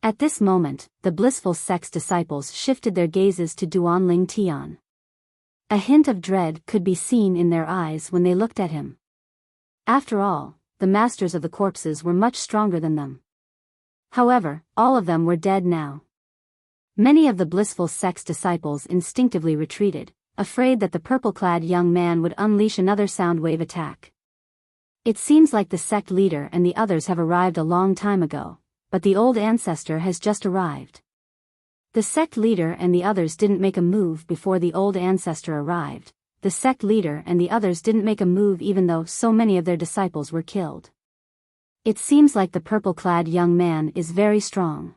At this moment, the blissful sect's disciples shifted their gazes to Duan Ling Tian. A hint of dread could be seen in their eyes when they looked at him. After all, the masters of the corpses were much stronger than them. However, all of them were dead now. Many of the blissful sect's disciples instinctively retreated, afraid that the purple-clad young man would unleash another sound wave attack. It seems like the sect leader and the others have arrived a long time ago, but the old ancestor has just arrived. The sect leader and the others didn't make a move before the old ancestor arrived. The sect leader and the others didn't make a move even though so many of their disciples were killed. It seems like the purple-clad young man is very strong.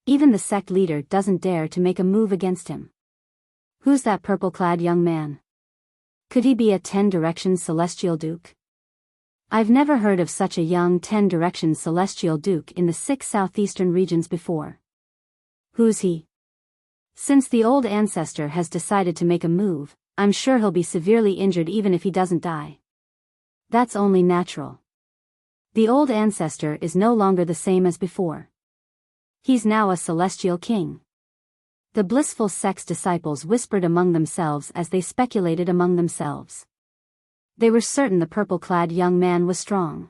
Even the sect leader doesn't dare to make a move against him. Who's that purple-clad young man? Could he be a 10 Directions Celestial Duke? I've never heard of such a young 10 Directions Celestial Duke in the 6 southeastern regions before. Who's he? Since the old ancestor has decided to make a move, I'm sure he'll be severely injured even if he doesn't die. That's only natural. The old ancestor is no longer the same as before. He's now a celestial king. The blissful sect's disciples whispered among themselves as they speculated among themselves. They were certain the purple-clad young man was strong.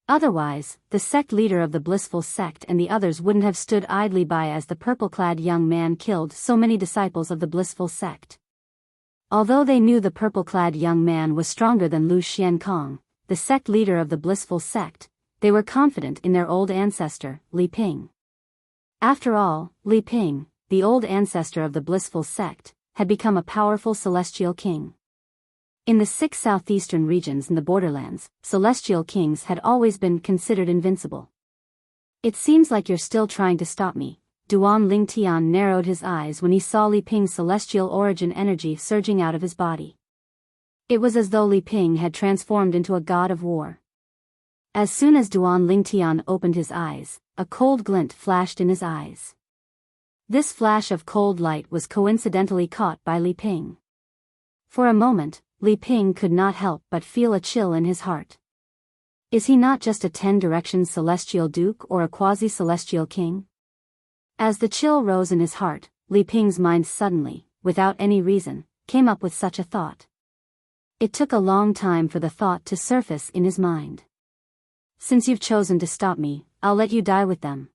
Otherwise, the sect leader of the blissful sect and the others wouldn't have stood idly by as the purple-clad young man killed so many disciples of the blissful sect. Although they knew the purple-clad young man was stronger than Lu Xiankong, the sect leader of the blissful sect, they were confident in their old ancestor, Li Ping. After all, Li Ping, the old ancestor of the blissful sect, had become a powerful celestial king. In the 6 southeastern regions in the borderlands, celestial kings had always been considered invincible. It seems like you're still trying to stop me. Duan Ling Tian narrowed his eyes when he saw Li Ping's celestial origin energy surging out of his body. It was as though Li Ping had transformed into a god of war. As soon as Duan Ling Tian opened his eyes, a cold glint flashed in his eyes. This flash of cold light was coincidentally caught by Li Ping. For a moment, Li Ping could not help but feel a chill in his heart. Is he not just a 10 directions celestial duke or a quasi-celestial king? As the chill rose in his heart, Li Ping's mind suddenly, without any reason, came up with such a thought. It took a long time for the thought to surface in his mind. Since you've chosen to stop me, I'll let you die with them.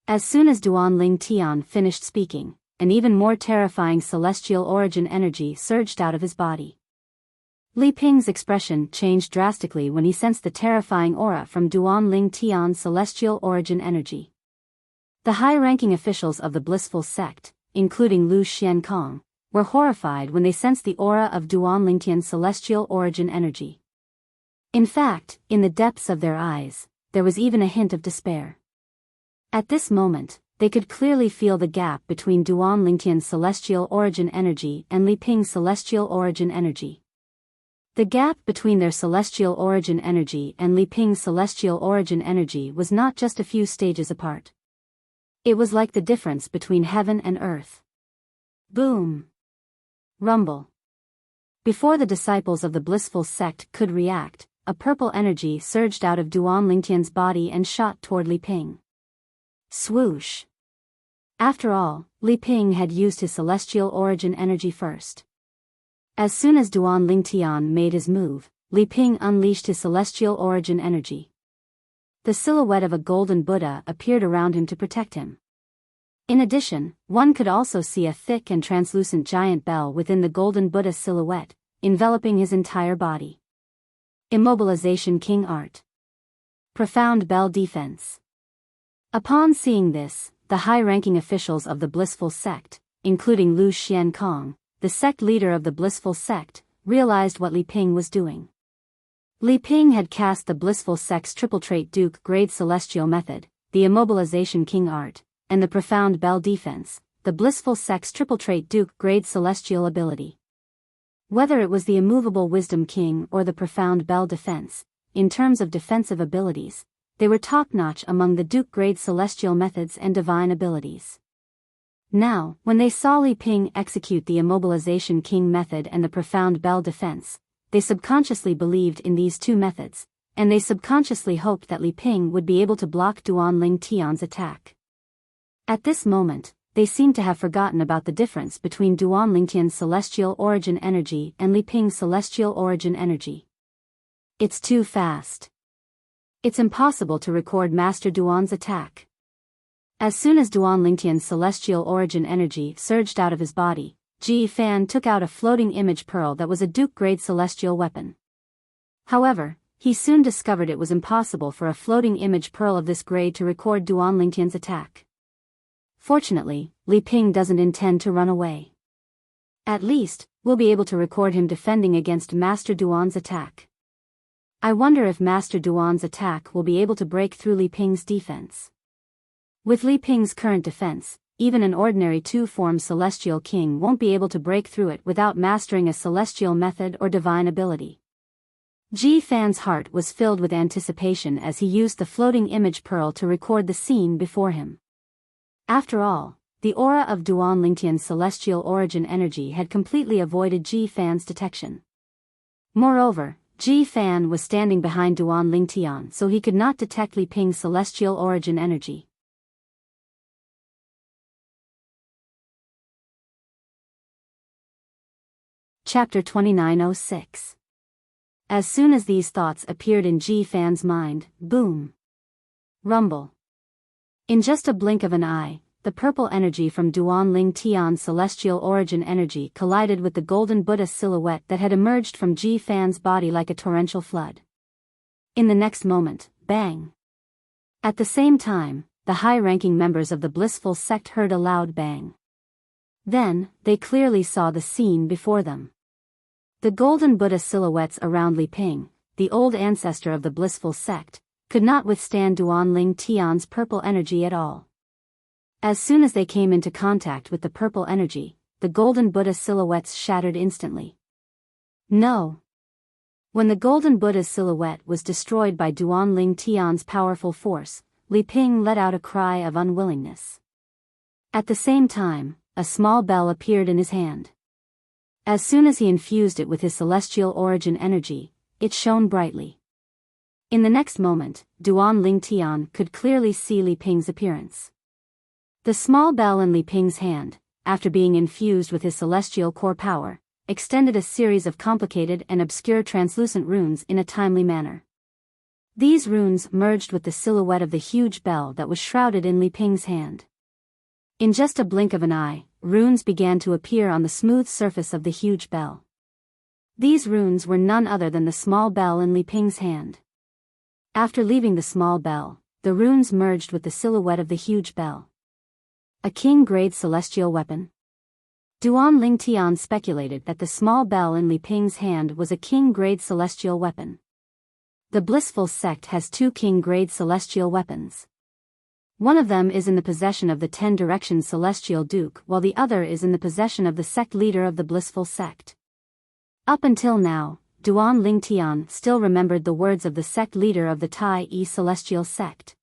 As soon as Duan Ling Tian finished speaking, an even more terrifying celestial origin energy surged out of his body. Li Ping's expression changed drastically when he sensed the terrifying aura from Duan Ling Tian's celestial origin energy. The high-ranking officials of the blissful sect, including Lu Xiankong, were horrified when they sensed the aura of Duan Ling Tian's celestial origin energy. In fact, in the depths of their eyes, there was even a hint of despair. At this moment, they could clearly feel the gap between Duan Ling Tian's celestial origin energy and Li Ping's celestial origin energy. The gap between their celestial origin energy and Li Ping's celestial origin energy was not just a few stages apart. It was like the difference between heaven and earth. Boom! Rumble. Before the disciples of the blissful sect could react, a purple energy surged out of Duan Ling Tian's body and shot toward Li Ping. Swoosh! After all, Li Ping had used his celestial origin energy first. As soon as Duan Ling Tian made his move, Li Ping unleashed his celestial origin energy. The silhouette of a golden Buddha appeared around him to protect him. In addition, one could also see a thick and translucent giant bell within the golden Buddha silhouette, enveloping his entire body. Immobilization King Art. Profound Bell Defense. Upon seeing this, the high-ranking officials of the blissful sect, including Lu Xiankong, the sect leader of the blissful sect, realized what Li Ping was doing. Li Ping had cast the blissful sect's triple trait Duke grade celestial method, the Immobilization King Art, and the Profound Bell Defense, the blissful sect's triple trait Duke grade celestial ability. Whether it was the Immovable Wisdom King or the Profound Bell Defense, in terms of defensive abilities, they were top-notch among the Duke grade celestial methods and divine abilities. Now, when they saw Li Ping execute the Immobilization King method and the Profound Bell Defense, they subconsciously believed in these two methods, and they subconsciously hoped that Li Ping would be able to block Duan Ling Tian's attack. At this moment, they seemed to have forgotten about the difference between Duan Ling Tian's celestial origin energy and Li Ping's celestial origin energy. It's too fast. It's impossible to record Master Duan's attack. As soon as Duan Ling Tian's celestial origin energy surged out of his body, Ji Fan took out a floating image pearl that was a Duke-grade celestial weapon. However, he soon discovered it was impossible for a floating image pearl of this grade to record Duan Ling Tian's attack. Fortunately, Li Ping doesn't intend to run away. At least, we'll be able to record him defending against Master Duan's attack. I wonder if Master Duan's attack will be able to break through Li Ping's defense. With Li Ping's current defense, even an ordinary two-form celestial king won't be able to break through it without mastering a celestial method or divine ability. Ji Fan's heart was filled with anticipation as he used the floating image pearl to record the scene before him. After all, the aura of Duan Ling Tian's celestial origin energy had completely avoided Ji Fan's detection. Moreover, Ji Fan was standing behind Duan Ling Tian so he could not detect Li Ping's celestial origin energy. Chapter 2906. As soon as these thoughts appeared in Ji Fan's mind, boom! Rumble! In just a blink of an eye, the purple energy from Duan Ling Tian's celestial origin energy collided with the golden Buddha silhouette that had emerged from Ji Fan's body like a torrential flood. In the next moment, bang! At the same time, the high-ranking members of the blissful sect heard a loud bang. Then, they clearly saw the scene before them. The golden Buddha silhouettes around Li Ping, the old ancestor of the blissful sect, could not withstand Duan Ling Tian's purple energy at all. As soon as they came into contact with the purple energy, the golden Buddha silhouettes shattered instantly. No! When the golden Buddha's silhouette was destroyed by Duan Ling Tian's powerful force, Li Ping let out a cry of unwillingness. At the same time, a small bell appeared in his hand. As soon as he infused it with his celestial origin energy, it shone brightly. In the next moment, Duan Lingtian could clearly see Li Ping's appearance. The small bell in Li Ping's hand, after being infused with his celestial core power, extended a series of complicated and obscure translucent runes in a timely manner. These runes merged with the silhouette of the huge bell that was shrouded in Li Ping's hand. In just a blink of an eye, runes began to appear on the smooth surface of the huge bell. These runes were none other than the small bell in Li Ping's hand. After leaving the small bell, the runes merged with the silhouette of the huge bell. A king-grade celestial weapon? Duan Lingtian speculated that the small bell in Li Ping's hand was a king-grade celestial weapon. The Blissful Sect has 2 king-grade celestial weapons. One of them is in the possession of the 10 Direction Celestial Duke, while the other is in the possession of the sect leader of the Blissful Sect. Up until now, Duan Lingtian still remembered the words of the sect leader of the Tai-E Celestial Sect.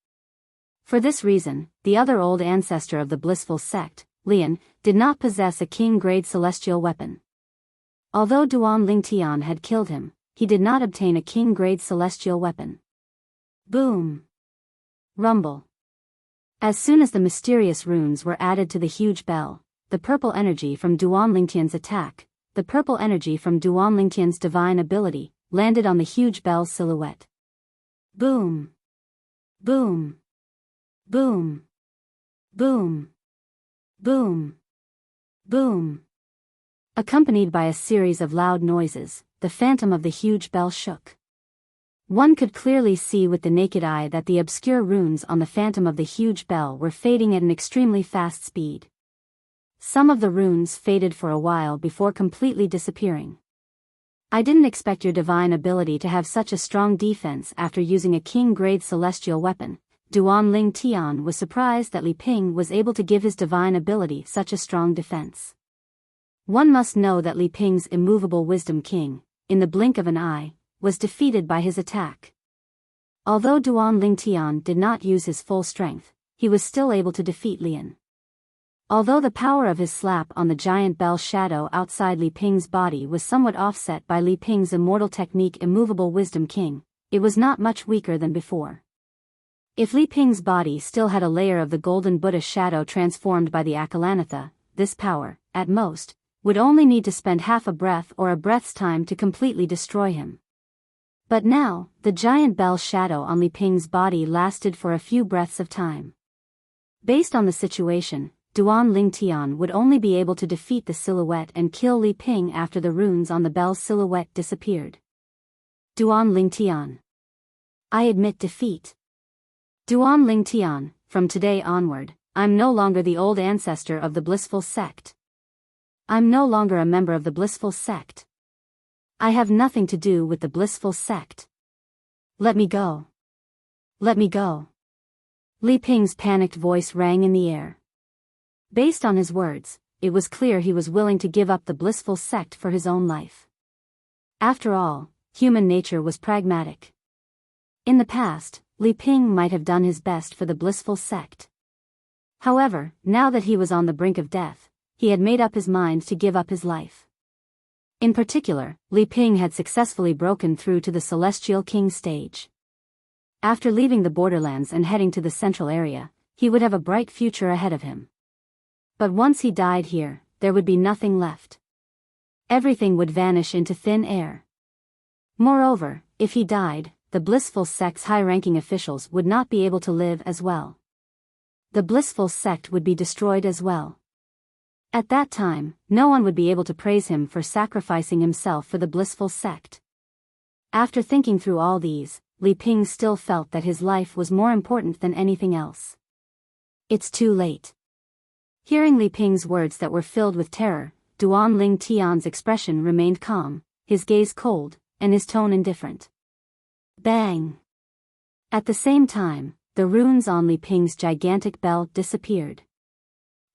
For this reason, the other old ancestor of the Blissful Sect, Lian, did not possess a king-grade celestial weapon. Although Duan Lingtian had killed him, he did not obtain a king-grade celestial weapon. Boom! Rumble. As soon as the mysterious runes were added to the huge bell, the purple energy from Duan Lingtian's attack, the purple energy from Duan Lingtian's divine ability, landed on the huge bell's silhouette. Boom! Boom! Boom! Boom! Boom! Boom! Accompanied by a series of loud noises, the phantom of the huge bell shook. One could clearly see with the naked eye that the obscure runes on the phantom of the huge bell were fading at an extremely fast speed. Some of the runes faded for a while before completely disappearing. I didn't expect your divine ability to have such a strong defense after using a king-grade celestial weapon. Duan Lingtian was surprised that Li Ping was able to give his divine ability such a strong defense. One must know that Li Ping's immovable Wisdom King, in the blink of an eye, was defeated by his attack. Although Duan Lingtian did not use his full strength, he was still able to defeat Lian. Although the power of his slap on the giant bell shadow outside Li Ping's body was somewhat offset by Li Ping's immortal technique Immovable Wisdom King, it was not much weaker than before. If Li Ping's body still had a layer of the golden Buddha shadow transformed by the Akalanatha, this power, at most, would only need to spend half a breath or a breath's time to completely destroy him. But now, the giant bell shadow on Li Ping's body lasted for a few breaths of time. Based on the situation, Duan Lingtian would only be able to defeat the silhouette and kill Li Ping after the runes on the bell's silhouette disappeared. Duan Lingtian. I admit defeat. Duan Lingtian, from today onward, I'm no longer the old ancestor of the Blissful Sect. I'm no longer a member of the Blissful Sect. I have nothing to do with the Blissful Sect. Let me go. Let me go. Li Ping's panicked voice rang in the air. Based on his words, it was clear he was willing to give up the Blissful Sect for his own life. After all, human nature was pragmatic. In the past, Li Ping might have done his best for the Blissful Sect. However, now that he was on the brink of death, he had made up his mind to give up his life. In particular, Li Ping had successfully broken through to the Celestial King stage. After leaving the borderlands and heading to the central area, he would have a bright future ahead of him. But once he died here, there would be nothing left. Everything would vanish into thin air. Moreover, if he died, the Blissful Sect's high-ranking officials would not be able to live as well. The Blissful Sect would be destroyed as well. At that time, no one would be able to praise him for sacrificing himself for the Blissful Sect. After thinking through all these, Li Ping still felt that his life was more important than anything else. It's too late. Hearing Li Ping's words that were filled with terror, Duan Lingtian's expression remained calm, his gaze cold, and his tone indifferent. Bang! At the same time, the runes on Li Ping's gigantic bell disappeared.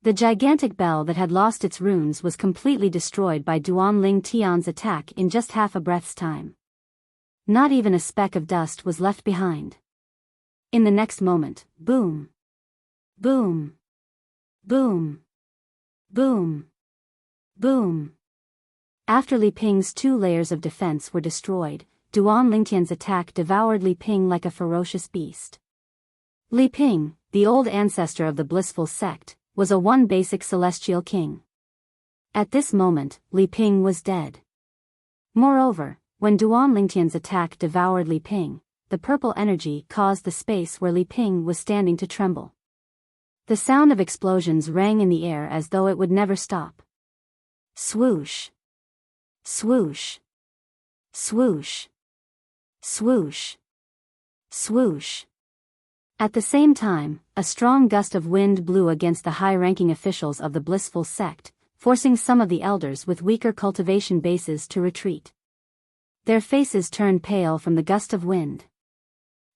The gigantic bell that had lost its runes was completely destroyed by Duan Lingtian's attack in just half a breath's time. Not even a speck of dust was left behind. In the next moment, boom! Boom! Boom! Boom! Boom! After Li Ping's 2 layers of defense were destroyed, Duan Lingtian's attack devoured Li Ping like a ferocious beast. Li Ping, the old ancestor of the blissful sect, was a one basic celestial king. At this moment, Li Ping was dead. Moreover, when Duan Lingtian's attack devoured Li Ping, the purple energy caused the space where Li Ping was standing to tremble. The sound of explosions rang in the air as though it would never stop. Swoosh! Swoosh! Swoosh! Swoosh! Swoosh! At the same time, a strong gust of wind blew against the high-ranking officials of the blissful sect, forcing some of the elders with weaker cultivation bases to retreat. Their faces turned pale from the gust of wind.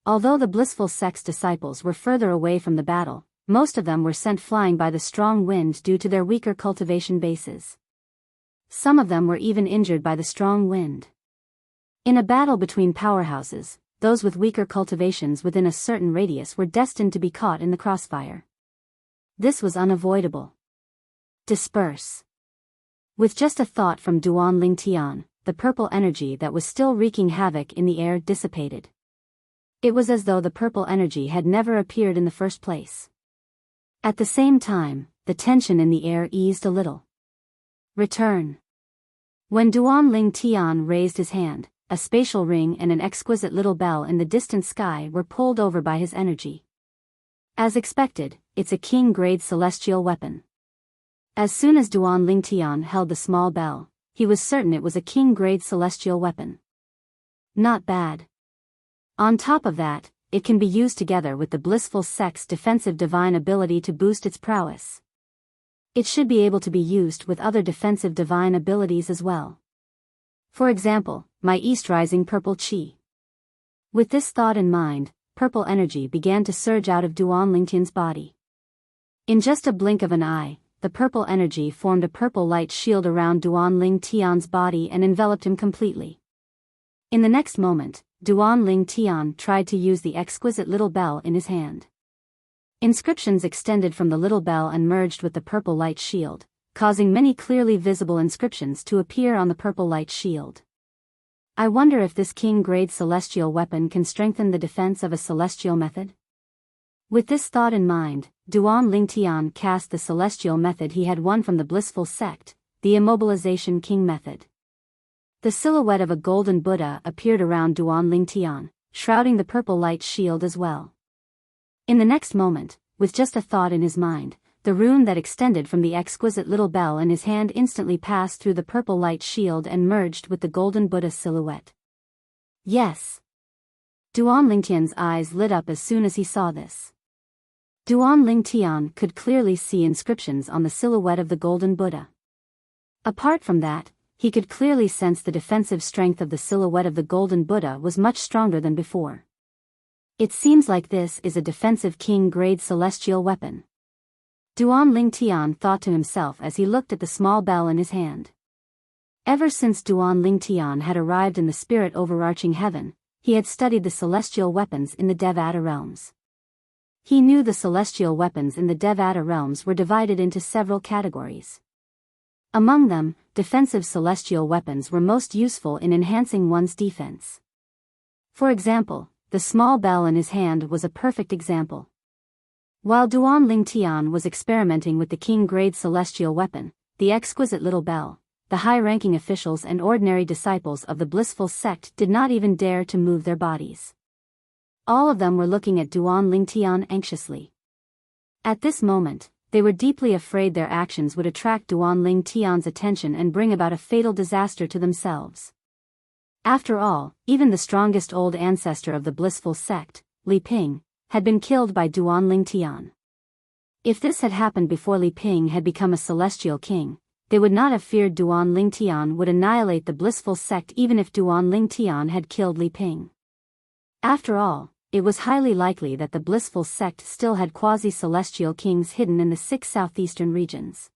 Although the blissful sect's disciples were further away from the battle, most of them were sent flying by the strong wind due to their weaker cultivation bases. Some of them were even injured by the strong wind. In a battle between powerhouses, those with weaker cultivations within a certain radius were destined to be caught in the crossfire. This was unavoidable. Disperse. With just a thought from Duan Lingtian, the purple energy that was still wreaking havoc in the air dissipated. It was as though the purple energy had never appeared in the first place. At the same time, the tension in the air eased a little. Return. When Duan Lingtian raised his hand, a spatial ring and an exquisite little bell in the distant sky were pulled over by his energy. As expected, it's a king-grade celestial weapon. As soon as Duan Lingtian held the small bell, he was certain it was a king-grade celestial weapon. Not bad. On top of that, it can be used together with the blissful sect's defensive divine ability to boost its prowess. It should be able to be used with other defensive divine abilities as well. For example, my East Rising Purple Chi. With this thought in mind, purple energy began to surge out of Duan Lingtian's body. In just a blink of an eye, the purple energy formed a purple light shield around Duan Lingtian's body and enveloped him completely. In the next moment, Duan Lingtian tried to use the exquisite little bell in his hand. Inscriptions extended from the little bell and merged with the purple light shield, causing many clearly visible inscriptions to appear on the purple light shield. I wonder if this king-grade celestial weapon can strengthen the defense of a celestial method? With this thought in mind, Duan Lingtian cast the celestial method he had won from the blissful sect, the immobilization king method. The silhouette of a golden Buddha appeared around Duan Lingtian, shrouding the purple light shield as well. In the next moment, with just a thought in his mind, the rune that extended from the exquisite little bell in his hand instantly passed through the purple light shield and merged with the golden Buddha silhouette. Yes! Duan Lingtian's eyes lit up as soon as he saw this. Duan Lingtian could clearly see inscriptions on the silhouette of the golden Buddha. Apart from that, he could clearly sense the defensive strength of the silhouette of the golden Buddha was much stronger than before. It seems like this is a defensive king-grade celestial weapon. Duan Lingtian thought to himself as he looked at the small bell in his hand. Ever since Duan Lingtian had arrived in the spirit overarching heaven, he had studied the celestial weapons in the Devata realms. He knew the celestial weapons in the Devata realms were divided into several categories. Among them, defensive celestial weapons were most useful in enhancing one's defense. For example, the small bell in his hand was a perfect example. While Duan Lingtian was experimenting with the king-grade celestial weapon, the exquisite little bell, the high-ranking officials and ordinary disciples of the blissful sect did not even dare to move their bodies. All of them were looking at Duan Lingtian anxiously. At this moment, they were deeply afraid their actions would attract Duan Lingtian's attention and bring about a fatal disaster to themselves. After all, even the strongest old ancestor of the blissful sect, Li Ping, had been killed by Duan Lingtian. If this had happened before Li Ping had become a celestial king, they would not have feared Duan Lingtian would annihilate the blissful sect even if Duan Lingtian had killed Li Ping. After all, it was highly likely that the blissful sect still had quasi-celestial kings hidden in the 6 southeastern regions.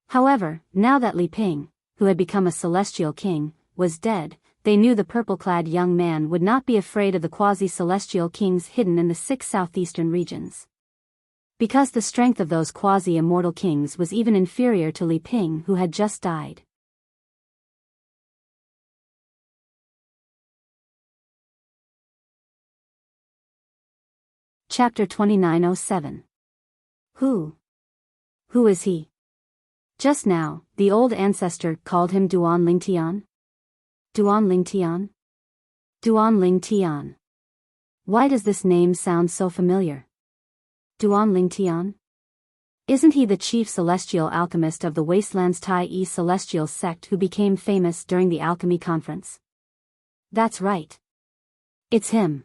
However, now that Li Ping, who had become a celestial king, was dead, they knew the purple-clad young man would not be afraid of the quasi-celestial kings hidden in the 6 southeastern regions. Because the strength of those quasi-immortal kings was even inferior to Li Ping who had just died. Chapter 2907. Who? Who is he? Just now, the old ancestor called him Duan Ling Tian. Duan Ling Tian? Duan Ling Tian. Why does this name sound so familiar? Duan Ling Tian? Isn't he the chief celestial alchemist of the Wasteland's Tai celestial sect who became famous during the alchemy conference? That's right. It's him.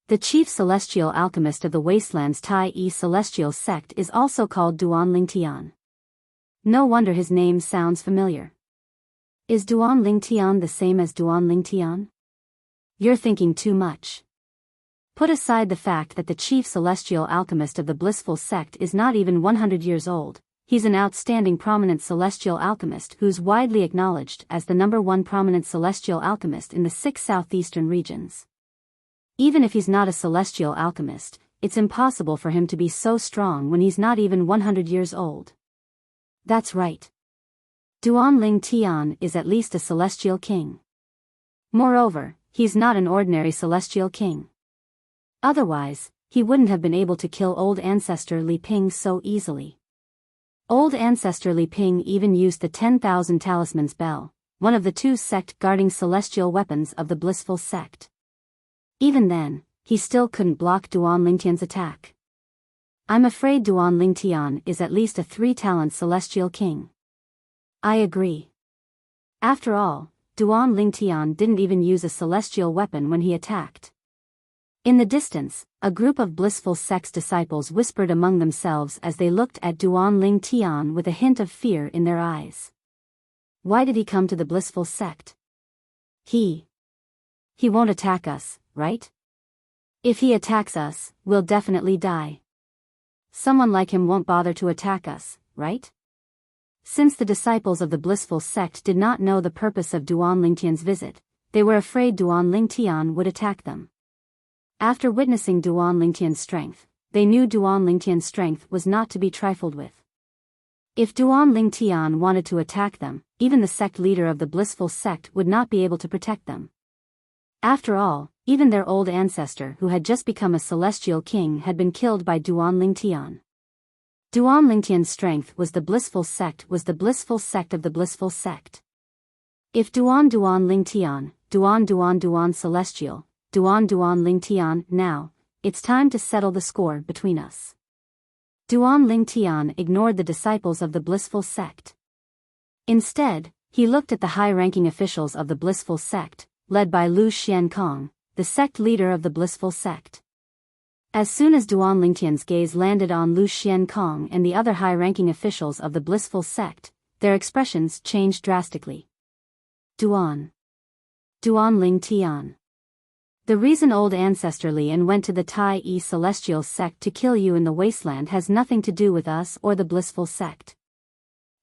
The chief celestial alchemist of the Wasteland's Tai celestial sect is also called Duan Ling Tian. No wonder his name sounds familiar. Is Duan Ling Tian the same as Duan Ling Tian? You're thinking too much. Put aside the fact that the chief celestial alchemist of the blissful sect is not even 100 years old. He's an outstanding prominent celestial alchemist who's widely acknowledged as the #1 prominent celestial alchemist in the 6 southeastern regions. Even if he's not a celestial alchemist, it's impossible for him to be so strong when he's not even 100 years old. That's right. Duan Ling Tian is at least a celestial king. Moreover, he's not an ordinary celestial king. Otherwise, he wouldn't have been able to kill old ancestor Li Ping so easily. Old ancestor Li Ping even used the 10,000 talismans bell, one of the 2 sect-guarding celestial weapons of the blissful sect. Even then, he still couldn't block Duan Ling Tian's attack. I'm afraid Duan Ling Tian is at least a 3-talent celestial king. I agree. After all, Duan Ling Tian didn't even use a celestial weapon when he attacked. In the distance, a group of blissful sect's disciples whispered among themselves as they looked at Duan Ling Tian with a hint of fear in their eyes. Why did he come to the blissful sect? He won't attack us, right? If he attacks us, we'll definitely die. Someone like him won't bother to attack us, right? Since the disciples of the blissful sect did not know the purpose of Duan Ling Tian's visit, they were afraid Duan Ling Tian would attack them. After witnessing Duan Ling Tian's strength, they knew Duan Ling Tian's strength was not to be trifled with. If Duan Ling Tian wanted to attack them, even the sect leader of the blissful sect would not be able to protect them. After all, even their old ancestor who had just become a celestial king had been killed by Duan Ling Tian. Duan Ling Tian's strength was the blissful sect of the blissful sect. If Duan Ling Tian, Duan celestial, Duan Ling Tian, now, it's time to settle the score between us. Duan Ling Tian ignored the disciples of the blissful sect. Instead, he looked at the high-ranking officials of the blissful sect, led by Lu Xiankong, the sect leader of the blissful sect. As soon as Duan Ling Tian's gaze landed on Lu Xiankong and the other high-ranking officials of the blissful sect, their expressions changed drastically. Duan Ling Tian. The reason old ancestor Lian went to the Tai celestial sect to kill you in the wasteland has nothing to do with us or the blissful sect.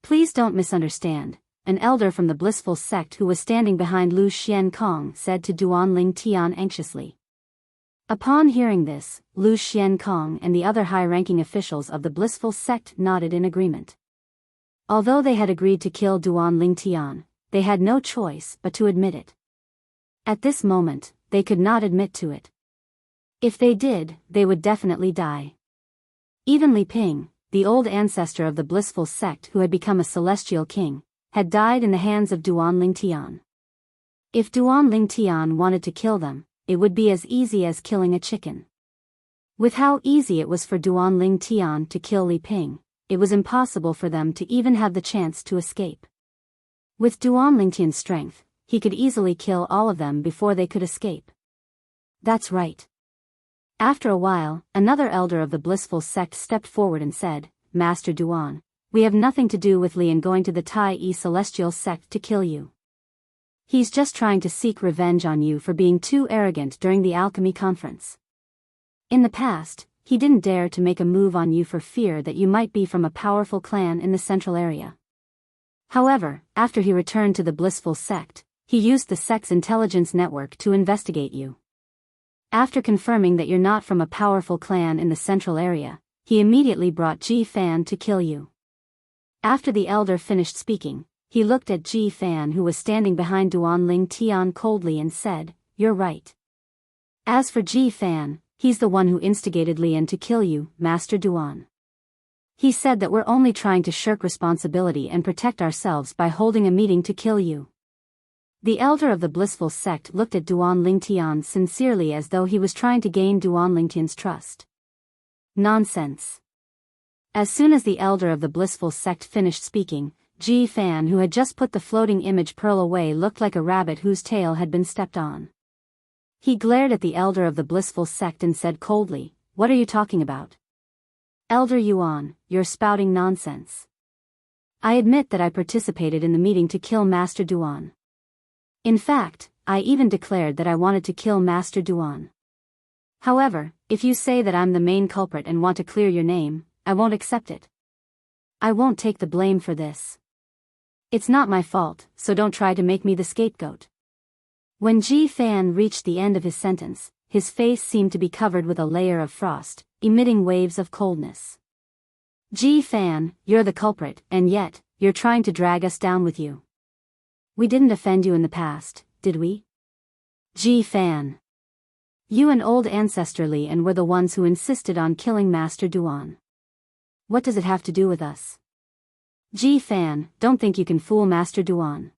Please don't misunderstand, an elder from the blissful sect who was standing behind Lu Xiankong said to Duan Ling Tian anxiously. Upon hearing this, Lu Xiankong and the other high-ranking officials of the blissful sect nodded in agreement. Although they had agreed to kill Duan Ling Tian, they had no choice but to admit it. At this moment, they could not admit to it. If they did, they would definitely die. Even Li Ping, the old ancestor of the blissful sect who had become a celestial king, had died in the hands of Duan Ling Tian. If Duan Ling Tian wanted to kill them, it would be as easy as killing a chicken. With how easy it was for Duan Ling Tian to kill Li Ping, it was impossible for them to even have the chance to escape. With Duan Ling Tian's strength, he could easily kill all of them before they could escape. That's right. After a while, another elder of the blissful sect stepped forward and said, Master Duan, we have nothing to do with Lian going to the Tai celestial sect to kill you. He's just trying to seek revenge on you for being too arrogant during the alchemy conference. In the past, he didn't dare to make a move on you for fear that you might be from a powerful clan in the central area. However, after he returned to the blissful sect, he used the sect's intelligence network to investigate you. After confirming that you're not from a powerful clan in the central area, he immediately brought Ji Fan to kill you. After the elder finished speaking, he looked at Ji Fan who was standing behind Duan Ling Tian coldly and said, You're right. As for Ji Fan, He's the one who instigated Lian to kill you, Master Duan. He said that we're only trying to shirk responsibility and protect ourselves by holding a meeting to kill you. The elder of the blissful sect looked at Duan Lingtian sincerely as though he was trying to gain Duan Lingtian's trust. Nonsense. As soon as the elder of the blissful sect finished speaking, Ji Fan, who had just put the floating image pearl away, looked like a rabbit whose tail had been stepped on. He glared at the elder of the blissful sect and said coldly, "What are you talking about? Elder Yuan, you're spouting nonsense. I admit that I participated in the meeting to kill Master Duan. In fact, I even declared that I wanted to kill Master Duan. However, if you say that I'm the main culprit and want to clear your name, I won't accept it. I won't take the blame for this. It's not my fault, so don't try to make me the scapegoat." When Ji Fan reached the end of his sentence, his face seemed to be covered with a layer of frost, emitting waves of coldness. "Ji Fan, you're the culprit, and yet, you're trying to drag us down with you. We didn't offend you in the past, did we? Ji Fan. You and old ancestor Lian were the ones who insisted on killing Master Duan. What does it have to do with us? Ji Fan, don't think you can fool Master Duan.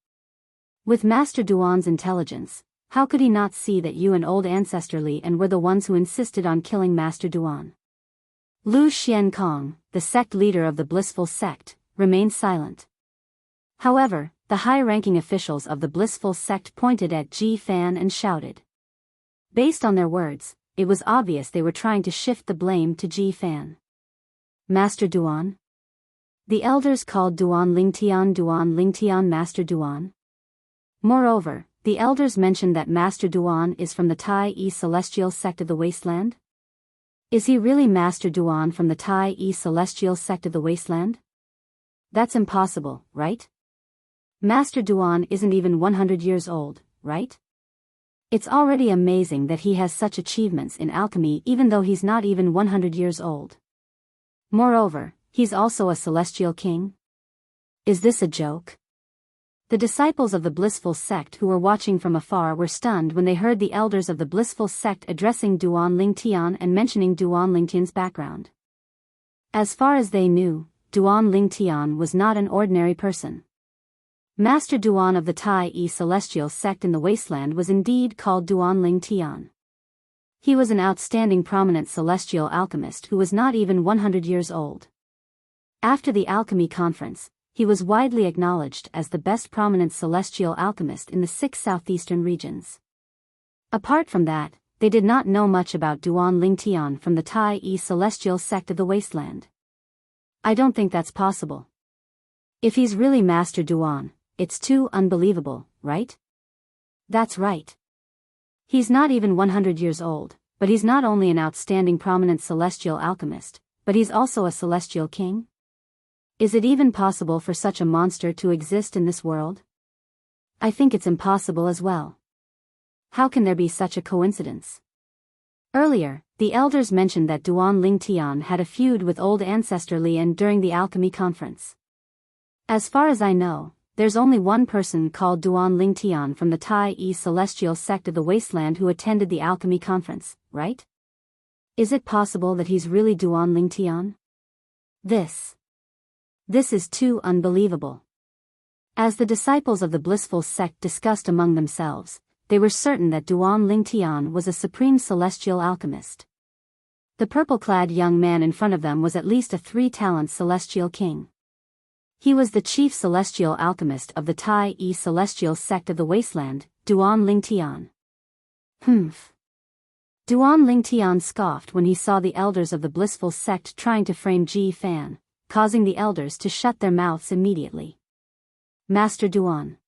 With Master Duan's intelligence, how could he not see that you and old ancestor Lian were the ones who insisted on killing Master Duan?" Lu Xiankong, the sect leader of the blissful sect, remained silent. However, the high-ranking officials of the blissful sect pointed at Ji Fan and shouted. Based on their words, it was obvious they were trying to shift the blame to Ji Fan. "Master Duan?" The elders called Duan Lingtian Master Duan. Moreover, the elders mentioned that Master Duan is from the Tai-E celestial sect of the wasteland. Is he really Master Duan from the Tai-E celestial sect of the wasteland? That's impossible, right? Master Duan isn't even 100 years old, right? It's already amazing that he has such achievements in alchemy even though he's not even 100 years old. Moreover, he's also a celestial king? Is this a joke? The disciples of the blissful sect who were watching from afar were stunned when they heard the elders of the blissful sect addressing Duan Lingtian and mentioning Duan Lingtian's background. As far as they knew, Duan Lingtian was not an ordinary person. Master Duan of the Tai-E celestial sect in the wasteland was indeed called Duan Lingtian. He was an outstanding prominent celestial alchemist who was not even 100 years old. After the alchemy conference, he was widely acknowledged as the best prominent celestial alchemist in the 6 southeastern regions. Apart from that, they did not know much about Duan Lingtian from the Tai-E celestial sect of the wasteland. I don't think that's possible. If he's really Master Duan, it's too unbelievable, right? That's right. He's not even 100 years old, but he's not only an outstanding prominent celestial alchemist, but he's also a celestial king? Is it even possible for such a monster to exist in this world? I think it's impossible as well. How can there be such a coincidence? Earlier, the elders mentioned that Duan Lingtian had a feud with old ancestor Lian during the alchemy conference. As far as I know, there's only one person called Duan Lingtian from the Tai-E celestial sect of the wasteland who attended the alchemy conference, right? Is it possible that he's really Duan Lingtian? This is too unbelievable. As the disciples of the blissful sect discussed among themselves, they were certain that Duan Lingtian was a supreme celestial alchemist. The purple-clad young man in front of them was at least a 3-talent celestial king. He was the chief celestial alchemist of the Tai-E celestial sect of the wasteland, Duan Lingtian. Humph. Duan Lingtian scoffed when he saw the elders of the blissful sect trying to frame Ji Fan, causing the elders to shut their mouths immediately. Master Duan.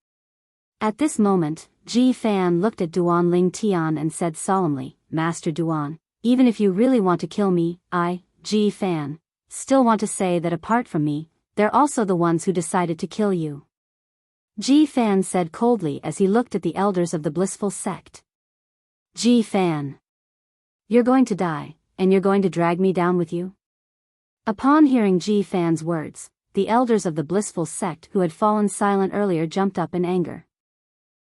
At this moment, Ji Fan looked at Duan Lingtian and said solemnly, Master Duan, even if you really want to kill me, I, Ji Fan, still want to say that apart from me, they're also the ones who decided to kill you. Ji Fan said coldly as he looked at the elders of the blissful sect. Ji Fan. You're going to die, and you're going to drag me down with you? Upon hearing Ji Fan's words, the elders of the blissful sect who had fallen silent earlier jumped up in anger.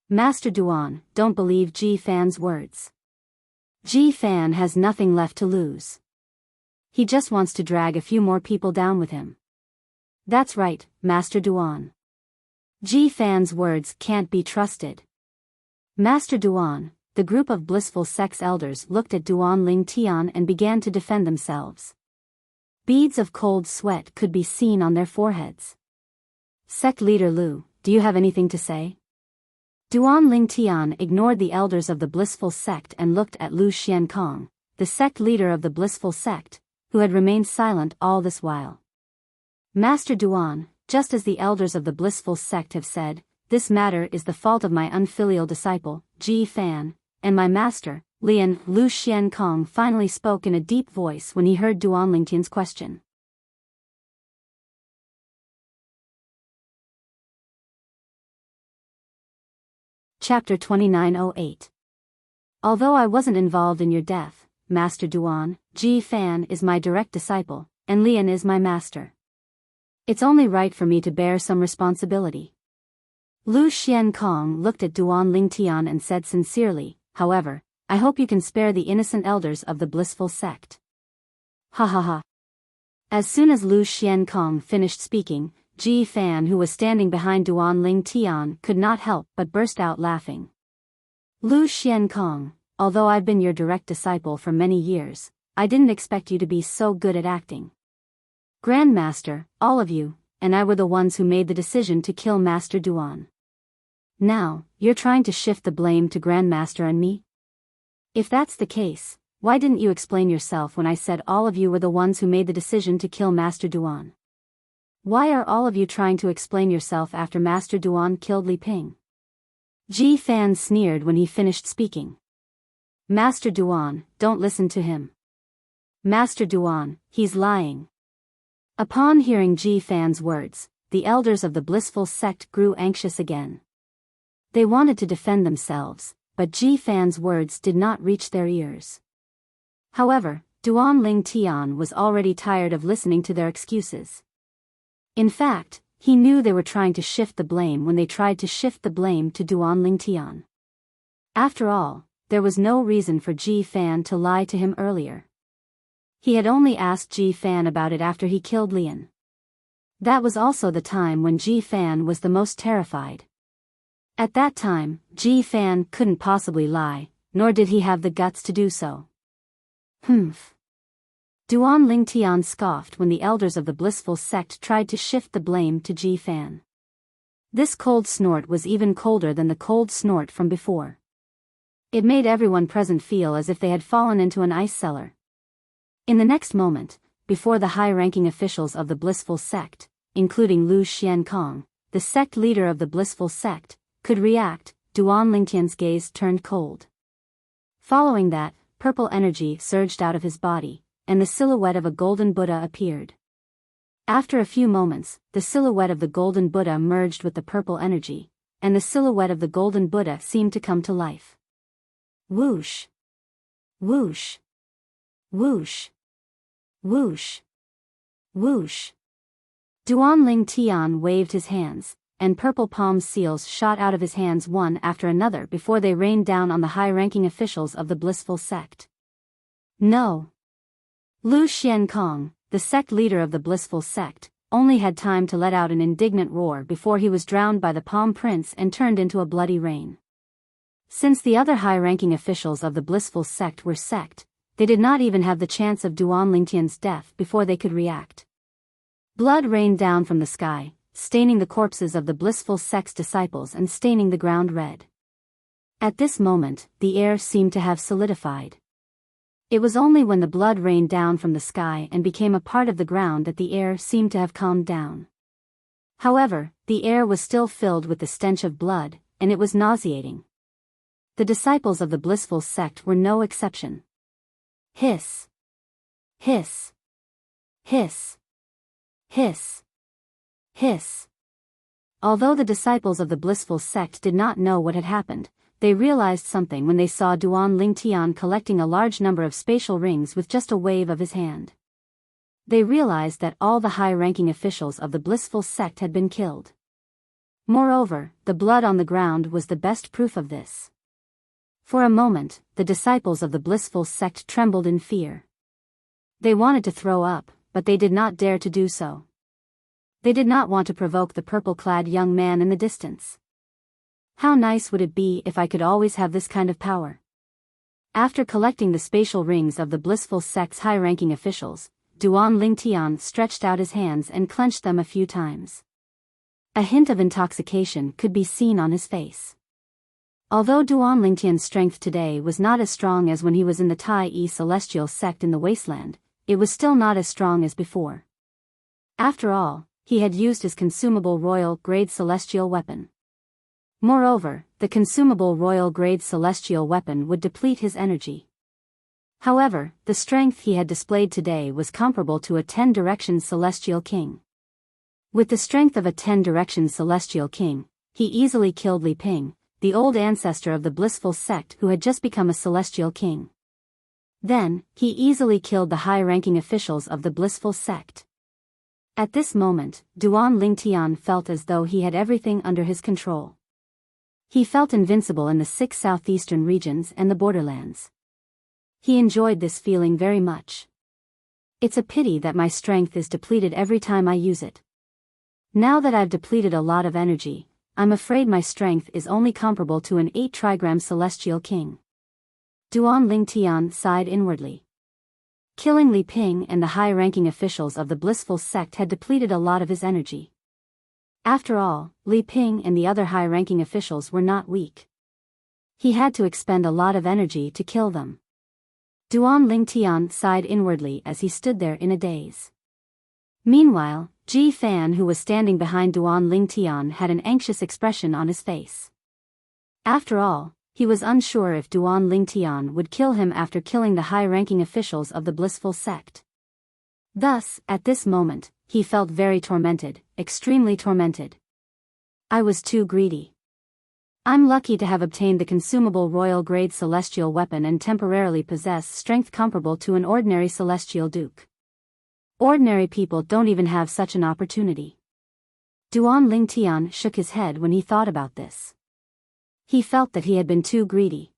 Master Duan, don't believe Ji Fan's words. Ji Fan has nothing left to lose. He just wants to drag a few more people down with him. That's right, Master Duan. Ji Fan's words can't be trusted. Master Duan, the group of blissful sex elders looked at Duan Ling Tian and began to defend themselves. Beads of cold sweat could be seen on their foreheads. Sect leader Lu, do you have anything to say? Duan Ling Tian ignored the elders of the blissful sect and looked at Lu Xiankong, the sect leader of the blissful sect, who had remained silent all this while. Master Duan, just as the elders of the blissful sect have said, this matter is the fault of my unfilial disciple, Ji Fan, and my master, Lian. Lu Xiankong finally spoke in a deep voice when he heard Duan Lingtian's question. Chapter 2908. Although I wasn't involved in your death, Master Duan, Ji Fan is my direct disciple, and Lian is my master. It's only right for me to bear some responsibility. Lu Xiankong looked at Duan Lingtian and said sincerely, however, I hope you can spare the innocent elders of the blissful sect. Ha ha ha. As soon as Lu Xiankong finished speaking, Ji Fan, who was standing behind Duan Lingtian, could not help but burst out laughing. Lu Xiankong, although I've been your direct disciple for many years, I didn't expect you to be so good at acting. Grandmaster, all of you, and I were the ones who made the decision to kill Master Duan. Now, you're trying to shift the blame to Grandmaster and me? If that's the case, why didn't you explain yourself when I said all of you were the ones who made the decision to kill Master Duan? Why are all of you trying to explain yourself after Master Duan killed Li Ping? Ji Fan sneered when he finished speaking. Master Duan, don't listen to him. Master Duan, he's lying. Upon hearing Ji Fan's words, the elders of the blissful sect grew anxious again. They wanted to defend themselves, but Ji Fan's words did not reach their ears. However, Duan Ling Tian was already tired of listening to their excuses. In fact, he knew they were trying to shift the blame when they tried to shift the blame to Duan Ling Tian. After all, there was no reason for Ji Fan to lie to him earlier. He had only asked Ji Fan about it after he killed Lian. That was also the time when Ji Fan was the most terrified. At that time, Ji Fan couldn't possibly lie, nor did he have the guts to do so. Humph. Duan Lingtian scoffed when the elders of the blissful sect tried to shift the blame to Ji Fan. This cold snort was even colder than the cold snort from before. It made everyone present feel as if they had fallen into an ice cellar. In the next moment, before the high-ranking officials of the blissful sect, including Lu Xiankong, the sect leader of the blissful sect, could react, Duan Lingtian's gaze turned cold. Following that, purple energy surged out of his body, and the silhouette of a golden Buddha appeared. After a few moments, the silhouette of the golden Buddha merged with the purple energy, and the silhouette of the golden Buddha seemed to come to life. Whoosh! Whoosh! Whoosh! Whoosh! Whoosh! Duan Ling Tian waved his hands, and purple palm seals shot out of his hands one after another before they rained down on the high-ranking officials of the blissful sect. No! Lu Xiankong, the sect leader of the blissful sect, only had time to let out an indignant roar before he was drowned by the palm prince and turned into a bloody rain. Since the other high-ranking officials of the blissful sect were sect, they did not even have the chance of Duan Lingtian's death before they could react. Blood rained down from the sky, staining the corpses of the blissful sect's disciples and staining the ground red. At this moment, the air seemed to have solidified. It was only when the blood rained down from the sky and became a part of the ground that the air seemed to have calmed down. However, the air was still filled with the stench of blood, and it was nauseating. The disciples of the blissful sect were no exception. Hiss! Hiss! Hiss! Hiss! Hiss! Although the disciples of the blissful sect did not know what had happened, they realized something when they saw Duan Lingtian collecting a large number of spatial rings with just a wave of his hand. They realized that all the high-ranking officials of the blissful sect had been killed. Moreover, the blood on the ground was the best proof of this. For a moment, the disciples of the blissful sect trembled in fear. They wanted to throw up, but they did not dare to do so. They did not want to provoke the purple-clad young man in the distance. How nice would it be if I could always have this kind of power? After collecting the spatial rings of the blissful sect's high-ranking officials, Duan Lingtian stretched out his hands and clenched them a few times. A hint of intoxication could be seen on his face. Although Duan Lingtian's strength today was not as strong as when he was in the Tai-E celestial sect in the wasteland, it was still not as strong as before. After all, he had used his consumable royal-grade celestial weapon. Moreover, the consumable royal-grade celestial weapon would deplete his energy. However, the strength he had displayed today was comparable to a 10-direction celestial king. With the strength of a 10-direction celestial king, he easily killed Li Ping, the old ancestor of the blissful sect who had just become a celestial king. Then, he easily killed the high-ranking officials of the blissful sect. At this moment, Duan Lingtian felt as though he had everything under his control. He felt invincible in the 6 southeastern regions and the borderlands. He enjoyed this feeling very much. It's a pity that my strength is depleted every time I use it. Now that I've depleted a lot of energy, I'm afraid my strength is only comparable to an 8-trigram celestial king. Duan Lingtian sighed inwardly. Killing Li Ping and the high-ranking officials of the blissful sect had depleted a lot of his energy. After all, Li Ping and the other high-ranking officials were not weak. He had to expend a lot of energy to kill them. Duan Lingtian sighed inwardly as he stood there in a daze. Meanwhile, Ji Fan, who was standing behind Duan Lingtian, had an anxious expression on his face. After all, he was unsure if Duan Lingtian would kill him after killing the high-ranking officials of the blissful sect. Thus, at this moment, he felt very tormented, extremely tormented. I was too greedy. I'm lucky to have obtained the consumable royal-grade celestial weapon and temporarily possess strength comparable to an ordinary celestial duke. Ordinary people don't even have such an opportunity. Duan Lingtian shook his head when he thought about this. He felt that he had been too greedy.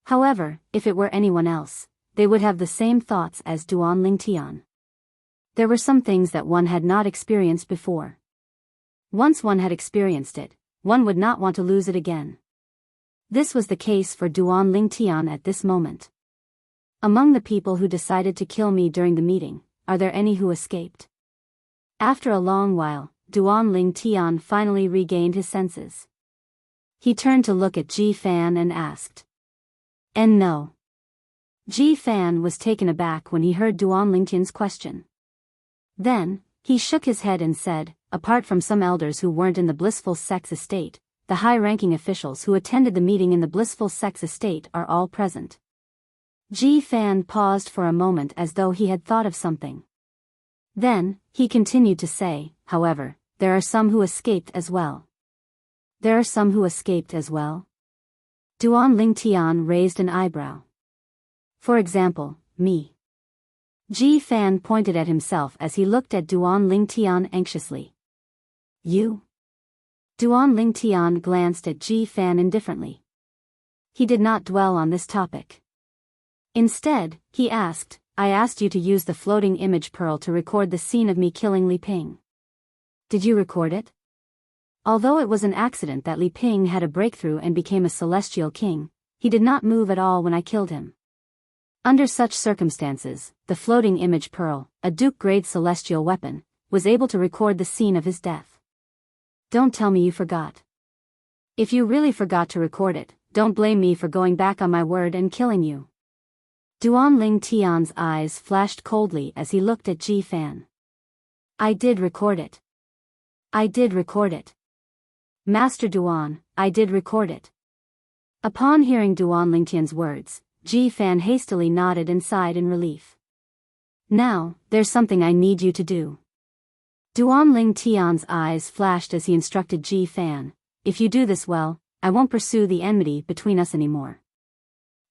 However, if it were anyone else, they would have the same thoughts as Duan Lingtian. There were some things that one had not experienced before. Once one had experienced it, one would not want to lose it again. This was the case for Duan Lingtian at this moment. Among the people who decided to kill me during the meeting, are there any who escaped? After a long while, Duan Lingtian finally regained his senses. He turned to look at Ji Fan and asked. And no. Ji Fan was taken aback when he heard Duan Lingtian's question. Then, he shook his head and said, apart from some elders who weren't in the blissful sect's estate, the high-ranking officials who attended the meeting in the blissful sect's estate are all present. Ji Fan paused for a moment as though he had thought of something. Then, he continued to say, however, there are some who escaped as well. There are some who escaped as well? Duan Lingtian raised an eyebrow. For example, me. Ji Fan pointed at himself as he looked at Duan Lingtian anxiously. You? Duan Lingtian glanced at Ji Fan indifferently. He did not dwell on this topic. Instead, he asked, I asked you to use the floating image pearl to record the scene of me killing Li Ping. Did you record it? Although it was an accident that Li Ping had a breakthrough and became a celestial king, he did not move at all when I killed him. Under such circumstances, the floating image pearl, a duke-grade celestial weapon, was able to record the scene of his death. Don't tell me you forgot. If you really forgot to record it, don't blame me for going back on my word and killing you. Duan Lingtian's eyes flashed coldly as he looked at Ji Fan. I did record it. I did record it. Master Duan, I did record it. Upon hearing Duan Lingtian's words, Ji Fan hastily nodded and sighed in relief. Now, there's something I need you to do. Duan Lingtian's eyes flashed as he instructed Ji Fan, if you do this well, I won't pursue the enmity between us anymore.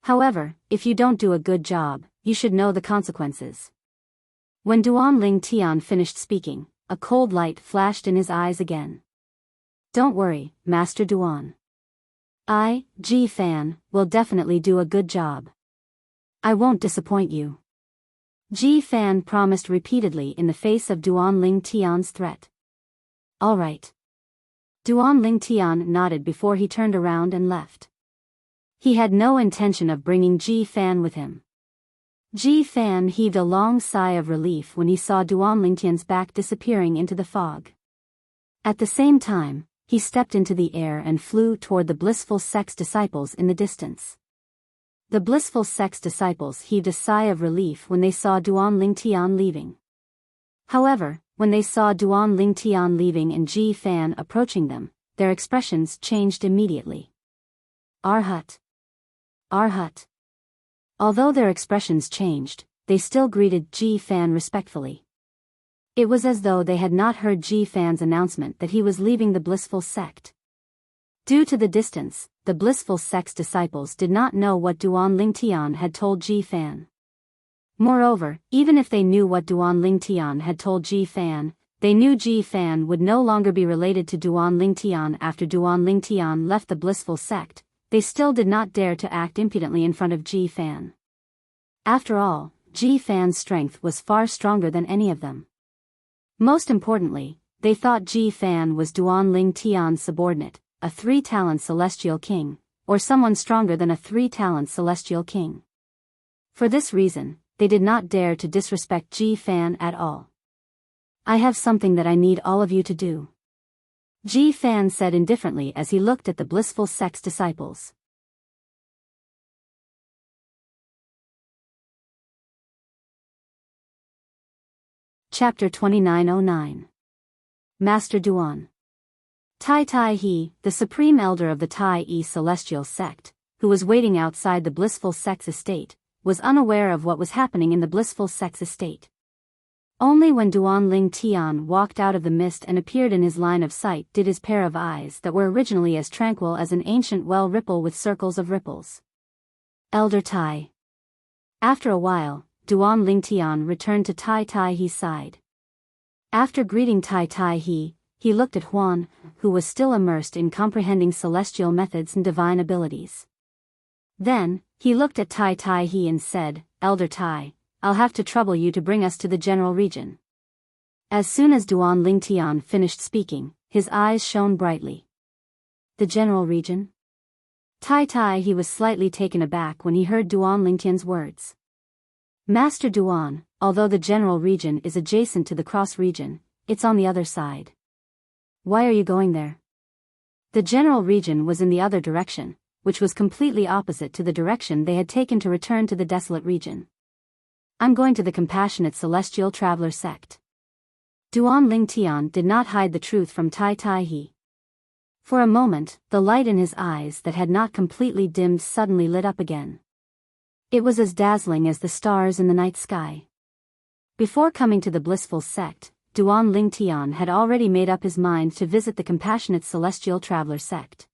However, if you don't do a good job, you should know the consequences. When Duan Lingtian finished speaking, a cold light flashed in his eyes again. Don't worry, Master Duan. Ji Fan, will definitely do a good job. I won't disappoint you. Ji Fan promised repeatedly in the face of Duan Ling Tian's threat. All right. Duan Ling Tian nodded before he turned around and left. He had no intention of bringing Ji Fan with him. Ji Fan heaved a long sigh of relief when he saw Duan Ling Tian's back disappearing into the fog. At the same time, he stepped into the air and flew toward the blissful sex disciples in the distance. The blissful sex disciples heaved a sigh of relief when they saw Duan Ling Tian leaving. However, when they saw Duan Ling Tian leaving and Ji Fan approaching them, their expressions changed immediately. Arhat. Arhat. Although their expressions changed, they still greeted Ji Fan respectfully. It was as though they had not heard Ji Fan's announcement that he was leaving the blissful sect. Due to the distance, the blissful sex disciples did not know what Duan Ling Tian had told Ji Fan. Moreover, even if they knew what Duan Ling Tian had told Ji Fan, they knew Ji Fan would no longer be related to Duan Ling Tian after Duan Ling Tian left the blissful sect. They still did not dare to act impudently in front of Ji Fan. After all, Ji Fan's strength was far stronger than any of them. Most importantly, they thought Ji Fan was Duan Ling Tian's subordinate, a 3-talent celestial king, or someone stronger than a 3-talent celestial king. For this reason, they did not dare to disrespect Ji Fan at all. I have something that I need all of you to do. Ji Fan said indifferently as he looked at the blissful sex disciples. Chapter 2909. Master Duan. Tai Tai He, the supreme elder of the Tai Yi celestial sect, who was waiting outside the blissful sex estate, was unaware of what was happening in the blissful sex estate. Only when Duan Ling Tian walked out of the mist and appeared in his line of sight did his pair of eyes that were originally as tranquil as an ancient well ripple with circles of ripples. Elder Tai. After a while, Duan Ling Tian returned to Tai Tai He's side. After greeting Tai Tai He looked at Huan, who was still immersed in comprehending celestial methods and divine abilities. Then, he looked at Tai Tai He and said, Elder Tai, I'll have to trouble you to bring us to the general region. As soon as Duan Ling Tian finished speaking, his eyes shone brightly. The general region? Tai Tai He was slightly taken aback when he heard Duan Ling Tian's words. Master Duan, although the general region is adjacent to the cross region, it's on the other side. Why are you going there? The general region was in the other direction, which was completely opposite to the direction they had taken to return to the desolate region. I'm going to the compassionate celestial traveler sect. Duan Ling Tian did not hide the truth from Tai Tai He. For a moment, the light in his eyes that had not completely dimmed suddenly lit up again. It was as dazzling as the stars in the night sky. Before coming to the blissful sect, Duan Ling Tian had already made up his mind to visit the compassionate celestial traveler sect.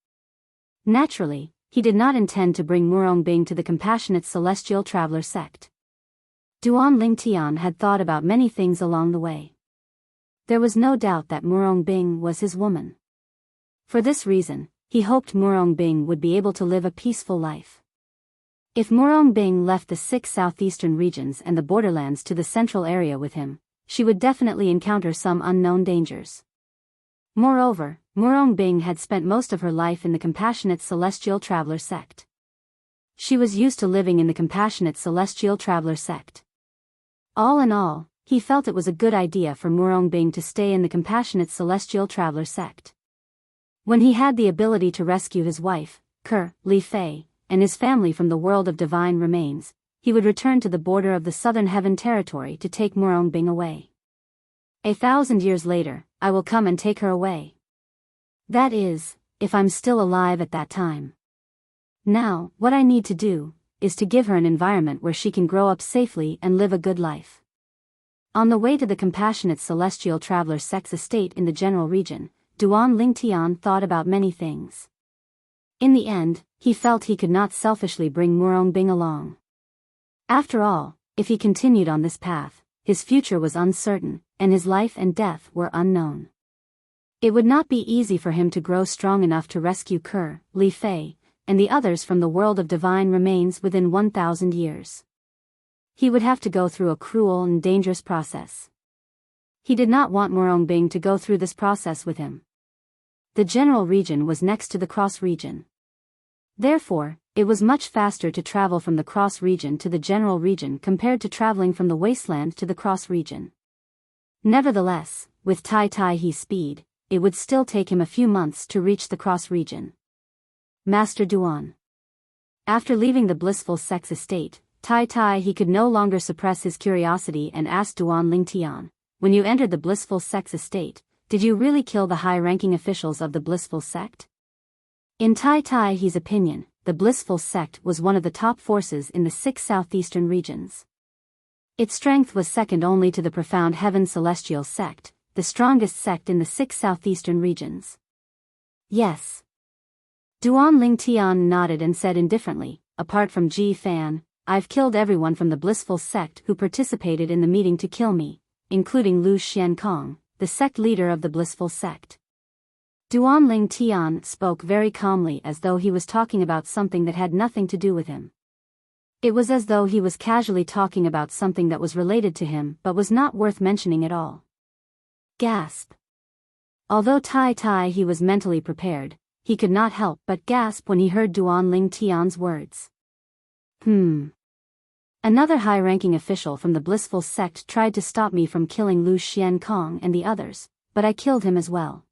Naturally, he did not intend to bring Murong Bing to the compassionate celestial traveler sect. Duan Ling Tian had thought about many things along the way. There was no doubt that Murong Bing was his woman. For this reason, he hoped Murong Bing would be able to live a peaceful life. If Murong Bing left the 6 southeastern regions and the borderlands to the central area with him, she would definitely encounter some unknown dangers. Moreover, Murong Bing had spent most of her life in the compassionate celestial traveler sect. She was used to living in the compassionate celestial traveler sect. All in all, he felt it was a good idea for Murong Bing to stay in the compassionate celestial traveler sect. When he had the ability to rescue his wife, Li Fei, and his family from the world of divine remains, he would return to the border of the southern heaven territory to take Murong Bing away. 1,000 years later, I will come and take her away. That is, if I'm still alive at that time. Now, what I need to do is to give her an environment where she can grow up safely and live a good life. On the way to the compassionate celestial traveler sex estate in the general region, Duan Ling Tian thought about many things. In the end, he felt he could not selfishly bring Murong Bing along. After all, if he continued on this path, his future was uncertain, and his life and death were unknown. It would not be easy for him to grow strong enough to rescue Li Fei, and the others from the world of divine remains within 1,000 years. He would have to go through a cruel and dangerous process. He did not want Morongbing to go through this process with him. The general region was next to the cross region. Therefore, it was much faster to travel from the cross region to the general region compared to traveling from the wasteland to the cross region. Nevertheless, with Tai Hi's speed, it would still take him a few months to reach the cross region. Master Duan. After leaving the blissful sex estate, Tai he could no longer suppress his curiosity and asked Duan Lingtian, "When you entered the blissful sex estate, did you really kill the high-ranking officials of the blissful sect?" In Tai Hi's opinion, the blissful sect was one of the top forces in the 6 southeastern regions. Its strength was second only to the profound heaven celestial sect, the strongest sect in the 6 southeastern regions. Yes. Duan Lingtian nodded and said indifferently, "Apart from Ji Fan, I've killed everyone from the blissful sect who participated in the meeting to kill me, including Lu Xiankong, the sect leader of the blissful sect." Duan Lingtian spoke very calmly as though he was talking about something that had nothing to do with him. It was as though he was casually talking about something that was related to him but was not worth mentioning at all. Gasp. Although Tai he was mentally prepared, he could not help but gasp when he heard Duan Lingtian's words. Another high-ranking official from the blissful sect tried to stop me from killing Lu Xiankong and the others, but I killed him as well.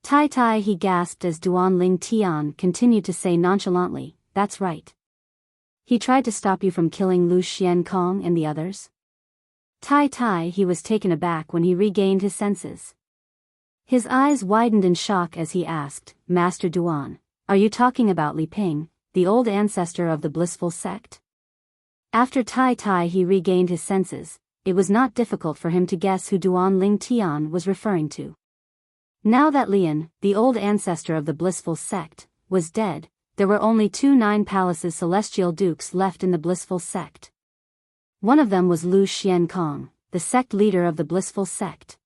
Tai he gasped as Duan Lingtian continued to say nonchalantly, "That's right. He tried to stop you from killing Lu Xiankong and the others?" Tai he was taken aback when he regained his senses. His eyes widened in shock as he asked, "Master Duan, are you talking about Li Ping, the old ancestor of the blissful sect?" After Tai he regained his senses, it was not difficult for him to guess who Duan Lingtian was referring to. Now that Lian, the old ancestor of the blissful sect, was dead, there were only 2 Nine Palaces celestial dukes left in the blissful sect. One of them was Lu Xiankong, the sect leader of the blissful sect.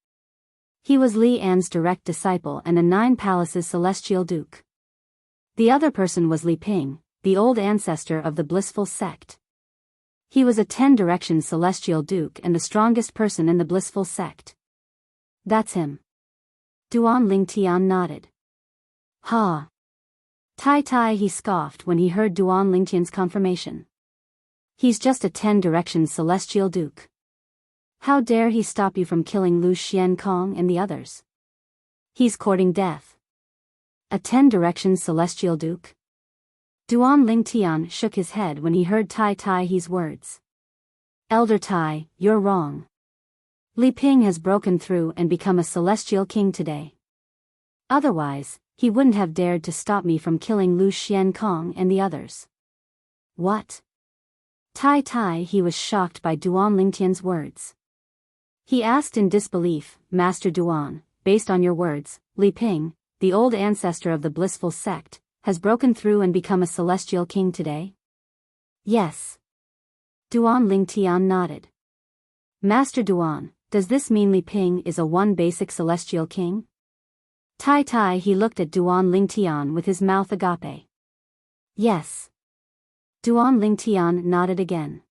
He was Li An's direct disciple and a 9 Palaces celestial duke. The other person was Li Ping, the old ancestor of the blissful sect. He was a 10 Directions celestial duke and the strongest person in the blissful sect. That's him. Duan Lingtian nodded. Ha! Tai he scoffed when he heard Duan Lingtian's confirmation. He's just a 10 Directions celestial duke. How dare he stop you from killing Lu Xiankong and the others? He's courting death. A 10 Directions celestial duke? Duan Lingtian shook his head when he heard Tai He's words. "Elder Tai, you're wrong. Li Ping has broken through and become a celestial king today. Otherwise, he wouldn't have dared to stop me from killing Lu Xiankong and the others." What? Tai he was shocked by Duan Lingtian's words. He asked in disbelief, "Master Duan, based on your words, Li Ping, the old ancestor of the blissful sect, has broken through and become a celestial king today?" "Yes." Duan Lingtian nodded. "Master Duan, does this mean Li Ping is a 1 basic celestial king?" Tai he looked at Duan Lingtian with his mouth agape. "Yes." Duan Lingtian nodded again.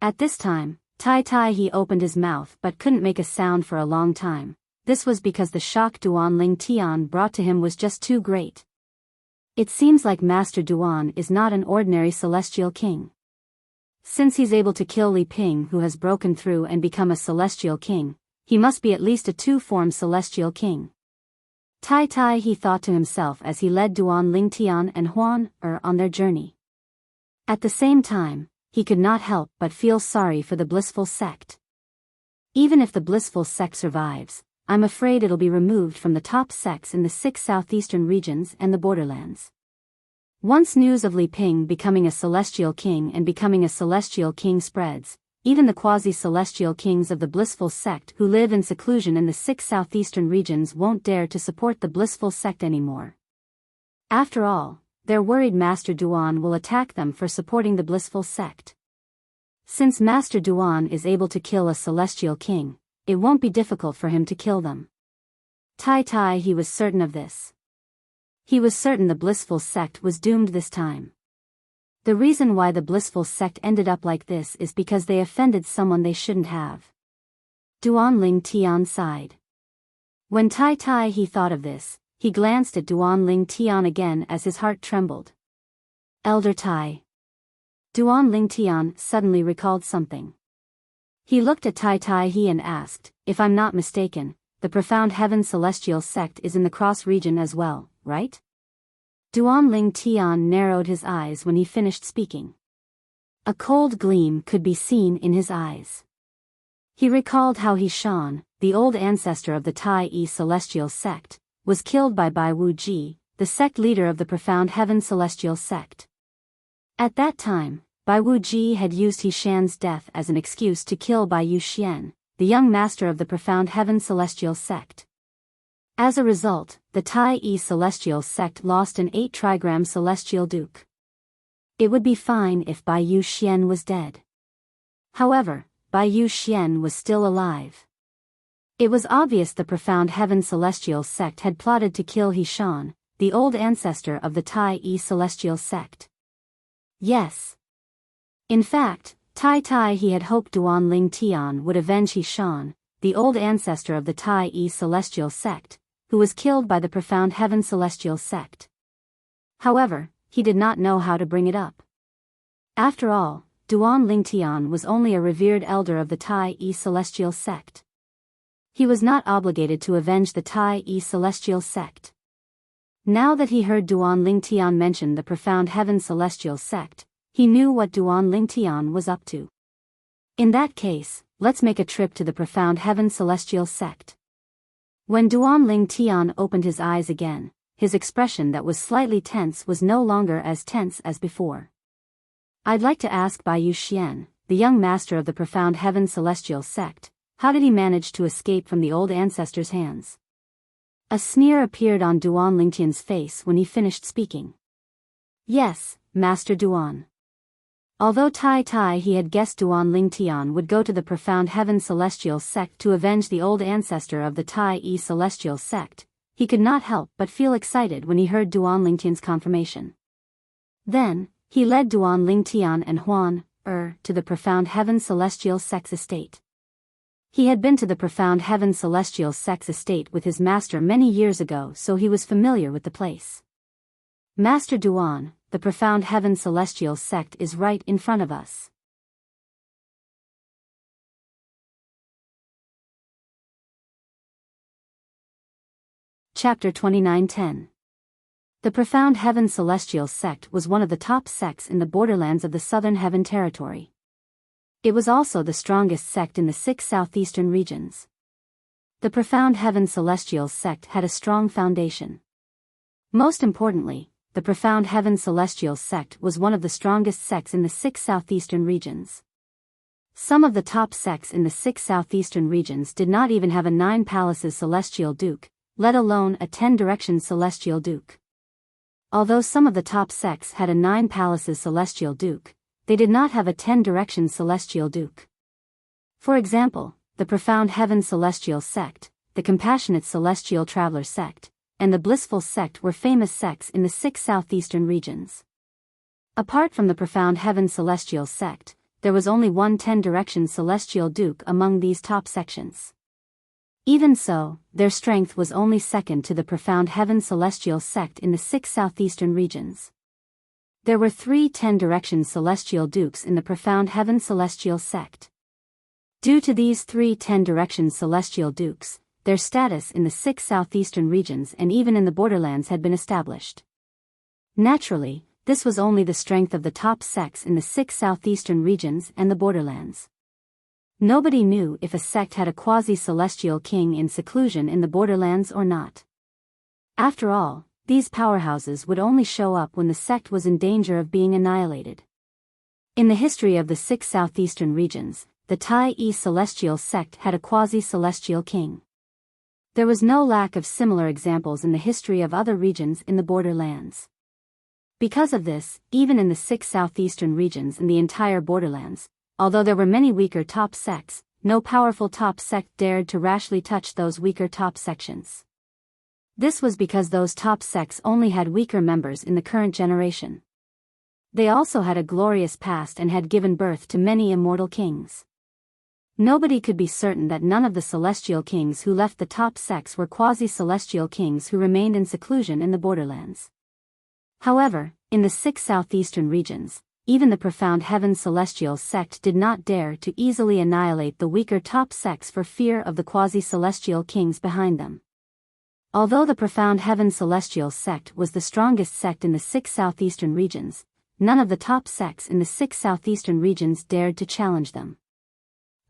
At this time, Tai he opened his mouth but couldn't make a sound for a long time. This was because the shock Duan Lingtian brought to him was just too great. It seems like Master Duan is not an ordinary celestial king. Since he's able to kill Li Ping who has broken through and become a celestial king, he must be at least a 2-form celestial king. Tai he thought to himself as he led Duan Lingtian and Huan on their journey. At the same time, he could not help but feel sorry for the blissful sect. Even if the blissful sect survives, I'm afraid it'll be removed from the top sects in the 6 southeastern regions and the borderlands. Once news of Li Ping becoming a celestial king and becoming a celestial king spreads, even the quasi-celestial kings of the blissful sect who live in seclusion in the 6 southeastern regions won't dare to support the blissful sect anymore. After all, they're worried Master Duan will attack them for supporting the blissful sect. Since Master Duan is able to kill a celestial king, it won't be difficult for him to kill them. Tai he was certain of this. He was certain the blissful sect was doomed this time. The reason why the blissful sect ended up like this is because they offended someone they shouldn't have. Duan Ling Tian sighed. When Tai Tai he thought of this, he glanced at Duan Ling Tian again as his heart trembled. Elder Tai. Duan Ling Tian suddenly recalled something. He looked at Tai Tai he and asked, if I'm not mistaken, the Profound Heaven Celestial Sect is in the Cross region as well, right? Duan Ling Tian narrowed his eyes when he finished speaking. A cold gleam could be seen in his eyes. He recalled how He Shan, the old ancestor of the Tai Celestial Sect, was killed by Bai Wuji, the sect leader of the Profound Heaven Celestial Sect. At that time, Bai Wuji had used He Shan's death as an excuse to kill Bai Yuxian, the young master of the Profound Heaven Celestial Sect. As a result, the Tai Celestial Sect lost an 8-trigram Celestial Duke. It would be fine if Bai Yuxian was dead. However, Bai Yuxian was still alive. It was obvious the Profound Heaven Celestial Sect had plotted to kill He Shan, the old ancestor of the Tai Celestial Sect. Yes. In fact, Tai Tai he had hoped Duan Ling Tian would avenge He Shan, the old ancestor of the Tai Celestial Sect, who was killed by the Profound Heaven Celestial Sect. However, he did not know how to bring it up. After all, Duan Ling Tian was only a revered elder of the Tai Celestial Sect. He was not obligated to avenge the Tai Celestial Sect. Now that he heard Duan Ling Tian mention the Profound Heaven Celestial Sect, he knew what Duan Ling Tian was up to. In that case, let's make a trip to the Profound Heaven Celestial Sect. When Duan Ling Tian opened his eyes again, his expression that was slightly tense was no longer as tense as before. I'd like to ask Bai Yuxian, the young master of the Profound Heaven Celestial Sect, how did he manage to escape from the old ancestor's hands? A sneer appeared on Duan Ling Tian's face when he finished speaking. Yes, Master Duan. Although Tai Tai he had guessed Duan Ling Tian would go to the Profound Heaven Celestial Sect to avenge the old ancestor of the Tai Celestial Sect, he could not help but feel excited when he heard Duan Ling Tian's confirmation. Then, he led Duan Ling Tian and Huan, to the Profound Heaven Celestial Sect's estate. He had been to the Profound Heaven Celestial Sect's estate with his master many years ago, so he was familiar with the place. Master Duan, the Profound Heaven Celestial Sect is right in front of us. Chapter 29:10. The Profound Heaven Celestial Sect was one of the top sects in the borderlands of the Southern Heaven Territory. It was also the strongest sect in the 6 southeastern regions. The Profound Heaven Celestial Sect had a strong foundation. Most importantly, the Profound Heaven Celestial Sect was one of the strongest sects in the 6 southeastern regions. Some of the top sects in the 6 southeastern regions did not even have a 9 palaces Celestial Duke, let alone a 10 directions Celestial Duke. Although some of the top sects had a 9 palaces Celestial Duke, they did not have a 10 directions Celestial Duke. For example, the Profound Heaven Celestial Sect, the Compassionate Celestial Traveler Sect, and the Blissful Sect were famous sects in the 6 southeastern regions. Apart from the Profound Heaven Celestial Sect, there was only one 10 directions Celestial Duke among these top sections. Even so, their strength was only second to the Profound Heaven Celestial Sect in the 6 southeastern regions. There were 3 10 directions Celestial Dukes in the Profound Heaven Celestial Sect. Due to these 3 10 directions Celestial Dukes, their status in the 6 southeastern regions and even in the borderlands had been established. Naturally, this was only the strength of the top sects in the 6 southeastern regions and the borderlands. Nobody knew if a sect had a quasi-celestial king in seclusion in the borderlands or not. After all, these powerhouses would only show up when the sect was in danger of being annihilated. In the history of the 6 southeastern regions, the Tai Celestial Sect had a quasi-celestial king. There was no lack of similar examples in the history of other regions in the borderlands. Because of this, even in the 6 southeastern regions and the entire borderlands, although there were many weaker top sects, no powerful top sect dared to rashly touch those weaker top sections. This was because those top sects only had weaker members in the current generation. They also had a glorious past and had given birth to many immortal kings. Nobody could be certain that none of the celestial kings who left the top sects were quasi-celestial kings who remained in seclusion in the borderlands. However, in the 6 southeastern regions, even the profound heaven celestial sect did not dare to easily annihilate the weaker top sects for fear of the quasi-celestial kings behind them. Although the profound heaven celestial sect was the strongest sect in the 6 southeastern regions, none of the top sects in the 6 southeastern regions dared to challenge them.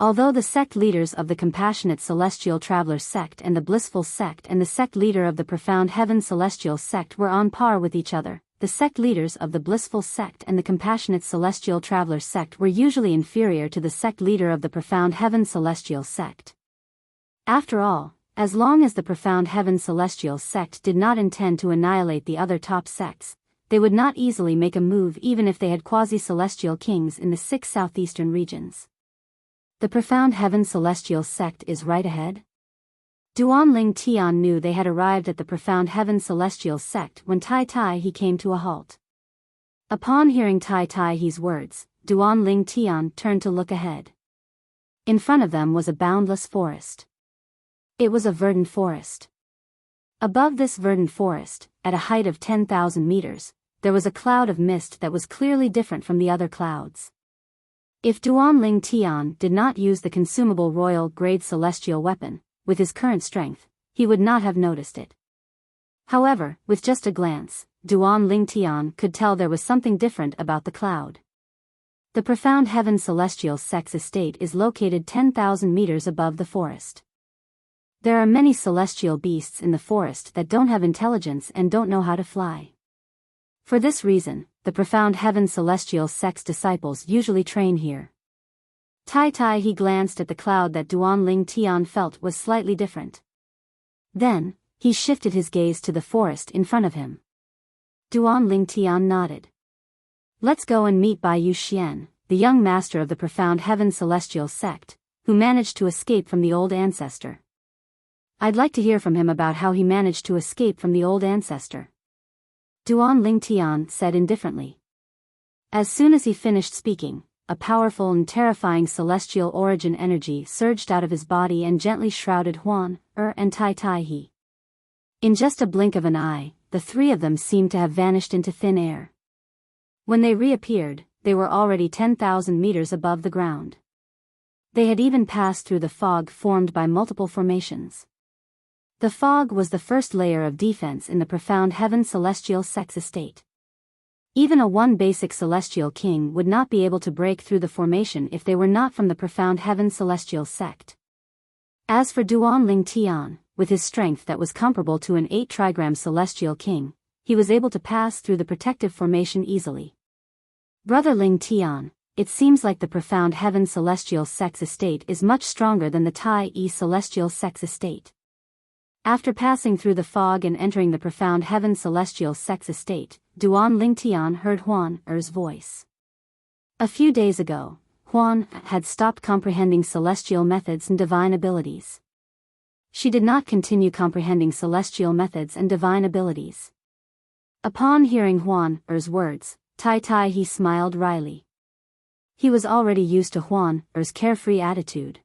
Although the sect leaders of the compassionate celestial traveler sect and the blissful sect and the sect leader of the profound heaven celestial sect were on par with each other, the sect leaders of the blissful sect and the compassionate celestial traveler sect were usually inferior to the sect leader of the profound heaven celestial sect. After all, as long as the profound heaven celestial sect did not intend to annihilate the other top sects, they would not easily make a move even if they had quasi-celestial kings in the 6 southeastern regions. The profound heaven celestial sect is right ahead? Duan Ling Tian knew they had arrived at the profound heaven celestial sect when Tai Tai he came to a halt. Upon hearing Tai Tai he's words, Duan Ling Tian turned to look ahead. In front of them was a boundless forest. It was a verdant forest. Above this verdant forest, at a height of 10,000 meters, there was a cloud of mist that was clearly different from the other clouds. If Duan Ling Tian did not use the consumable royal-grade celestial weapon, with his current strength, he would not have noticed it. However, with just a glance, Duan Ling Tian could tell there was something different about the cloud. The profound heaven celestial sect's estate is located 10,000 meters above the forest. There are many celestial beasts in the forest that don't have intelligence and don't know how to fly. For this reason, the profound heaven celestial sect's disciples usually train here. Tai Tai he glanced at the cloud that Duan Ling Tian felt was slightly different. Then, he shifted his gaze to the forest in front of him. Duan Ling Tian nodded. Let's go and meet Biyao Xian, the young master of the profound heaven celestial sect, who managed to escape from the old ancestor. I'd like to hear from him about how he managed to escape from the old ancestor. Duan Ling Tian said indifferently. As soon as he finished speaking, a powerful and terrifying celestial origin energy surged out of his body and gently shrouded Huan, and Tai Tai he. In just a blink of an eye, the three of them seemed to have vanished into thin air. When they reappeared, they were already 10,000 meters above the ground. They had even passed through the fog formed by multiple formations. The fog was the first layer of defense in the profound heaven celestial sect's estate. Even a one basic celestial king would not be able to break through the formation if they were not from the profound heaven celestial sect. As for Duan Ling Tian, with his strength that was comparable to an 8 trigram celestial king, he was able to pass through the protective formation easily. Brother Ling Tian, it seems like the profound heaven celestial sect's estate is much stronger than the Tai celestial sect's estate. After passing through the fog and entering the profound heaven celestial sect's estate, Duan Ling Tian heard Huan's voice. A few days ago, Huan had stopped comprehending celestial methods and divine abilities. She did not continue comprehending celestial methods and divine abilities. Upon hearing Huan's words, Tai Tai he smiled wryly. He was already used to Huan's carefree attitude.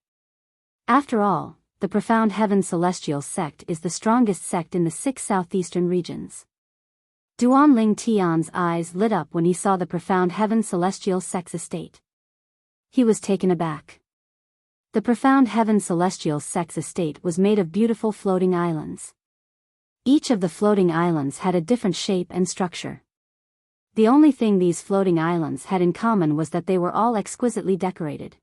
After all, the profound heaven celestial sect is the strongest sect in the 6 southeastern regions. Duan Ling Tian's eyes lit up when he saw the profound heaven celestial sect's estate. He was taken aback. The profound heaven celestial sect's estate was made of beautiful floating islands. Each of the floating islands had a different shape and structure. The only thing these floating islands had in common was that they were all exquisitely decorated.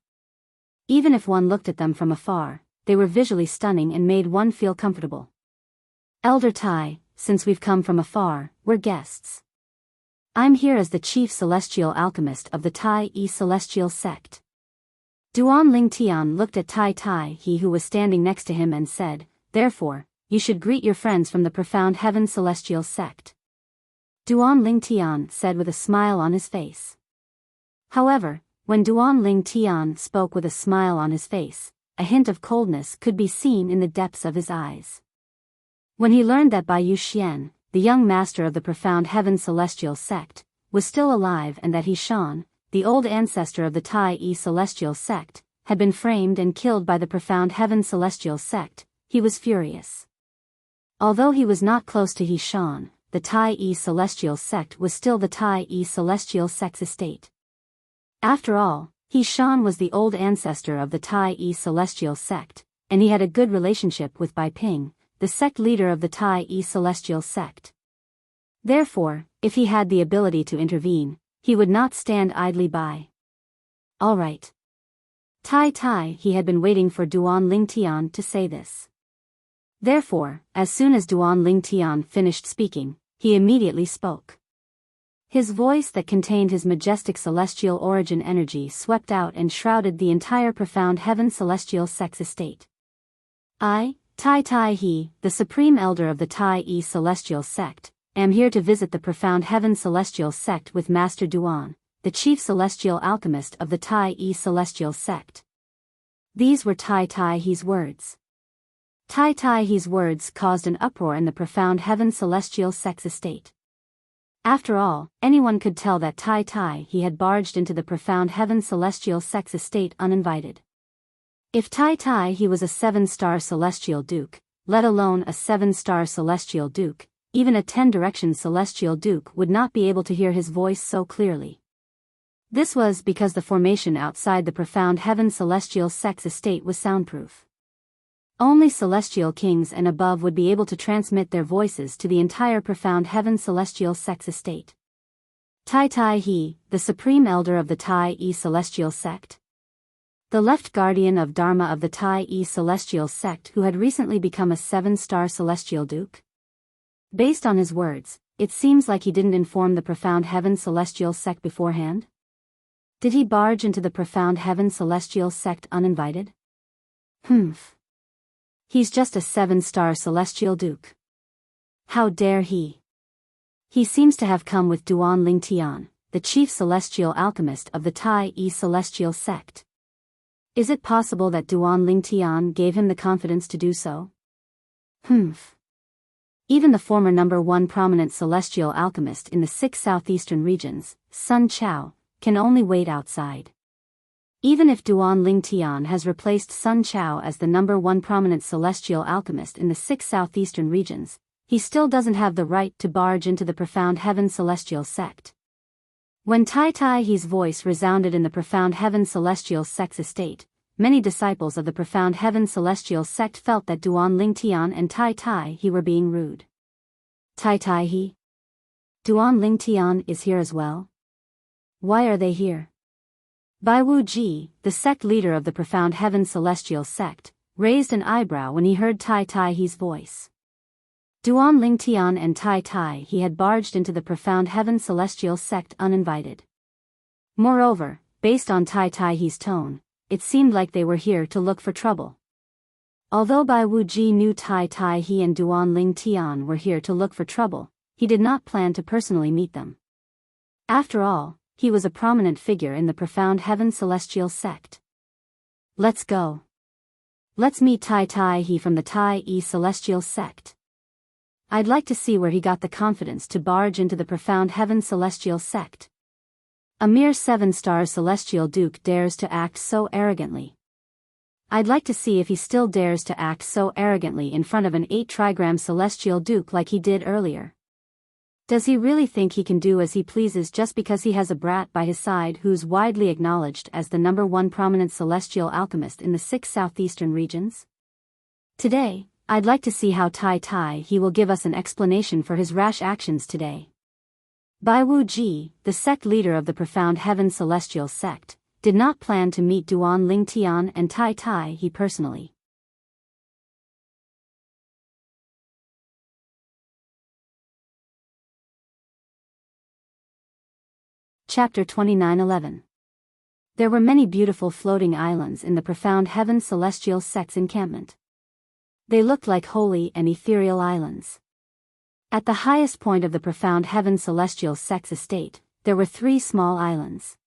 Even if one looked at them from afar, they were visually stunning and made one feel comfortable. Elder Tai, since we've come from afar, we're guests. I'm here as the chief celestial alchemist of the Tai celestial sect. Duan Ling Tian looked at Tai Tai he who was standing next to him and said, therefore, you should greet your friends from the profound heaven celestial sect. Duan Ling Tian said with a smile on his face. However, when Duan Ling Tian spoke with a smile on his face, a hint of coldness could be seen in the depths of his eyes. When he learned that Biyao Xian, the young master of the Profound Heaven Celestial Sect, was still alive and that he Shan, the old ancestor of the Tai Celestial Sect, had been framed and killed by the Profound Heaven Celestial Sect, he was furious. Although he was not close to He Shan, the Tai Celestial Sect was still the Tai Celestial Sect's estate. After all, He Shan was the old ancestor of the Tai Celestial Sect, and he had a good relationship with Bai Ping, the sect leader of the Tai Celestial Sect. Therefore, if he had the ability to intervene, he would not stand idly by. All right. He had been waiting for Duan Lingtian to say this. Therefore, as soon as Duan Lingtian finished speaking, he immediately spoke. His voice that contained his majestic celestial origin energy swept out and shrouded the entire Profound Heaven Celestial Sect's estate. I, He, the Supreme Elder of the Tai Celestial Sect, am here to visit the Profound Heaven Celestial Sect with Master Duan, the Chief Celestial Alchemist of the Tai Celestial Sect. These were He's words. He's words caused an uproar in the Profound Heaven Celestial Sect's estate. After all, anyone could tell that he had barged into the Profound Heaven Celestial Sect's estate uninvited. If he was a 7-star Celestial Duke, let alone a 7-star Celestial Duke, even a 10-direction Celestial Duke would not be able to hear his voice so clearly. This was because the formation outside the Profound Heaven Celestial Sect's estate was soundproof. Only Celestial Kings and above would be able to transmit their voices to the entire Profound Heaven Celestial Sect's estate. He, the Supreme Elder of the Tai Celestial Sect. The left guardian of Dharma of the Tai Celestial Sect who had recently become a 7-star Celestial Duke. Based on his words, it seems like he didn't inform the Profound Heaven Celestial Sect beforehand. Did he barge into the Profound Heaven Celestial Sect uninvited? He's just a 7-star Celestial Duke. How dare he? He seems to have come with Duan Lingtian, the Chief Celestial Alchemist of the Tai Celestial Sect. Is it possible that Duan Lingtian gave him the confidence to do so? Even the former number 1 prominent Celestial Alchemist in the 6 southeastern regions, Sun Chao, can only wait outside. Even if Duan Lingtian has replaced Sun Chao as the number 1 prominent Celestial Alchemist in the 6 southeastern regions, he still doesn't have the right to barge into the Profound Heaven Celestial Sect. When He's voice resounded in the Profound Heaven Celestial Sect's estate, many disciples of the Profound Heaven Celestial Sect felt that Duan Lingtian and He were being rude. He? Duan Lingtian is here as well? Why are they here? Bai Wuji, the sect leader of the Profound Heaven Celestial Sect, raised an eyebrow when he heard He's voice. Duan Lingtian and He had barged into the Profound Heaven Celestial Sect uninvited. Moreover, based on He's tone, it seemed like they were here to look for trouble. Although Bai Wuji knew He and Duan Lingtian were here to look for trouble, he did not plan to personally meet them. After all, he was a prominent figure in the Profound Heaven Celestial Sect. Let's go. Let's meet He from the Tai Celestial Sect. I'd like to see where he got the confidence to barge into the Profound Heaven Celestial Sect. A mere 7-star Celestial Duke dares to act so arrogantly. I'd like to see if he still dares to act so arrogantly in front of an 8-trigram Celestial Duke like he did earlier. Does he really think he can do as he pleases just because he has a brat by his side who's widely acknowledged as the number 1 prominent Celestial Alchemist in the 6 southeastern regions? Today, I'd like to see how He will give us an explanation for his rash actions today. Bai Wuji, the sect leader of the Profound Heaven Celestial Sect, did not plan to meet Duan Lingtian and He personally. Chapter 29:11. There were many beautiful floating islands in the Profound Heaven Celestial Sect's encampment. They looked like holy and ethereal islands. At the highest point of the Profound Heaven Celestial Sect's estate, there were 3 small islands.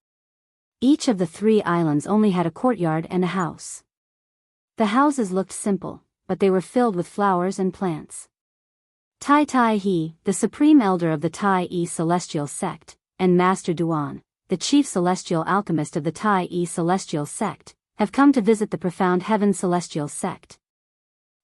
Each of the 3 islands only had a courtyard and a house. The houses looked simple, but they were filled with flowers and plants. Tai Tai He, the supreme elder of the Tai E celestial sect, and Master Duan, the chief celestial alchemist of the Tai E celestial sect, have come to visit the profound heaven celestial sect.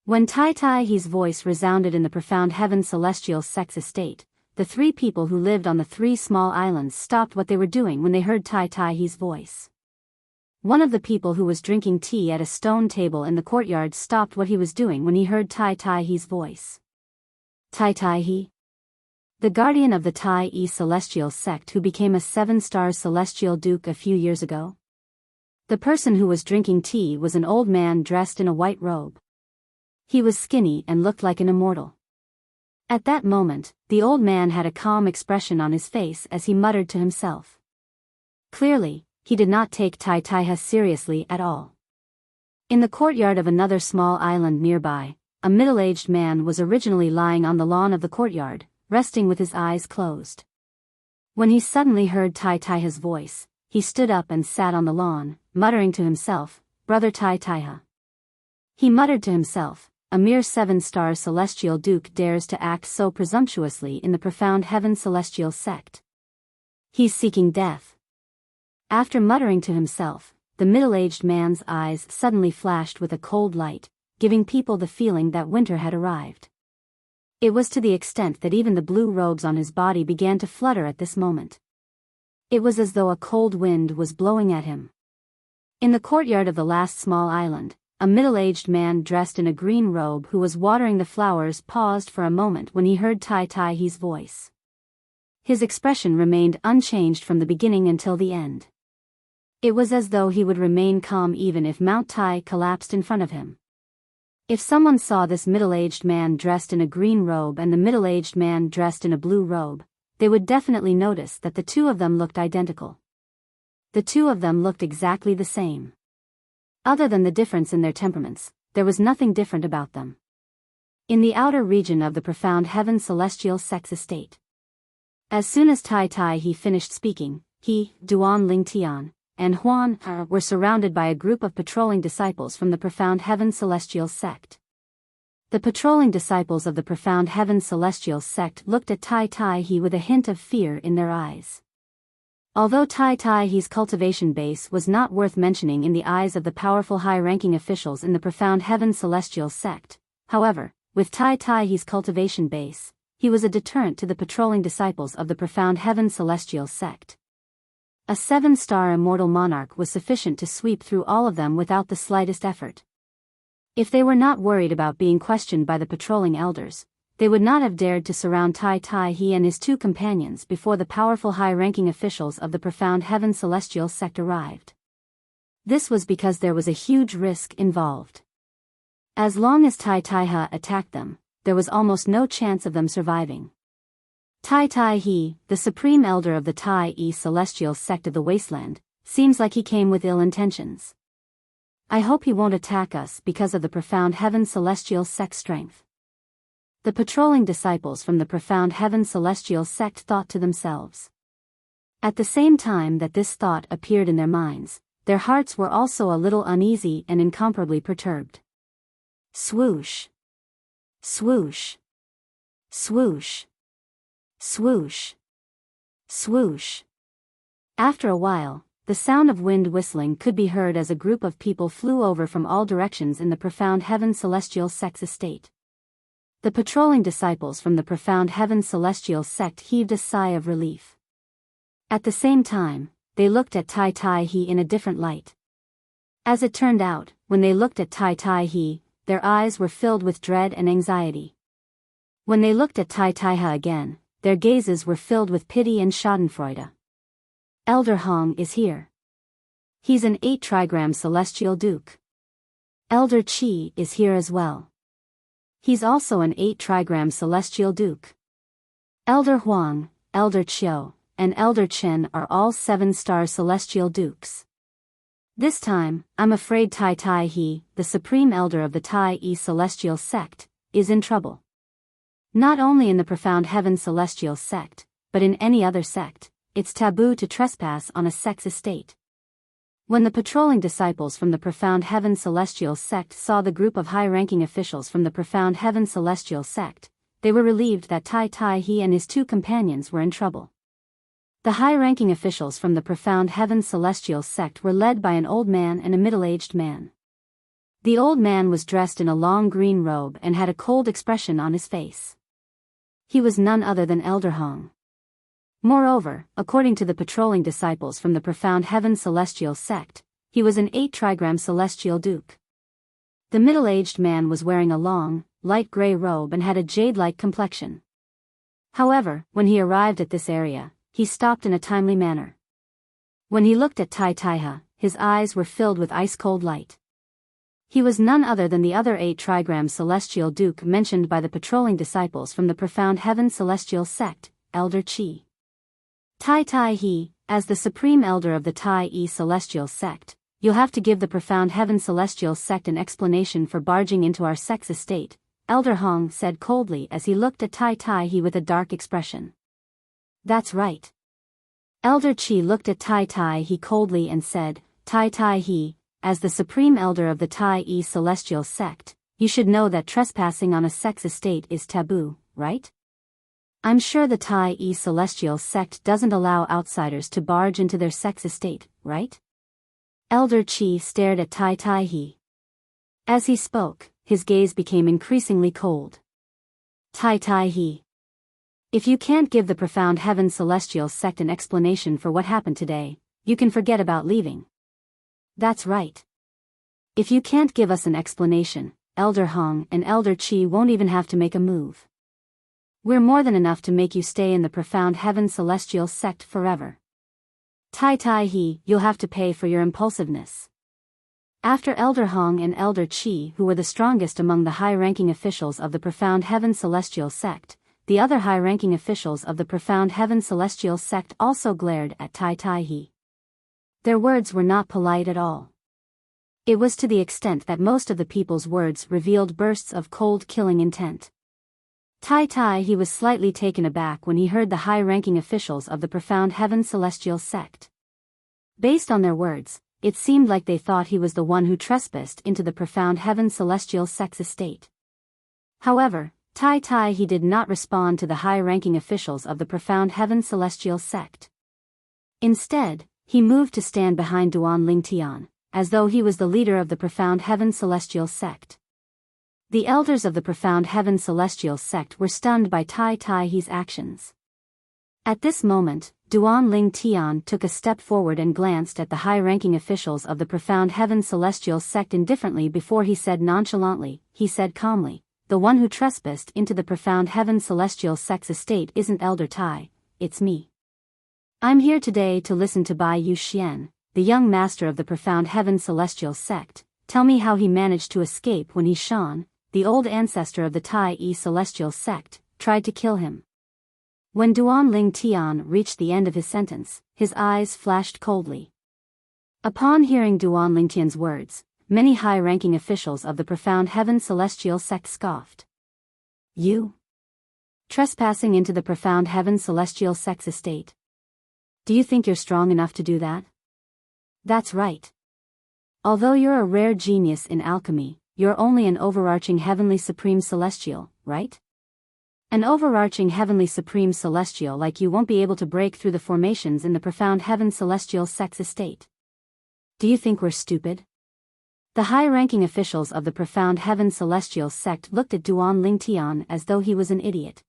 When Tai Tai He's voice resounded in the profound heaven celestial sect's estate, the three people who lived on the three small islands stopped what they were doing when they heard Tai Tai He's voice. One of the people who was drinking tea at a stone table in the courtyard stopped what he was doing when he heard Tai Tai He's voice. Tai Tai He, the guardian of the Tai E celestial sect who became a 7-star celestial duke a few years ago. The person who was drinking tea was an old man dressed in a white robe. He was skinny and looked like an immortal. At that moment, the old man had a calm expression on his face as he muttered to himself. Clearly, he did not take Tai Tai He seriously at all. In the courtyard of another small island nearby, a middle-aged man was originally lying on the lawn of the courtyard, resting with his eyes closed. When he suddenly heard Tai Tai He's voice, he stood up and sat on the lawn, muttering to himself, "Brother Tai Tai He." He muttered to himself, "A mere 7-star celestial duke dares to act so presumptuously in the profound heaven celestial sect. He's seeking death." After muttering to himself, the middle-aged man's eyes suddenly flashed with a cold light, giving people the feeling that winter had arrived. It was to the extent that even the blue robes on his body began to flutter at this moment. It was as though a cold wind was blowing at him. In the courtyard of the last small island, a middle-aged man dressed in a green robe who was watering the flowers paused for a moment when he heard Tai Tai He's voice. His expression remained unchanged from the beginning until the end. It was as though he would remain calm even if Mount Tai collapsed in front of him. If someone saw this middle-aged man dressed in a green robe and the middle-aged man dressed in a blue robe, they would definitely notice that the two of them looked identical. The two of them looked exactly the same. Other than the difference in their temperaments, there was nothing different about them. In the outer region of the profound heaven celestial sect's estate. As soon as Tai Tai He finished speaking, he, Duan Ling Tian, and Huan were surrounded by a group of patrolling disciples from the profound heaven celestial sect. The patrolling disciples of the profound heaven celestial sect looked at Tai Tai He with a hint of fear in their eyes. Although Tai Tai He's cultivation base was not worth mentioning in the eyes of the powerful high-ranking officials in the profound heaven celestial sect, however, with Tai Tai He's cultivation base, he was a deterrent to the patrolling disciples of the profound heaven celestial sect. A 7-star immortal monarch was sufficient to sweep through all of them without the slightest effort. If they were not worried about being questioned by the patrolling elders, they would not have dared to surround Tai Tai He and his two companions before the powerful high-ranking officials of the profound heaven celestial sect arrived. This was because there was a huge risk involved. As long as Tai Tai He attacked them, there was almost no chance of them surviving. Tai Tai He, the supreme elder of the Tai E celestial sect of the wasteland, seems like he came with ill intentions. I hope he won't attack us because of the profound heaven celestial sect strength. The patrolling disciples from the profound heaven celestial sect thought to themselves. At the same time that this thought appeared in their minds, their hearts were also a little uneasy and incomparably perturbed. Swoosh. Swoosh. Swoosh. Swoosh. Swoosh. After a while, the sound of wind whistling could be heard as a group of people flew over from all directions in the profound heaven celestial sect's estate. The patrolling disciples from the profound heaven celestial sect heaved a sigh of relief. At the same time, they looked at Tai Tai He in a different light. As it turned out, when they looked at Tai Tai He, their eyes were filled with dread and anxiety. When they looked at Tai Tai He again, their gazes were filled with pity and schadenfreude. Elder Hong is here. He's an 8-trigram celestial duke. Elder Qi is here as well. He's also an 8-trigram celestial duke. Elder Huang, Elder Qiu, and Elder Chen are all 7-star celestial dukes. This time, I'm afraid Tai Tai He, the supreme elder of the Tai E celestial sect, is in trouble. Not only in the profound heaven celestial sect, but in any other sect, it's taboo to trespass on a sect's estate. When the patrolling disciples from the profound heaven celestial sect saw the group of high-ranking officials from the profound heaven celestial sect, they were relieved that he and his two companions were in trouble. The high-ranking officials from the Profound Heaven Celestial sect were led by an old man and a middle-aged man. The old man was dressed in a long green robe and had a cold expression on his face. He was none other than Elder Hong. Moreover, according to the patrolling disciples from the Profound Heaven Celestial sect, he was an 8-trigram celestial duke. The middle-aged man was wearing a long, light gray robe and had a jade-like complexion. However, when he arrived at this area, he stopped in a timely manner. When he looked at Taiha, his eyes were filled with ice-cold light. He was none other than the other 8-trigram celestial duke mentioned by the patrolling disciples from the Profound Heaven Celestial sect, Elder Chi. He, as the supreme elder of the Tai Celestial sect, you'll have to give the Profound Heaven Celestial sect an explanation for barging into our sect's estate, Elder Hong said coldly as he looked at He with a dark expression. That's right. Elder Chi looked at He coldly and said, He, as the supreme elder of the Tai Celestial sect, you should know that trespassing on a sect's estate is taboo, right? I'm sure the Tai Celestial sect doesn't allow outsiders to barge into their sect's estate, right? Elder Chi stared at He. As he spoke, his gaze became increasingly cold. He. If you can't give the Profound Heaven Celestial sect an explanation for what happened today, you can forget about leaving. That's right. If you can't give us an explanation, Elder Hong and Elder Chi won't even have to make a move. We're more than enough to make you stay in the Profound Heaven Celestial sect forever. He, you'll have to pay for your impulsiveness. After Elder Hong and Elder Chi, who were the strongest among the high-ranking officials of the Profound Heaven Celestial sect, the other high-ranking officials of the Profound Heaven Celestial sect also glared at He. Their words were not polite at all. It was to the extent that most of the people's words revealed bursts of cold killing intent. He was slightly taken aback when he heard the high-ranking officials of the Profound Heaven Celestial sect. Based on their words, it seemed like they thought he was the one who trespassed into the Profound Heaven Celestial sect's estate. However, he did not respond to the high-ranking officials of the Profound Heaven Celestial sect. Instead, he moved to stand behind Duan Lingtian, as though he was the leader of the Profound Heaven Celestial sect. The elders of the Profound Heaven Celestial sect were stunned by He's actions. At this moment, Duan Lingtian took a step forward and glanced at the high-ranking officials of the Profound Heaven Celestial sect indifferently before he said nonchalantly, he said calmly, the one who trespassed into the Profound Heaven Celestial sect's estate isn't Elder Tai, it's me. I'm here today to listen to Bai Yu Xian, the young master of the Profound Heaven Celestial sect, tell me how he managed to escape when Shan, the old ancestor of the Tai Celestial sect, tried to kill him. When Duan Lingtian reached the end of his sentence, his eyes flashed coldly. Upon hearing Duan Lingtian's words, many high-ranking officials of the Profound Heaven Celestial sect scoffed. You? Trespassing into the Profound Heaven Celestial sect's estate? Do you think you're strong enough to do that? That's right. Although you're a rare genius in alchemy, you're only an overarching heavenly supreme celestial, right? An overarching heavenly supreme celestial like you won't be able to break through the formations in the Profound Heaven Celestial sect's estate. Do you think we're stupid? The high-ranking officials of the Profound Heaven Celestial sect looked at Duan Lingtian as though he was an idiot.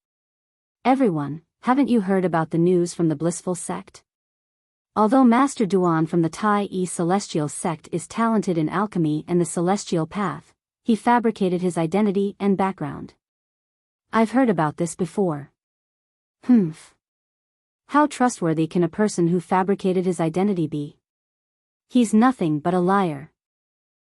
Everyone, haven't you heard about the news from the blissful sect? Although Master Duan from the Tai Celestial sect is talented in alchemy and the celestial path, he fabricated his identity and background. I've heard about this before. Humph. How trustworthy can a person who fabricated his identity be? He's nothing but a liar.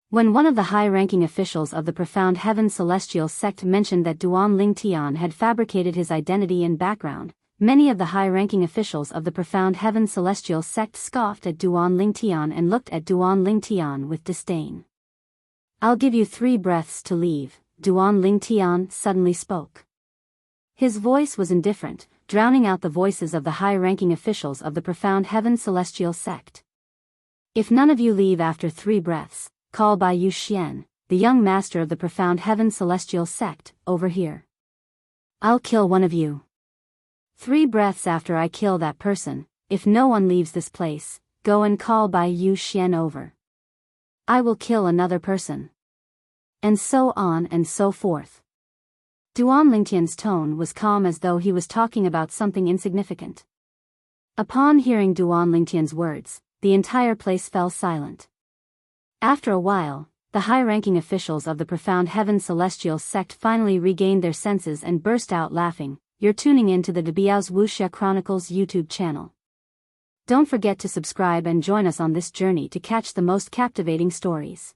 When one of the high-ranking officials of the Profound Heaven Celestial sect mentioned that Duan Lingtian had fabricated his identity and background, many of the high-ranking officials of the Profound Heaven Celestial sect scoffed at Duan Lingtian and looked at Duan Lingtian with disdain. I'll give you 3 breaths to leave, Duan Lingtian suddenly spoke. His voice was indifferent, drowning out the voices of the high-ranking officials of the Profound Heaven Celestial sect. If none of you leave after 3 breaths, call Bai Yu Xian, the young master of the Profound Heaven Celestial sect, over here. I'll kill one of you. 3 breaths after I kill that person, if no one leaves this place, go and call Biyao Xian over. I will kill another person. And so on and so forth. Duan Lingtian's tone was calm as though he was talking about something insignificant. Upon hearing Duan Lingtian's words, the entire place fell silent. After a while, the high-ranking officials of the Profound Heaven Celestial sect finally regained their senses and burst out laughing. You're tuning in to the Biyao's Wuxia Chronicles YouTube channel. Don't forget to subscribe and join us on this journey to catch the most captivating stories.